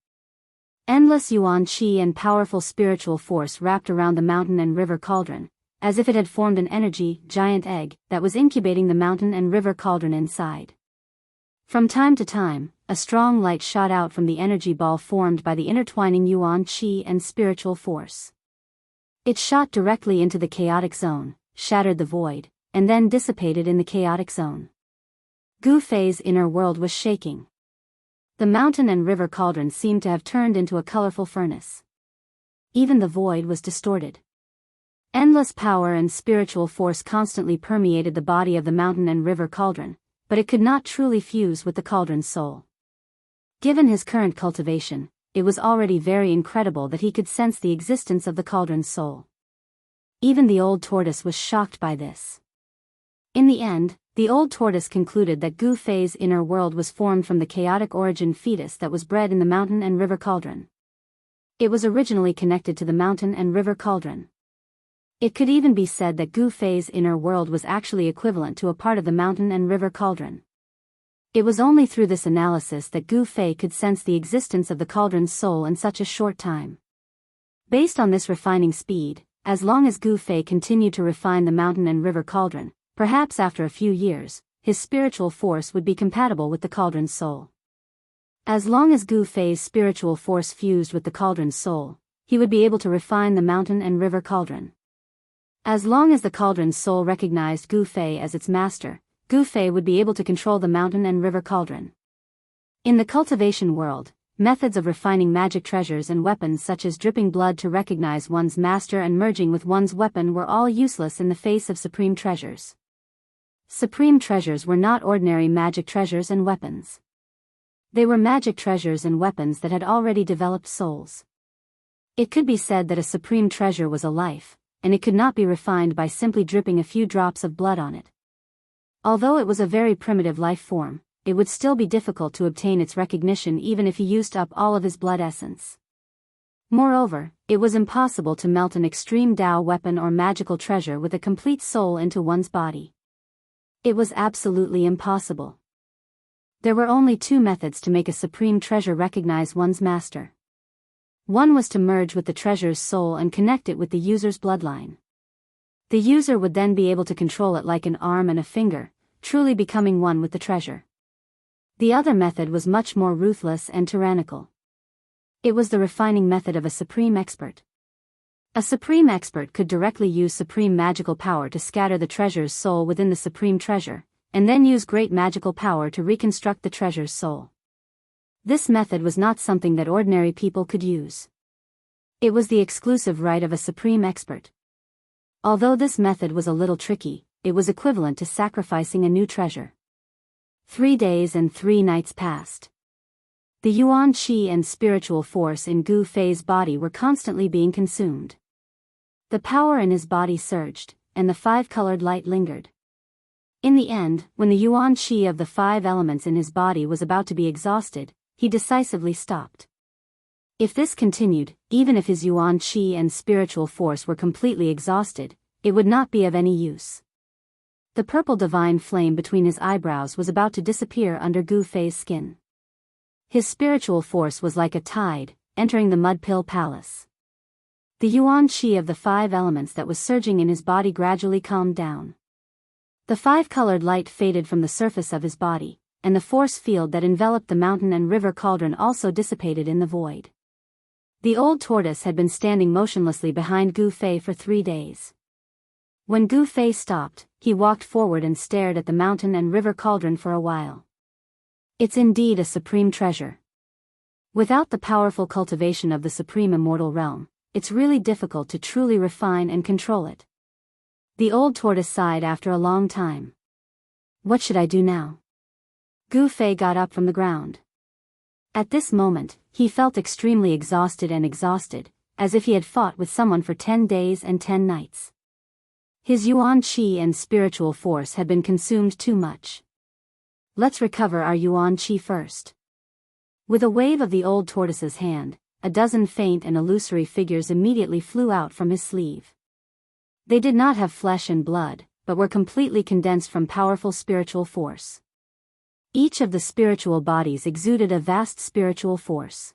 Endless yuan qi and powerful spiritual force wrapped around the mountain and river cauldron, as if it had formed an energy giant egg that was incubating the mountain and river cauldron inside. From time to time, a strong light shot out from the energy ball formed by the intertwining yuan qi and spiritual force. It shot directly into the chaotic zone, shattered the void, and then dissipated in the chaotic zone. Gu Fei's inner world was shaking. The mountain and river cauldron seemed to have turned into a colorful furnace. Even the void was distorted. Endless power and spiritual force constantly permeated the body of the mountain and river cauldron, but it could not truly fuse with the cauldron's soul. Given his current cultivation, it was already very incredible that he could sense the existence of the cauldron's soul. Even the old tortoise was shocked by this. In the end, the old tortoise concluded that Gu Fei's inner world was formed from the chaotic origin fetus that was bred in the mountain and river cauldron. It was originally connected to the mountain and river cauldron. It could even be said that Gu Fei's inner world was actually equivalent to a part of the mountain and river cauldron. It was only through this analysis that Gu Fei could sense the existence of the cauldron's soul in such a short time. Based on this refining speed, as long as Gu Fei continued to refine the mountain and river cauldron, perhaps after a few years, his spiritual force would be compatible with the cauldron's soul. As long as Gu Fei's spiritual force fused with the cauldron's soul, he would be able to refine the mountain and river cauldron. As long as the cauldron's soul recognized Gu Fei as its master, Gu Fei would be able to control the mountain and river cauldron. In the cultivation world, methods of refining magic treasures and weapons such as dripping blood to recognize one's master and merging with one's weapon were all useless in the face of supreme treasures. Supreme treasures were not ordinary magic treasures and weapons. They were magic treasures and weapons that had already developed souls. It could be said that a supreme treasure was a life, and it could not be refined by simply dripping a few drops of blood on it. Although it was a very primitive life form, it would still be difficult to obtain its recognition even if he used up all of his blood essence. Moreover, it was impossible to melt an extreme Dao weapon or magical treasure with a complete soul into one's body. It was absolutely impossible. There were only two methods to make a supreme treasure recognize one's master. One was to merge with the treasure's soul and connect it with the user's bloodline. The user would then be able to control it like an arm and a finger, truly becoming one with the treasure. The other method was much more ruthless and tyrannical. It was the refining method of a supreme expert. A supreme expert could directly use supreme magical power to scatter the treasure's soul within the supreme treasure, and then use great magical power to reconstruct the treasure's soul. This method was not something that ordinary people could use. It was the exclusive right of a supreme expert. Although this method was a little tricky, it was equivalent to sacrificing a new treasure. 3 days and 3 nights passed. The yuan qi and spiritual force in Gu Fei's body were constantly being consumed. The power in his body surged, and the 5-colored light lingered. In the end, when the yuan qi of the 5 elements in his body was about to be exhausted, he decisively stopped. If this continued, even if his yuan qi and spiritual force were completely exhausted, it would not be of any use. The purple divine flame between his eyebrows was about to disappear under Gu Fei's skin. His spiritual force was like a tide, entering the mud pill palace. The yuan qi of the 5 elements that was surging in his body gradually calmed down. The 5-colored light faded from the surface of his body, and the force field that enveloped the mountain and river cauldron also dissipated in the void. The old tortoise had been standing motionlessly behind Gu Fei for 3 days. When Gu Fei stopped, he walked forward and stared at the mountain and river cauldron for a while. It's indeed a supreme treasure. Without the powerful cultivation of the supreme immortal realm, it's really difficult to truly refine and control it. The old tortoise sighed after a long time. What should I do now? Gu Fei got up from the ground. At this moment, he felt extremely exhausted, as if he had fought with someone for 10 days and 10 nights. His yuan qi and spiritual force had been consumed too much. Let's recover our yuan qi first. With a wave of the old tortoise's hand, a dozen faint and illusory figures immediately flew out from his sleeve. They did not have flesh and blood, but were completely condensed from powerful spiritual force. Each of the spiritual bodies exuded a vast spiritual force.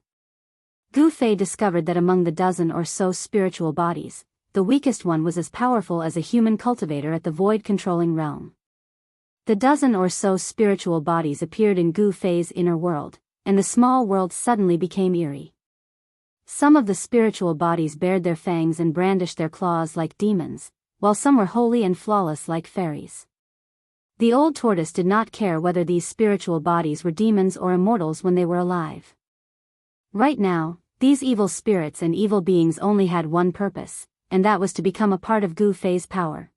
Gu Fei discovered that among the dozen or so spiritual bodies, the weakest one was as powerful as a human cultivator at the void-controlling realm. The dozen or so spiritual bodies appeared in Gu Fei's inner world, and the small world suddenly became eerie. Some of the spiritual bodies bared their fangs and brandished their claws like demons, while some were holy and flawless like fairies. The old tortoise did not care whether these spiritual bodies were demons or immortals when they were alive. Right now, these evil spirits and evil beings only had one purpose, and that was to become a part of Gu Fei's power.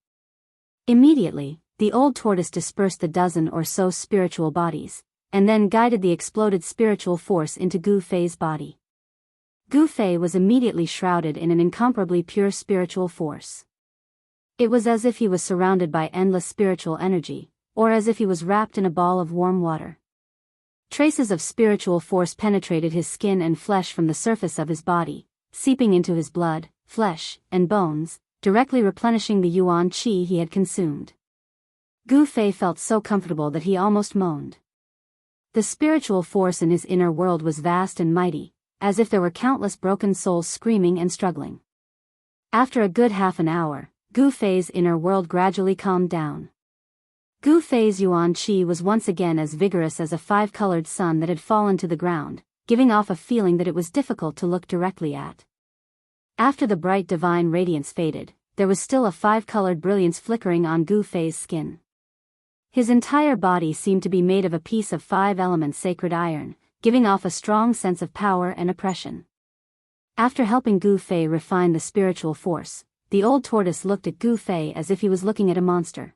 Immediately, the old tortoise dispersed the dozen or so spiritual bodies, and then guided the exploded spiritual force into Gu Fei's body. Gu Fei was immediately shrouded in an incomparably pure spiritual force. It was as if he was surrounded by endless spiritual energy, or as if he was wrapped in a ball of warm water. Traces of spiritual force penetrated his skin and flesh from the surface of his body, seeping into his blood, flesh, and bones, directly replenishing the yuan qi he had consumed. Gu Fei felt so comfortable that he almost moaned. The spiritual force in his inner world was vast and mighty, as if there were countless broken souls screaming and struggling. After a good half an hour, Gu Fei's inner world gradually calmed down. Gu Fei's yuan qi was once again as vigorous as a 5-colored sun that had fallen to the ground, giving off a feeling that it was difficult to look directly at. After the bright divine radiance faded, there was still a 5-colored brilliance flickering on Gu Fei's skin. His entire body seemed to be made of a piece of 5 elements sacred iron, giving off a strong sense of power and oppression. After helping Gu Fei refine the spiritual force, the old tortoise looked at Gu Fei as if he was looking at a monster.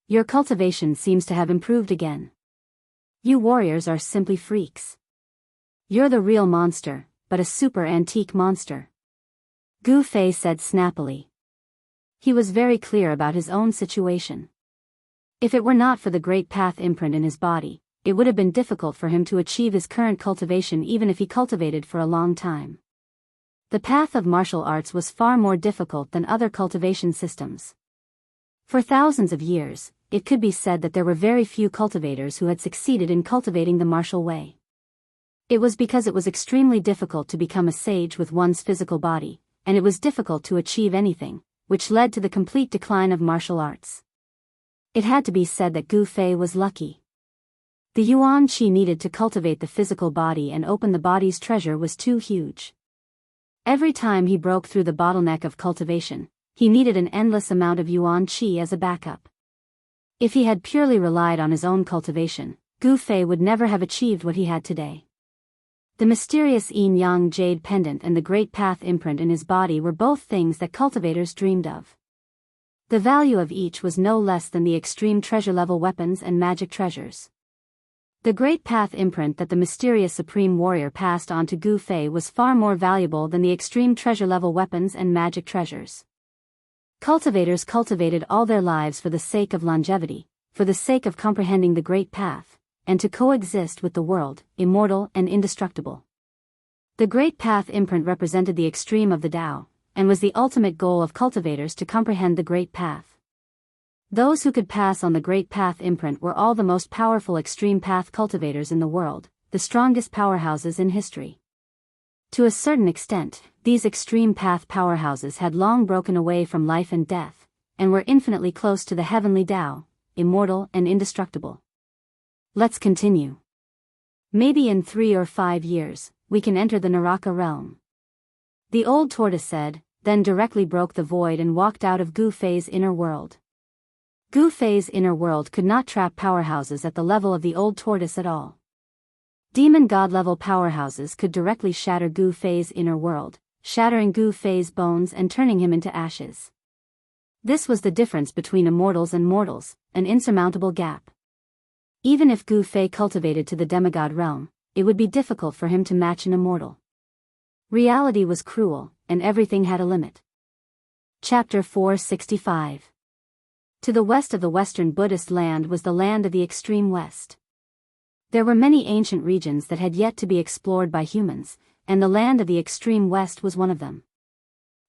Your cultivation seems to have improved again. You warriors are simply freaks. You're the real monster, but a super antique monster. Gu Fei said snappily. He was very clear about his own situation. If it were not for the great path imprint in his body, it would have been difficult for him to achieve his current cultivation even if he cultivated for a long time. The path of martial arts was far more difficult than other cultivation systems. For thousands of years, it could be said that there were very few cultivators who had succeeded in cultivating the martial way. It was because it was extremely difficult to become a sage with one's physical body, and it was difficult to achieve anything, which led to the complete decline of martial arts. It had to be said that Gu Fei was lucky. The yuan qi needed to cultivate the physical body and open the body's treasure was too huge. Every time he broke through the bottleneck of cultivation, he needed an endless amount of yuan qi as a backup. If he had purely relied on his own cultivation, Gu Fei would never have achieved what he had today. The mysterious yin-yang jade pendant and the great path imprint in his body were both things that cultivators dreamed of. The value of each was no less than the extreme treasure-level weapons and magic treasures. The great path imprint that the mysterious supreme warrior passed on to Gu Fei was far more valuable than the extreme treasure-level weapons and magic treasures. Cultivators cultivated all their lives for the sake of longevity, for the sake of comprehending the great path, and to coexist with the world, immortal and indestructible. The great path imprint represented the extreme of the Tao, and was the ultimate goal of cultivators to comprehend the great path. Those who could pass on the great path imprint were all the most powerful extreme path cultivators in the world, the strongest powerhouses in history. To a certain extent, these extreme path powerhouses had long broken away from life and death, and were infinitely close to the heavenly Tao, immortal and indestructible. Let's continue. Maybe in 3 or 5 years, we can enter the Naraka realm. The old tortoise said, then directly broke the void and walked out of Gu Fei's inner world. Gu Fei's inner world could not trap powerhouses at the level of the old tortoise at all. Demon god-level powerhouses could directly shatter Gu Fei's inner world, shattering Gu Fei's bones and turning him into ashes. This was the difference between immortals and mortals, an insurmountable gap. Even if Gu Fei cultivated to the demigod realm, it would be difficult for him to match an immortal. Reality was cruel, and everything had a limit. Chapter 465. To the west of the western Buddhist land was the land of the extreme west. There were many ancient regions that had yet to be explored by humans, and the land of the extreme west was one of them.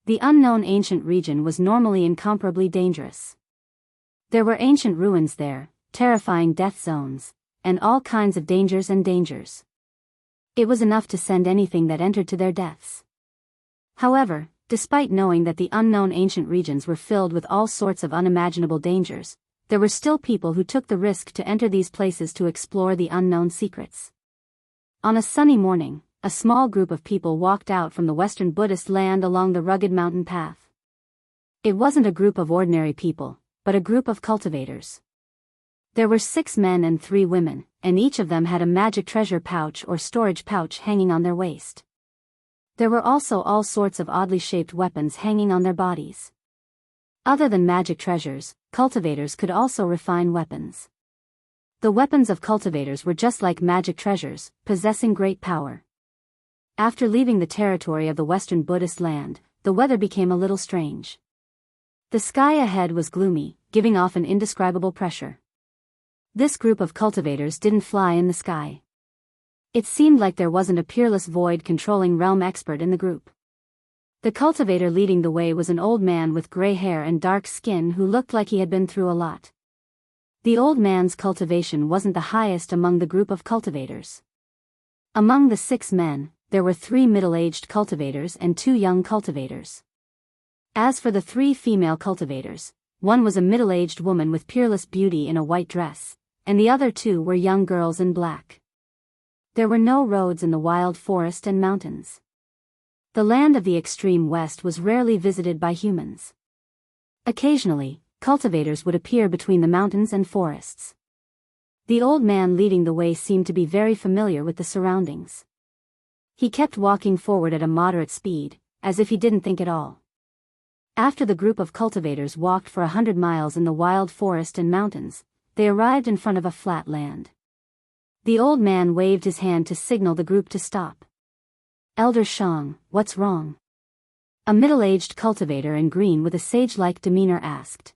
The unknown ancient region was normally incomparably dangerous. There were ancient ruins there, terrifying death zones, and all kinds of dangers and dangers. It was enough to send anything that entered to their deaths. However, despite knowing that the unknown ancient regions were filled with all sorts of unimaginable dangers, there were still people who took the risk to enter these places to explore the unknown secrets. On a sunny morning, a small group of people walked out from the western Buddhist land along the rugged mountain path. It wasn't a group of ordinary people, but a group of cultivators. There were 6 men and 3 women, and each of them had a magic treasure pouch or storage pouch hanging on their waist. There were also all sorts of oddly shaped weapons hanging on their bodies. Other than magic treasures, cultivators could also refine weapons. The weapons of cultivators were just like magic treasures, possessing great power. After leaving the territory of the western Buddhist land, the weather became a little strange. The sky ahead was gloomy, giving off an indescribable pressure. This group of cultivators didn't fly in the sky. It seemed like there wasn't a peerless void-controlling realm expert in the group. The cultivator leading the way was an old man with gray hair and dark skin who looked like he had been through a lot. The old man's cultivation wasn't the highest among the group of cultivators. Among the 6 men, there were 3 middle-aged cultivators and 2 young cultivators. As for the 3 female cultivators, one was a middle-aged woman with peerless beauty in a white dress, and the other 2 were young girls in black. There were no roads in the wild forest and mountains. The land of the extreme west was rarely visited by humans. Occasionally, cultivators would appear between the mountains and forests. The old man leading the way seemed to be very familiar with the surroundings. He kept walking forward at a moderate speed, as if he didn't think at all. After the group of cultivators walked for 100 miles in the wild forest and mountains, they arrived in front of a flat land. The old man waved his hand to signal the group to stop. "Elder Shang, what's wrong?" A middle-aged cultivator in green with a sage-like demeanor asked.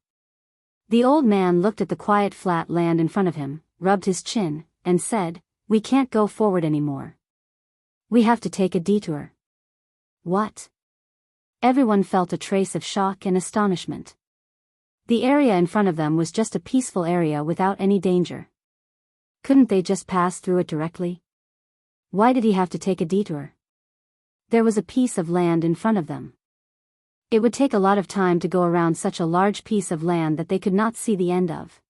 The old man looked at the quiet flat land in front of him, rubbed his chin, and said, "We can't go forward anymore. We have to take a detour." "What?" Everyone felt a trace of shock and astonishment. The area in front of them was just a peaceful area without any danger. Couldn't they just pass through it directly? Why did he have to take a detour? There was a piece of land in front of them. It would take a lot of time to go around such a large piece of land that they could not see the end of.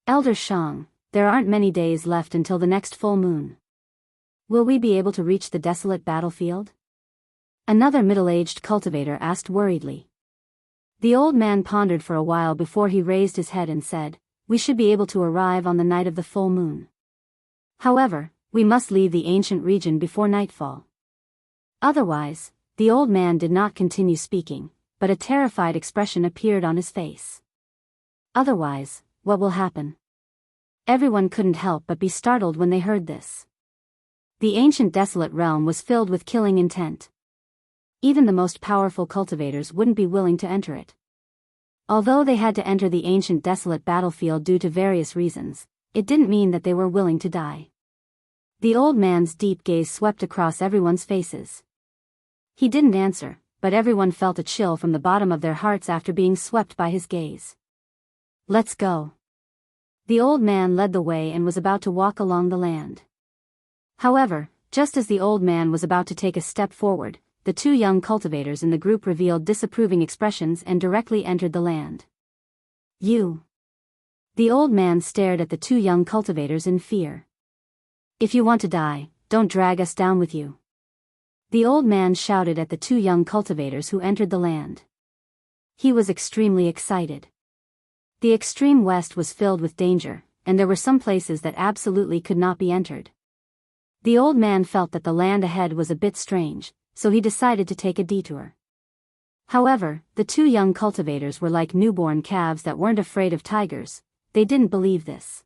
"Elder Shang, there aren't many days left until the next full moon. Will we be able to reach the desolate battlefield?" Another middle-aged cultivator asked worriedly. The old man pondered for a while before he raised his head and said, "We should be able to arrive on the night of the full moon. However, we must leave the ancient region before nightfall. Otherwise," the old man did not continue speaking, but a terrified expression appeared on his face. "Otherwise, what will happen?" Everyone couldn't help but be startled when they heard this. The ancient desolate realm was filled with killing intent. Even the most powerful cultivators wouldn't be willing to enter it. Although they had to enter the ancient desolate battlefield due to various reasons, it didn't mean that they were willing to die. The old man's deep gaze swept across everyone's faces. He didn't answer, but everyone felt a chill from the bottom of their hearts after being swept by his gaze. "Let's go." The old man led the way and was about to walk along the land. However, just as the old man was about to take a step forward, the two young cultivators in the group revealed disapproving expressions and directly entered the land. "You." The old man stared at the two young cultivators in fear. "If you want to die, don't drag us down with you." The old man shouted at the two young cultivators who entered the land. He was extremely excited. The extreme west was filled with danger, and there were some places that absolutely could not be entered. The old man felt that the land ahead was a bit strange, so he decided to take a detour. However, the two young cultivators were like newborn calves that weren't afraid of tigers. They didn't believe this.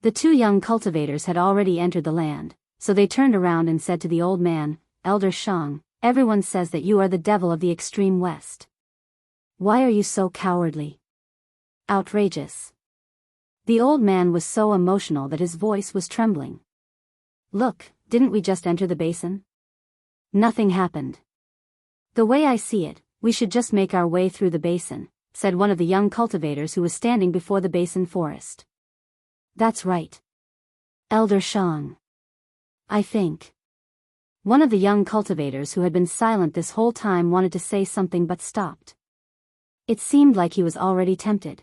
The two young cultivators had already entered the land, so they turned around and said to the old man, "Elder Shang, everyone says that you are the devil of the extreme west. Why are you so cowardly? Outrageous." The old man was so emotional that his voice was trembling. "Look, didn't we just enter the basin? Nothing happened. The way I see it, we should just make our way through the basin," said one of the young cultivators who was standing before the basin forest. "That's right. Elder Shang. I think." One of the young cultivators who had been silent this whole time wanted to say something but stopped. It seemed like he was already tempted.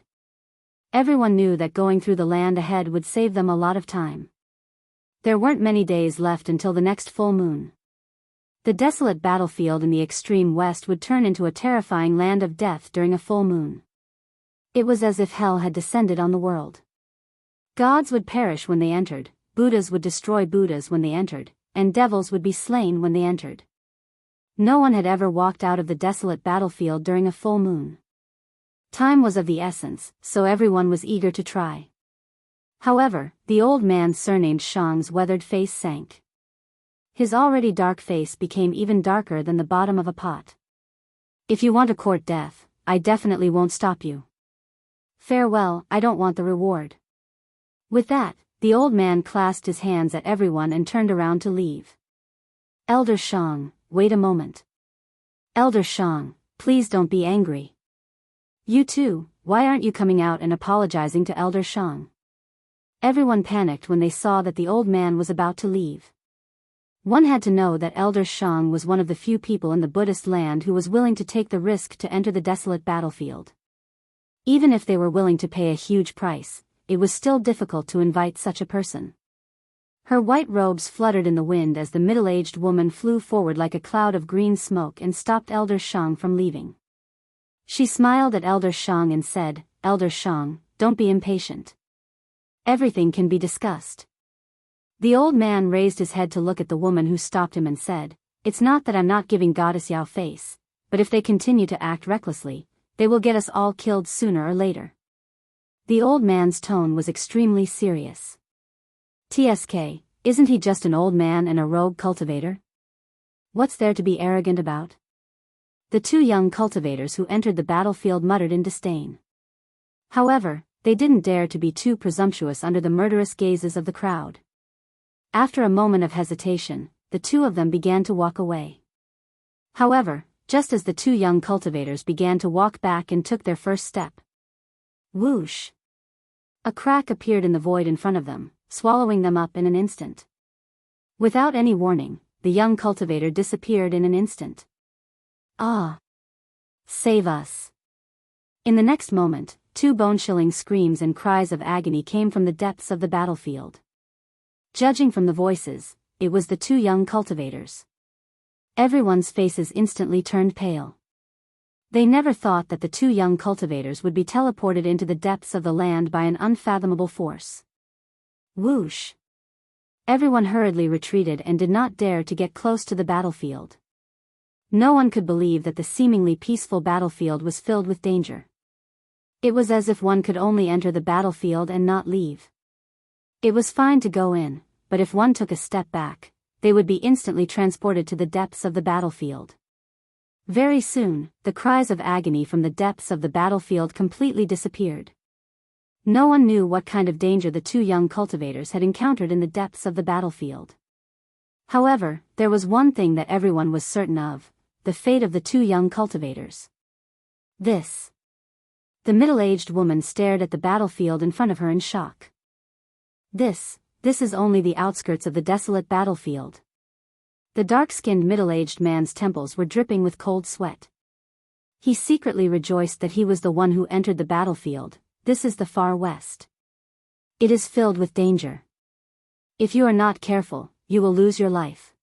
Everyone knew that going through the land ahead would save them a lot of time. There weren't many days left until the next full moon. The desolate battlefield in the extreme west would turn into a terrifying land of death during a full moon. It was as if hell had descended on the world. Gods would perish when they entered, Buddhas would destroy Buddhas when they entered, and devils would be slain when they entered. No one had ever walked out of the desolate battlefield during a full moon. Time was of the essence, so everyone was eager to try. However, the old man surnamed Shang's weathered face sank. His already dark face became even darker than the bottom of a pot. "If you want to court death, I definitely won't stop you. Farewell, I don't want the reward." With that, the old man clasped his hands at everyone and turned around to leave. "Elder Shang, wait a moment. Elder Shang, please don't be angry. You too, why aren't you coming out and apologizing to Elder Shang?" Everyone panicked when they saw that the old man was about to leave. One had to know that Elder Shang was one of the few people in the Buddhist land who was willing to take the risk to enter the desolate battlefield. Even if they were willing to pay a huge price, it was still difficult to invite such a person. Her white robes fluttered in the wind as the middle-aged woman flew forward like a cloud of green smoke and stopped Elder Shang from leaving. She smiled at Elder Shang and said, "Elder Shang, don't be impatient. Everything can be discussed." The old man raised his head to look at the woman who stopped him and said, "It's not that I'm not giving Goddess Yao face, but if they continue to act recklessly, they will get us all killed sooner or later." The old man's tone was extremely serious. "TSK, isn't he just an old man and a rogue cultivator? What's there to be arrogant about?" The two young cultivators who entered the battlefield muttered in disdain. However, they didn't dare to be too presumptuous under the murderous gazes of the crowd. After a moment of hesitation, the two of them began to walk away. However, just as the two young cultivators began to walk back and took their first step, whoosh! A crack appeared in the void in front of them, swallowing them up in an instant. Without any warning, the young cultivator disappeared in an instant. Ah! Save us! In the next moment, two bone-chilling screams and cries of agony came from the depths of the battlefield. Judging from the voices, it was the two young cultivators. Everyone's faces instantly turned pale. They never thought that the two young cultivators would be teleported into the depths of the land by an unfathomable force. Whoosh! Everyone hurriedly retreated and did not dare to get close to the battlefield. No one could believe that the seemingly peaceful battlefield was filled with danger. It was as if one could only enter the battlefield and not leave. It was fine to go in, but if one took a step back, they would be instantly transported to the depths of the battlefield. Very soon, the cries of agony from the depths of the battlefield completely disappeared. No one knew what kind of danger the two young cultivators had encountered in the depths of the battlefield. However, there was one thing that everyone was certain of: the fate of the two young cultivators. The middle-aged woman stared at the battlefield in front of her in shock. This is only the outskirts of the desolate battlefield. The dark-skinned middle-aged man's temples were dripping with cold sweat. He secretly rejoiced that he was the one who entered the battlefield. This is the far west. It is filled with danger. If you are not careful, you will lose your life.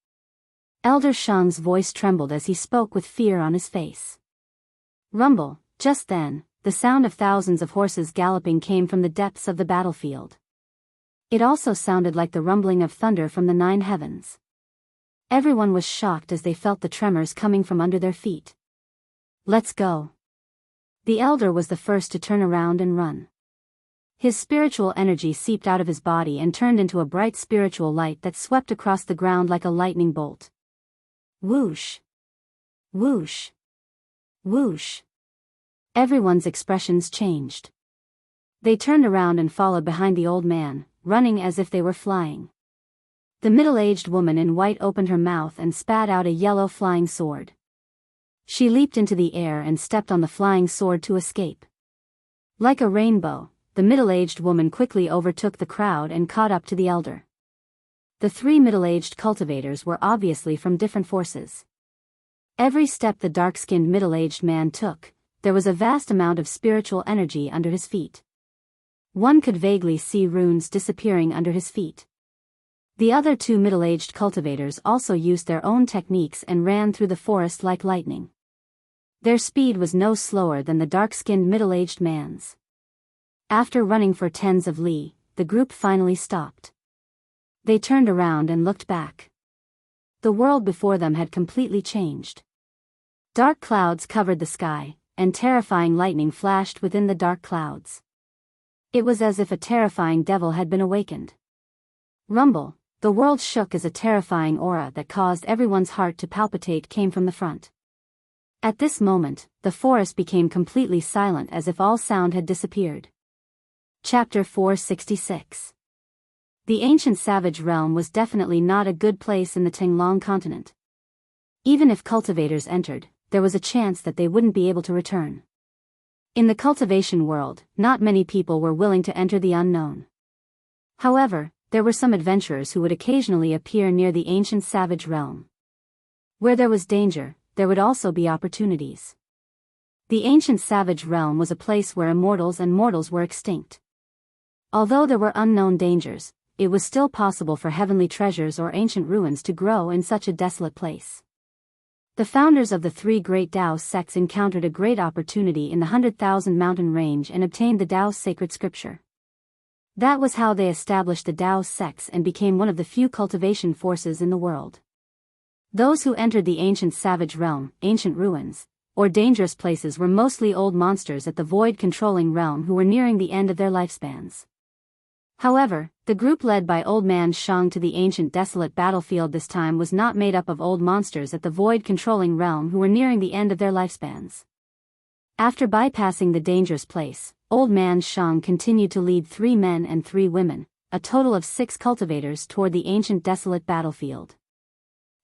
Elder Shang's voice trembled as he spoke with fear on his face. Rumble! Just then, the sound of thousands of horses galloping came from the depths of the battlefield. It also sounded like the rumbling of thunder from the 9 heavens. Everyone was shocked as they felt the tremors coming from under their feet. Let's go. The elder was the first to turn around and run. His spiritual energy seeped out of his body and turned into a bright spiritual light that swept across the ground like a lightning bolt. Whoosh! Whoosh! Whoosh! Everyone's expressions changed. They turned around and followed behind the old man, running as if they were flying. The middle-aged woman in white opened her mouth and spat out a yellow flying sword. She leaped into the air and stepped on the flying sword to escape. Like a rainbow, the middle-aged woman quickly overtook the crowd and caught up to the elder. The 3 middle-aged cultivators were obviously from different forces. Every step the dark-skinned middle-aged man took, there was a vast amount of spiritual energy under his feet. One could vaguely see runes disappearing under his feet. The other 2 middle-aged cultivators also used their own techniques and ran through the forest like lightning. Their speed was no slower than the dark-skinned middle-aged man's. After running for tens of li, the group finally stopped. They turned around and looked back. The world before them had completely changed. Dark clouds covered the sky, and terrifying lightning flashed within the dark clouds. It was as if a terrifying devil had been awakened. Rumble! The world shook as a terrifying aura that caused everyone's heart to palpitate came from the front. At this moment, the forest became completely silent as if all sound had disappeared. Chapter 466. The ancient savage realm was definitely not a good place in the Tinglong continent. Even if cultivators entered, there was a chance that they wouldn't be able to return. In the cultivation world, not many people were willing to enter the unknown. However, there were some adventurers who would occasionally appear near the ancient savage realm. Where there was danger, there would also be opportunities. The ancient savage realm was a place where immortals and mortals were extinct. Although there were unknown dangers, it was still possible for heavenly treasures or ancient ruins to grow in such a desolate place. The founders of the 3 great Daoist sects encountered a great opportunity in the 100,000 mountain range and obtained the Daoist sacred scripture. That was how they established the Daoist sects and became one of the few cultivation forces in the world. Those who entered the ancient savage realm, ancient ruins, or dangerous places were mostly old monsters at the void-controlling realm who were nearing the end of their lifespans. However, the group led by Old Man Shang to the ancient desolate battlefield this time was not made up of old monsters at the void-controlling realm who were nearing the end of their lifespans. After bypassing the dangerous place, Old Man Xiang continued to lead 3 men and 3 women, a total of 6 cultivators toward the ancient desolate battlefield.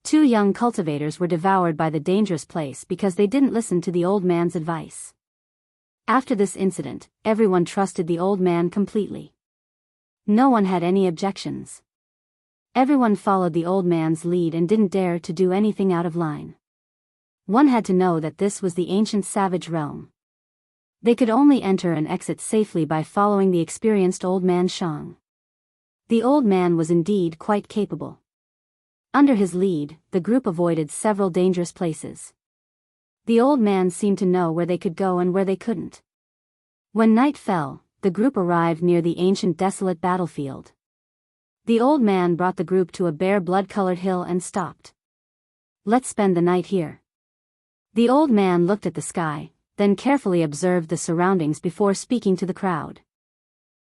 2 young cultivators were devoured by the dangerous place because they didn't listen to the old man's advice. After this incident, everyone trusted the old man completely. No one had any objections. Everyone followed the old man's lead and didn't dare to do anything out of line. One had to know that this was the ancient savage realm. They could only enter and exit safely by following the experienced Old Man Xiang. The old man was indeed quite capable. Under his lead, the group avoided several dangerous places. The old man seemed to know where they could go and where they couldn't. When night fell, the group arrived near the ancient desolate battlefield. The old man brought the group to a bare blood-colored hill and stopped. "Let's spend the night here." The old man looked at the sky, then carefully observed the surroundings before speaking to the crowd.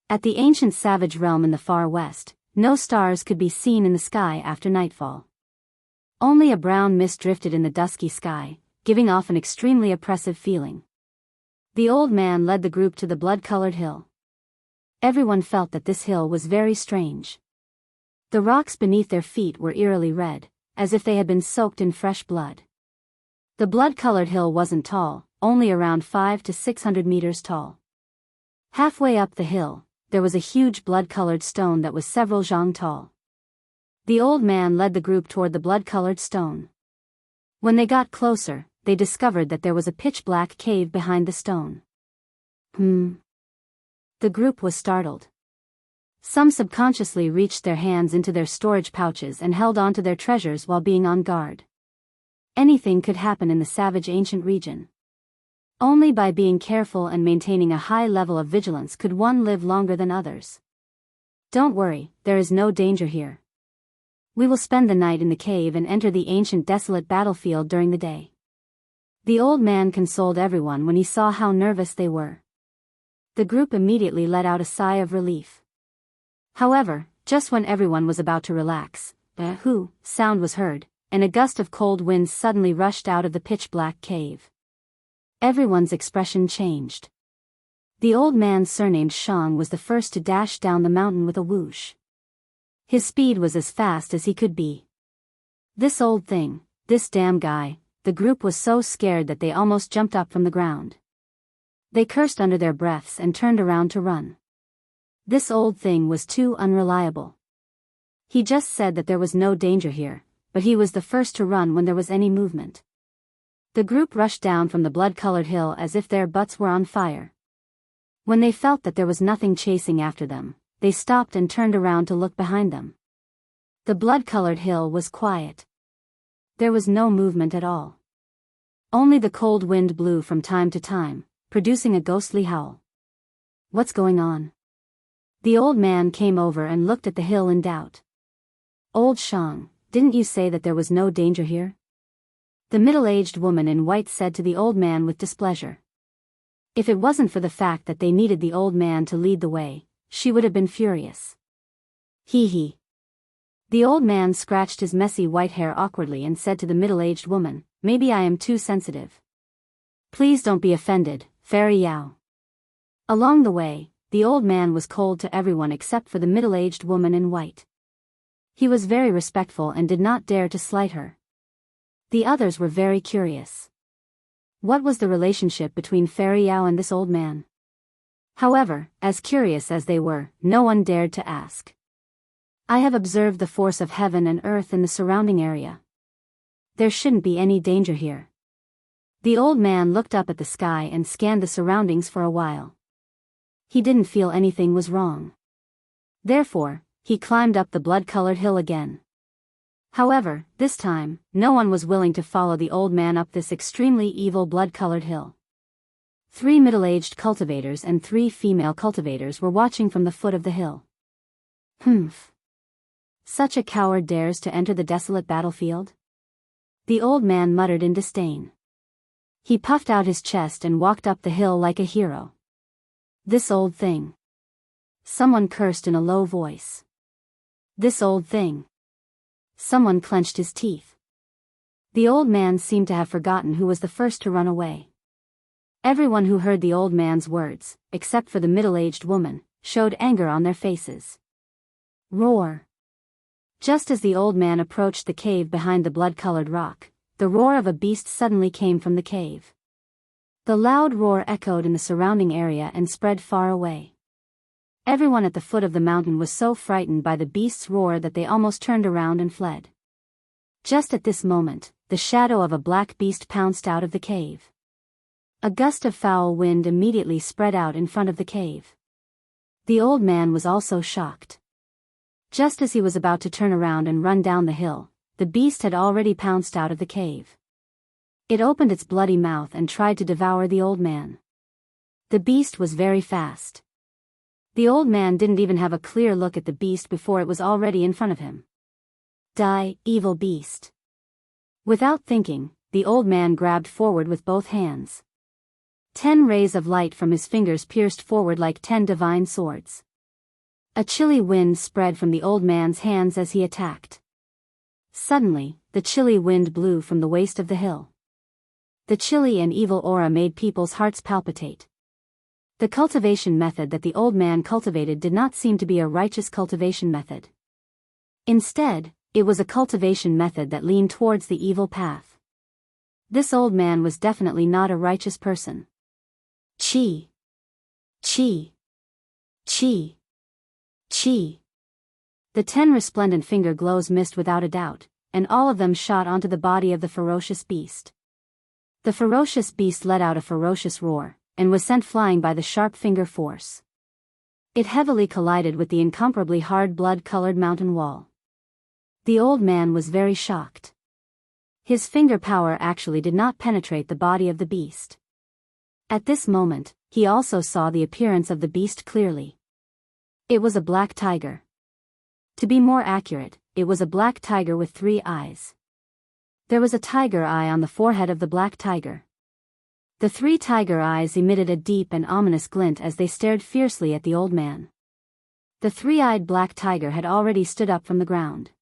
At the ancient savage realm in the far west, no stars could be seen in the sky after nightfall. Only a brown mist drifted in the dusky sky, giving off an extremely oppressive feeling. The old man led the group to the blood-colored hill. Everyone felt that this hill was very strange. The rocks beneath their feet were eerily red, as if they had been soaked in fresh blood. The blood-colored hill wasn't tall, only around 500 to 600 meters tall. Halfway up the hill, there was a huge blood-colored stone that was several zhang tall. The old man led the group toward the blood-colored stone. When they got closer, they discovered that there was a pitch-black cave behind the stone. The group was startled. Some subconsciously reached their hands into their storage pouches and held onto their treasures while being on guard. Anything could happen in the savage ancient region. Only by being careful and maintaining a high level of vigilance could one live longer than others. "Don't worry, there is no danger here. We will spend the night in the cave and enter the ancient desolate battlefield during the day." The old man consoled everyone when he saw how nervous they were. The group immediately let out a sigh of relief. However, just when everyone was about to relax, a "hoo" sound was heard, and a gust of cold wind suddenly rushed out of the pitch-black cave. Everyone's expression changed. The old man surnamed Xiang was the first to dash down the mountain with a whoosh. His speed was as fast as he could be. "This old thing, this damn guy," the group was so scared that they almost jumped up from the ground. They cursed under their breaths and turned around to run. This old thing was too unreliable. He just said that there was no danger here, but he was the first to run when there was any movement. The group rushed down from the blood-colored hill as if their butts were on fire. When they felt that there was nothing chasing after them, they stopped and turned around to look behind them. The blood-colored hill was quiet. There was no movement at all. Only the cold wind blew from time to time, producing a ghostly howl. "What's going on?" The old man came over and looked at the hill in doubt. "Old Xiang, didn't you say that there was no danger here?" The middle-aged woman in white said to the old man with displeasure. If it wasn't for the fact that they needed the old man to lead the way, she would have been furious. Hee. The old man scratched his messy white hair awkwardly and said to the middle-aged woman, "Maybe I am too sensitive. Please don't be offended, Fairy Yao." Along the way, the old man was cold to everyone except for the middle-aged woman in white. He was very respectful and did not dare to slight her. The others were very curious. What was the relationship between Fairy Yao and this old man? However, as curious as they were, no one dared to ask. "I have observed the force of heaven and earth in the surrounding area. There shouldn't be any danger here." The old man looked up at the sky and scanned the surroundings for a while. He didn't feel anything was wrong. Therefore, he climbed up the blood-colored hill again. However, this time, no one was willing to follow the old man up this extremely evil blood-colored hill. 3 middle-aged cultivators and 3 female cultivators were watching from the foot of the hill. "Humph. Such a coward dares to enter the desolate battlefield?" The old man muttered in disdain. He puffed out his chest and walked up the hill like a hero. "This old thing." Someone cursed in a low voice. "This old thing." Someone clenched his teeth. The old man seemed to have forgotten who was the first to run away. Everyone who heard the old man's words, except for the middle-aged woman, showed anger on their faces. Roar! Just as the old man approached the cave behind the blood-colored rock, the roar of a beast suddenly came from the cave. The loud roar echoed in the surrounding area and spread far away. Everyone at the foot of the mountain was so frightened by the beast's roar that they almost turned around and fled. Just at this moment, the shadow of a black beast pounced out of the cave. A gust of foul wind immediately spread out in front of the cave. The old man was also shocked. Just as he was about to turn around and run down the hill, the beast had already pounced out of the cave. It opened its bloody mouth and tried to devour the old man. The beast was very fast. The old man didn't even have a clear look at the beast before it was already in front of him. Die, evil beast! Without thinking, the old man grabbed forward with both hands. 10 rays of light from his fingers pierced forward like 10 divine swords. A chilly wind spread from the old man's hands as he attacked. Suddenly, the chilly wind blew from the waist of the hill. The chilly and evil aura made people's hearts palpitate. The cultivation method that the old man cultivated did not seem to be a righteous cultivation method. Instead, it was a cultivation method that leaned towards the evil path. This old man was definitely not a righteous person. Chi! Chi! Chi! Chi! The 10 resplendent finger glows missed without a doubt, and all of them shot onto the body of the ferocious beast. The ferocious beast let out a ferocious roar, and was sent flying by the sharp finger force. It heavily collided with the incomparably hard blood-colored mountain wall. The old man was very shocked. His finger power actually did not penetrate the body of the beast. At this moment, he also saw the appearance of the beast clearly. It was a black tiger. To be more accurate, it was a black tiger with 3 eyes. There was a tiger eye on the forehead of the black tiger. The 3 tiger eyes emitted a deep and ominous glint as they stared fiercely at the old man. The 3-eyed black tiger had already stood up from the ground.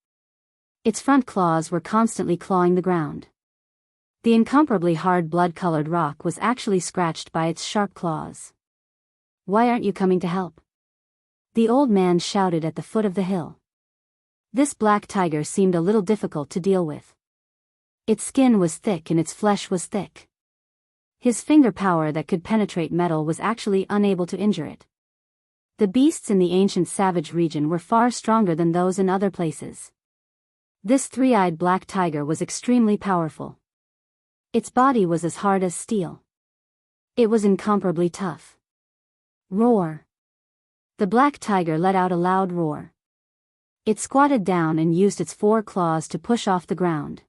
Its front claws were constantly clawing the ground. The incomparably hard blood-colored rock was actually scratched by its sharp claws. "Why aren't you coming to help?" the old man shouted at the foot of the hill. This black tiger seemed a little difficult to deal with. Its skin was thick and its flesh was thick. His finger power that could penetrate metal was actually unable to injure it. The beasts in the ancient savage region were far stronger than those in other places. This 3-eyed black tiger was extremely powerful. Its body was as hard as steel. It was incomparably tough. Roar! The black tiger let out a loud roar. It squatted down and used its 4 claws to push off the ground.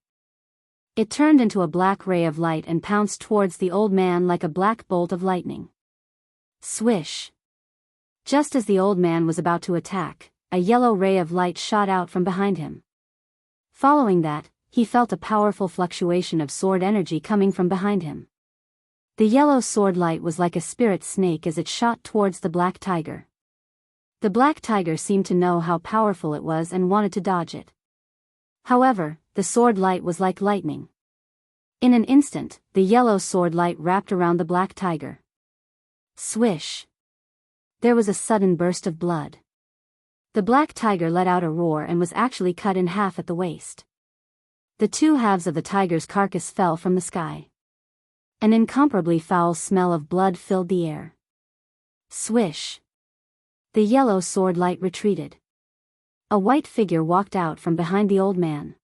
It turned into a black ray of light and pounced towards the old man like a black bolt of lightning. Swish! Just as the old man was about to attack, a yellow ray of light shot out from behind him. Following that, he felt a powerful fluctuation of sword energy coming from behind him. The yellow sword light was like a spirit snake as it shot towards the black tiger. The black tiger seemed to know how powerful it was and wanted to dodge it. However, the sword light was like lightning. In an instant, the yellow sword light wrapped around the black tiger. Swish! There was a sudden burst of blood. The black tiger let out a roar and was actually cut in half at the waist. The 2 halves of the tiger's carcass fell from the sky. An incomparably foul smell of blood filled the air. Swish! The yellow sword light retreated. A white figure walked out from behind the old man.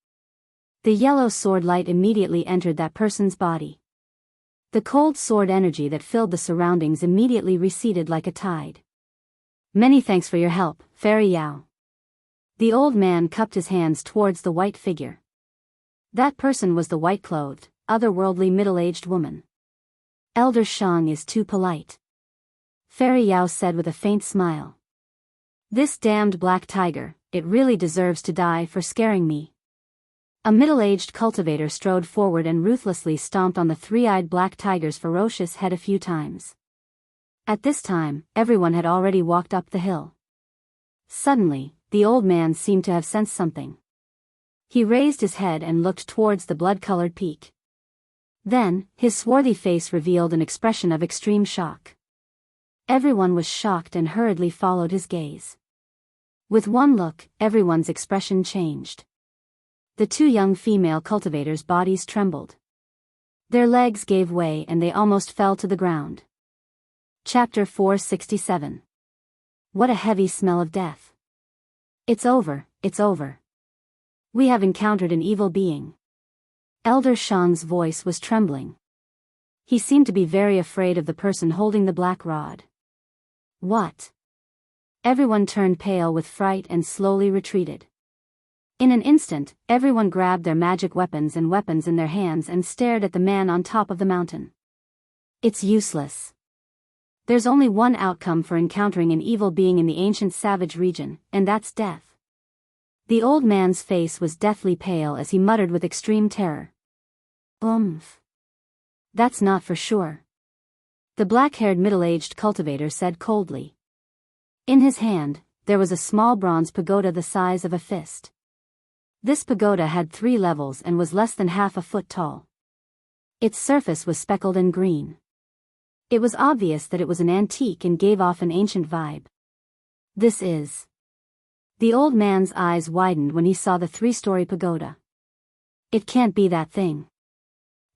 The yellow sword light immediately entered that person's body. The cold sword energy that filled the surroundings immediately receded like a tide. "Many thanks for your help, Fairy Yao." The old man cupped his hands towards the white figure. That person was the white-clothed, otherworldly middle-aged woman. "Elder Shang is too polite," Fairy Yao said with a faint smile. "This damned black tiger, it really deserves to die for scaring me." A middle-aged cultivator strode forward and ruthlessly stomped on the 3-eyed black tiger's ferocious head a few times. At this time, everyone had already walked up the hill. Suddenly, the old man seemed to have sensed something. He raised his head and looked towards the blood-colored peak. Then, his swarthy face revealed an expression of extreme shock. Everyone was shocked and hurriedly followed his gaze. With one look, everyone's expression changed. The two young female cultivators' bodies trembled. Their legs gave way and they almost fell to the ground. Chapter 467. What a heavy smell of death. It's over, it's over. We have encountered an evil being. Elder Shang's voice was trembling. He seemed to be very afraid of the person holding the black rod. What? Everyone turned pale with fright and slowly retreated. In an instant, everyone grabbed their magic weapons in their hands and stared at the man on top of the mountain. It's useless. There's only one outcome for encountering an evil being in the ancient savage region, and that's death. The old man's face was deathly pale as he muttered with extreme terror. That's not for sure. The black-haired middle-aged cultivator said coldly. In his hand, there was a small bronze pagoda the size of a fist. This pagoda had 3 levels and was less than half a foot tall. Its surface was speckled and green. It was obvious that it was an antique and gave off an ancient vibe. This is... The old man's eyes widened when he saw the 3-story pagoda. It can't be that thing.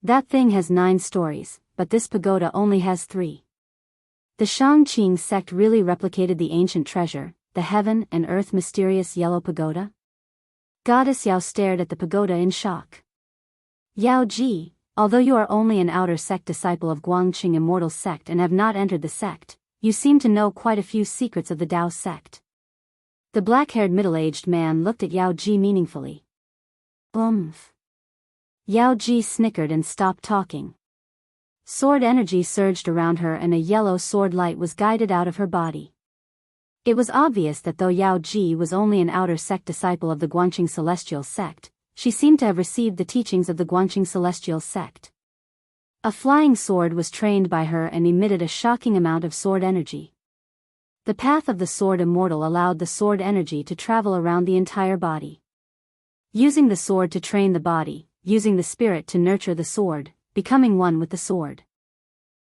That thing has 9 stories, but this pagoda only has 3. The Shangqing sect really replicated the ancient treasure, the heaven and earth mysterious yellow pagoda? Goddess Yao stared at the pagoda in shock. Yao Ji, although you are only an outer sect disciple of Guangqing Immortal Sect and have not entered the sect, you seem to know quite a few secrets of the Dao sect. The black-haired middle-aged man looked at Yao Ji meaningfully. Yao Ji snickered and stopped talking. Sword energy surged around her and a yellow sword light was guided out of her body. It was obvious that though Yao Ji was only an outer sect disciple of the Guangqing Celestial Sect, she seemed to have received the teachings of the Guangqing Celestial Sect. A flying sword was trained by her and emitted a shocking amount of sword energy. The path of the sword immortal allowed the sword energy to travel around the entire body. Using the sword to train the body, using the spirit to nurture the sword, becoming one with the sword.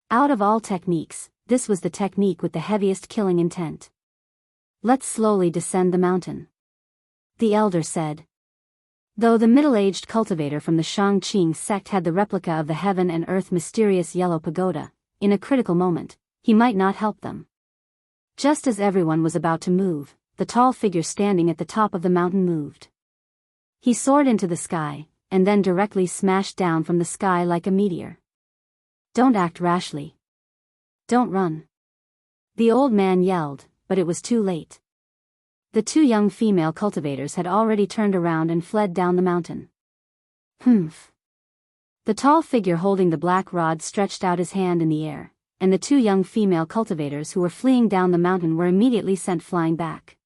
Out of all techniques, this was the technique with the heaviest killing intent. Let's slowly descend the mountain. The elder said. Though the middle-aged cultivator from the Shangqing sect had the replica of the heaven and earth mysterious yellow pagoda, in a critical moment, he might not help them. Just as everyone was about to move, the tall figure standing at the top of the mountain moved. He soared into the sky, and then directly smashed down from the sky like a meteor. Don't act rashly. Don't run. The old man yelled, but it was too late. The 2 young female cultivators had already turned around and fled down the mountain. The tall figure holding the black rod stretched out his hand in the air, and the 2 young female cultivators who were fleeing down the mountain were immediately sent flying back.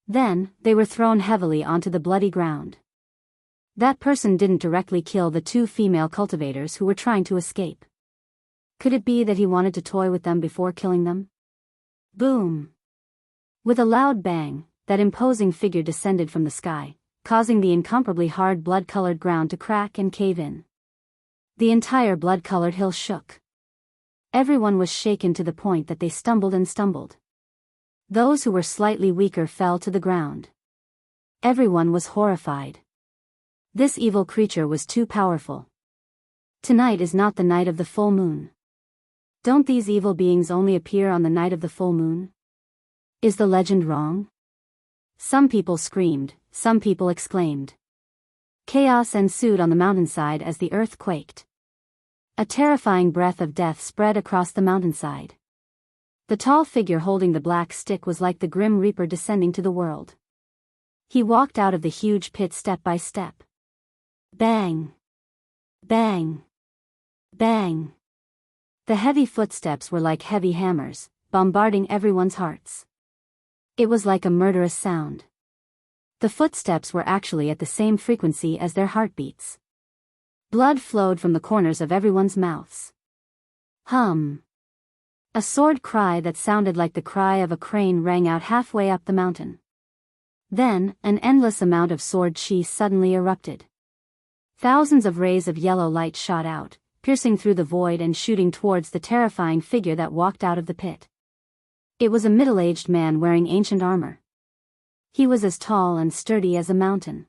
Then, they were thrown heavily onto the bloody ground. That person didn't directly kill the 2 female cultivators who were trying to escape. Could it be that he wanted to toy with them before killing them? Boom! With a loud bang, that imposing figure descended from the sky, causing the incomparably hard blood-colored ground to crack and cave in. The entire blood-colored hill shook. Everyone was shaken to the point that they stumbled and stumbled. Those who were slightly weaker fell to the ground. Everyone was horrified. This evil creature was too powerful. Tonight is not the night of the full moon. Don't these evil beings only appear on the night of the full moon? Is the legend wrong? Some people screamed, some people exclaimed. Chaos ensued on the mountainside as the earth quaked. A terrifying breath of death spread across the mountainside. The tall figure holding the black stick was like the Grim Reaper descending to the world. He walked out of the huge pit step by step. Bang! Bang! Bang! The heavy footsteps were like heavy hammers, bombarding everyone's hearts. It was like a murderous sound. The footsteps were actually at the same frequency as their heartbeats. Blood flowed from the corners of everyone's mouths. Hum! A sword cry that sounded like the cry of a crane rang out halfway up the mountain. Then, an endless amount of sword chi suddenly erupted. Thousands of rays of yellow light shot out, piercing through the void and shooting towards the terrifying figure that walked out of the pit. It was a middle-aged man wearing ancient armor. He was as tall and sturdy as a mountain.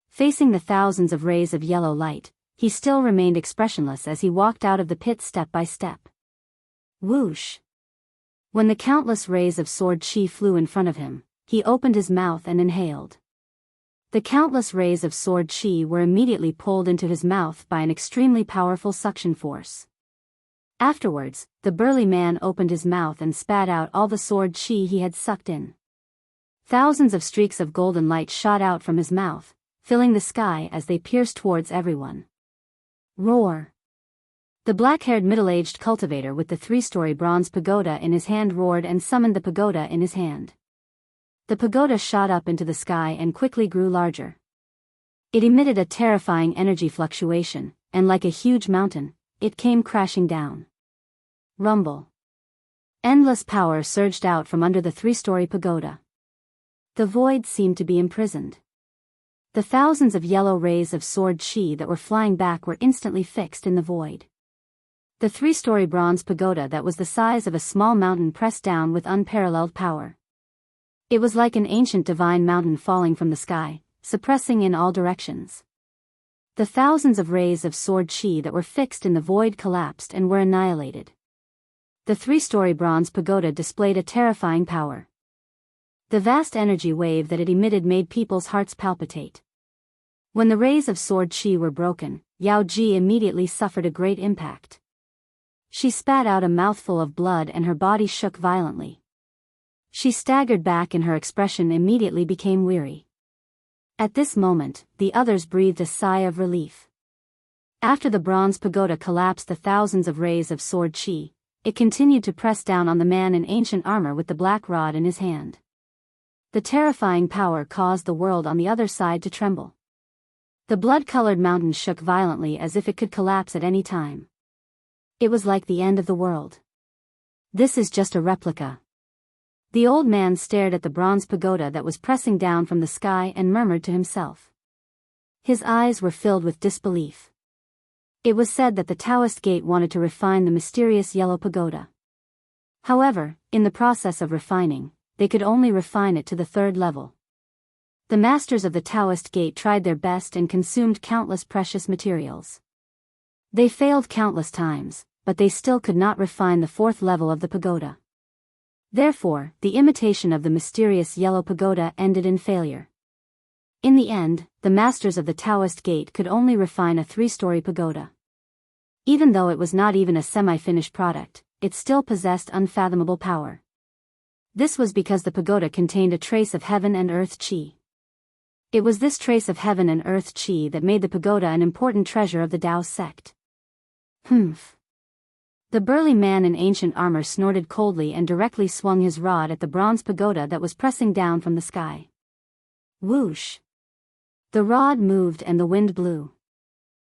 Facing the thousands of rays of yellow light, he still remained expressionless as he walked out of the pit step by step. Whoosh! When the countless rays of sword chi flew in front of him, he opened his mouth and inhaled. The countless rays of sword chi were immediately pulled into his mouth by an extremely powerful suction force. Afterwards, the burly man opened his mouth and spat out all the sword chi he had sucked in. Thousands of streaks of golden light shot out from his mouth, filling the sky as they pierced towards everyone. Roar! The black-haired middle-aged cultivator with the 3-story bronze pagoda in his hand roared and summoned the pagoda in his hand. The pagoda shot up into the sky and quickly grew larger. It emitted a terrifying energy fluctuation, and like a huge mountain, it came crashing down. Rumble. Endless power surged out from under the 3-story pagoda. The void seemed to be imprisoned. The thousands of yellow rays of sword chi that were flying back were instantly fixed in the void. The 3-story bronze pagoda that was the size of a small mountain pressed down with unparalleled power. It was like an ancient divine mountain falling from the sky, suppressing in all directions. The thousands of rays of sword chi that were fixed in the void collapsed and were annihilated. The 3-story bronze pagoda displayed a terrifying power. The vast energy wave that it emitted made people's hearts palpitate. When the rays of sword chi were broken, Yao Ji immediately suffered a great impact. She spat out a mouthful of blood and her body shook violently. She staggered back and her expression immediately became weary. At this moment, the others breathed a sigh of relief. After the bronze pagoda collapsed the thousands of rays of sword chi, it continued to press down on the man in ancient armor with the black rod in his hand. The terrifying power caused the world on the other side to tremble. The blood-colored mountain shook violently as if it could collapse at any time. It was like the end of the world. This is just a replica. The old man stared at the bronze pagoda that was pressing down from the sky and murmured to himself. His eyes were filled with disbelief. It was said that the Daoist gate wanted to refine the mysterious yellow pagoda. However, in the process of refining, they could only refine it to the 3rd level. The masters of the Daoist gate tried their best and consumed countless precious materials. They failed countless times, but they still could not refine the 4th level of the pagoda. Therefore, the imitation of the mysterious yellow pagoda ended in failure. In the end, the masters of the Daoist gate could only refine a 3-story pagoda. Even though it was not even a semi-finished product, it still possessed unfathomable power. This was because the pagoda contained a trace of heaven and earth chi. It was this trace of heaven and earth chi that made the pagoda an important treasure of the Dao sect. Humph. The burly man in ancient armor snorted coldly and directly swung his rod at the bronze pagoda that was pressing down from the sky. Whoosh! The rod moved and the wind blew.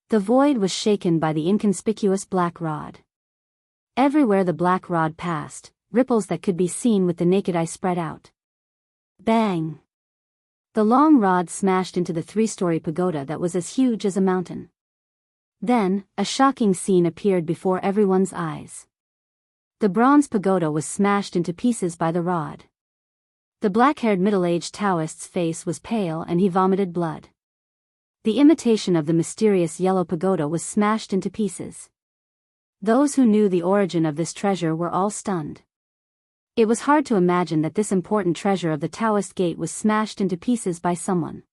The void was shaken by the inconspicuous black rod. Everywhere the black rod passed, ripples that could be seen with the naked eye spread out. Bang! The long rod smashed into the 3-story pagoda that was as huge as a mountain. Then, a shocking scene appeared before everyone's eyes. The bronze pagoda was smashed into pieces by the rod. The black-haired middle-aged Taoist's face was pale and he vomited blood. The imitation of the mysterious yellow pagoda was smashed into pieces. Those who knew the origin of this treasure were all stunned. It was hard to imagine that this important treasure of the Daoist gate was smashed into pieces by someone.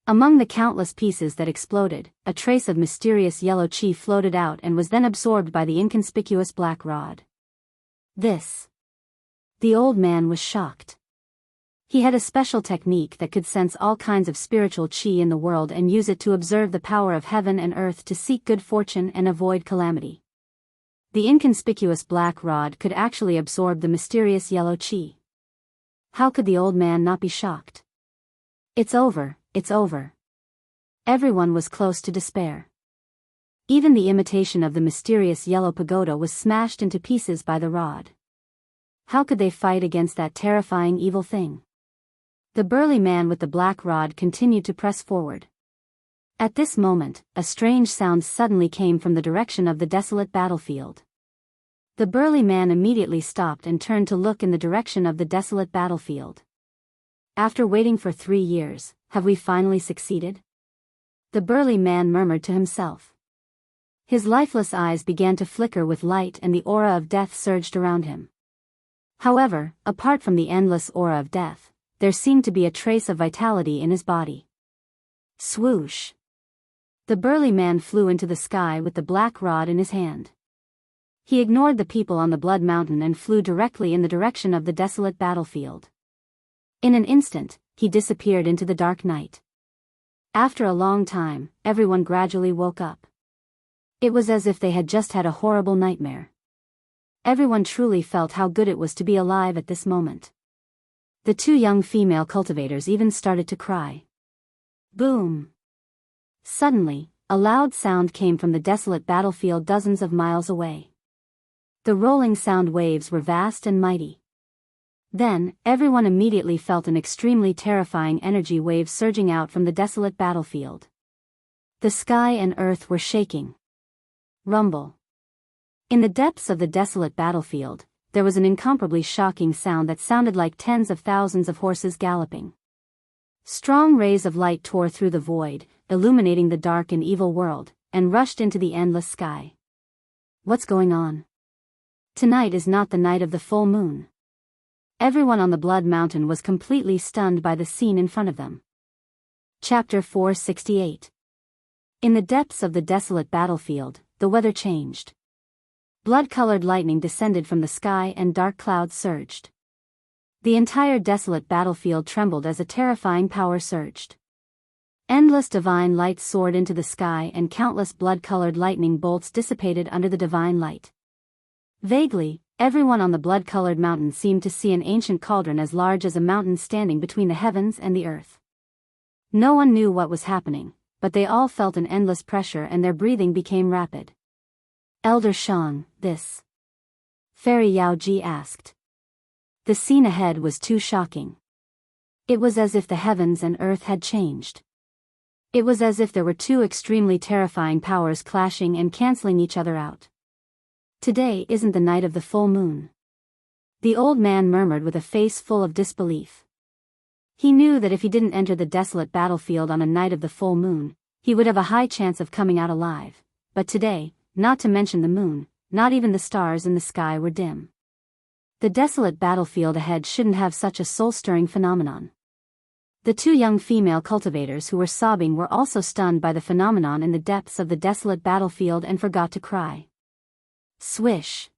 Among the countless pieces that exploded, a trace of mysterious yellow chi floated out and was then absorbed by the inconspicuous black rod. This. The old man was shocked. He had a special technique that could sense all kinds of spiritual chi in the world and use it to observe the power of heaven and earth to seek good fortune and avoid calamity. The inconspicuous black rod could actually absorb the mysterious yellow chi. How could the old man not be shocked? It's over. It's over. Everyone was close to despair. Even the imitation of the mysterious yellow pagoda was smashed into pieces by the rod. How could they fight against that terrifying evil thing? The burly man with the black rod continued to press forward. At this moment, a strange sound suddenly came from the direction of the desolate battlefield. The burly man immediately stopped and turned to look in the direction of the desolate battlefield. After waiting for 3 years, have we finally succeeded? The burly man murmured to himself. His lifeless eyes began to flicker with light and the aura of death surged around him. However, apart from the endless aura of death, there seemed to be a trace of vitality in his body. Swoosh! The burly man flew into the sky with the black rod in his hand. He ignored the people on the Blood Mountain and flew directly in the direction of the desolate battlefield. In an instant, he disappeared into the dark night. After a long time, everyone gradually woke up. It was as if they had just had a horrible nightmare. Everyone truly felt how good it was to be alive at this moment. The 2 young female cultivators even started to cry. Boom! Suddenly, a loud sound came from the desolate battlefield dozens of miles away. The rolling sound waves were vast and mighty. Then, everyone immediately felt an extremely terrifying energy wave surging out from the desolate battlefield. The sky and earth were shaking. Rumble. In the depths of the desolate battlefield, there was an incomparably shocking sound that sounded like tens of thousands of horses galloping. Strong rays of light tore through the void, illuminating the dark and evil world, and rushed into the endless sky. What's going on? Tonight is not the night of the full moon. Everyone on the Blood Mountain was completely stunned by the scene in front of them. Chapter 468. In the depths of the desolate battlefield, the weather changed. Blood-colored lightning descended from the sky and dark clouds surged. The entire desolate battlefield trembled as a terrifying power surged. Endless divine light soared into the sky and countless blood-colored lightning bolts dissipated under the divine light. Vaguely, everyone on the blood-colored mountain seemed to see an ancient cauldron as large as a mountain standing between the heavens and the earth. No one knew what was happening, but they all felt an endless pressure and their breathing became rapid. Elder Shang, this? Fairy Yao Ji asked. The scene ahead was too shocking. It was as if the heavens and earth had changed. It was as if there were 2 extremely terrifying powers clashing and canceling each other out. Today isn't the night of the full moon. The old man murmured with a face full of disbelief. He knew that if he didn't enter the desolate battlefield on a night of the full moon, he would have a high chance of coming out alive, but today, not to mention the moon, not even the stars in the sky were dim. The desolate battlefield ahead shouldn't have such a soul-stirring phenomenon. The 2 young female cultivators who were sobbing were also stunned by the phenomenon in the depths of the desolate battlefield and forgot to cry. Swish!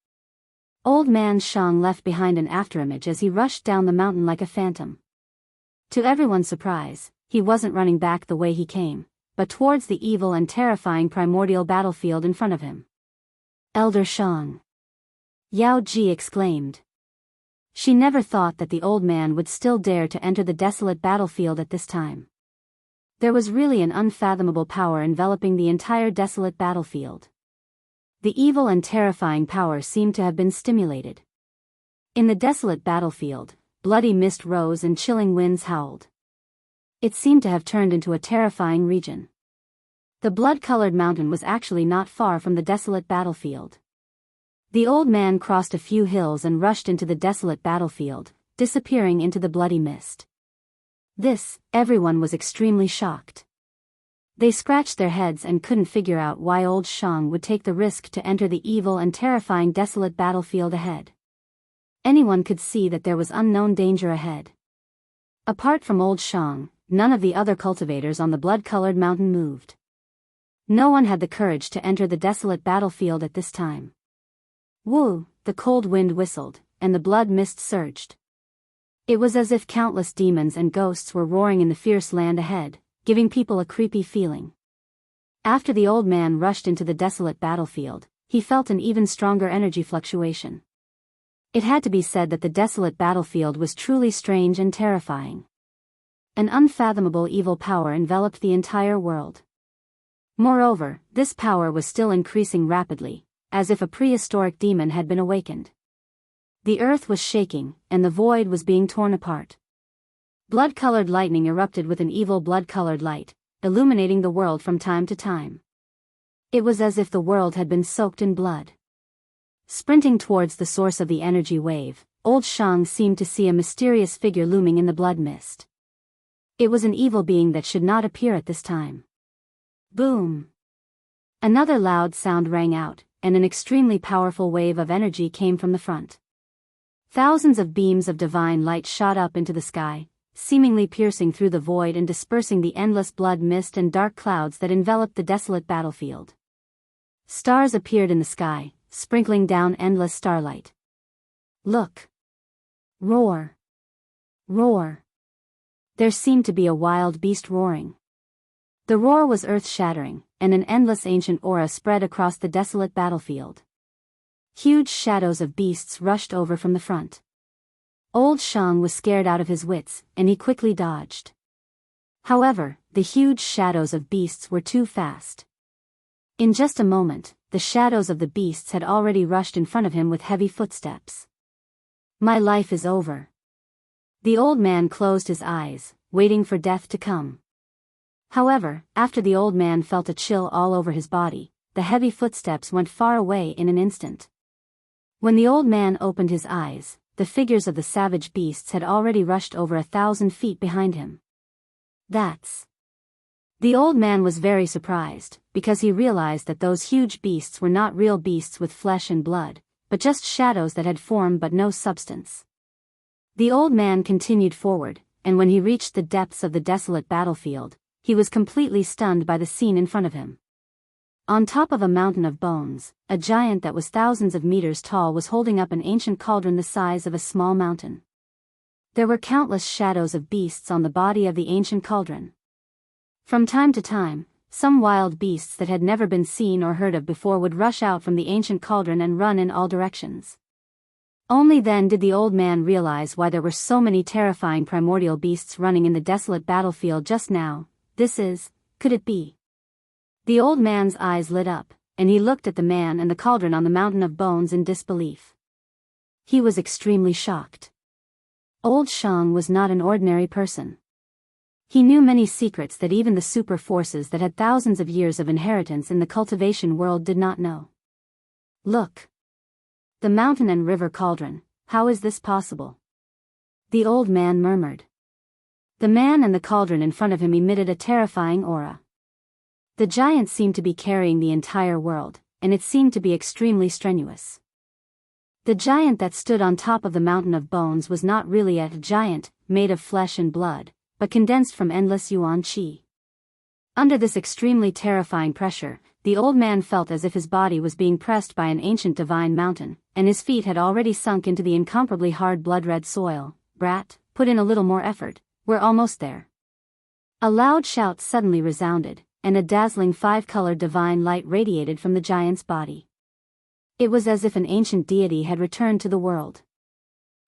Old man Shang left behind an afterimage as he rushed down the mountain like a phantom. To everyone's surprise, he wasn't running back the way he came, but towards the evil and terrifying primordial battlefield in front of him. Elder Shang! Yao Ji exclaimed. She never thought that the old man would still dare to enter the desolate battlefield at this time. There was really an unfathomable power enveloping the entire desolate battlefield. The evil and terrifying power seemed to have been stimulated. In the desolate battlefield, bloody mist rose and chilling winds howled. It seemed to have turned into a terrifying region. The blood-colored mountain was actually not far from the desolate battlefield. The old man crossed a few hills and rushed into the desolate battlefield, disappearing into the bloody mist. Everyone was extremely shocked. They scratched their heads and couldn't figure out why old Shang would take the risk to enter the evil and terrifying desolate battlefield ahead. Anyone could see that there was unknown danger ahead. Apart from old Shang, none of the other cultivators on the blood-colored mountain moved. No one had the courage to enter the desolate battlefield at this time. Woo! The cold wind whistled, and the blood mist surged. It was as if countless demons and ghosts were roaring in the fierce land ahead, giving people a creepy feeling. After the old man rushed into the desolate battlefield, he felt an even stronger energy fluctuation. It had to be said that the desolate battlefield was truly strange and terrifying. An unfathomable evil power enveloped the entire world. Moreover, this power was still increasing rapidly, as if a prehistoric demon had been awakened. The earth was shaking, and the void was being torn apart. Blood-colored lightning erupted with an evil blood-colored light, illuminating the world from time to time. It was as if the world had been soaked in blood. Sprinting towards the source of the energy wave, old Shang seemed to see a mysterious figure looming in the blood mist. It was an evil being that should not appear at this time. Boom! Another loud sound rang out, and an extremely powerful wave of energy came from the front. Thousands of beams of divine light shot up into the sky, seemingly piercing through the void and dispersing the endless blood mist and dark clouds that enveloped the desolate battlefield. Stars appeared in the sky, sprinkling down endless starlight. Look! Roar! Roar! There seemed to be a wild beast roaring. The roar was earth-shattering, and an endless ancient aura spread across the desolate battlefield. Huge shadows of beasts rushed over from the front. Old Shang was scared out of his wits, and he quickly dodged. However, the huge shadows of beasts were too fast. In just a moment, the shadows of the beasts had already rushed in front of him with heavy footsteps. My life is over. The old man closed his eyes, waiting for death to come. However, after the old man felt a chill all over his body, the heavy footsteps went far away in an instant. When the old man opened his eyes, the figures of the savage beasts had already rushed over 1,000 feet behind him. That's... The old man was very surprised, because he realized that those huge beasts were not real beasts with flesh and blood, but just shadows that had form but no substance. The old man continued forward, and when he reached the depths of the desolate battlefield, he was completely stunned by the scene in front of him. On top of a mountain of bones, a giant that was thousands of meters tall was holding up an ancient cauldron the size of a small mountain. There were countless shadows of beasts on the body of the ancient cauldron. From time to time, some wild beasts that had never been seen or heard of before would rush out from the ancient cauldron and run in all directions. Only then did the old man realize why there were so many terrifying primordial beasts running in the desolate battlefield just now. Could it be? The old man's eyes lit up, and he looked at the man and the cauldron on the mountain of bones in disbelief. He was extremely shocked. Old Shang was not an ordinary person. He knew many secrets that even the super forces that had thousands of years of inheritance in the cultivation world did not know. Look! The mountain and river cauldron, how is this possible? The old man murmured. The man and the cauldron in front of him emitted a terrifying aura. The giant seemed to be carrying the entire world, and it seemed to be extremely strenuous. The giant that stood on top of the mountain of bones was not really a giant, made of flesh and blood, but condensed from endless yuan qi. Under this extremely terrifying pressure, the old man felt as if his body was being pressed by an ancient divine mountain, and his feet had already sunk into the incomparably hard blood-red soil. Brat, put in a little more effort, we're almost there. A loud shout suddenly resounded, and a dazzling 5-colored divine light radiated from the giant's body. It was as if an ancient deity had returned to the world.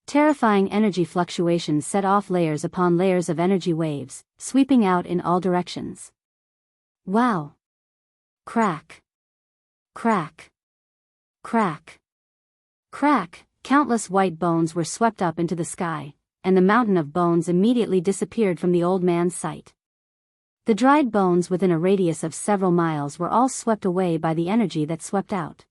Terrifying energy fluctuations set off layers upon layers of energy waves, sweeping out in all directions. Wow! Crack! Crack! Crack! Crack! Countless white bones were swept up into the sky, and the mountain of bones immediately disappeared from the old man's sight. The dried bones within a radius of several miles were all swept away by the energy that swept out.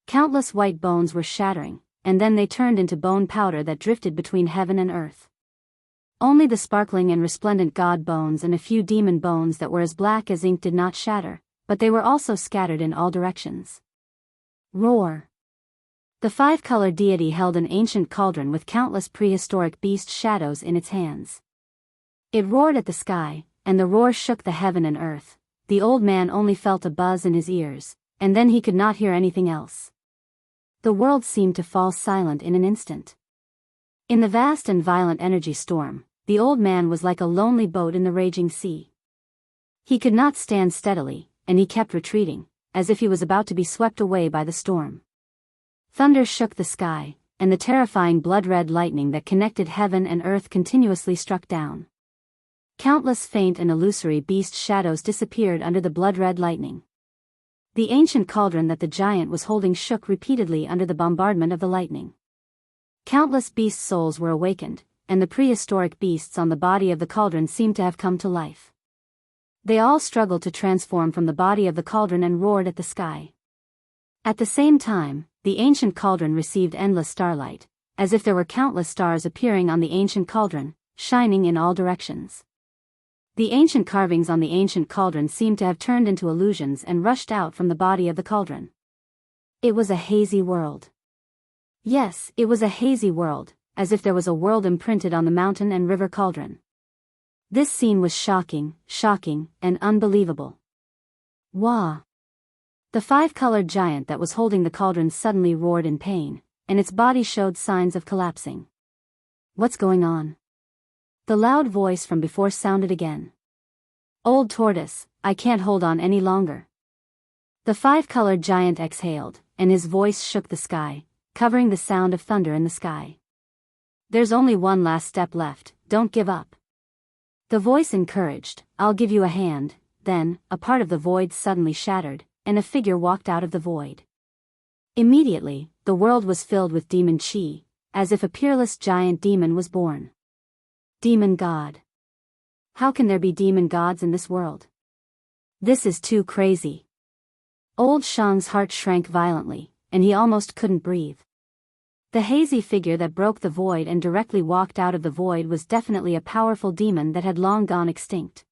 Countless white bones were shattering, and then they turned into bone powder that drifted between heaven and earth. Only the sparkling and resplendent god bones and a few demon bones that were as black as ink did not shatter, but they were also scattered in all directions. Roar! The 5-colored deity held an ancient cauldron with countless prehistoric beast shadows in its hands. It roared at the sky, and the roar shook the heaven and earth. The old man only felt a buzz in his ears, and then he could not hear anything else. The world seemed to fall silent in an instant. In the vast and violent energy storm, the old man was like a lonely boat in the raging sea. He could not stand steadily, and he kept retreating, as if he was about to be swept away by the storm. Thunder shook the sky, and the terrifying blood-red lightning that connected heaven and earth continuously struck down. Countless faint and illusory beast shadows disappeared under the blood-red lightning. The ancient cauldron that the giant was holding shook repeatedly under the bombardment of the lightning. Countless beast souls were awakened, and the prehistoric beasts on the body of the cauldron seemed to have come to life. They all struggled to transform from the body of the cauldron and roared at the sky. At the same time, the ancient cauldron received endless starlight, as if there were countless stars appearing on the ancient cauldron, shining in all directions. The ancient carvings on the ancient cauldron seemed to have turned into illusions and rushed out from the body of the cauldron. It was a hazy world. Yes, it was a hazy world, as if there was a world imprinted on the mountain and river cauldron. This scene was shocking, and unbelievable. Wah! The five-colored giant that was holding the cauldron suddenly roared in pain, and its body showed signs of collapsing. What's going on? The loud voice from before sounded again. Old tortoise, I can't hold on any longer. The five-colored giant exhaled, and his voice shook the sky, covering the sound of thunder in the sky. There's only one last step left, don't give up. The voice encouraged, I'll give you a hand. Then, a part of the void suddenly shattered, and a figure walked out of the void. Immediately, the world was filled with demon chi, as if a peerless giant demon was born. Demon god. How can there be demon gods in this world? This is too crazy. Old Shang's heart shrank violently, and he almost couldn't breathe. The hazy figure that broke the void and directly walked out of the void was definitely a powerful demon that had long gone extinct.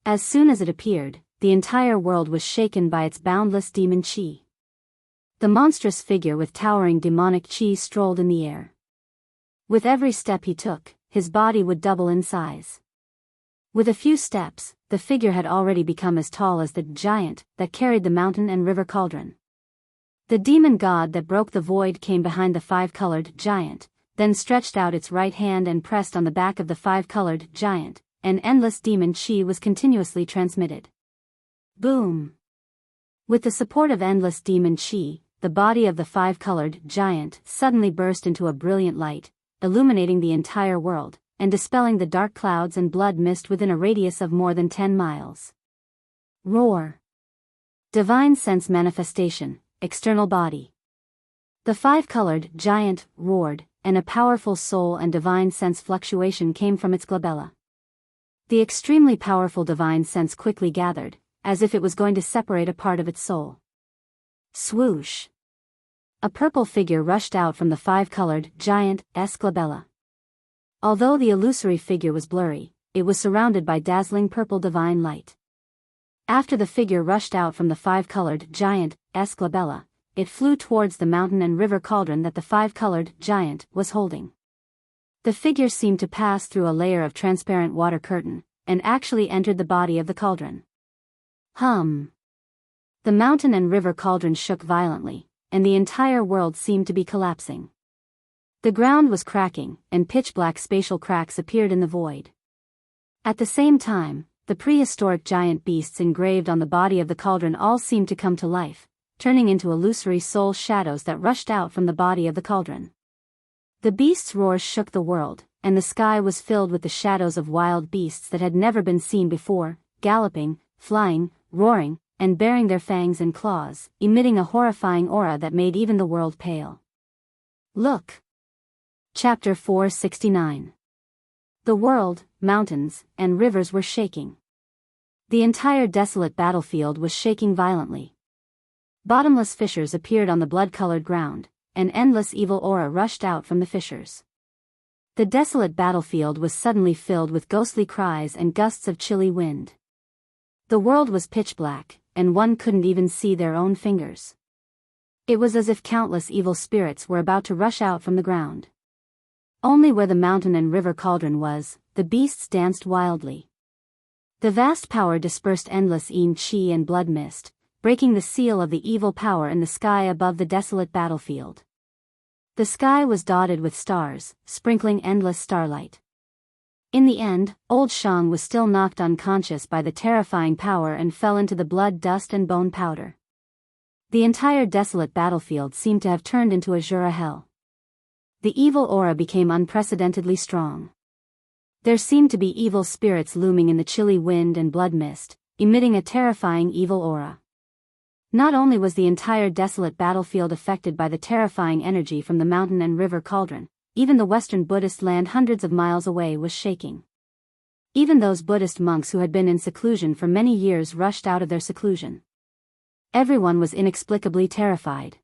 As soon as it appeared, the entire world was shaken by its boundless demon chi. The monstrous figure with towering demonic chi strolled in the air. With every step he took, his body would double in size. With a few steps, the figure had already become as tall as the giant that carried the mountain and river cauldron. The demon god that broke the void came behind the five-colored giant, then stretched out its right hand and pressed on the back of the five-colored giant, and endless demon chi was continuously transmitted. Boom! With the support of endless demon chi, the body of the five-colored giant suddenly burst into a brilliant light, illuminating the entire world, and dispelling the dark clouds and blood mist within a radius of more than 10 miles. Roar! Divine sense manifestation, external body. The five-colored giant roared, and a powerful soul and divine sense fluctuation came from its glabella. The extremely powerful divine sense quickly gathered, as if it was going to separate a part of its soul. Swoosh! A purple figure rushed out from the five-colored giant's glabella. Although the illusory figure was blurry, it was surrounded by dazzling purple divine light. After the figure rushed out from the five-colored giant's glabella, it flew towards the mountain and river cauldron that the five-colored giant was holding. The figure seemed to pass through a layer of transparent water curtain, and actually entered the body of the cauldron. Hum! The mountain and river cauldron shook violently, and the entire world seemed to be collapsing. The ground was cracking, and pitch-black spatial cracks appeared in the void. At the same time, the prehistoric giant beasts engraved on the body of the cauldron all seemed to come to life, turning into illusory soul shadows that rushed out from the body of the cauldron. The beasts' roars shook the world, and the sky was filled with the shadows of wild beasts that had never been seen before, galloping, flying, roaring, and baring their fangs and claws, emitting a horrifying aura that made even the world pale. Look! Chapter 469. The world, mountains, and rivers were shaking. The entire desolate battlefield was shaking violently. Bottomless fissures appeared on the blood-colored ground, and endless evil aura rushed out from the fissures. The desolate battlefield was suddenly filled with ghostly cries and gusts of chilly wind. The world was pitch black, and one couldn't even see their own fingers. It was as if countless evil spirits were about to rush out from the ground. Only where the mountain and river cauldron was, the beasts danced wildly. The vast power dispersed endless chi and blood mist, breaking the seal of the evil power in the sky above the desolate battlefield. The sky was dotted with stars, sprinkling endless starlight. In the end, old Shang was still knocked unconscious by the terrifying power and fell into the blood, dust and bone powder. The entire desolate battlefield seemed to have turned into Azura hell. The evil aura became unprecedentedly strong. There seemed to be evil spirits looming in the chilly wind and blood mist, emitting a terrifying evil aura. Not only was the entire desolate battlefield affected by the terrifying energy from the mountain and river cauldron, even the western Buddhist land hundreds of miles away was shaking. Even those Buddhist monks who had been in seclusion for many years rushed out of their seclusion. Everyone was inexplicably terrified.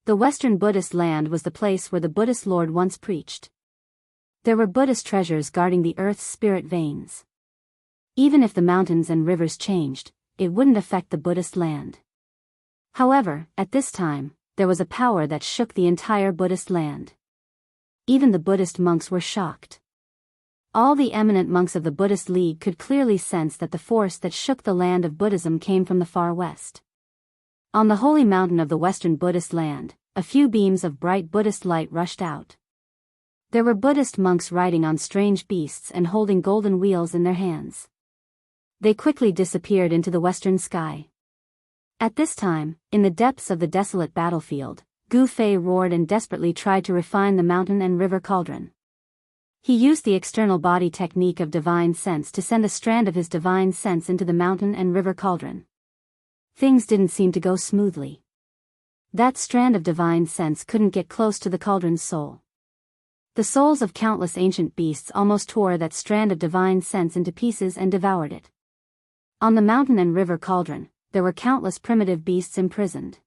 The Western Buddhist land was the place where the Buddhist Lord once preached. There were Buddhist treasures guarding the earth's spirit veins. Even if the mountains and rivers changed, it wouldn't affect the Buddhist land. However, at this time, there was a power that shook the entire Buddhist land. Even the Buddhist monks were shocked. All the eminent monks of the Buddhist League could clearly sense that the force that shook the land of Buddhism came from the far west. On the holy mountain of the Western Buddhist land, a few beams of bright Buddhist light rushed out. There were Buddhist monks riding on strange beasts and holding golden wheels in their hands. They quickly disappeared into the western sky. At this time, in the depths of the desolate battlefield, Gu Fei roared and desperately tried to refine the mountain and river cauldron. He used the external body technique of divine sense to send a strand of his divine sense into the mountain and river cauldron. Things didn't seem to go smoothly. That strand of divine sense couldn't get close to the cauldron's soul. The souls of countless ancient beasts almost tore that strand of divine sense into pieces and devoured it. On the mountain and river cauldron, there were countless primitive beasts imprisoned.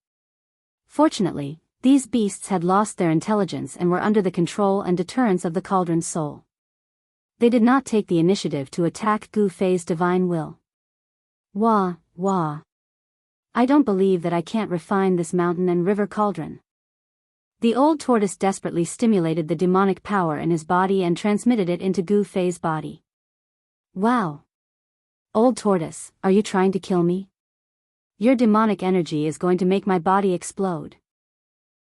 Fortunately, these beasts had lost their intelligence and were under the control and deterrence of the cauldron's soul. They did not take the initiative to attack Gu Fei's divine will. Wah, wah. I don't believe that I can't refine this mountain and river cauldron. The old tortoise desperately stimulated the demonic power in his body and transmitted it into Gu Fei's body. Wow. Old tortoise, are you trying to kill me? Your demonic energy is going to make my body explode.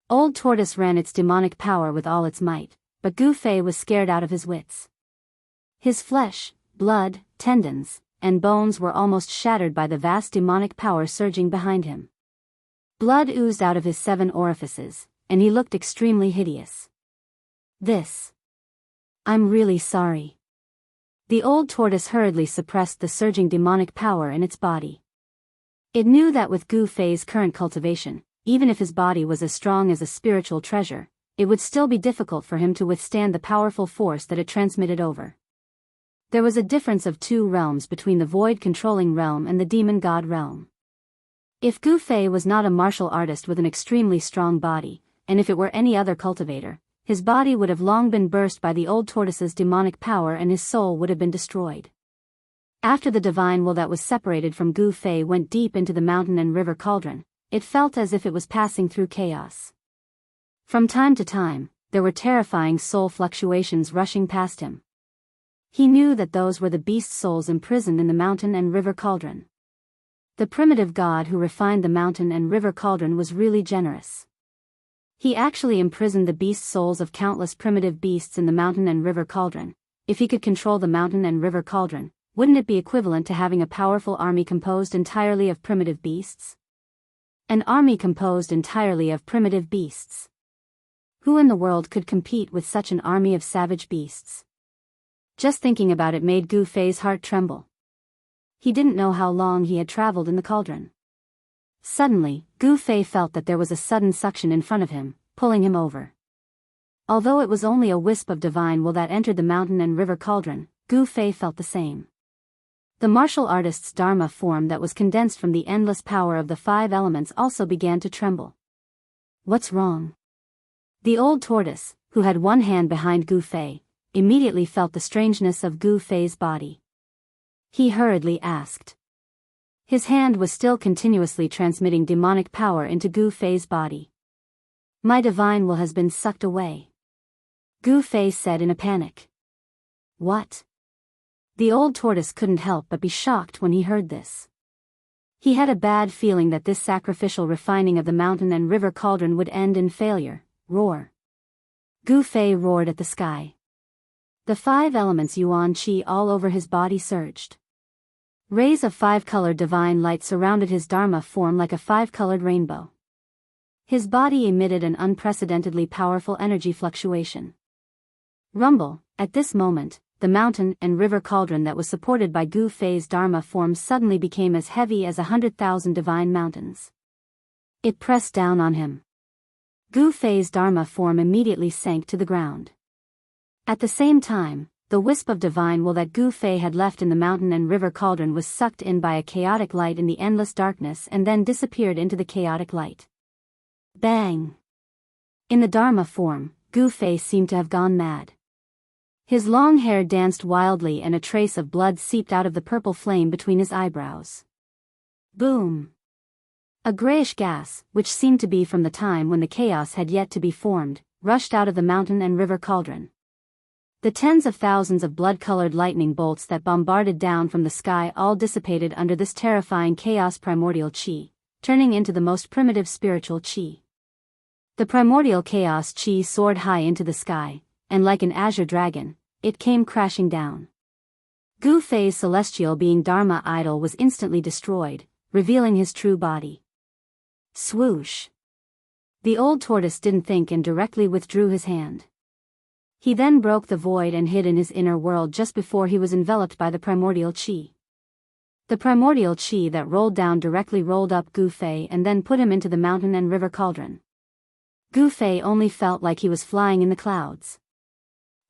Old Tortoise ran its demonic power with all its might, but Gu Fei was scared out of his wits. His flesh, blood, tendons, and bones were almost shattered by the vast demonic power surging behind him. Blood oozed out of his 7 orifices, and he looked extremely hideous. I'm really sorry. The old tortoise hurriedly suppressed the surging demonic power in its body. It knew that with Gu Fei's current cultivation, even if his body was as strong as a spiritual treasure, it would still be difficult for him to withstand the powerful force that it transmitted over. There was a difference of 2 realms between the void-controlling realm and the demon-god realm. If Gu Fei was not a martial artist with an extremely strong body, and if it were any other cultivator, his body would have long been burst by the old tortoise's demonic power and his soul would have been destroyed. After the divine will that was separated from Gu Fei went deep into the mountain and river cauldron, it felt as if it was passing through chaos. From time to time, there were terrifying soul fluctuations rushing past him. He knew that those were the beast souls imprisoned in the mountain and river cauldron. The primitive god who refined the mountain and river cauldron was really generous. He actually imprisoned the beast souls of countless primitive beasts in the mountain and river cauldron. If he could control the mountain and river cauldron, wouldn't it be equivalent to having a powerful army composed entirely of primitive beasts? An army composed entirely of primitive beasts. Who in the world could compete with such an army of savage beasts? Just thinking about it made Gu Fei's heart tremble. He didn't know how long he had traveled in the cauldron. Suddenly, Gu Fei felt that there was a sudden suction in front of him, pulling him over. Although it was only a wisp of divine will that entered the mountain and river cauldron, Gu Fei felt the same. The martial artist's Dharma form that was condensed from the endless power of the 5 elements also began to tremble. What's wrong? The old tortoise, who had one hand behind Gu Fei, immediately felt the strangeness of Gu Fei's body. He hurriedly asked. His hand was still continuously transmitting demonic power into Gu Fei's body. My divine will has been sucked away. Gu Fei said in a panic. What? The old tortoise couldn't help but be shocked when he heard this. He had a bad feeling that this sacrificial refining of the mountain and river cauldron would end in failure. Roar. Gu Fei roared at the sky. The 5 elements yuan qi all over his body surged. Rays of 5-colored divine light surrounded his Dharma form like a 5-colored rainbow. His body emitted an unprecedentedly powerful energy fluctuation. Rumble, at this moment, the mountain and river cauldron that was supported by Gu Fei's Dharma form suddenly became as heavy as 100,000 divine mountains. It pressed down on him. Gu Fei's Dharma form immediately sank to the ground. At the same time, the wisp of divine will that Gu Fei had left in the mountain and river cauldron was sucked in by a chaotic light in the endless darkness and then disappeared into the chaotic light. Bang! In the Dharma form, Gu Fei seemed to have gone mad. His long hair danced wildly and a trace of blood seeped out of the purple flame between his eyebrows. Boom! A grayish gas, which seemed to be from the time when the chaos had yet to be formed, rushed out of the mountain and river cauldron. The tens of thousands of blood-colored lightning bolts that bombarded down from the sky all dissipated under this terrifying chaos primordial chi, turning into the most primitive spiritual chi. The primordial chaos chi soared high into the sky, and like an azure dragon, it came crashing down. Gu Fei's celestial being Dharma idol was instantly destroyed, revealing his true body. Swoosh! The old tortoise didn't think and directly withdrew his hand. He then broke the void and hid in his inner world just before he was enveloped by the primordial chi. The primordial chi that rolled down directly rolled up Gu Fei and then put him into the mountain and river cauldron. Gu Fei only felt like he was flying in the clouds.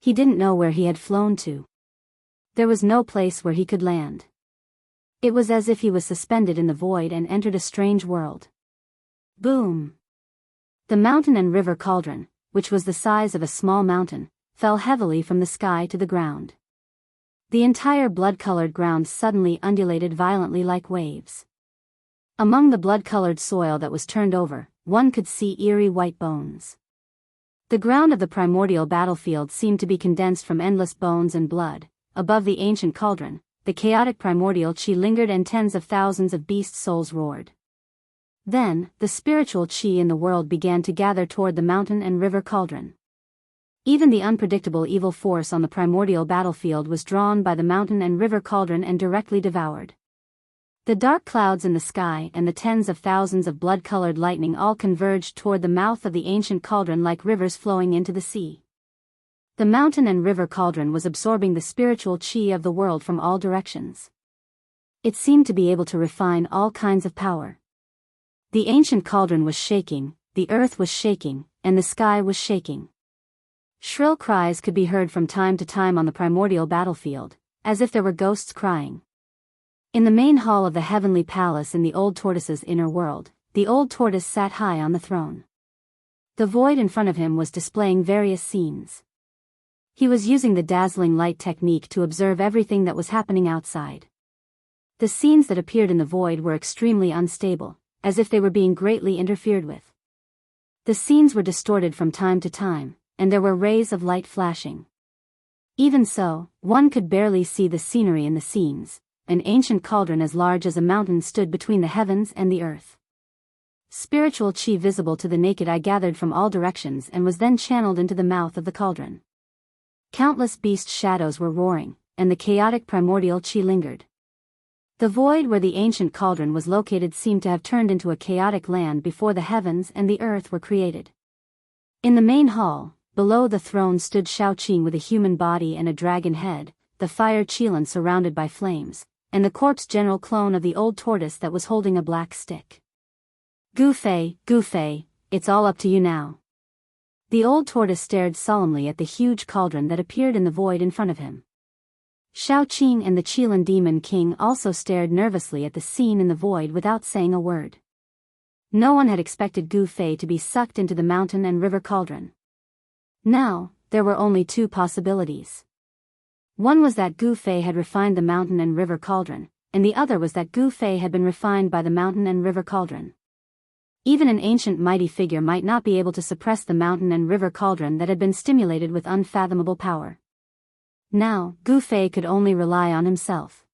He didn't know where he had flown to. There was no place where he could land. It was as if he was suspended in the void and entered a strange world. Boom! The mountain and river cauldron, which was the size of a small mountain, fell heavily from the sky to the ground. The entire blood-colored ground suddenly undulated violently like waves. Among the blood-colored soil that was turned over, one could see eerie white bones. The ground of the primordial battlefield seemed to be condensed from endless bones and blood. Above the ancient cauldron, the chaotic primordial chi lingered and tens of thousands of beast souls roared. Then, the spiritual chi in the world began to gather toward the mountain and river cauldron. Even the unpredictable evil force on the primordial battlefield was drawn by the mountain and river cauldron and directly devoured. The dark clouds in the sky and the tens of thousands of blood-colored lightning all converged toward the mouth of the ancient cauldron like rivers flowing into the sea. The mountain and river cauldron was absorbing the spiritual chi of the world from all directions. It seemed to be able to refine all kinds of power. The ancient cauldron was shaking, the earth was shaking, and the sky was shaking. Shrill cries could be heard from time to time on the primordial battlefield, as if there were ghosts crying. In the main hall of the heavenly palace in the old tortoise's inner world, the old tortoise sat high on the throne. The void in front of him was displaying various scenes. He was using the dazzling light technique to observe everything that was happening outside. The scenes that appeared in the void were extremely unstable, as if they were being greatly interfered with. The scenes were distorted from time to time, and there were rays of light flashing. Even so, one could barely see the scenery in the scenes. An ancient cauldron as large as a mountain stood between the heavens and the earth. Spiritual chi visible to the naked eye gathered from all directions and was then channeled into the mouth of the cauldron. Countless beast shadows were roaring, and the chaotic primordial chi lingered. The void where the ancient cauldron was located seemed to have turned into a chaotic land before the heavens and the earth were created. In the main hall, below the throne stood Shaoqing with a human body and a dragon head, the fire Qilin surrounded by flames, and the corpse general clone of the old tortoise that was holding a black stick. Gu Fei, it's all up to you now. The old tortoise stared solemnly at the huge cauldron that appeared in the void in front of him. Shaoqing and the Qilin demon king also stared nervously at the scene in the void without saying a word. No one had expected Gu Fei to be sucked into the mountain and river cauldron. Now, there were only two possibilities. One was that Gu Fei had refined the mountain and river cauldron, and the other was that Gu Fei had been refined by the mountain and river cauldron. Even an ancient mighty figure might not be able to suppress the mountain and river cauldron that had been stimulated with unfathomable power. Now, Gu Fei could only rely on himself.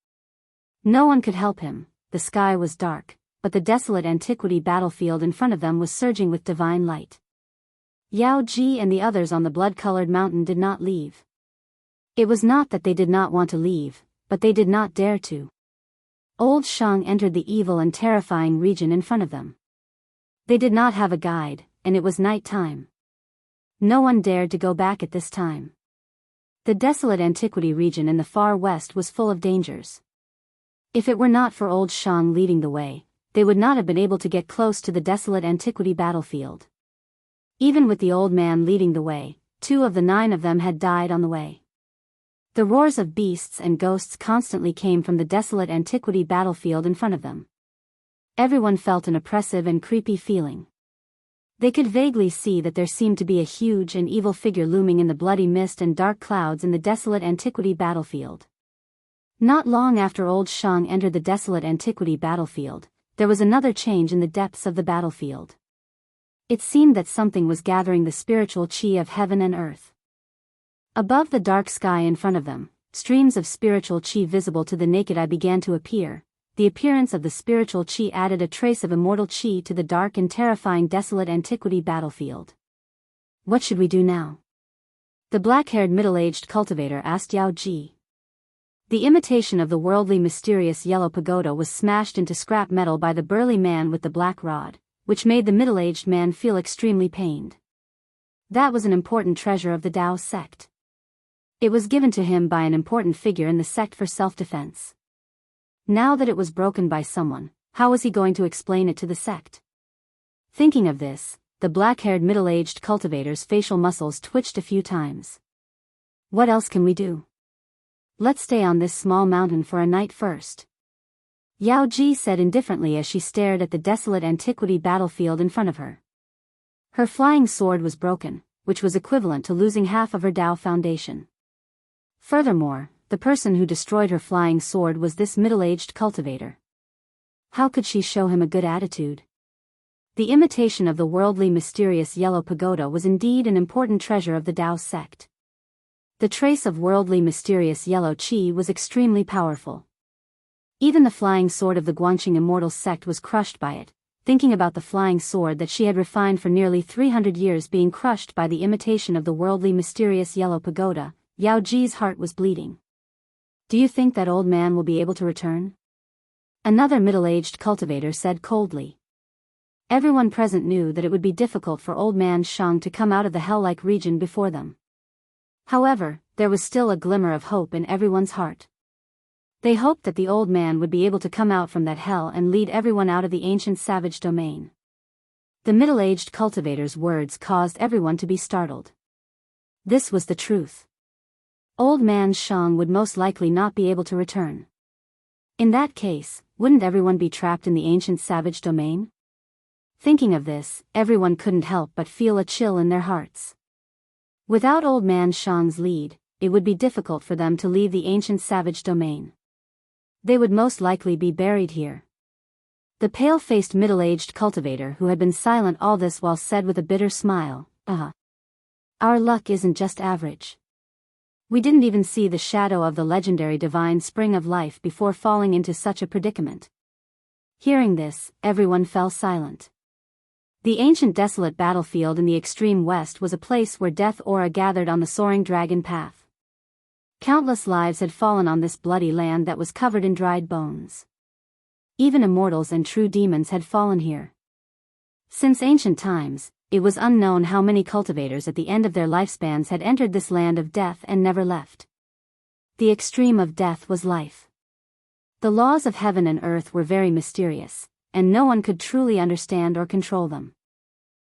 No one could help him. The sky was dark, but the desolate antiquity battlefield in front of them was surging with divine light. Yao Ji and the others on the blood-colored mountain did not leave. It was not that they did not want to leave, but they did not dare to. Old Shang entered the evil and terrifying region in front of them. They did not have a guide, and it was night time. No one dared to go back at this time. The desolate antiquity region in the far west was full of dangers. If it were not for old Shang leading the way, they would not have been able to get close to the desolate antiquity battlefield. Even with the old man leading the way, 2 of the 9 of them had died on the way. The roars of beasts and ghosts constantly came from the desolate antiquity battlefield in front of them. Everyone felt an oppressive and creepy feeling. They could vaguely see that there seemed to be a huge and evil figure looming in the bloody mist and dark clouds in the desolate antiquity battlefield. Not long after old Shang entered the desolate antiquity battlefield, there was another change in the depths of the battlefield. It seemed that something was gathering the spiritual chi of heaven and earth. Above the dark sky in front of them, streams of spiritual chi visible to the naked eye began to appear. The appearance of the spiritual chi added a trace of immortal chi to the dark and terrifying desolate antiquity battlefield. What should we do now? The black-haired middle-aged cultivator asked Yao Ji. The imitation of the worldly mysterious yellow pagoda was smashed into scrap metal by the burly man with the black rod, which made the middle-aged man feel extremely pained. That was an important treasure of the Dao sect. It was given to him by an important figure in the sect for self-defense. Now that it was broken by someone, how was he going to explain it to the sect? Thinking of this, the black-haired middle-aged cultivator's facial muscles twitched a few times. What else can we do? Let's stay on this small mountain for a night first. Yao Ji said indifferently as she stared at the desolate antiquity battlefield in front of her. Her flying sword was broken, which was equivalent to losing half of her Dao foundation. Furthermore, the person who destroyed her flying sword was this middle-aged cultivator. How could she show him a good attitude? The imitation of the worldly mysterious yellow pagoda was indeed an important treasure of the Dao sect. The trace of worldly mysterious yellow chi was extremely powerful. Even the flying sword of the Guangqing immortal sect was crushed by it, thinking about the flying sword that she had refined for nearly 300 years being crushed by the imitation of the worldly mysterious yellow pagoda. Yao Ji's heart was bleeding. Do you think that old man will be able to return? Another middle-aged cultivator said coldly. Everyone present knew that it would be difficult for old man Shang to come out of the hell-like region before them. However, there was still a glimmer of hope in everyone's heart. They hoped that the old man would be able to come out from that hell and lead everyone out of the ancient savage domain. The middle-aged cultivator's words caused everyone to be startled. This was the truth. Old man Shang would most likely not be able to return. In that case, wouldn't everyone be trapped in the ancient savage domain? Thinking of this, everyone couldn't help but feel a chill in their hearts. Without old man Shang's lead, it would be difficult for them to leave the ancient savage domain. They would most likely be buried here. The pale-faced middle-aged cultivator who had been silent all this while said with a bitter smile, Our luck isn't just average. We didn't even see the shadow of the legendary divine spring of life before falling into such a predicament. Hearing this, everyone fell silent. The ancient desolate battlefield in the extreme west was a place where death aura gathered on the soaring dragon path. Countless lives had fallen on this bloody land that was covered in dried bones. Even immortals and true demons had fallen here. Since ancient times, it was unknown how many cultivators at the end of their lifespans had entered this land of death and never left. The extreme of death was life. The laws of heaven and earth were very mysterious, and no one could truly understand or control them.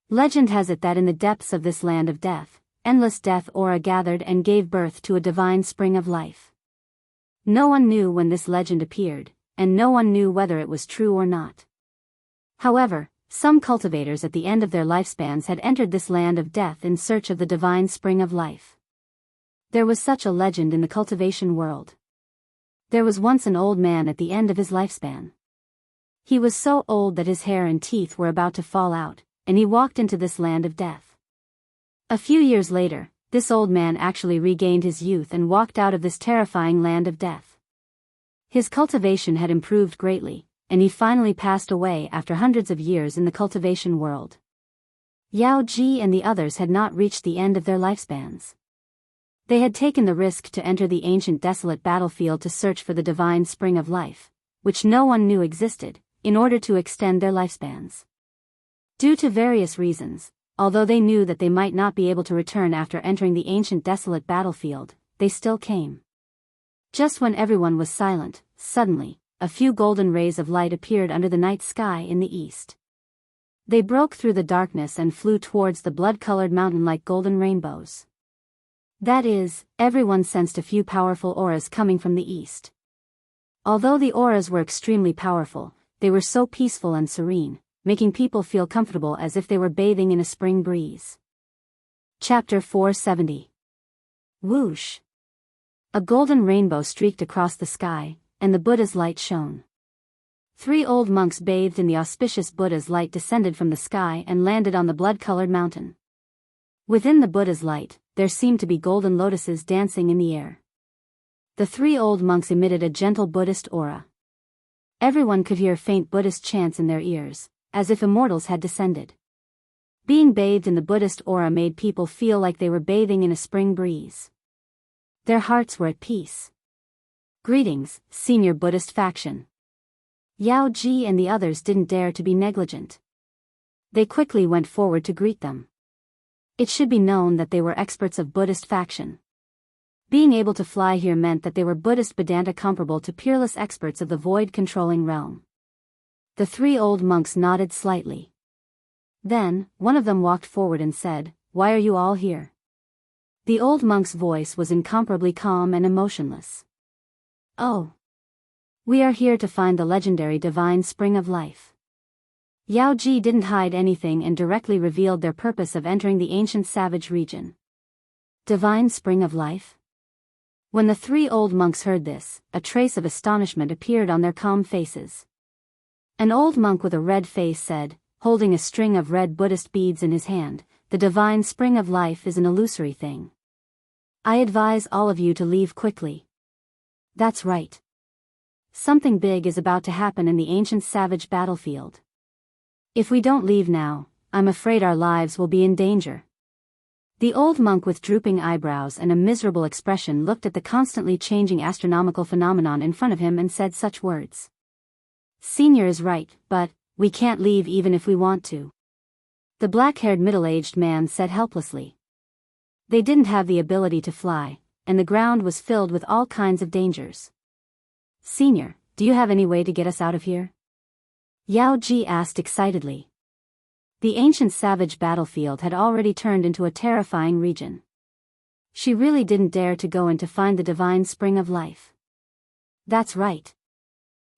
Legend has it that in the depths of this land of death, endless death aura gathered and gave birth to a divine spring of life. No one knew when this legend appeared, and no one knew whether it was true or not. However, some cultivators at the end of their lifespans had entered this land of death in search of the divine spring of life. There was such a legend in the cultivation world. There was once an old man at the end of his lifespan. He was so old that his hair and teeth were about to fall out, and he walked into this land of death. A few years later, this old man actually regained his youth and walked out of this terrifying land of death. His cultivation had improved greatly, and he finally passed away after hundreds of years in the cultivation world. Yao Ji and the others had not reached the end of their lifespans. They had taken the risk to enter the ancient desolate battlefield to search for the divine spring of life, which no one knew existed, in order to extend their lifespans. Due to various reasons, although they knew that they might not be able to return after entering the ancient desolate battlefield, they still came. Just when everyone was silent, suddenly, a few golden rays of light appeared under the night sky in the east. They broke through the darkness and flew towards the blood-colored mountain like golden rainbows. That is, everyone sensed a few powerful auras coming from the east. Although the auras were extremely powerful, they were so peaceful and serene, making people feel comfortable as if they were bathing in a spring breeze. Chapter 470. Whoosh! A golden rainbow streaked across the sky, and the Buddha's light shone. 3 old monks bathed in the auspicious Buddha's light descended from the sky and landed on the blood-colored mountain. Within the Buddha's light, there seemed to be golden lotuses dancing in the air. The 3 old monks emitted a gentle Buddhist aura. Everyone could hear faint Buddhist chants in their ears, as if immortals had descended. Being bathed in the Buddhist aura made people feel like they were bathing in a spring breeze. Their hearts were at peace. Greetings, senior Buddhist faction. Yao Ji and the others didn't dare to be negligent. They quickly went forward to greet them. It should be known that they were experts of Buddhist faction. Being able to fly here meant that they were Buddhist Vedanta comparable to peerless experts of the void-controlling realm. The 3 old monks nodded slightly. Then, one of them walked forward and said, "Why are you all here?" The old monk's voice was incomparably calm and emotionless. "Oh. We are here to find the legendary divine spring of life." Yao Ji didn't hide anything and directly revealed their purpose of entering the ancient savage region. Divine spring of life? When the 3 old monks heard this, a trace of astonishment appeared on their calm faces. An old monk with a red face said, holding a string of red Buddhist beads in his hand, "The divine spring of life is an illusory thing. I advise all of you to leave quickly." That's right. Something big is about to happen in the ancient savage battlefield. If we don't leave now, I'm afraid our lives will be in danger. The old monk with drooping eyebrows and a miserable expression looked at the constantly changing astronomical phenomenon in front of him and said such words. "Senior is right, but we can't leave even if we want to." The black-haired middle-aged man said helplessly. They didn't have the ability to fly, and the ground was filled with all kinds of dangers. "Senior, do you have any way to get us out of here?" Yao Ji asked excitedly. The ancient savage battlefield had already turned into a terrifying region. She really didn't dare to go in to find the divine spring of life. That's right.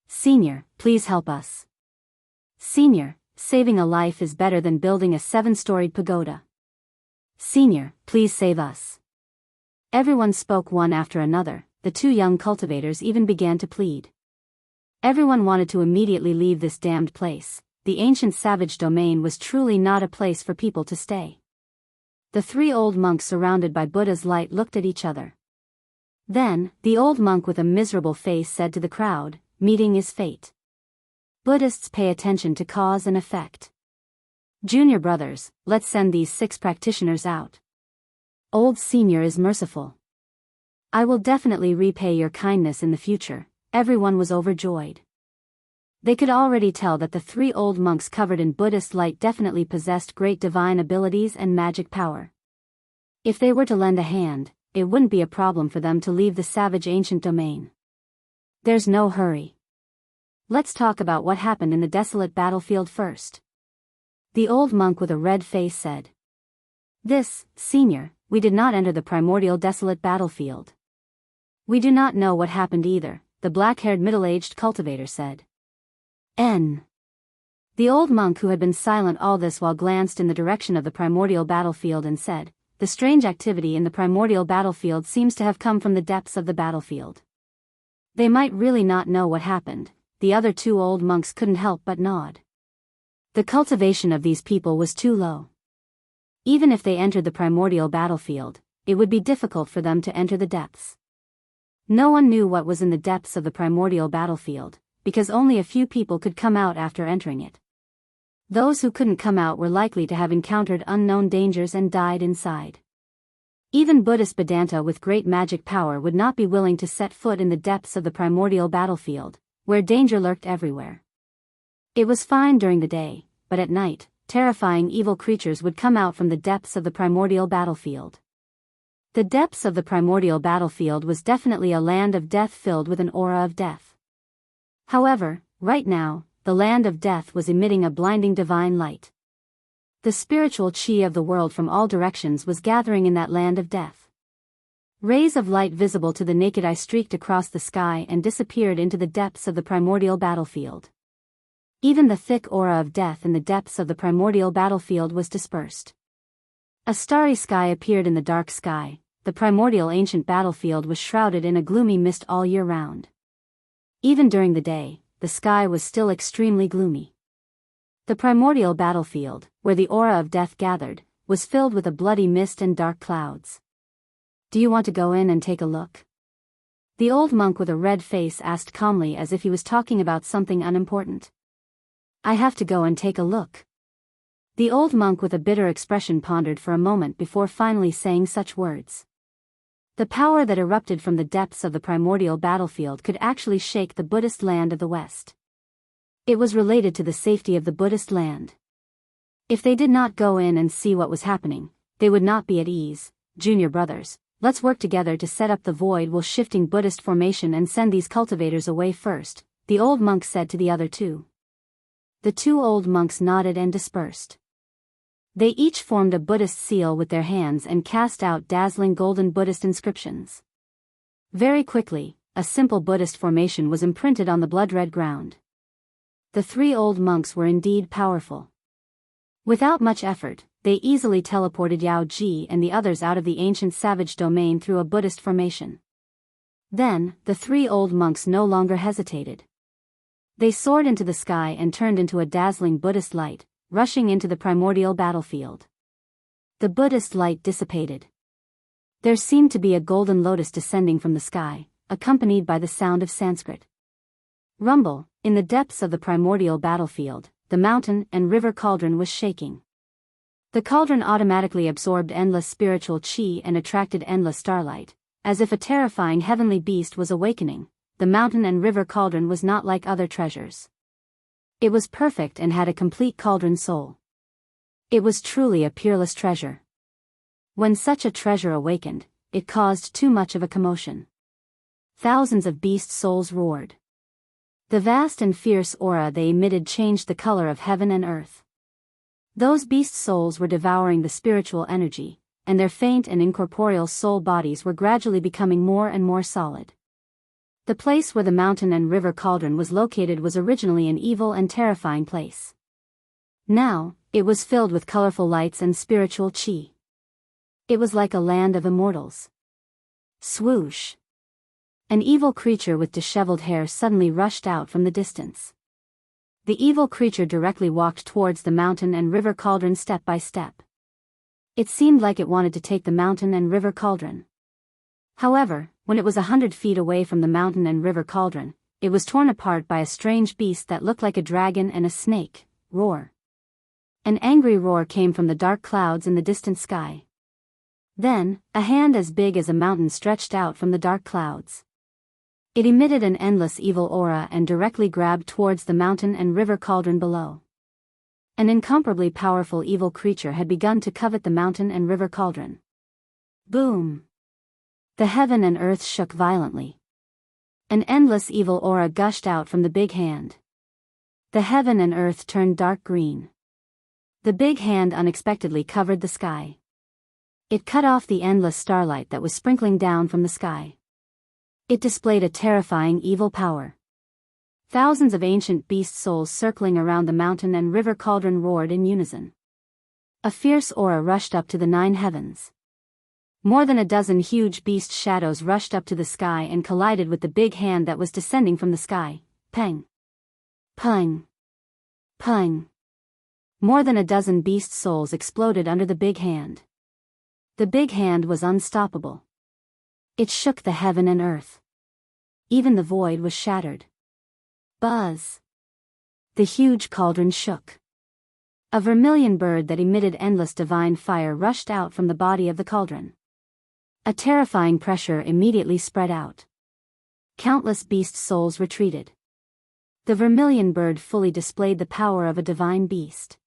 "Senior, please help us." "Senior, saving a life is better than building a 7-storied pagoda." "Senior, please save us." Everyone spoke one after another. The 2 young cultivators even began to plead. Everyone wanted to immediately leave this damned place. The ancient savage domain was truly not a place for people to stay. The 3 old monks surrounded by Buddha's light looked at each other. Then, the old monk with a miserable face said to the crowd, "Meeting is fate. Buddhists pay attention to cause and effect. Junior brothers, let's send these 6 practitioners out. Old senior is merciful. I will definitely repay your kindness in the future." Everyone was overjoyed. They could already tell that the 3 old monks covered in Buddhist light definitely possessed great divine abilities and magic power. If they were to lend a hand, it wouldn't be a problem for them to leave the savage ancient domain. There's no hurry. Let's talk about what happened in the desolate battlefield first. The old monk with a red face said. Senior, we did not enter the primordial desolate battlefield. We do not know what happened either, the black-haired middle-aged cultivator said. The old monk who had been silent all this while glanced in the direction of the primordial battlefield and said, "The strange activity in the primordial battlefield seems to have come from the depths of the battlefield." They might really not know what happened. The other 2 old monks couldn't help but nod. The cultivation of these people was too low. Even if they entered the primordial battlefield, it would be difficult for them to enter the depths. No one knew what was in the depths of the primordial battlefield, because only a few people could come out after entering it. Those who couldn't come out were likely to have encountered unknown dangers and died inside. Even Buddhist Vedanta with great magic power would not be willing to set foot in the depths of the primordial battlefield, where danger lurked everywhere. It was fine during the day, but at night, terrifying evil creatures would come out from the depths of the primordial battlefield. The depths of the primordial battlefield was definitely a land of death filled with an aura of death. However, right now, the land of death was emitting a blinding divine light. The spiritual chi of the world from all directions was gathering in that land of death. Rays of light visible to the naked eye streaked across the sky and disappeared into the depths of the primordial battlefield. Even the thick aura of death in the depths of the primordial battlefield was dispersed. A starry sky appeared in the dark sky. The primordial ancient battlefield was shrouded in a gloomy mist all year round. Even during the day, the sky was still extremely gloomy. The primordial battlefield, where the aura of death gathered, was filled with a bloody mist and dark clouds. "Do you want to go in and take a look?" The old monk with a red face asked calmly as if he was talking about something unimportant. "I have to go and take a look." The old monk with a bitter expression pondered for a moment before finally saying such words. The power that erupted from the depths of the primordial battlefield could actually shake the Buddhist land of the West. It was related to the safety of the Buddhist land. If they did not go in and see what was happening, they would not be at ease. "Junior brothers, let's work together to set up the void while shifting Buddhist formation and send these cultivators away first," the old monk said to the other two. The two old monks nodded and dispersed. They each formed a Buddhist seal with their hands and cast out dazzling golden Buddhist inscriptions. Very quickly, a simple Buddhist formation was imprinted on the blood-red ground. The three old monks were indeed powerful. Without much effort, they easily teleported Yao Ji and the others out of the ancient savage domain through a Buddhist formation. Then, the three old monks no longer hesitated. They soared into the sky and turned into a dazzling Buddhist light, rushing into the primordial battlefield. The Buddhist light dissipated. There seemed to be a golden lotus descending from the sky, accompanied by the sound of Sanskrit. Rumble, in the depths of the primordial battlefield, the mountain and river cauldron was shaking. The cauldron automatically absorbed endless spiritual chi and attracted endless starlight, as if a terrifying heavenly beast was awakening. The mountain and river cauldron was not like other treasures. It was perfect and had a complete cauldron soul. It was truly a peerless treasure. When such a treasure awakened, it caused too much of a commotion. Thousands of beast souls roared. The vast and fierce aura they emitted changed the color of heaven and earth. Those beast souls were devouring the spiritual energy, and their faint and incorporeal soul bodies were gradually becoming more and more solid. The place where the mountain and river cauldron was located was originally an evil and terrifying place. Now, it was filled with colorful lights and spiritual chi. It was like a land of immortals. Swoosh! An evil creature with disheveled hair suddenly rushed out from the distance. The evil creature directly walked towards the mountain and river cauldron step by step. It seemed like it wanted to take the mountain and river cauldron. However, when it was 100 feet away from the mountain and river cauldron, it was torn apart by a strange beast that looked like a dragon and a snake. Roar! An angry roar came from the dark clouds in the distant sky. Then, a hand as big as a mountain stretched out from the dark clouds. It emitted an endless evil aura and directly grabbed towards the mountain and river cauldron below. An incomparably powerful evil creature had begun to covet the mountain and river cauldron. Boom! The heaven and earth shook violently. An endless evil aura gushed out from the big hand. The heaven and earth turned dark green. The big hand unexpectedly covered the sky. It cut off the endless starlight that was sprinkling down from the sky. It displayed a terrifying evil power. Thousands of ancient beast souls circling around the mountain and river cauldron roared in unison. A fierce aura rushed up to the 9 heavens. More than a dozen huge beast shadows rushed up to the sky and collided with the big hand that was descending from the sky. Peng! Peng! Peng! More than a dozen beast souls exploded under the big hand. The big hand was unstoppable. It shook the heaven and earth. Even the void was shattered. Buzz! The huge cauldron shook. A vermilion bird that emitted endless divine fire rushed out from the body of the cauldron. A terrifying pressure immediately spread out. Countless beast souls retreated. The vermilion bird fully displayed the power of a divine beast.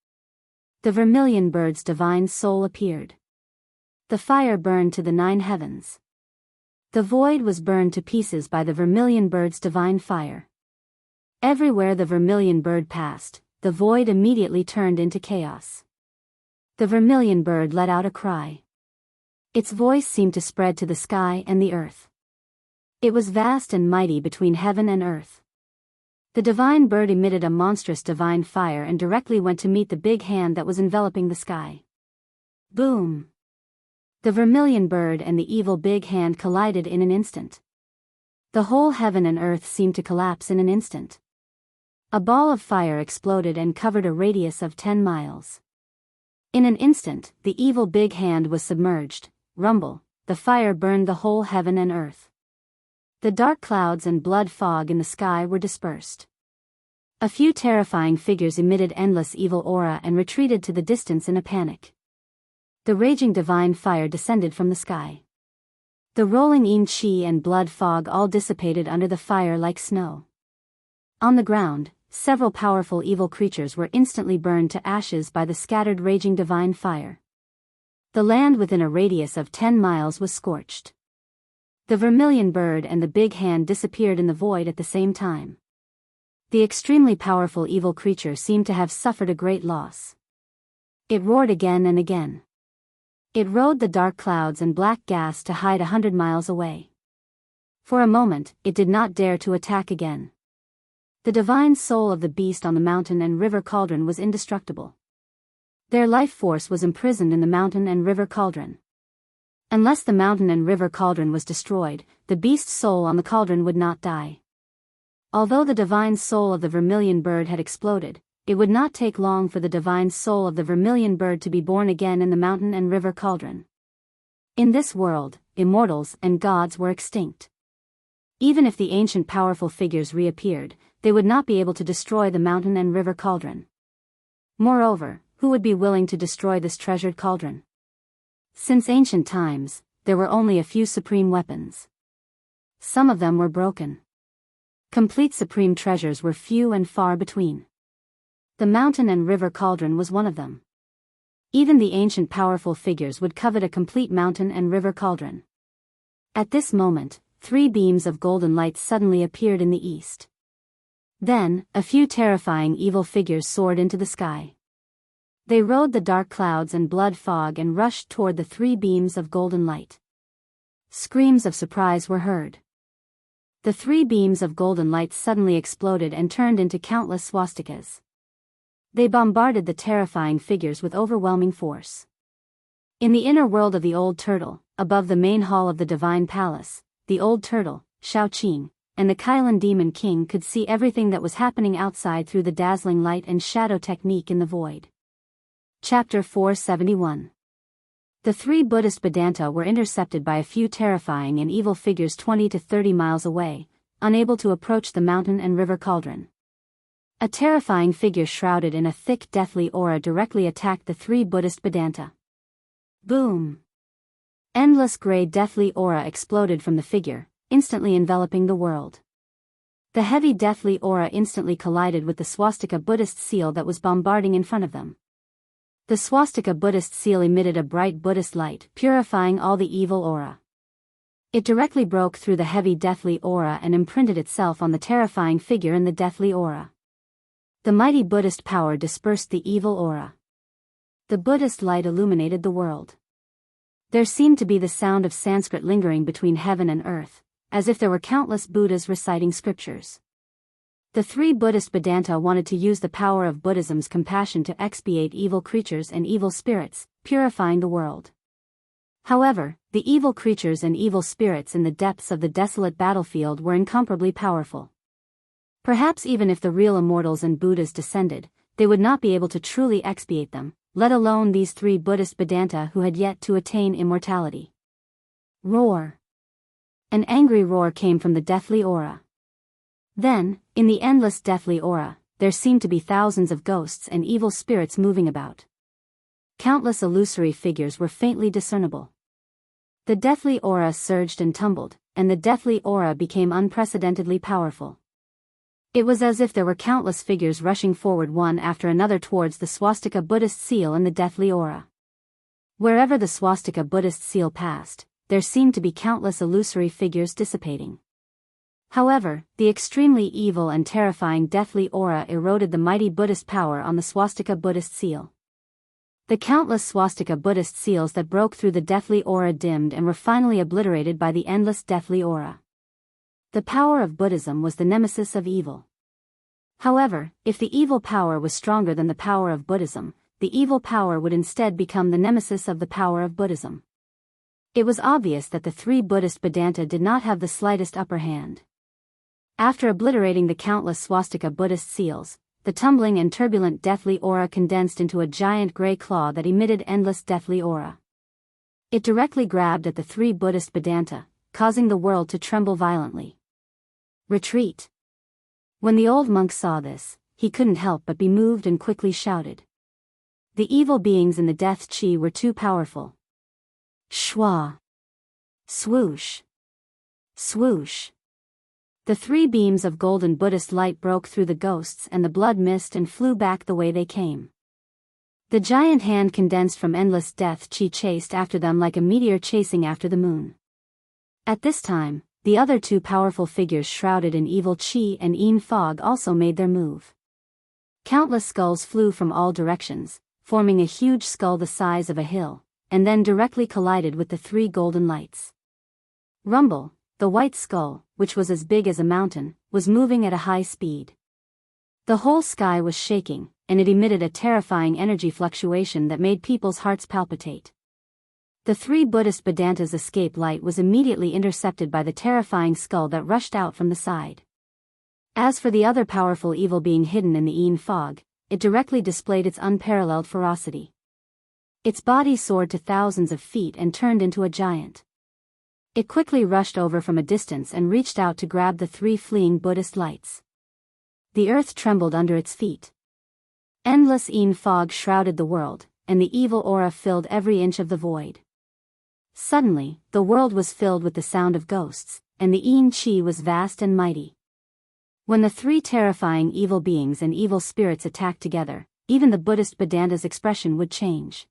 The vermilion bird's divine soul appeared. The fire burned to the 9 heavens. The void was burned to pieces by the vermilion bird's divine fire. Everywhere the vermilion bird passed, the void immediately turned into chaos. The vermilion bird let out a cry. Its voice seemed to spread to the sky and the earth. It was vast and mighty between heaven and earth. The divine bird emitted a monstrous divine fire and directly went to meet the big hand that was enveloping the sky. Boom! The vermilion bird and the evil big hand collided in an instant. The whole heaven and earth seemed to collapse in an instant. A ball of fire exploded and covered a radius of 10 miles. In an instant, the evil big hand was submerged. Rumble, the fire burned the whole heaven and earth. The dark clouds and blood fog in the sky were dispersed. A few terrifying figures emitted endless evil aura and retreated to the distance in a panic. The raging divine fire descended from the sky. The rolling yin qi and blood fog all dissipated under the fire like snow. On the ground, several powerful evil creatures were instantly burned to ashes by the scattered raging divine fire. The land within a radius of 10 miles was scorched. The vermilion bird and the big hand disappeared in the void at the same time. The extremely powerful evil creature seemed to have suffered a great loss. It roared again and again. It rode the dark clouds and black gas to hide 100 miles away. For a moment, it did not dare to attack again. The divine soul of the beast on the mountain and river cauldron was indestructible. Their life force was imprisoned in the mountain and river cauldron. Unless the mountain and river cauldron was destroyed, the beast's soul on the cauldron would not die. Although the divine soul of the vermilion bird had exploded, it would not take long for the divine soul of the vermilion bird to be born again in the mountain and river cauldron. In this world, immortals and gods were extinct. Even if the ancient powerful figures reappeared, they would not be able to destroy the mountain and river cauldron. Moreover, who would be willing to destroy this treasured cauldron? Since ancient times, there were only a few supreme weapons. Some of them were broken. Complete supreme treasures were few and far between. The mountain and river cauldron was one of them. Even the ancient powerful figures would covet a complete mountain and river cauldron. At this moment, 3 beams of golden light suddenly appeared in the east. Then, a few terrifying evil figures soared into the sky. They rode the dark clouds and blood fog and rushed toward the 3 beams of golden light. Screams of surprise were heard. The 3 beams of golden light suddenly exploded and turned into countless swastikas. They bombarded the terrifying figures with overwhelming force. In the inner world of the old turtle, above the main hall of the divine palace, the old turtle, Shaoqing, and the Kailan demon king could see everything that was happening outside through the dazzling light and shadow technique in the void. Chapter 471. The 3 Buddhist Vedanta were intercepted by a few terrifying and evil figures 20 to 30 miles away, unable to approach the mountain and river cauldron. A terrifying figure shrouded in a thick deathly aura directly attacked the 3 Buddhist Vedanta. Boom! Endless grey deathly aura exploded from the figure, instantly enveloping the world. The heavy deathly aura instantly collided with the swastika Buddhist seal that was bombarding in front of them. The swastika Buddhist seal emitted a bright Buddhist light, purifying all the evil aura. It directly broke through the heavy deathly aura and imprinted itself on the terrifying figure in the deathly aura. The mighty Buddhist power dispersed the evil aura. The Buddhist light illuminated the world. There seemed to be the sound of Sanskrit lingering between heaven and earth, as if there were countless Buddhas reciting scriptures. The 3 Buddhist Vedanta wanted to use the power of Buddhism's compassion to expiate evil creatures and evil spirits, purifying the world. However, the evil creatures and evil spirits in the depths of the desolate battlefield were incomparably powerful. Perhaps even if the real immortals and Buddhas descended, they would not be able to truly expiate them, let alone these 3 Buddhist Vedanta who had yet to attain immortality. Roar! An angry roar came from the deathly aura. Then, in the endless deathly aura, there seemed to be thousands of ghosts and evil spirits moving about. Countless illusory figures were faintly discernible. The deathly aura surged and tumbled, and the deathly aura became unprecedentedly powerful. It was as if there were countless figures rushing forward one after another towards the swastika Buddhist seal in the deathly aura. Wherever the swastika Buddhist seal passed, there seemed to be countless illusory figures dissipating. However, the extremely evil and terrifying deathly aura eroded the mighty Buddhist power on the swastika Buddhist seal. The countless swastika Buddhist seals that broke through the deathly aura dimmed and were finally obliterated by the endless deathly aura. The power of Buddhism was the nemesis of evil. However, if the evil power was stronger than the power of Buddhism, the evil power would instead become the nemesis of the power of Buddhism. It was obvious that the three Buddhist Vedanta did not have the slightest upper hand. After obliterating the countless swastika Buddhist seals, the tumbling and turbulent deathly aura condensed into a giant gray claw that emitted endless deathly aura. It directly grabbed at the three Buddhist Vedanta, causing the world to tremble violently. Retreat. When the old monk saw this, he couldn't help but be moved and quickly shouted. The evil beings in the death chi were too powerful. Shwa. Swoosh. Swoosh. The three beams of golden Buddhist light broke through the ghosts and the blood mist and flew back the way they came. The giant hand condensed from endless death chi chased after them like a meteor chasing after the moon. At this time, the other two powerful figures shrouded in evil chi and yin fog also made their move. Countless skulls flew from all directions, forming a huge skull the size of a hill, and then directly collided with the three golden lights. Rumble, the white skull, which was as big as a mountain, was moving at a high speed. The whole sky was shaking, and it emitted a terrifying energy fluctuation that made people's hearts palpitate. The three Buddhist Vedanta's escape light was immediately intercepted by the terrifying skull that rushed out from the side. As for the other powerful evil being hidden in the yin fog, it directly displayed its unparalleled ferocity. Its body soared to thousands of feet and turned into a giant. It quickly rushed over from a distance and reached out to grab the three fleeing Buddhist lights. The earth trembled under its feet. Endless yin fog shrouded the world, and the evil aura filled every inch of the void. Suddenly, the world was filled with the sound of ghosts, and the yin chi was vast and mighty. When the three terrifying evil beings and evil spirits attacked together, even the Buddhist Vedanta's expression would change.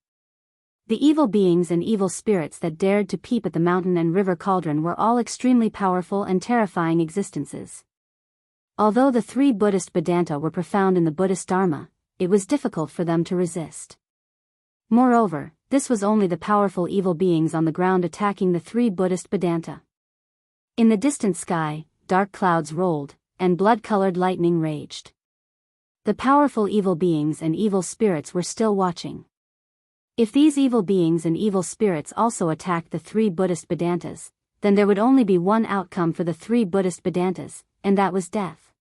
The evil beings and evil spirits that dared to peep at the mountain and river cauldron were all extremely powerful and terrifying existences. Although the three Buddhist Vedanta were profound in the Buddhist Dharma, it was difficult for them to resist. Moreover, this was only the powerful evil beings on the ground attacking the three Buddhist Vedanta. In the distant sky, dark clouds rolled, and blood-colored lightning raged. The powerful evil beings and evil spirits were still watching. If these evil beings and evil spirits also attacked the three Buddhist Vedantas, then there would only be one outcome for the three Buddhist Vedantas, and that was death.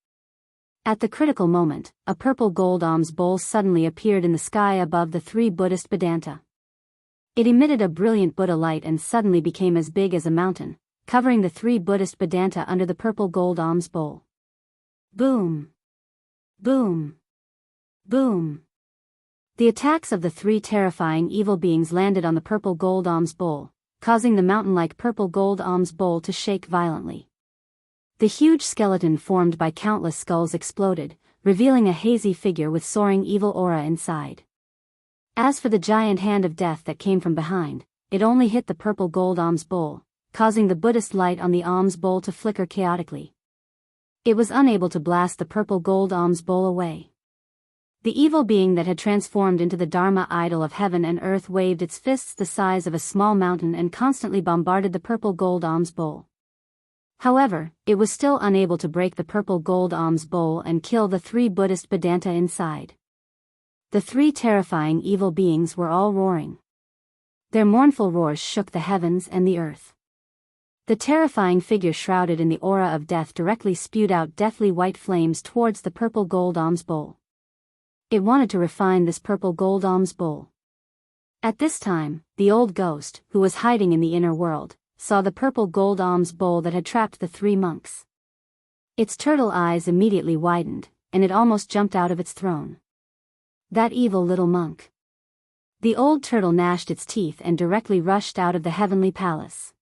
At the critical moment, a purple gold alms bowl suddenly appeared in the sky above the three Buddhist Vedanta. It emitted a brilliant Buddha light and suddenly became as big as a mountain, covering the three Buddhist Vedanta under the purple gold alms bowl. Boom! Boom! Boom! The attacks of the three terrifying evil beings landed on the purple gold alms bowl, causing the mountain-like purple gold alms bowl to shake violently. The huge skeleton formed by countless skulls exploded, revealing a hazy figure with soaring evil aura inside. As for the giant hand of death that came from behind, it only hit the purple gold alms bowl, causing the Buddhist light on the alms bowl to flicker chaotically. It was unable to blast the purple gold alms bowl away. The evil being that had transformed into the Dharma idol of heaven and earth waved its fists the size of a small mountain and constantly bombarded the purple gold alms bowl. However, it was still unable to break the purple gold alms bowl and kill the three Buddhist Vedanta inside. The three terrifying evil beings were all roaring. Their mournful roars shook the heavens and the earth. The terrifying figure shrouded in the aura of death directly spewed out deathly white flames towards the purple gold alms bowl. It wanted to refine this purple gold alms bowl. At this time, the old ghost, who was hiding in the inner world, saw the purple gold alms bowl that had trapped the three monks. Its turtle eyes immediately widened, and it almost jumped out of its throne. That evil little monk. The old turtle gnashed its teeth and directly rushed out of the heavenly palace.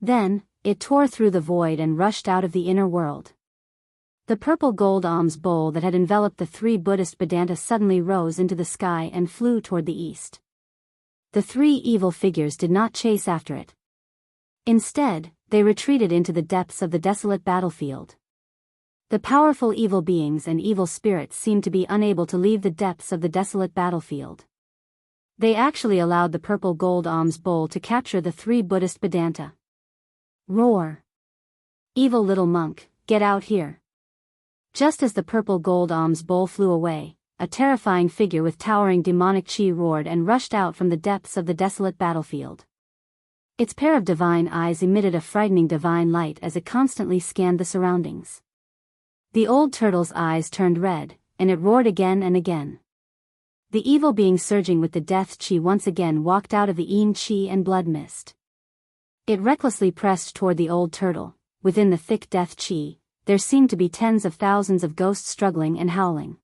Then, it tore through the void and rushed out of the inner world. The purple gold alms bowl that had enveloped the three Buddhist Vedanta suddenly rose into the sky and flew toward the east. The three evil figures did not chase after it. Instead, they retreated into the depths of the desolate battlefield. The powerful evil beings and evil spirits seemed to be unable to leave the depths of the desolate battlefield. They actually allowed the purple gold alms bowl to capture the 3 Buddhist Vedanta. Roar! Evil little monk, get out here. Just as the purple gold alms bowl flew away, a terrifying figure with towering demonic chi roared and rushed out from the depths of the desolate battlefield. Its pair of divine eyes emitted a frightening divine light as it constantly scanned the surroundings. The old turtle's eyes turned red, and it roared again and again. The evil being surging with the death chi once again walked out of the yin chi and blood mist. It recklessly pressed toward the old turtle. Within the thick death chi, there seemed to be tens of thousands of ghosts struggling and howling.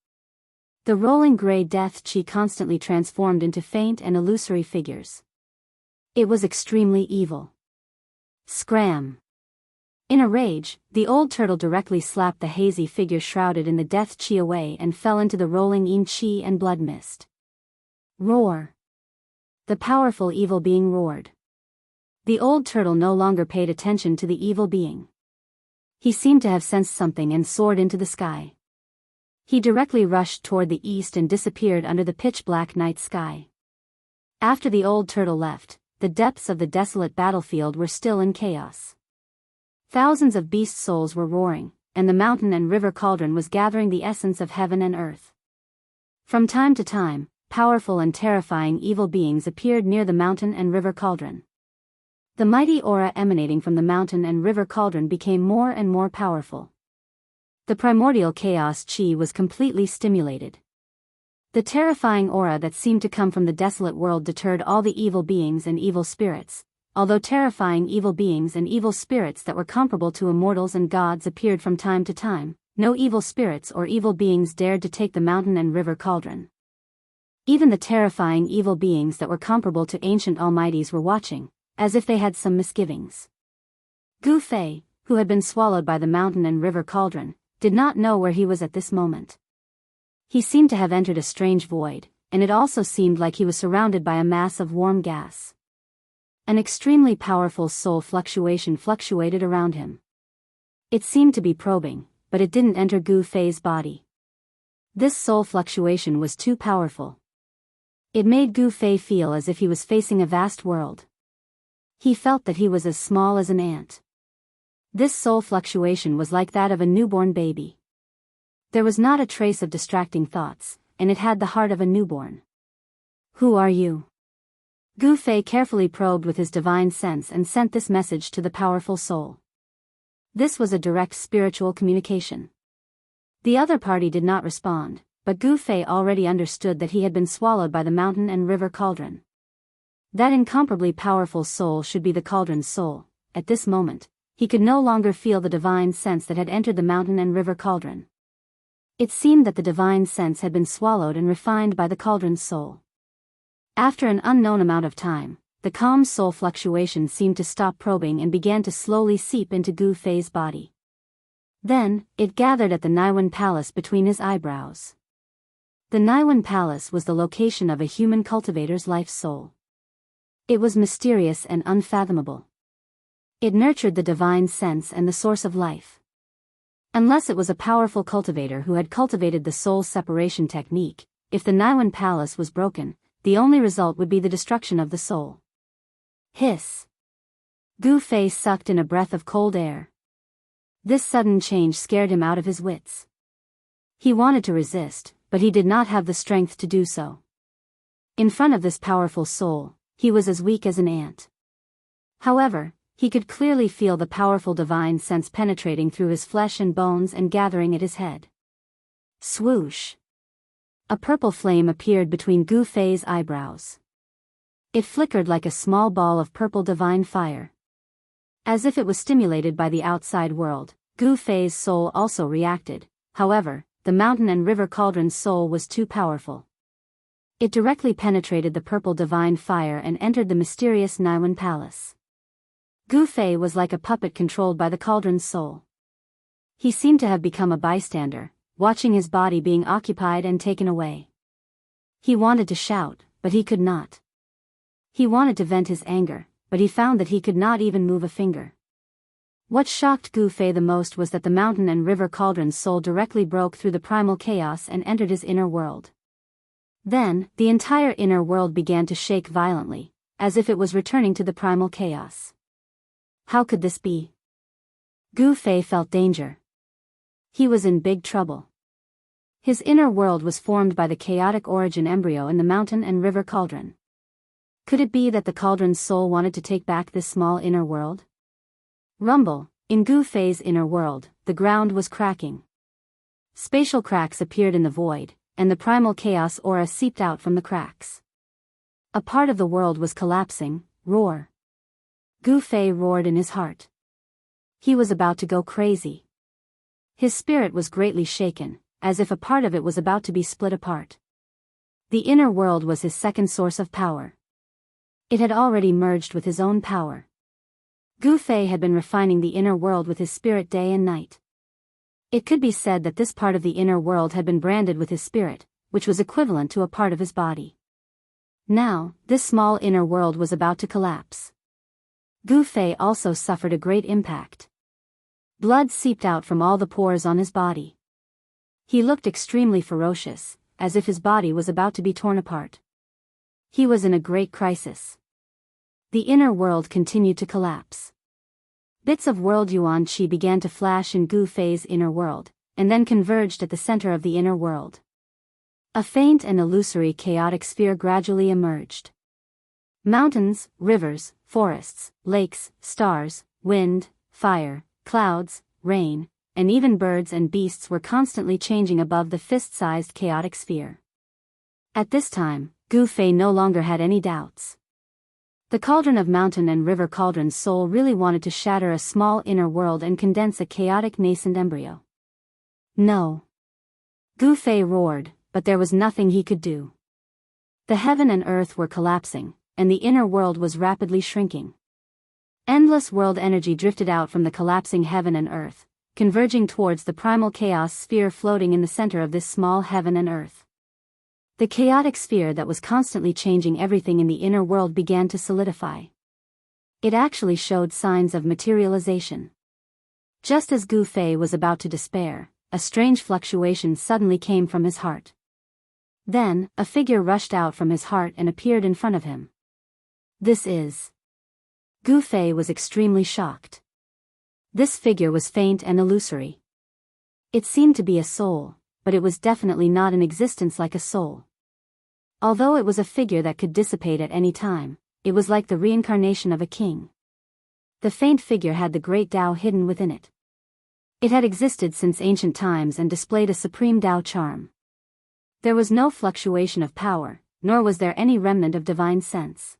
The rolling gray death chi constantly transformed into faint and illusory figures. It was extremely evil. Scram! In a rage, the old turtle directly slapped the hazy figure shrouded in the death chi away and fell into the rolling yin chi and blood mist. Roar! The powerful evil being roared. The old turtle no longer paid attention to the evil being. He seemed to have sensed something and soared into the sky. He directly rushed toward the east and disappeared under the pitch-black night sky. After the old turtle left, the depths of the desolate battlefield were still in chaos. Thousands of beast souls were roaring, and the mountain and river cauldron was gathering the essence of heaven and earth. From time to time, powerful and terrifying evil beings appeared near the mountain and river cauldron. The mighty aura emanating from the mountain and river cauldron became more and more powerful. The primordial chaos chi was completely stimulated. The terrifying aura that seemed to come from the desolate world deterred all the evil beings and evil spirits. Although terrifying evil beings and evil spirits that were comparable to immortals and gods appeared from time to time, no evil spirits or evil beings dared to take the mountain and river cauldron. Even the terrifying evil beings that were comparable to ancient almighties were watching, as if they had some misgivings. Gu Fei, who had been swallowed by the mountain and river cauldron, did not know where he was at this moment. He seemed to have entered a strange void, and it also seemed like he was surrounded by a mass of warm gas. An extremely powerful soul fluctuation fluctuated around him. It seemed to be probing, but it didn't enter Gu Fei's body. This soul fluctuation was too powerful. It made Gu Fei feel as if he was facing a vast world. He felt that he was as small as an ant. This soul fluctuation was like that of a newborn baby. There was not a trace of distracting thoughts, and it had the heart of a newborn. Who are you? Gu Fei carefully probed with his divine sense and sent this message to the powerful soul. This was a direct spiritual communication. The other party did not respond, but Gu Fei already understood that he had been swallowed by the mountain and river cauldron. That incomparably powerful soul should be the cauldron's soul. At this moment, he could no longer feel the divine sense that had entered the mountain and river cauldron. It seemed that the divine sense had been swallowed and refined by the cauldron's soul. After an unknown amount of time, the calm soul fluctuation seemed to stop probing and began to slowly seep into Gu Fei's body. Then, it gathered at the Naiwan Palace between his eyebrows. The Naiwan Palace was the location of a human cultivator's life soul. It was mysterious and unfathomable. It nurtured the divine sense and the source of life. Unless it was a powerful cultivator who had cultivated the soul separation technique, if the Naiwan Palace was broken, the only result would be the destruction of the soul. Hiss! Gu Fei sucked in a breath of cold air. This sudden change scared him out of his wits. He wanted to resist, but he did not have the strength to do so. In front of this powerful soul, he was as weak as an ant. However, he could clearly feel the powerful divine sense penetrating through his flesh and bones and gathering at his head. Swoosh! A purple flame appeared between Gu Fei's eyebrows. It flickered like a small ball of purple divine fire. As if it was stimulated by the outside world, Gu Fei's soul also reacted. However, the mountain and river cauldron's soul was too powerful. It directly penetrated the purple divine fire and entered the mysterious Naiwan Palace. Gu Fei was like a puppet controlled by the cauldron's soul. He seemed to have become a bystander, watching his body being occupied and taken away. He wanted to shout, but he could not. He wanted to vent his anger, but he found that he could not even move a finger. What shocked Gu Fei the most was that the mountain and river cauldron's soul directly broke through the primal chaos and entered his inner world. Then, the entire inner world began to shake violently, as if it was returning to the primal chaos. How could this be? Gu Fei felt danger. He was in big trouble. His inner world was formed by the chaotic origin embryo in the mountain and river cauldron. Could it be that the cauldron's soul wanted to take back this small inner world? Rumble, in Gu Fei's inner world, the ground was cracking. Spatial cracks appeared in the void, and the primal chaos aura seeped out from the cracks. A part of the world was collapsing. Roar. Gu Fei roared in his heart. He was about to go crazy. His spirit was greatly shaken, as if a part of it was about to be split apart. The inner world was his second source of power. It had already merged with his own power. Gu Fei had been refining the inner world with his spirit day and night. It could be said that this part of the inner world had been branded with his spirit, which was equivalent to a part of his body. Now, this small inner world was about to collapse. Gu Fei also suffered a great impact. Blood seeped out from all the pores on his body. He looked extremely ferocious, as if his body was about to be torn apart. He was in a great crisis. The inner world continued to collapse. Bits of world yuan qi began to flash in Gu Fei's inner world, and then converged at the center of the inner world. A faint and illusory chaotic sphere gradually emerged. Mountains, rivers, forests, lakes, stars, wind, fire, clouds, rain, and even birds and beasts were constantly changing above the fist-sized chaotic sphere. At this time, Gu Fei no longer had any doubts. The cauldron of mountain and river cauldron's soul really wanted to shatter a small inner world and condense a chaotic nascent embryo. No. Gu Fei roared, but there was nothing he could do. The heaven and earth were collapsing, and the inner world was rapidly shrinking. Endless world energy drifted out from the collapsing heaven and earth, converging towards the primal chaos sphere floating in the center of this small heaven and earth. The chaotic sphere that was constantly changing everything in the inner world began to solidify. It actually showed signs of materialization. Just as Gu Fei was about to despair, a strange fluctuation suddenly came from his heart. Then, a figure rushed out from his heart and appeared in front of him. This is... Gu Fei was extremely shocked. This figure was faint and illusory. It seemed to be a soul, but it was definitely not in existence like a soul. Although it was a figure that could dissipate at any time, it was like the reincarnation of a king. The faint figure had the great Tao hidden within it. It had existed since ancient times and displayed a supreme Tao charm. There was no fluctuation of power, nor was there any remnant of divine sense.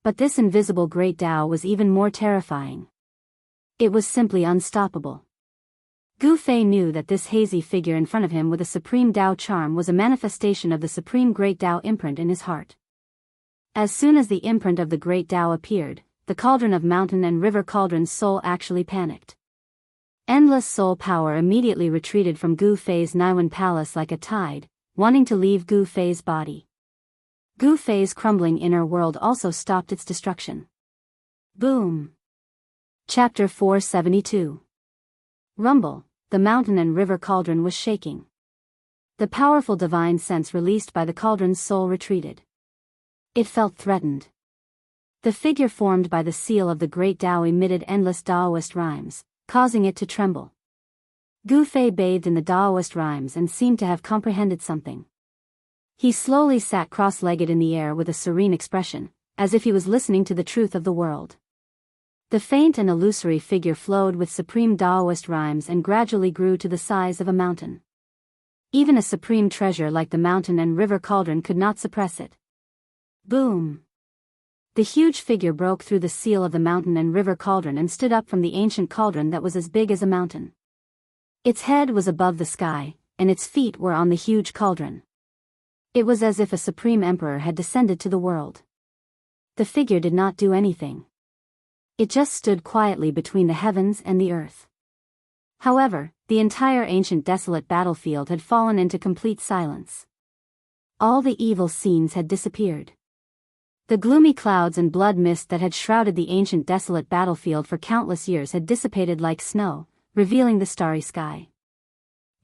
But this invisible great Tao was even more terrifying. It was simply unstoppable. Gu Fei knew that this hazy figure in front of him with a supreme Tao charm was a manifestation of the supreme great Tao imprint in his heart. As soon as the imprint of the great Tao appeared, the cauldron of mountain and river cauldron's soul actually panicked. Endless soul power immediately retreated from Gu Fei's Niwen palace like a tide, wanting to leave Gu Fei's body. Gu Fei's crumbling inner world also stopped its destruction. Boom! Chapter 472. Rumble, the mountain and river cauldron was shaking. The powerful divine sense released by the cauldron's soul retreated. It felt threatened. The figure formed by the seal of the great Tao emitted endless Daoist rhymes, causing it to tremble. Gu Fei bathed in the Daoist rhymes and seemed to have comprehended something. He slowly sat cross-legged in the air with a serene expression, as if he was listening to the truth of the world. The faint and illusory figure flowed with supreme Daoist rhymes and gradually grew to the size of a mountain. Even a supreme treasure like the mountain and river cauldron could not suppress it. Boom! The huge figure broke through the seal of the mountain and river cauldron and stood up from the ancient cauldron that was as big as a mountain. Its head was above the sky, and its feet were on the huge cauldron. It was as if a supreme emperor had descended to the world. The figure did not do anything. It just stood quietly between the heavens and the earth. However, the entire ancient desolate battlefield had fallen into complete silence. All the evil scenes had disappeared. The gloomy clouds and blood mist that had shrouded the ancient desolate battlefield for countless years had dissipated like snow, revealing the starry sky.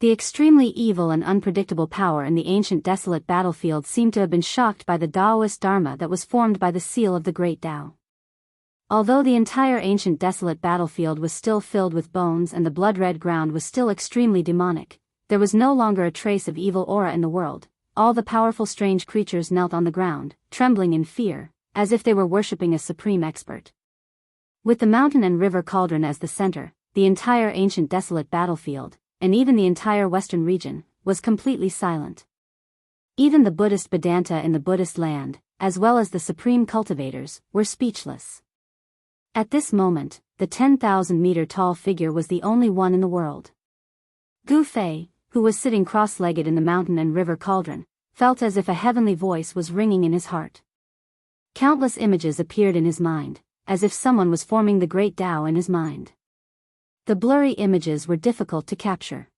The extremely evil and unpredictable power in the ancient desolate battlefield seemed to have been shocked by the Daoist Dharma that was formed by the seal of the Great Tao. Although the entire ancient desolate battlefield was still filled with bones and the blood-red ground was still extremely demonic, there was no longer a trace of evil aura in the world. All the powerful strange creatures knelt on the ground, trembling in fear, as if they were worshipping a supreme expert. With the mountain and river cauldron as the center, the entire ancient desolate battlefield, and even the entire western region, was completely silent. Even the Buddhist Vedanta in the Buddhist land, as well as the supreme cultivators, were speechless. At this moment, the 10,000-meter tall figure was the only one in the world. Gu Fei, who was sitting cross-legged in the mountain and river cauldron, felt as if a heavenly voice was ringing in his heart. Countless images appeared in his mind, as if someone was forming the great Tao in his mind. The blurry images were difficult to capture.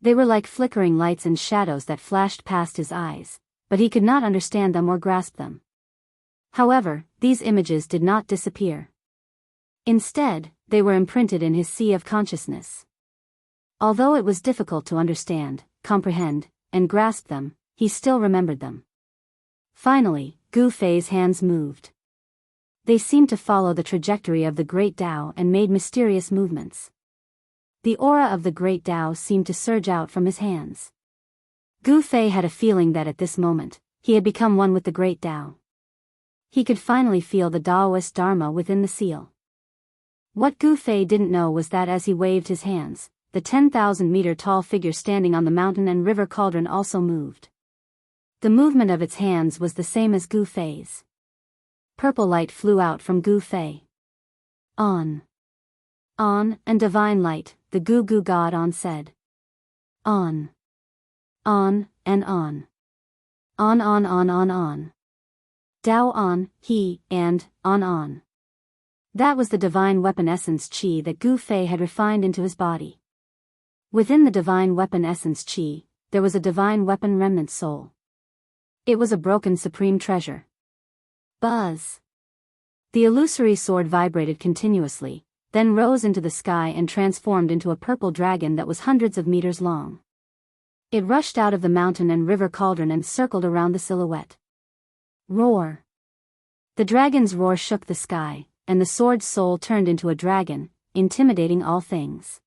They were like flickering lights and shadows that flashed past his eyes, but he could not understand them or grasp them. However, these images did not disappear. Instead, they were imprinted in his sea of consciousness. Although it was difficult to understand, comprehend, and grasp them, he still remembered them. Finally, Gu Fei's hands moved. They seemed to follow the trajectory of the Great Tao and made mysterious movements. The aura of the Great Tao seemed to surge out from his hands. Gu Fei had a feeling that at this moment, he had become one with the Great Tao. He could finally feel the Daoist Dharma within the seal. What Gu Fei didn't know was that as he waved his hands, the 10,000-meter tall figure standing on the mountain and river cauldron also moved. The movement of its hands was the same as Gu Fei's. Purple light flew out from Gu Fei. On, and divine light, the Gu Gu God On said. On, and on. On. Dao on, he, and, on. That was the divine weapon essence chi that Gu Fei had refined into his body. Within the divine weapon essence chi, there was a divine weapon remnant soul. It was a broken supreme treasure. Buzz. The illusory sword vibrated continuously, then rose into the sky and transformed into a purple dragon that was hundreds of meters long. It rushed out of the mountain and river cauldron and circled around the silhouette. Roar. The dragon's roar shook the sky, and the sword's soul turned into a dragon, intimidating all things.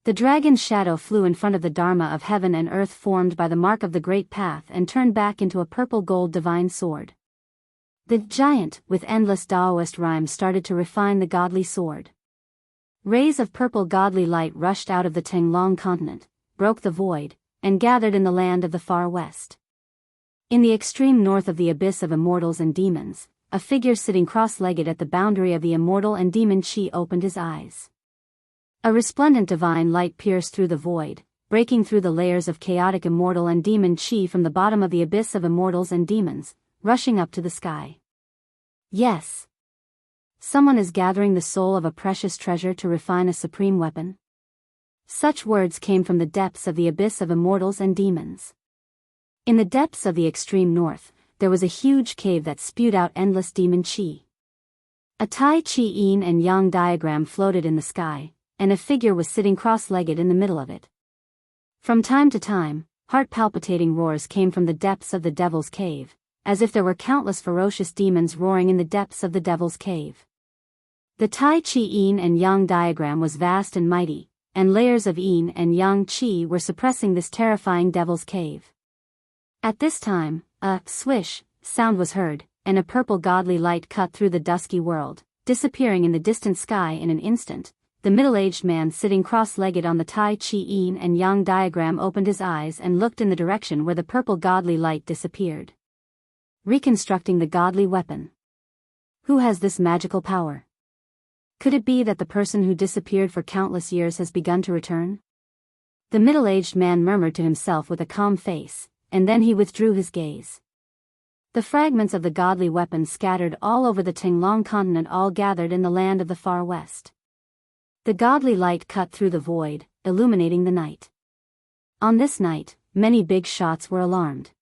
The dragon's shadow flew in front of the Dharma of heaven and earth formed by the mark of the great path and turned back into a purple gold divine sword. The giant, with endless Daoist rhymes, started to refine the godly sword. Rays of purple godly light rushed out of the Tenglong continent, broke the void, and gathered in the land of the far west. In the extreme north of the abyss of immortals and demons, a figure sitting cross-legged at the boundary of the immortal and demon chi opened his eyes. A resplendent divine light pierced through the void, breaking through the layers of chaotic immortal and demon chi from the bottom of the abyss of immortals and demons, rushing up to the sky. Yes. Someone is gathering the soul of a precious treasure to refine a supreme weapon. Such words came from the depths of the abyss of immortals and demons. In the depths of the extreme north, there was a huge cave that spewed out endless demon chi. A Tai Chi yin and yang diagram floated in the sky, and a figure was sitting cross-legged in the middle of it. From time to time, heart-palpitating roars came from the depths of the Devil's Cave, as if there were countless ferocious demons roaring in the depths of the Devil's Cave. The Tai Chi yin and yang diagram was vast and mighty, and layers of yin and yang chi were suppressing this terrifying Devil's Cave. At this time, a swish sound was heard, and a purple godly light cut through the dusky world, disappearing in the distant sky in an instant. The middle-aged man sitting cross-legged on the Tai Chi yin and yang diagram opened his eyes and looked in the direction where the purple godly light disappeared. Reconstructing the godly weapon. Who has this magical power? Could it be that the person who disappeared for countless years has begun to return? The middle-aged man murmured to himself with a calm face, and then he withdrew his gaze. The fragments of the godly weapon scattered all over the Tenglong continent all gathered in the land of the far west. The godly light cut through the void, illuminating the night. On this night, many big shots were alarmed.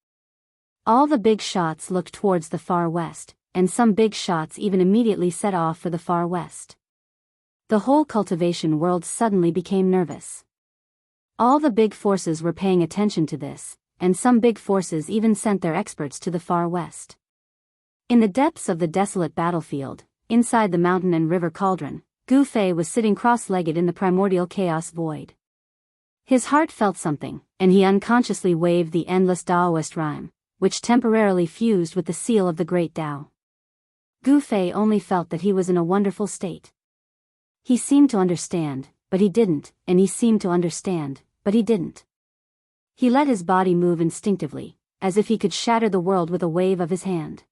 All the big shots looked towards the far west, and some big shots even immediately set off for the far west. The whole cultivation world suddenly became nervous. All the big forces were paying attention to this, and some big forces even sent their experts to the far west. In the depths of the desolate battlefield, inside the mountain and river cauldron, Gu Fei was sitting cross-legged in the primordial chaos void. His heart felt something, and he unconsciously waved the endless Daoist rhyme, which temporarily fused with the seal of the great Tao. Gu Fei only felt that he was in a wonderful state. He seemed to understand, but he didn't, and he seemed to understand, but he didn't. He let his body move instinctively, as if he could shatter the world with a wave of his hand.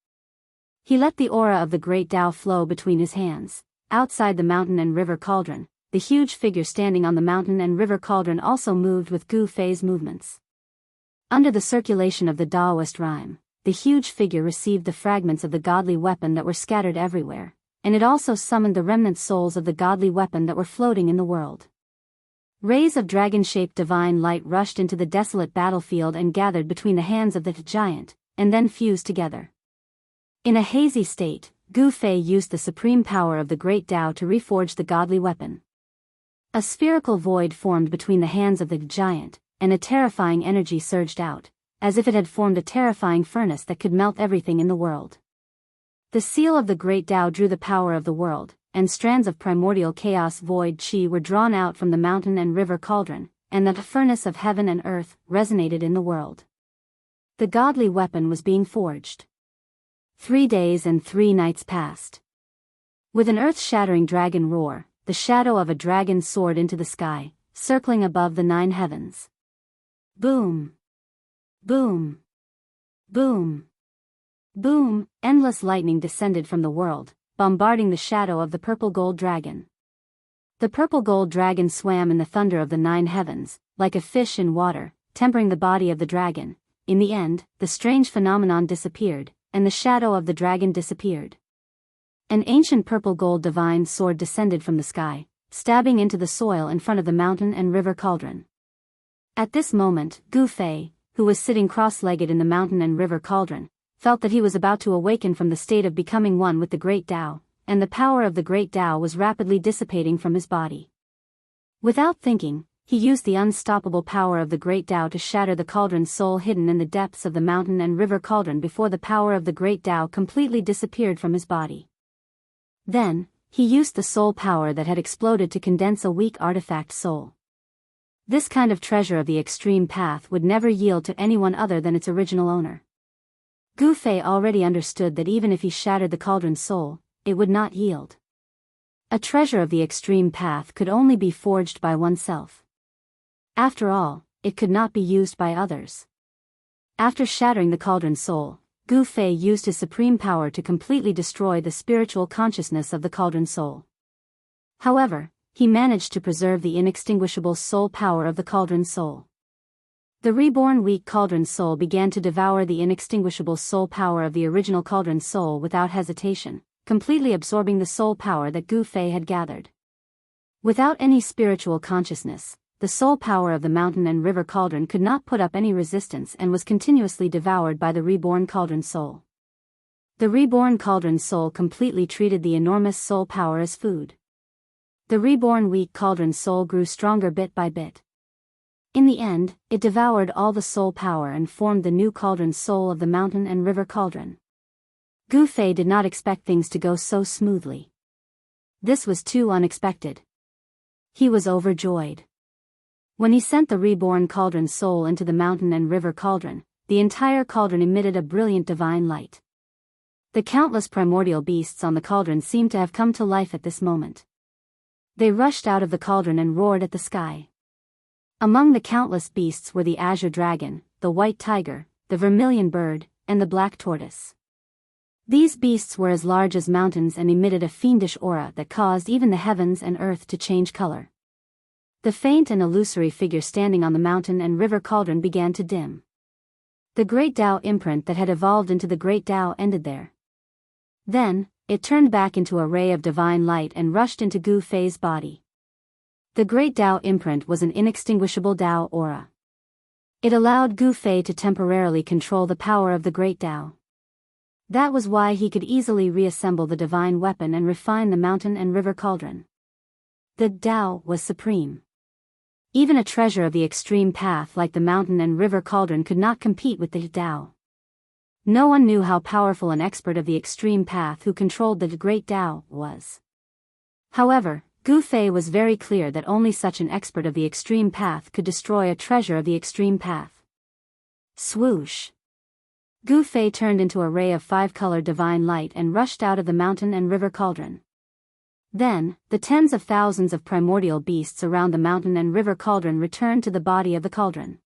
He let the aura of the great Tao flow between his hands. Outside the mountain and river cauldron, the huge figure standing on the mountain and river cauldron also moved with Gu Fei's movements. Under the circulation of the Daoist rhyme, the huge figure received the fragments of the godly weapon that were scattered everywhere, and it also summoned the remnant souls of the godly weapon that were floating in the world. Rays of dragon-shaped divine light rushed into the desolate battlefield and gathered between the hands of the giant, and then fused together. In a hazy state, Gu Fei used the supreme power of the great Tao to reforge the godly weapon. A spherical void formed between the hands of the giant, and a terrifying energy surged out, as if it had formed a terrifying furnace that could melt everything in the world. The seal of the great Tao drew the power of the world, and strands of primordial chaos void chi were drawn out from the mountain and river cauldron, and the furnace of heaven and earth resonated in the world. The godly weapon was being forged. 3 days and 3 nights passed. With an earth-shattering dragon roar, the shadow of a dragon soared into the sky, circling above the 9 heavens. Boom! Boom! Boom! Boom! Endless lightning descended from the world, bombarding the shadow of the purple gold dragon. The purple gold dragon swam in the thunder of the 9 heavens, like a fish in water, tempering the body of the dragon. In the end, the strange phenomenon disappeared, and the shadow of the dragon disappeared. An ancient purple gold divine sword descended from the sky, stabbing into the soil in front of the mountain and river cauldron. At this moment, Gu Fei, who was sitting cross-legged in the mountain and river cauldron, felt that he was about to awaken from the state of becoming one with the great Tao, and the power of the great Tao was rapidly dissipating from his body. Without thinking, he used the unstoppable power of the great Tao to shatter the cauldron's soul hidden in the depths of the mountain and river cauldron before the power of the great Tao completely disappeared from his body. Then, he used the soul power that had exploded to condense a weak artifact soul. This kind of treasure of the extreme path would never yield to anyone other than its original owner. Gu Fei already understood that even if he shattered the cauldron's soul, it would not yield. A treasure of the extreme path could only be forged by oneself. After all, it could not be used by others. After shattering the cauldron's soul, Gu Fei used his supreme power to completely destroy the spiritual consciousness of the cauldron soul. However, he managed to preserve the inextinguishable soul power of the cauldron soul. The reborn weak cauldron soul began to devour the inextinguishable soul power of the original cauldron soul without hesitation, completely absorbing the soul power that Gu Fei had gathered. Without any spiritual consciousness, the soul power of the mountain and river cauldron could not put up any resistance and was continuously devoured by the reborn cauldron soul. The reborn cauldron soul completely treated the enormous soul power as food. The reborn weak cauldron soul grew stronger bit by bit. In the end, it devoured all the soul power and formed the new cauldron soul of the mountain and river cauldron. Gu Fei did not expect things to go so smoothly. This was too unexpected. He was overjoyed. When he sent the reborn cauldron soul into the mountain and river cauldron, the entire cauldron emitted a brilliant divine light. The countless primordial beasts on the cauldron seemed to have come to life at this moment. They rushed out of the cauldron and roared at the sky. Among the countless beasts were the azure dragon, the white tiger, the vermilion bird, and the black tortoise. These beasts were as large as mountains and emitted a fiendish aura that caused even the heavens and earth to change color. The faint and illusory figure standing on the mountain and river cauldron began to dim. The great Tao imprint that had evolved into the great Tao ended there. Then, it turned back into a ray of divine light and rushed into Gu Fei's body. The great Tao imprint was an inextinguishable Tao aura. It allowed Gu Fei to temporarily control the power of the great Tao. That was why he could easily reassemble the divine weapon and refine the mountain and river cauldron. The Tao was supreme. Even a treasure of the extreme path like the mountain and river cauldron could not compete with the Dao. No one knew how powerful an expert of the extreme path who controlled the great Dao was. However, Gu Fei was very clear that only such an expert of the extreme path could destroy a treasure of the extreme path. Swoosh! Gu Fei turned into a ray of five-colored divine light and rushed out of the mountain and river cauldron. Then, the tens of thousands of primordial beasts around the mountain and river cauldron returned to the body of the cauldron.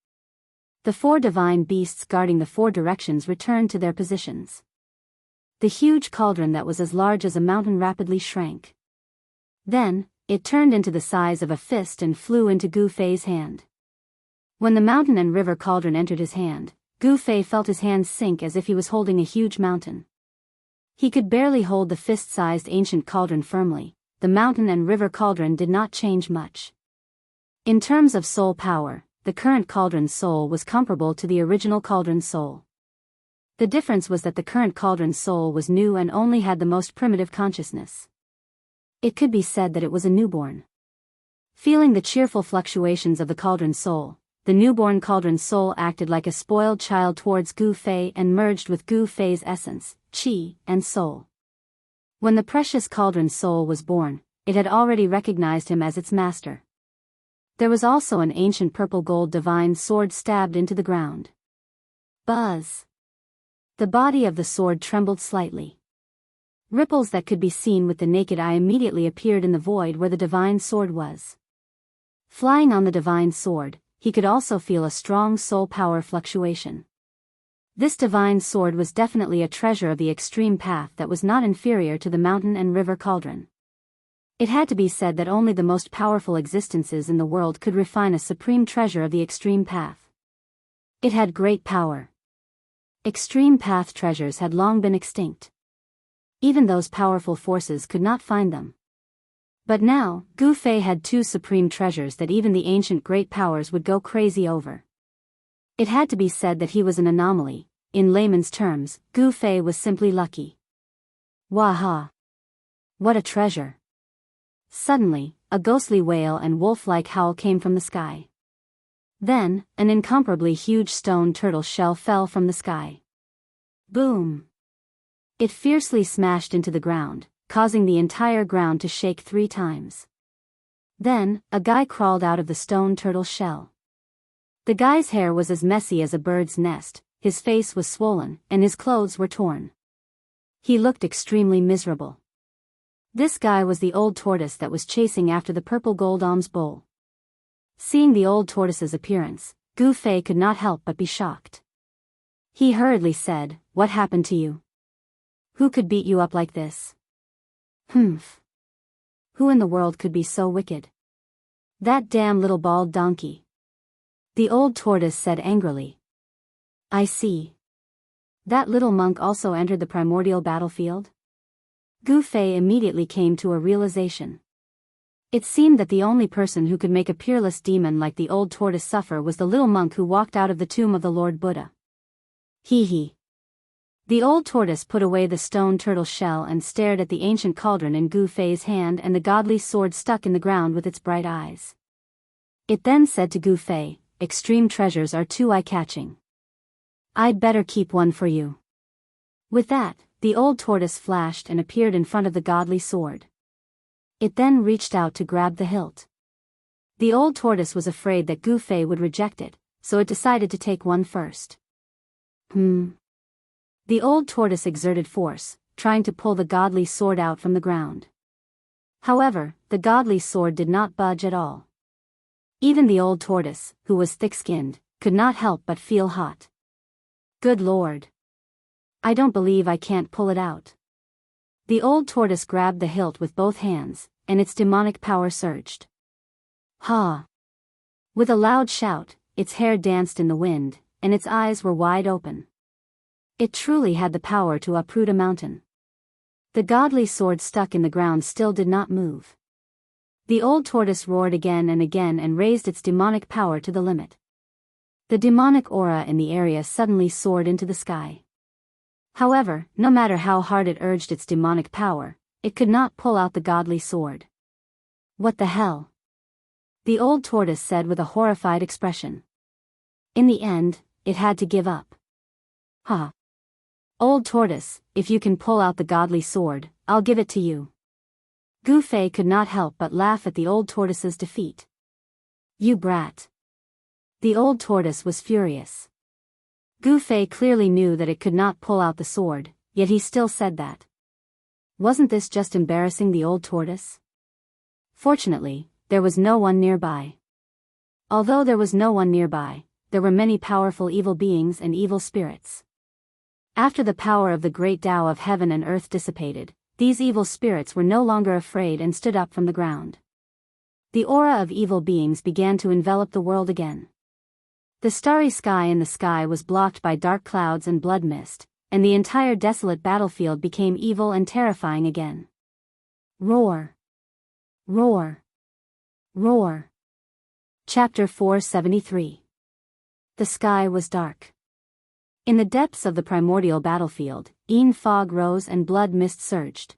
The four divine beasts guarding the four directions returned to their positions. The huge cauldron that was as large as a mountain rapidly shrank. Then, it turned into the size of a fist and flew into Gu Fei's hand. When the mountain and river cauldron entered his hand, Gu Fei felt his hand sink as if he was holding a huge mountain. He could barely hold the fist-sized ancient cauldron firmly. The mountain and river cauldron did not change much. In terms of soul power, the current cauldron's soul was comparable to the original cauldron's soul. The difference was that the current cauldron's soul was new and only had the most primitive consciousness. It could be said that it was a newborn. Feeling the cheerful fluctuations of the cauldron's soul, the newborn cauldron's soul acted like a spoiled child towards Gu Fei and merged with Gu Fei's essence, qi, and soul. When the precious cauldron's soul was born, it had already recognized him as its master. There was also an ancient purple-gold divine sword stabbed into the ground. Buzz! The body of the sword trembled slightly. Ripples that could be seen with the naked eye immediately appeared in the void where the divine sword was. Flying on the divine sword, he could also feel a strong soul power fluctuation. This divine sword was definitely a treasure of the extreme path that was not inferior to the mountain and river cauldron. It had to be said that only the most powerful existences in the world could refine a supreme treasure of the extreme path. It had great power. Extreme path treasures had long been extinct. Even those powerful forces could not find them. But now, Gu Fei had two supreme treasures that even the ancient great powers would go crazy over. It had to be said that he was an anomaly. In layman's terms, Gu Fei was simply lucky. Waha! What a treasure! Suddenly, a ghostly wail and wolf-like howl came from the sky. Then, an incomparably huge stone turtle shell fell from the sky. Boom! It fiercely smashed into the ground, causing the entire ground to shake 3 times. Then, a guy crawled out of the stone turtle shell. The guy's hair was as messy as a bird's nest, his face was swollen, and his clothes were torn. He looked extremely miserable. This guy was the old tortoise that was chasing after the purple gold alms bowl. Seeing the old tortoise's appearance, Gu Fei could not help but be shocked. He hurriedly said, "What happened to you? Who could beat you up like this?" "Humph. Who in the world could be so wicked? That damn little bald donkey," the old tortoise said angrily. "I see. That little monk also entered the primordial battlefield?" Gu Fei immediately came to a realization. It seemed that the only person who could make a peerless demon like the old tortoise suffer was the little monk who walked out of the tomb of the Lord Buddha. Hee hee. The old tortoise put away the stone turtle shell and stared at the ancient cauldron in Gu Fei's hand and the godly sword stuck in the ground with its bright eyes. It then said to Gu Fei, "Extreme treasures are too eye-catching. I'd better keep one for you." With that, the old tortoise flashed and appeared in front of the godly sword. It then reached out to grab the hilt. The old tortoise was afraid that Gu Fei would reject it, so it decided to take one first. The old tortoise exerted force, trying to pull the godly sword out from the ground. However, the godly sword did not budge at all. Even the old tortoise, who was thick-skinned, could not help but feel hot. Good Lord! I don't believe I can't pull it out. The old tortoise grabbed the hilt with both hands, and its demonic power surged. Ha! With a loud shout, its hair danced in the wind, and its eyes were wide open. It truly had the power to uproot a mountain. The godly sword stuck in the ground still did not move. The old tortoise roared again and raised its demonic power to the limit. The demonic aura in the area suddenly soared into the sky. However, no matter how hard it urged its demonic power, it could not pull out the godly sword. What the hell? the old tortoise said with a horrified expression. In the end, it had to give up. Ha! Old tortoise, if you can pull out the godly sword, I'll give it to you. Gu Fei could not help but laugh at the old tortoise's defeat. You brat. The old tortoise was furious. Gu Fei clearly knew that it could not pull out the sword, yet he still said that. Wasn't this just embarrassing the old tortoise? Fortunately, there was no one nearby. Although there was no one nearby, there were many powerful evil beings and evil spirits. After the power of the great Tao of heaven and earth dissipated, these evil spirits were no longer afraid and stood up from the ground. The aura of evil beings began to envelop the world again. The starry sky in the sky was blocked by dark clouds and blood mist, and the entire desolate battlefield became evil and terrifying again. Roar! Roar! Roar! Chapter 473. The sky was dark. In the depths of the primordial battlefield, fog rose and blood mist surged.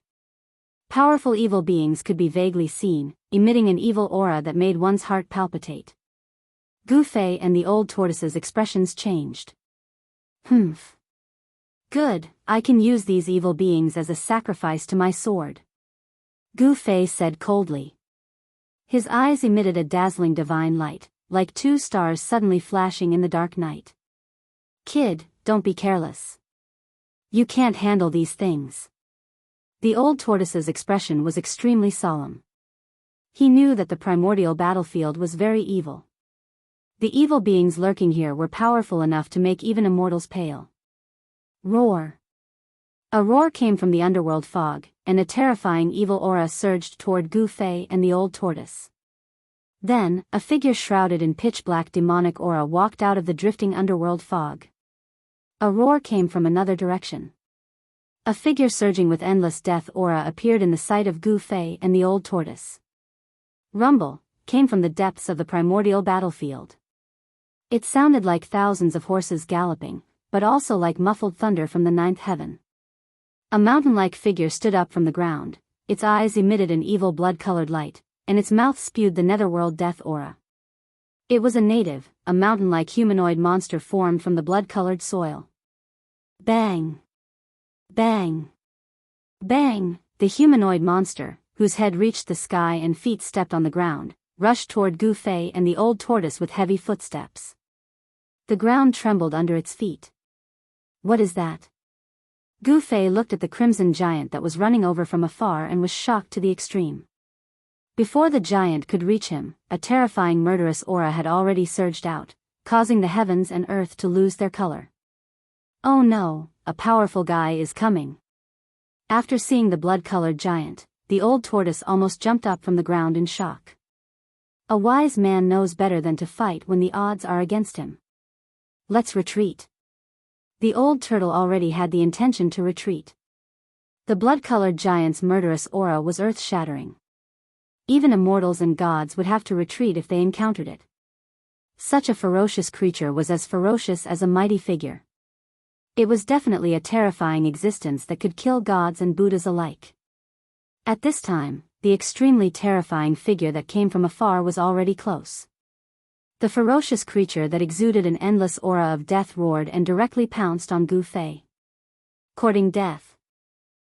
Powerful evil beings could be vaguely seen, emitting an evil aura that made one's heart palpitate. Gu Fei and the old tortoise's expressions changed. Humph. Good, I can use these evil beings as a sacrifice to my sword. Gu Fei said coldly. His eyes emitted a dazzling divine light, like two stars suddenly flashing in the dark night. Kid, don't be careless. You can't handle these things. The old tortoise's expression was extremely solemn. He knew that the primordial battlefield was very evil. The evil beings lurking here were powerful enough to make even immortals pale. Roar! A roar came from the underworld fog, and a terrifying evil aura surged toward Gu Fei and the old tortoise. Then, a figure shrouded in pitch-black demonic aura walked out of the drifting underworld fog. A roar came from another direction. A figure surging with endless death aura appeared in the sight of Gu Fei and the old tortoise. Rumble came from the depths of the primordial battlefield. It sounded like thousands of horses galloping, but also like muffled thunder from the ninth heaven. A mountain-like figure stood up from the ground, its eyes emitted an evil blood-colored light, and its mouth spewed the netherworld death aura. It was a native, a mountain-like humanoid monster formed from the blood-colored soil. Bang! Bang! Bang! The humanoid monster, whose head reached the sky and feet stepped on the ground, rushed toward Gu Fei and the old tortoise with heavy footsteps. The ground trembled under its feet. What is that? Gu Fei looked at the crimson giant that was running over from afar and was shocked to the extreme. Before the giant could reach him, a terrifying murderous aura had already surged out, causing the heavens and earth to lose their color. Oh no, a powerful guy is coming. After seeing the blood-colored giant, the old tortoise almost jumped up from the ground in shock. A wise man knows better than to fight when the odds are against him. Let's retreat. The old turtle already had the intention to retreat. The blood-colored giant's murderous aura was earth-shattering. Even immortals and gods would have to retreat if they encountered it. Such a ferocious creature was as ferocious as a mighty figure. It was definitely a terrifying existence that could kill gods and Buddhas alike. At this time, the extremely terrifying figure that came from afar was already close. The ferocious creature that exuded an endless aura of death roared and directly pounced on Gu Fei. Courting death.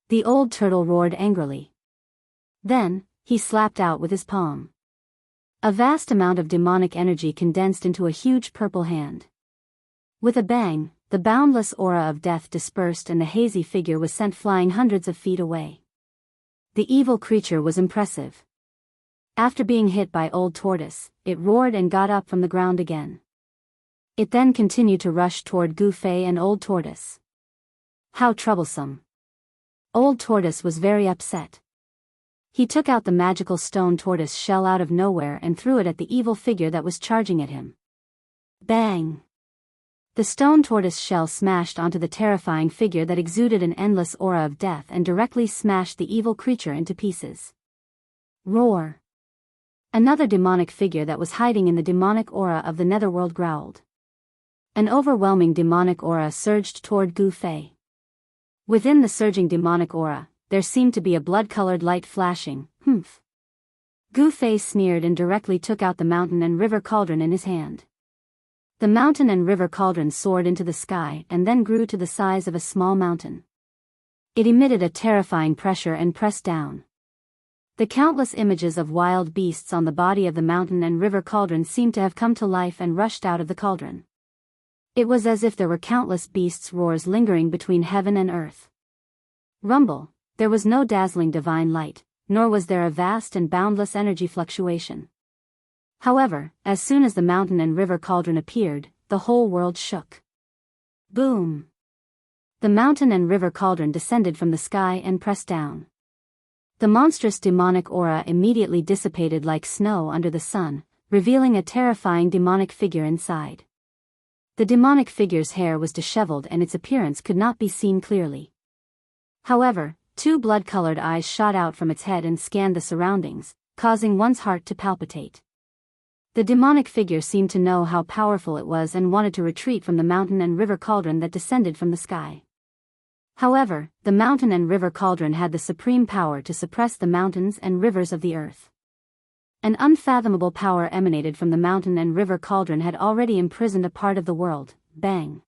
The old turtle roared angrily. Then, he slapped out with his palm. A vast amount of demonic energy condensed into a huge purple hand. With a bang, the boundless aura of death dispersed and the hazy figure was sent flying hundreds of feet away. The evil creature was impressive. After being hit by Old Tortoise, it roared and got up from the ground again. It then continued to rush toward Gu Fei and Old Tortoise. How troublesome. Old Tortoise was very upset. He took out the magical stone tortoise shell out of nowhere and threw it at the evil figure that was charging at him. Bang! The stone tortoise shell smashed onto the terrifying figure that exuded an endless aura of death and directly smashed the evil creature into pieces. Roar! Another demonic figure that was hiding in the demonic aura of the netherworld growled. An overwhelming demonic aura surged toward Gu Fei. Within the surging demonic aura, there seemed to be a blood-colored light flashing. Humph! Gu Fei sneered and directly took out the mountain and river cauldron in his hand. The mountain and river cauldron soared into the sky and then grew to the size of a small mountain. It emitted a terrifying pressure and pressed down. The countless images of wild beasts on the body of the mountain and river cauldron seemed to have come to life and rushed out of the cauldron. It was as if there were countless beasts' roars lingering between heaven and earth. Rumble, there was no dazzling divine light, nor was there a vast and boundless energy fluctuation. However, as soon as the mountain and river cauldron appeared, the whole world shook. Boom! The mountain and river cauldron descended from the sky and pressed down. The monstrous demonic aura immediately dissipated like snow under the sun, revealing a terrifying demonic figure inside. The demonic figure's hair was disheveled and its appearance could not be seen clearly. However, two blood-colored eyes shot out from its head and scanned the surroundings, causing one's heart to palpitate. The demonic figure seemed to know how powerful it was and wanted to retreat from the mountain and river cauldron that descended from the sky. However, the mountain and river cauldron had the supreme power to suppress the mountains and rivers of the earth. An unfathomable power emanated from the mountain and river cauldron had already imprisoned a part of the world. Bang!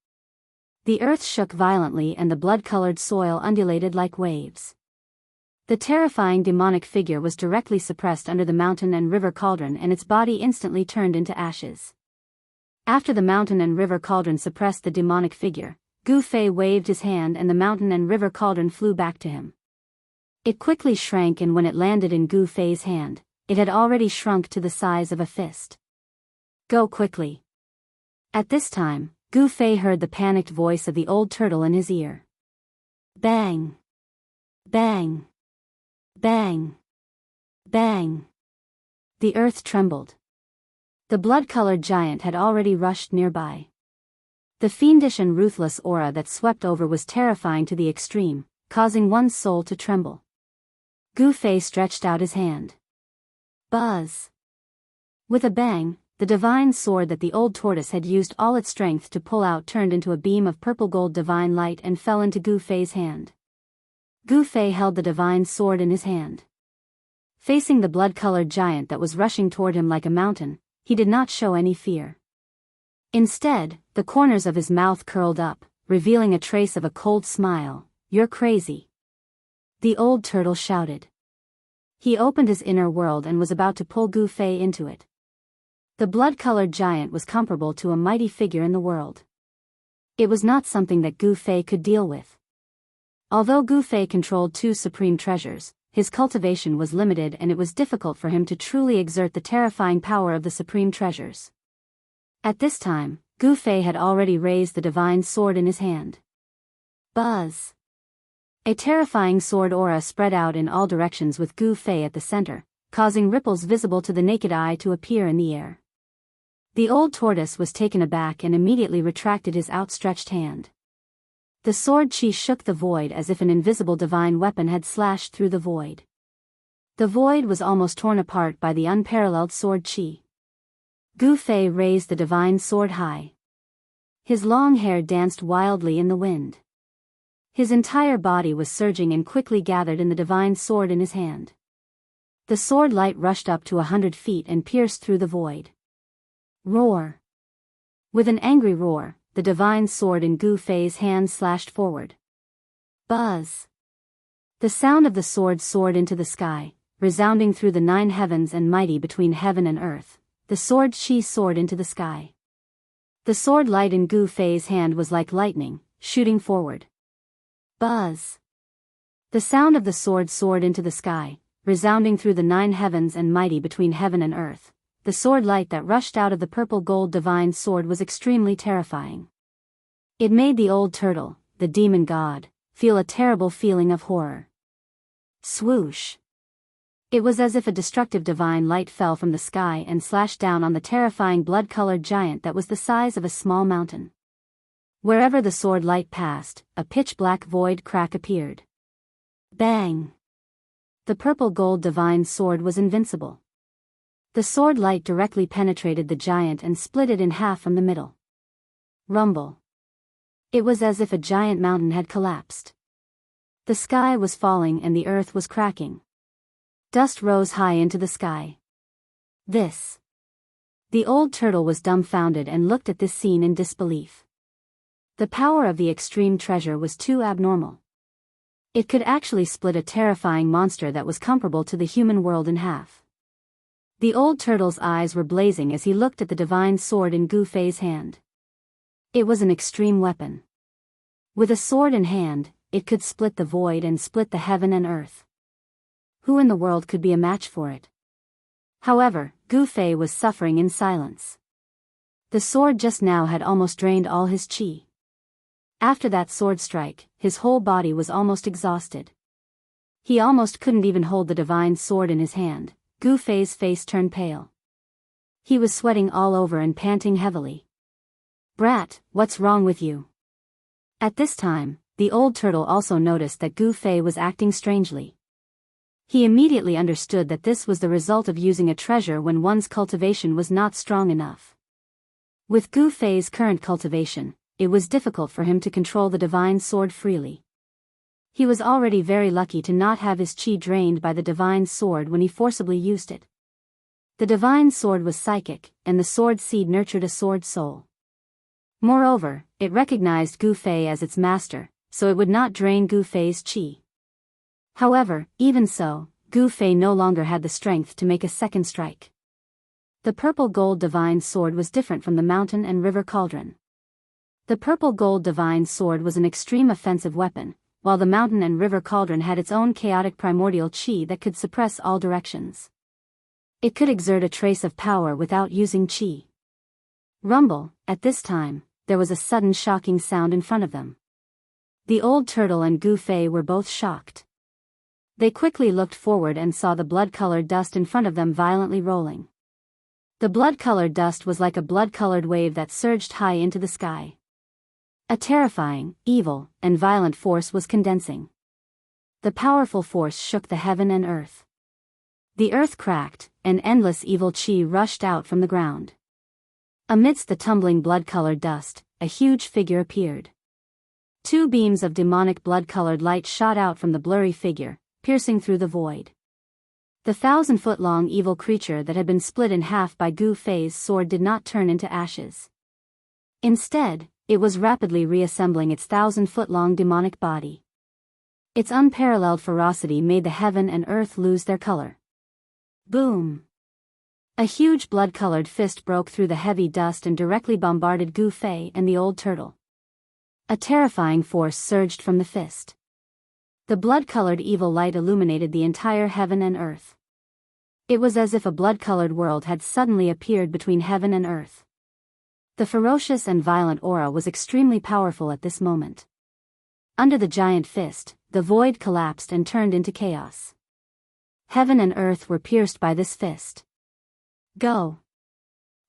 The earth shook violently and the blood-colored soil undulated like waves. The terrifying demonic figure was directly suppressed under the mountain and river cauldron and its body instantly turned into ashes. After the mountain and river cauldron suppressed the demonic figure, Gu Fei waved his hand and the mountain and river cauldron flew back to him. It quickly shrank and when it landed in Gu Fei's hand, it had already shrunk to the size of a fist. Go quickly. At this time, Gu Fei heard the panicked voice of the old turtle in his ear. Bang! Bang! Bang! Bang! The earth trembled. The blood-colored giant had already rushed nearby. The fiendish and ruthless aura that swept over was terrifying to the extreme, causing one's soul to tremble. Gu Fei stretched out his hand. Buzz! With a bang, the divine sword that the old tortoise had used all its strength to pull out turned into a beam of purple-gold divine light and fell into Gu Fei's hand. Gu Fei held the divine sword in his hand. Facing the blood-colored giant that was rushing toward him like a mountain, he did not show any fear. Instead, the corners of his mouth curled up, revealing a trace of a cold smile. You're crazy. The old turtle shouted. He opened his inner world and was about to pull Gu Fei into it. The blood-colored giant was comparable to a mighty figure in the world. It was not something that Gu Fei could deal with. Although Gu Fei controlled two supreme treasures, his cultivation was limited and it was difficult for him to truly exert the terrifying power of the supreme treasures. At this time, Gu Fei had already raised the divine sword in his hand. Buzz! A terrifying sword aura spread out in all directions with Gu Fei at the center, causing ripples visible to the naked eye to appear in the air. The old tortoise was taken aback and immediately retracted his outstretched hand. The sword chi shook the void as if an invisible divine weapon had slashed through the void. The void was almost torn apart by the unparalleled sword chi. Gu Fei raised the divine sword high. His long hair danced wildly in the wind. His entire body was surging and quickly gathered in the divine sword in his hand. The sword light rushed up to 100 feet and pierced through the void. Roar! With an angry roar, the divine sword in Gu Fei's hand slashed forward. Buzz! The sound of the sword soared into the sky, resounding through the 9 heavens and mighty between heaven and earth. The sword chi soared into the sky. The sword light in Gu Fei's hand was like lightning, shooting forward. Buzz! The sound of the sword soared into the sky, resounding through the 9 heavens and mighty between heaven and earth. The sword light that rushed out of the purple gold divine sword was extremely terrifying. It made the old turtle, the demon god, feel a terrible feeling of horror. Swoosh! It was as if a destructive divine light fell from the sky and slashed down on the terrifying blood-colored giant that was the size of a small mountain. Wherever the sword light passed, a pitch-black void crack appeared. Bang! The purple gold divine sword was invincible. The sword light directly penetrated the giant and split it in half from the middle. Rumble! It was as if a giant mountain had collapsed. The sky was falling and the earth was cracking. Dust rose high into the sky. This. The old turtle was dumbfounded and looked at this scene in disbelief. The power of the extreme treasure was too abnormal. It could actually split a terrifying monster that was comparable to the human world in half. The old turtle's eyes were blazing as he looked at the divine sword in Gu Fei's hand. It was an extreme weapon. With a sword in hand, it could split the void and split the heaven and earth. Who in the world could be a match for it? However, Gu Fei was suffering in silence. The sword just now had almost drained all his qi. After that sword strike, his whole body was almost exhausted. He almost couldn't even hold the divine sword in his hand. Gu Fei's face turned pale. He was sweating all over and panting heavily. "Brat, what's wrong with you?" At this time, the old turtle also noticed that Gu Fei was acting strangely. He immediately understood that this was the result of using a treasure when one's cultivation was not strong enough. With Gu Fei's current cultivation, it was difficult for him to control the divine sword freely. He was already very lucky to not have his qi drained by the divine sword when he forcibly used it. The divine sword was psychic, and the sword seed nurtured a sword soul. Moreover, it recognized Gu Fei as its master, so it would not drain Gu Fei's qi. However, even so, Gu Fei no longer had the strength to make a second strike. The purple gold divine sword was different from the mountain and river cauldron. The purple gold divine sword was an extreme offensive weapon, while the mountain and river cauldron had its own chaotic primordial qi that could suppress all directions. It could exert a trace of power without using qi. Rumble, at this time, there was a sudden shocking sound in front of them. The old turtle and Gu Fei were both shocked. They quickly looked forward and saw the blood-colored dust in front of them violently rolling. The blood-colored dust was like a blood-colored wave that surged high into the sky. A terrifying, evil, and violent force was condensing. The powerful force shook the heaven and earth. The earth cracked, and endless evil qi rushed out from the ground. Amidst the tumbling blood-colored dust, a huge figure appeared. Two beams of demonic blood-colored light shot out from the blurry figure, piercing through the void. The 1,000-foot-long evil creature that had been split in half by Gu Fei's sword did not turn into ashes. Instead, it was rapidly reassembling its 1,000-foot-long demonic body. Its unparalleled ferocity made the heaven and earth lose their color. Boom! A huge blood-colored fist broke through the heavy dust and directly bombarded Gu Fei and the old turtle. A terrifying force surged from the fist. The blood-colored evil light illuminated the entire heaven and earth. It was as if a blood-colored world had suddenly appeared between heaven and earth. The ferocious and violent aura was extremely powerful at this moment. Under the giant fist, the void collapsed and turned into chaos. Heaven and earth were pierced by this fist. Go!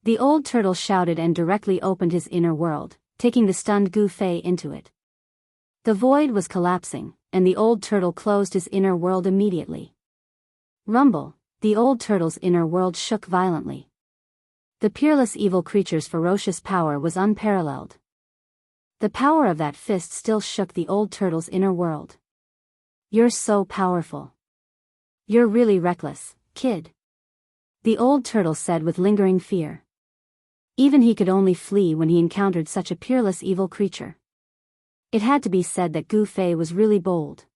The old turtle shouted and directly opened his inner world, taking the stunned Gu Fei into it. The void was collapsing, and the old turtle closed his inner world immediately. Rumble! The old turtle's inner world shook violently. The peerless evil creature's ferocious power was unparalleled. The power of that fist still shook the old turtle's inner world. "You're so powerful. You're really reckless, kid," the old turtle said with lingering fear. Even he could only flee when he encountered such a peerless evil creature. It had to be said that Gu Fei was really bold.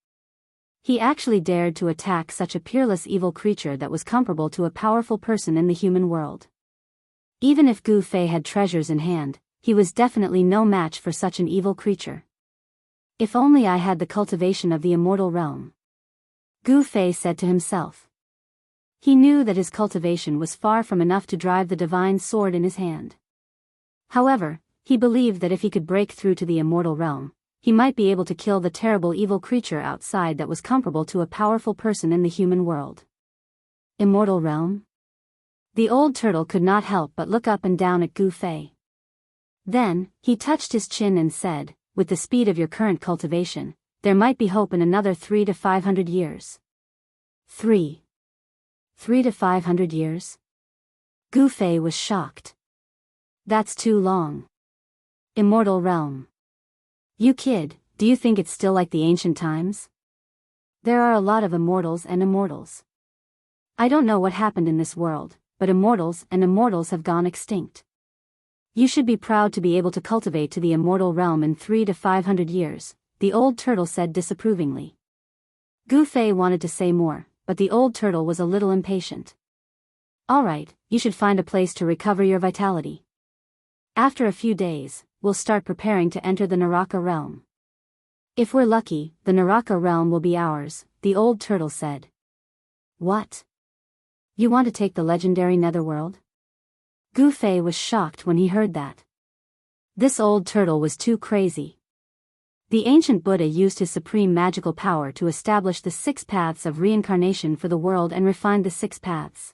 He actually dared to attack such a peerless evil creature that was comparable to a powerful person in the human world. Even if Gu Fei had treasures in hand, he was definitely no match for such an evil creature. "If only I had the cultivation of the immortal realm," Gu Fei said to himself. He knew that his cultivation was far from enough to drive the divine sword in his hand. However, he believed that if he could break through to the immortal realm, he might be able to kill the terrible evil creature outside that was comparable to a powerful person in the human world. Immortal realm? The old turtle could not help but look up and down at Gu Fei. Then, he touched his chin and said, "With the speed of your current cultivation, there might be hope in another 300 to 500 years. 3 to 500 years? Gu Fei was shocked. That's too long. Immortal realm. You kid, do you think it's still like the ancient times? There are a lot of immortals and immortals. I don't know what happened in this world, but immortals have gone extinct. You should be proud to be able to cultivate to the immortal realm in 300 to 500 years, the old turtle said disapprovingly. Gu Fei wanted to say more, but the old turtle was a little impatient. All right, you should find a place to recover your vitality. After a few days, we'll start preparing to enter the Naraka realm. If we're lucky, the Naraka realm will be ours, the old turtle said. What? You want to take the legendary netherworld? Gu Fei was shocked when he heard that. This old turtle was too crazy. The ancient Buddha used his supreme magical power to establish the 6 paths of reincarnation for the world and refined the 6 paths.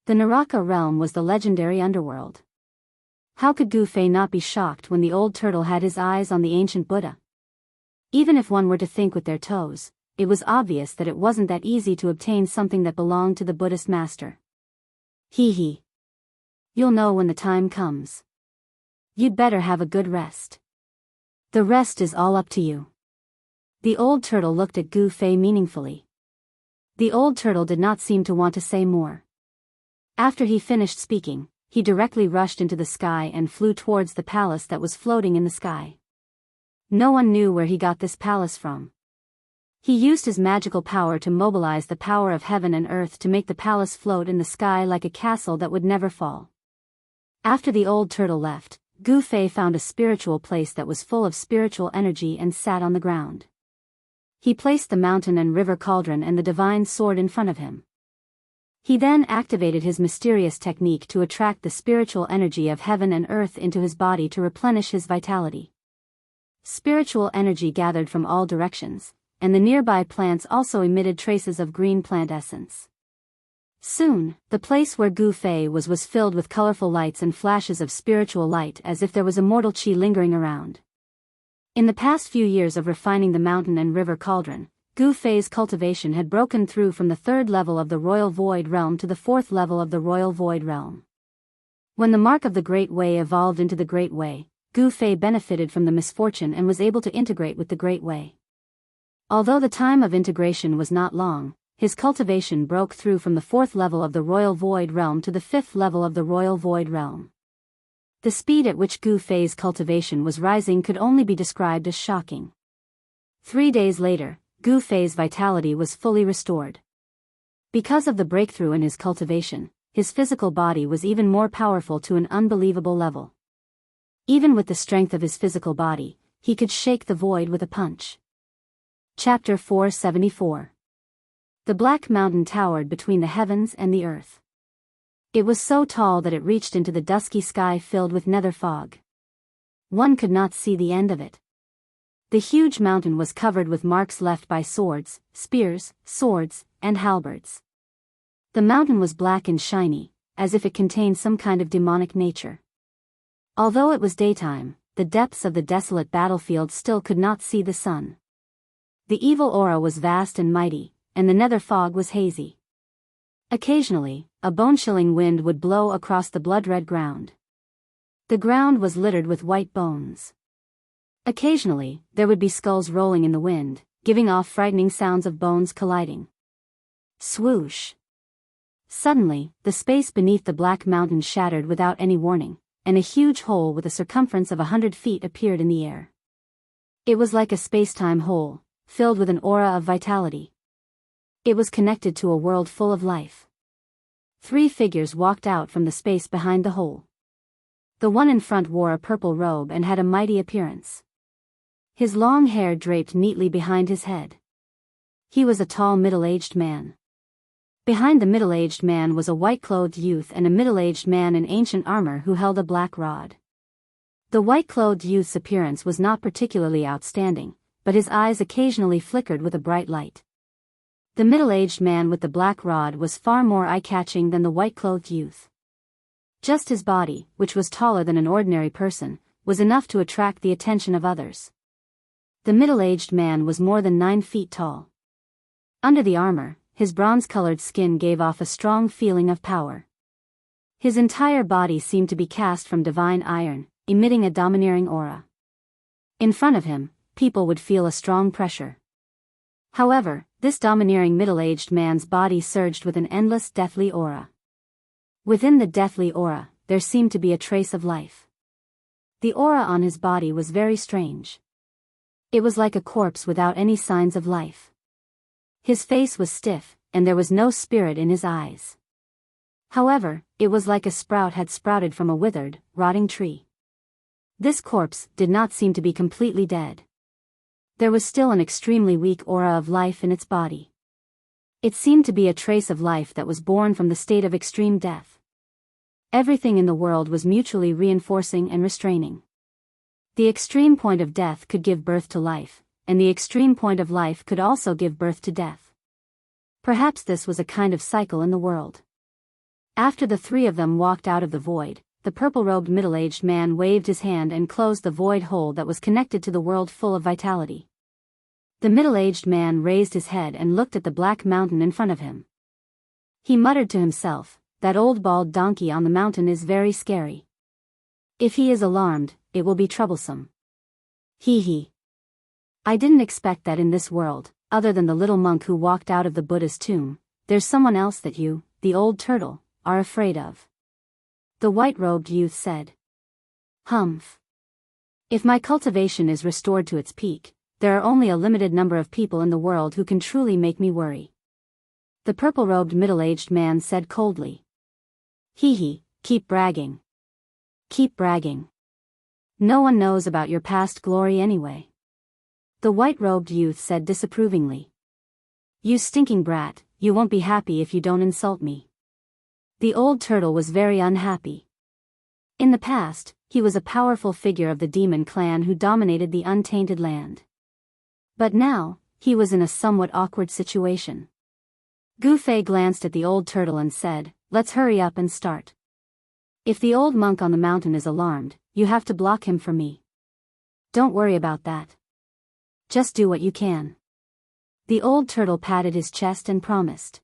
The Naraka realm was the legendary underworld. How could Gu Fei not be shocked when the old turtle had his eyes on the ancient Buddha? Even if one were to think with their toes, it was obvious that it wasn't that easy to obtain something that belonged to the Buddhist master. Hee. You'll know when the time comes. You'd better have a good rest. The rest is all up to you. The old turtle looked at Gu Fei meaningfully. The old turtle did not seem to want to say more. After he finished speaking, he directly rushed into the sky and flew towards the palace that was floating in the sky. No one knew where he got this palace from. He used his magical power to mobilize the power of heaven and earth to make the palace float in the sky like a castle that would never fall. After the old turtle left, Gu Fei found a spiritual place that was full of spiritual energy and sat on the ground. He placed the mountain and river cauldron and the divine sword in front of him. He then activated his mysterious technique to attract the spiritual energy of heaven and earth into his body to replenish his vitality. Spiritual energy gathered from all directions, and the nearby plants also emitted traces of green plant essence. Soon, the place where Gu Fei was filled with colorful lights and flashes of spiritual light as if there was immortal qi lingering around. In the past few years of refining the mountain and river cauldron, Gu Fei's cultivation had broken through from the 3rd level of the Royal Void Realm to the 4th level of the Royal Void Realm. When the mark of the Great Way evolved into the Great Way, Gu Fei benefited from the misfortune and was able to integrate with the Great Way. Although the time of integration was not long, his cultivation broke through from the 4th level of the Royal Void Realm to the 5th level of the Royal Void Realm. The speed at which Gu Fei's cultivation was rising could only be described as shocking. 3 days later, Gu Fei's vitality was fully restored. Because of the breakthrough in his cultivation, his physical body was even more powerful to an unbelievable level. Even with the strength of his physical body, he could shake the void with a punch. Chapter 474. The Black Mountain towered between the heavens and the earth. It was so tall that it reached into the dusky sky filled with nether fog. One could not see the end of it. The huge mountain was covered with marks left by swords, spears, swords, and halberds. The mountain was black and shiny, as if it contained some kind of demonic nature. Although it was daytime, the depths of the desolate battlefield still could not see the sun. The evil aura was vast and mighty, and the nether fog was hazy. Occasionally, a bone-chilling wind would blow across the blood-red ground. The ground was littered with white bones. Occasionally, there would be skulls rolling in the wind, giving off frightening sounds of bones colliding. Swoosh! Suddenly, the space beneath the Black Mountain shattered without any warning, and a huge hole with a circumference of 100 feet appeared in the air. It was like a space-time hole, filled with an aura of vitality. It was connected to a world full of life. 3 figures walked out from the space behind the hole. The one in front wore a purple robe and had a mighty appearance. His long hair draped neatly behind his head. He was a tall middle-aged man. Behind the middle-aged man was a white-clothed youth and a middle-aged man in ancient armor who held a black rod. The white-clothed youth's appearance was not particularly outstanding, but his eyes occasionally flickered with a bright light. The middle-aged man with the black rod was far more eye-catching than the white-clothed youth. Just his body, which was taller than an ordinary person, was enough to attract the attention of others. The middle-aged man was more than 9 feet tall. Under the armor, his bronze-colored skin gave off a strong feeling of power. His entire body seemed to be cast from divine iron, emitting a domineering aura. In front of him, people would feel a strong pressure. However, this domineering middle-aged man's body surged with an endless deathly aura. Within the deathly aura, there seemed to be a trace of life. The aura on his body was very strange. It was like a corpse without any signs of life. His face was stiff, and there was no spirit in his eyes. However, it was like a sprout had sprouted from a withered, rotting tree. This corpse did not seem to be completely dead. There was still an extremely weak aura of life in its body. It seemed to be a trace of life that was born from the state of extreme death. Everything in the world was mutually reinforcing and restraining. The extreme point of death could give birth to life, and the extreme point of life could also give birth to death. Perhaps this was a kind of cycle in the world. After the three of them walked out of the void, the purple-robed middle-aged man waved his hand and closed the void hole that was connected to the world full of vitality. The middle-aged man raised his head and looked at the black mountain in front of him. He muttered to himself, "That old bald donkey on the mountain is very scary. If he is alarmed, it will be troublesome. Hee. I didn't expect that in this world, other than the little monk who walked out of the Buddha's tomb, there's someone else that you, the old turtle, are afraid of." The white-robed youth said. "Humph. If my cultivation is restored to its peak, there are only a limited number of people in the world who can truly make me worry." The purple-robed middle-aged man said coldly. Hee, keep bragging. Keep bragging. No one knows about your past glory anyway." The white-robed youth said disapprovingly. "You stinking brat, you won't be happy if you don't insult me." The old turtle was very unhappy. In the past, he was a powerful figure of the demon clan who dominated the untainted land. But now, he was in a somewhat awkward situation. Gu Fei glanced at the old turtle and said, "Let's hurry up and start. If the old monk on the mountain is alarmed, you have to block him for me. Don't worry about that. Just do what you can." The old turtle patted his chest and promised.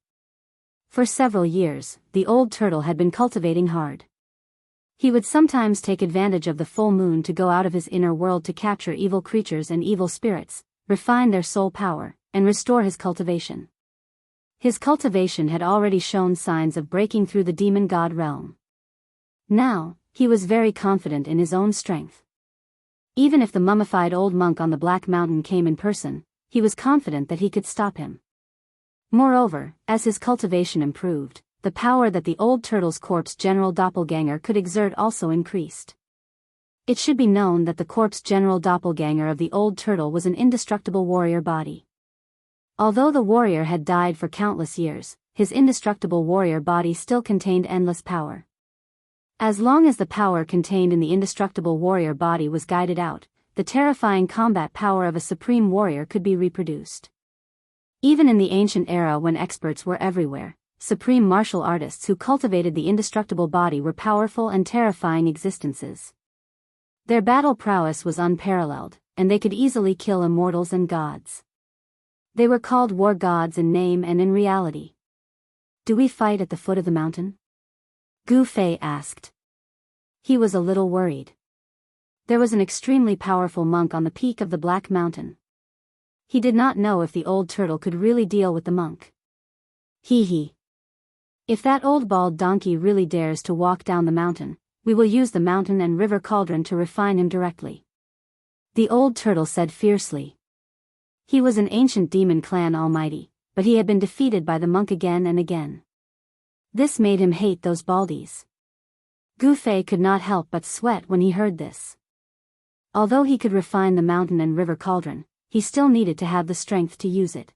For several years, the old turtle had been cultivating hard. He would sometimes take advantage of the full moon to go out of his inner world to capture evil creatures and evil spirits, refine their soul power, and restore his cultivation. His cultivation had already shown signs of breaking through the demon god realm. Now, he was very confident in his own strength. Even if the mummified old monk on the Black Mountain came in person, he was confident that he could stop him. Moreover, as his cultivation improved, the power that the old turtle's corpse general doppelganger could exert also increased. It should be known that the corpse general doppelganger of the old turtle was an indestructible warrior body. Although the warrior had died for countless years, his indestructible warrior body still contained endless power. As long as the power contained in the indestructible warrior body was guided out, the terrifying combat power of a supreme warrior could be reproduced. Even in the ancient era when experts were everywhere, supreme martial artists who cultivated the indestructible body were powerful and terrifying existences. Their battle prowess was unparalleled, and they could easily kill immortals and gods. They were called war gods in name and in reality. "Do we fight at the foot of the mountain?" Gu Fei asked. He was a little worried. There was an extremely powerful monk on the peak of the Black Mountain. He did not know if the old turtle could really deal with the monk. Hee. If that old bald donkey really dares to walk down the mountain, we will use the mountain and river cauldron to refine him directly," the old turtle said fiercely. He was an ancient demon clan almighty, but he had been defeated by the monk again and again. This made him hate those baldies. Gu Fei could not help but sweat when he heard this. Although he could refine the mountain and river cauldron, he still needed to have the strength to use it.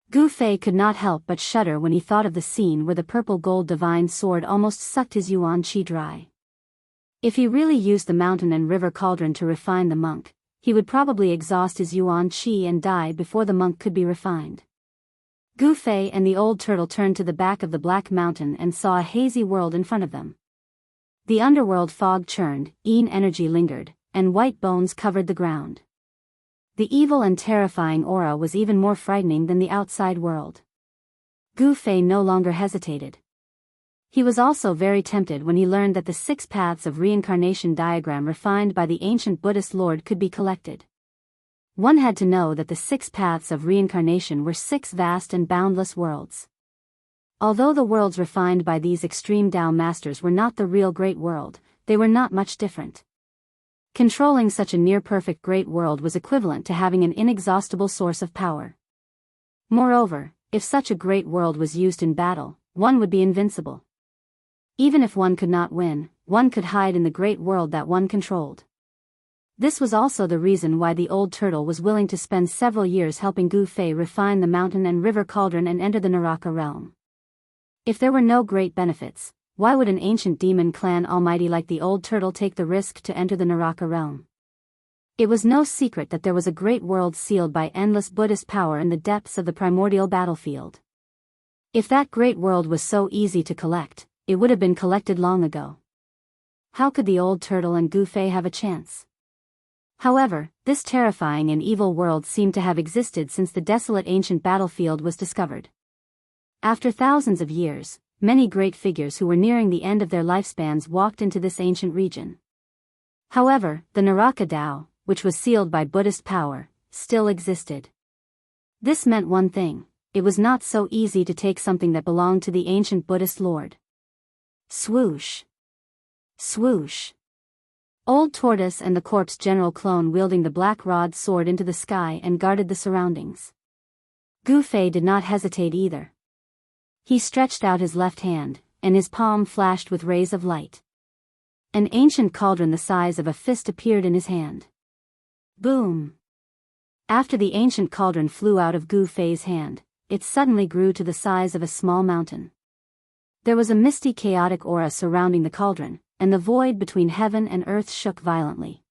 Gu Fei could not help but shudder when he thought of the scene where the purple gold divine sword almost sucked his yuan qi dry. If he really used the mountain and river cauldron to refine the monk, he would probably exhaust his yuan qi and die before the monk could be refined. Gu Fei and the old turtle turned to the back of the Black Mountain and saw a hazy world in front of them. The underworld fog churned, Yin energy lingered, and white bones covered the ground. The evil and terrifying aura was even more frightening than the outside world. Gu Fei no longer hesitated. He was also very tempted when he learned that the 6 paths of reincarnation diagram refined by the ancient Buddhist Lord could be collected. One had to know that the 6 paths of reincarnation were 6 vast and boundless worlds. Although the worlds refined by these extreme Tao masters were not the real great world, they were not much different. Controlling such a near-perfect great world was equivalent to having an inexhaustible source of power. Moreover, if such a great world was used in battle, one would be invincible. Even if one could not win, one could hide in the great world that one controlled. This was also the reason why the old turtle was willing to spend several years helping Gu Fei refine the mountain and river cauldron and enter the Naraka realm. If there were no great benefits, why would an ancient demon clan almighty like the old turtle take the risk to enter the Naraka realm? It was no secret that there was a great world sealed by endless Buddhist power in the depths of the primordial battlefield. If that great world was so easy to collect, it would have been collected long ago. How could the old turtle and Gu Fei have a chance? However, this terrifying and evil world seemed to have existed since the desolate ancient battlefield was discovered. After thousands of years, many great figures who were nearing the end of their lifespans walked into this ancient region. However, the Naraka Tao, which was sealed by Buddhist power, still existed. This meant one thing: it was not so easy to take something that belonged to the ancient Buddhist lord. Swoosh! Swoosh! Old Tortoise and the corpse general clone wielding the black rod soared into the sky and guarded the surroundings. Gu Fei did not hesitate either. He stretched out his left hand, and his palm flashed with rays of light. An ancient cauldron the size of a fist appeared in his hand. Boom! After the ancient cauldron flew out of Gu Fei's hand, it suddenly grew to the size of a small mountain. There was a misty chaotic aura surrounding the cauldron, and the void between heaven and earth shook violently.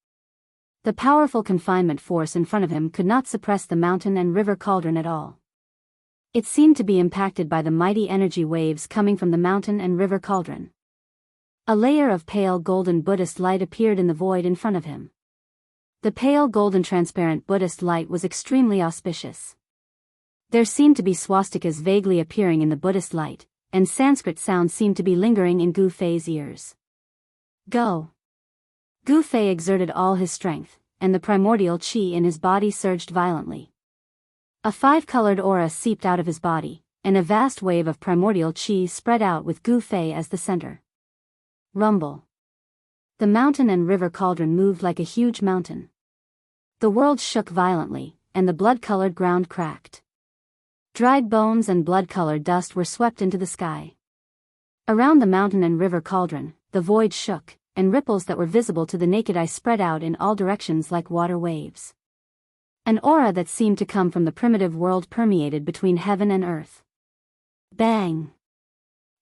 The powerful confinement force in front of him could not suppress the mountain and river cauldron at all. It seemed to be impacted by the mighty energy waves coming from the mountain and river cauldron. A layer of pale golden Buddhist light appeared in the void in front of him. The pale golden transparent Buddhist light was extremely auspicious. There seemed to be swastikas vaguely appearing in the Buddhist light, and Sanskrit sounds seemed to be lingering in Gu Fei's ears. Go! Gu Fei exerted all his strength, and the primordial qi in his body surged violently. A 5-colored aura seeped out of his body, and a vast wave of primordial qi spread out with Gu Fei as the center. Rumble. The mountain and river cauldron moved like a huge mountain. The world shook violently, and the blood-colored ground cracked. Dried bones and blood-colored dust were swept into the sky. Around the mountain and river cauldron, the void shook, and ripples that were visible to the naked eye spread out in all directions like water waves. An aura that seemed to come from the primitive world permeated between heaven and earth. Bang!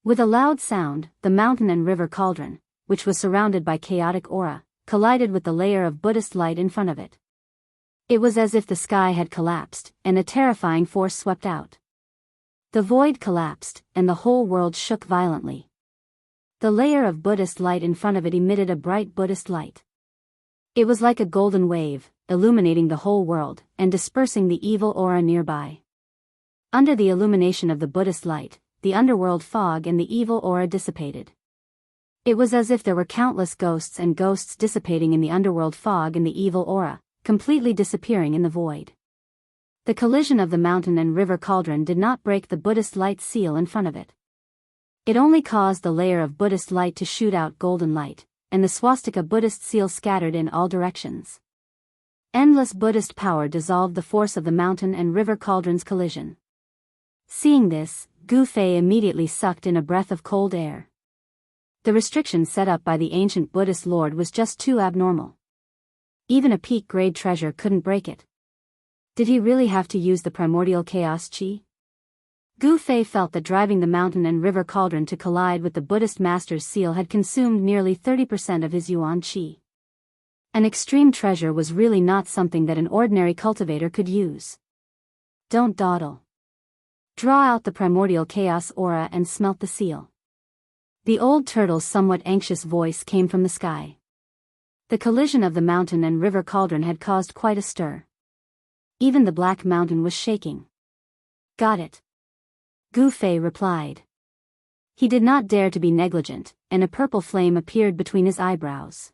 With a loud sound, the mountain and river cauldron, which was surrounded by chaotic aura, collided with the layer of Buddhist light in front of it. It was as if the sky had collapsed, and a terrifying force swept out. The void collapsed, and the whole world shook violently. The layer of Buddhist light in front of it emitted a bright Buddhist light. It was like a golden wave, illuminating the whole world, and dispersing the evil aura nearby. Under the illumination of the Buddhist light, the underworld fog and the evil aura dissipated. It was as if there were countless ghosts and ghosts dissipating in the underworld fog and the evil aura, completely disappearing in the void. The collision of the mountain and river cauldron did not break the Buddhist light seal in front of it. It only caused the layer of Buddhist light to shoot out golden light, and the swastika Buddhist seal scattered in all directions. Endless Buddhist power dissolved the force of the mountain and river cauldron's collision. Seeing this, Gu Fei immediately sucked in a breath of cold air. The restriction set up by the ancient Buddhist lord was just too abnormal. Even a peak-grade treasure couldn't break it. Did he really have to use the primordial chaos qi? Gu Fei felt that driving the mountain and river cauldron to collide with the Buddhist master's seal had consumed nearly 30% of his yuan qi. An extreme treasure was really not something that an ordinary cultivator could use. Don't dawdle. Draw out the primordial chaos aura and smelt the seal. The old turtle's somewhat anxious voice came from the sky. The collision of the mountain and river cauldron had caused quite a stir. Even the black mountain was shaking. Got it. Gu Fei replied. He did not dare to be negligent, and a purple flame appeared between his eyebrows.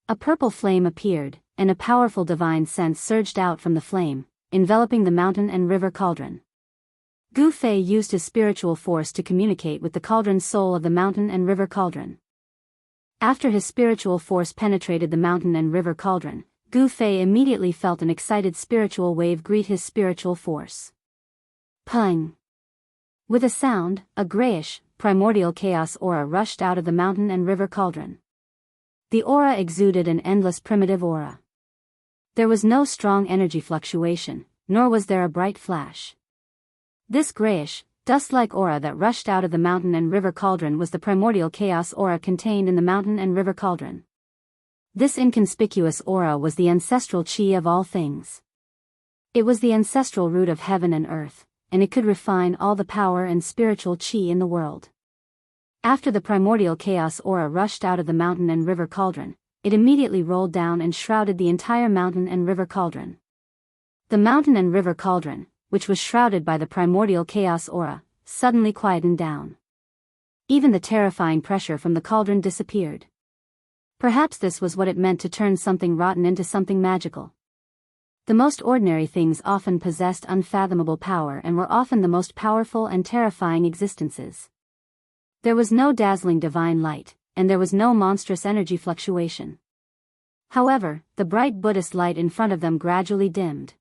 A purple flame appeared, and a powerful divine sense surged out from the flame, enveloping the mountain and river cauldron. Gu Fei used his spiritual force to communicate with the cauldron soul of the mountain and river cauldron. After his spiritual force penetrated the mountain and river cauldron, Gu Fei immediately felt an excited spiritual wave greet his spiritual force. Pung! With a sound, a grayish, primordial chaos aura rushed out of the mountain and river cauldron. The aura exuded an endless primitive aura. There was no strong energy fluctuation, nor was there a bright flash. This grayish, dust-like aura that rushed out of the mountain and river cauldron was the primordial chaos aura contained in the mountain and river cauldron. This inconspicuous aura was the ancestral chi of all things. It was the ancestral root of heaven and earth, and it could refine all the power and spiritual chi in the world. After the primordial chaos aura rushed out of the mountain and river cauldron, it immediately rolled down and shrouded the entire mountain and river cauldron. The mountain and river cauldron, which was shrouded by the primordial chaos aura, suddenly quietened down. Even the terrifying pressure from the cauldron disappeared. Perhaps this was what it meant to turn something rotten into something magical. The most ordinary things often possessed unfathomable power and were often the most powerful and terrifying existences. There was no dazzling divine light, and there was no monstrous energy fluctuation. However, the bright Buddhist light in front of them gradually dimmed.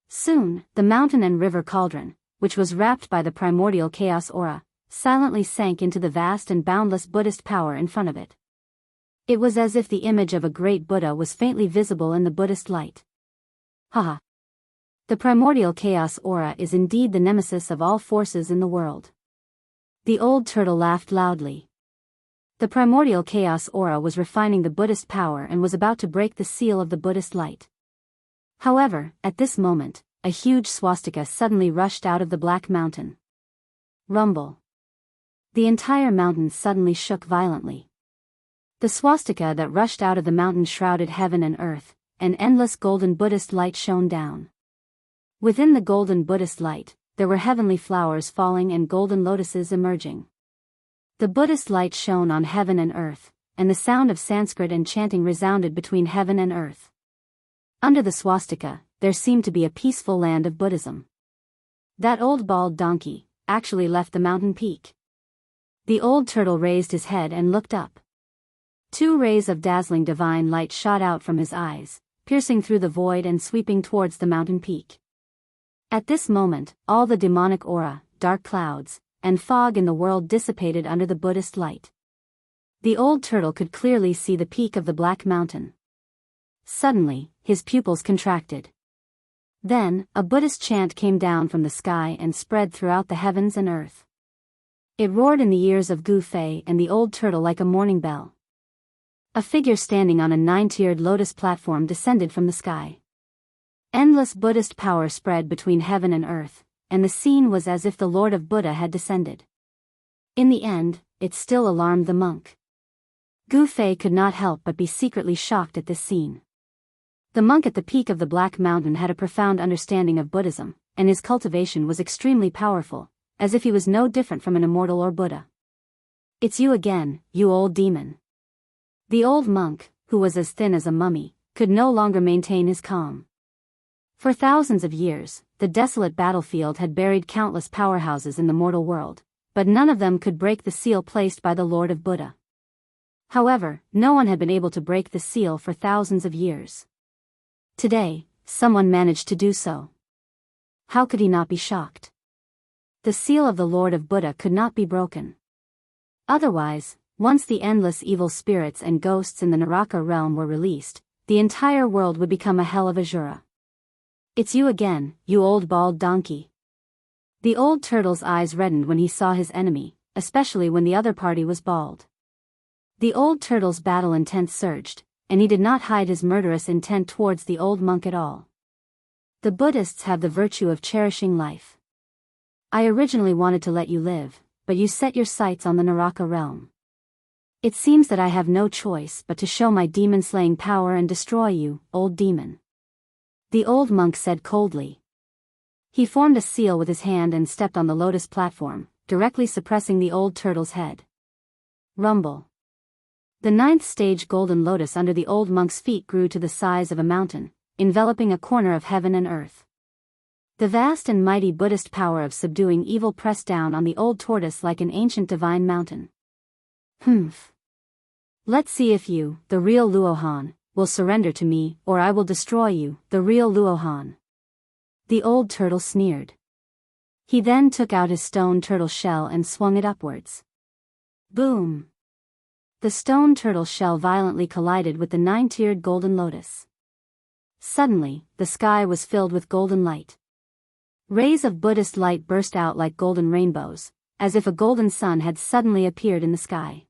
Soon, the mountain and river cauldron, which was wrapped by the primordial chaos aura, silently sank into the vast and boundless Buddhist power in front of it. It was as if the image of a great Buddha was faintly visible in the Buddhist light. Haha! The primordial chaos aura is indeed the nemesis of all forces in the world. The old turtle laughed loudly. The primordial chaos aura was refining the Buddhist power and was about to break the seal of the Buddhist light. However, at this moment, a huge swastika suddenly rushed out of the black mountain. Rumble. The entire mountain suddenly shook violently. The swastika that rushed out of the mountain shrouded heaven and earth, and endless golden Buddhist light shone down. Within the golden Buddhist light, there were heavenly flowers falling and golden lotuses emerging. The Buddhist light shone on heaven and earth, and the sound of Sanskrit and chanting resounded between heaven and earth. Under the swastika, there seemed to be a peaceful land of Buddhism. That old bald donkey actually left the mountain peak. The old turtle raised his head and looked up. 2 rays of dazzling divine light shot out from his eyes, piercing through the void and sweeping towards the mountain peak. At this moment, all the demonic aura, dark clouds, and fog in the world dissipated under the Buddhist light. The old turtle could clearly see the peak of the black mountain. Suddenly, his pupils contracted. Then, a Buddhist chant came down from the sky and spread throughout the heavens and earth. It roared in the ears of Gu Fei and the old turtle like a morning bell. A figure standing on a 9-tiered lotus platform descended from the sky. Endless Buddhist power spread between heaven and earth, and the scene was as if the Lord of Buddha had descended. In the end, it still alarmed the monk. Gu Fei could not help but be secretly shocked at this scene. The monk at the peak of the Black Mountain had a profound understanding of Buddhism, and his cultivation was extremely powerful, as if he was no different from an immortal or Buddha. "It's you again, you old demon." The old monk, who was as thin as a mummy, could no longer maintain his calm. For thousands of years, the desolate battlefield had buried countless powerhouses in the mortal world, but none of them could break the seal placed by the Lord of Buddha. However, no one had been able to break the seal for thousands of years. Today, someone managed to do so. How could he not be shocked? The seal of the Lord of Buddha could not be broken. Otherwise, once the endless evil spirits and ghosts in the Naraka realm were released, the entire world would become a hell of Azura. "It's you again, you old bald donkey." The old turtle's eyes reddened when he saw his enemy, especially when the other party was bald. The old turtle's battle intent surged, and he did not hide his murderous intent towards the old monk at all. The Buddhists have the virtue of cherishing life. I originally wanted to let you live, but you set your sights on the Naraka realm. It seems that I have no choice but to show my demon-slaying power and destroy you, old demon. The old monk said coldly. He formed a seal with his hand and stepped on the lotus platform, directly suppressing the old turtle's head. Rumble. The ninth stage golden lotus under the old monk's feet grew to the size of a mountain, enveloping a corner of heaven and earth. The vast and mighty Buddhist power of subduing evil pressed down on the old tortoise like an ancient divine mountain. Humph. Let's see if you, the real Luohan, will surrender to me, or I will destroy you, the real Luohan. The old turtle sneered. He then took out his stone turtle shell and swung it upwards. Boom! The stone turtle shell violently collided with the nine-tiered golden lotus. Suddenly, the sky was filled with golden light. Rays of Buddhist light burst out like golden rainbows, as if a golden sun had suddenly appeared in the sky.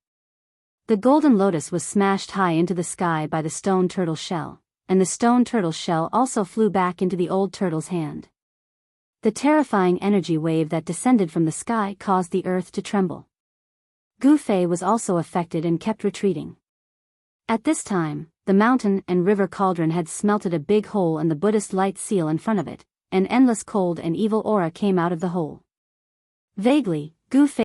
The golden lotus was smashed high into the sky by the stone turtle shell, and the stone turtle shell also flew back into the old turtle's hand. The terrifying energy wave that descended from the sky caused the earth to tremble. Gu Fei was also affected and kept retreating. At this time, the mountain and river cauldron had smelted a big hole in the Buddhist light seal in front of it. An endless cold and evil aura came out of the hole. Vaguely, Gu Fei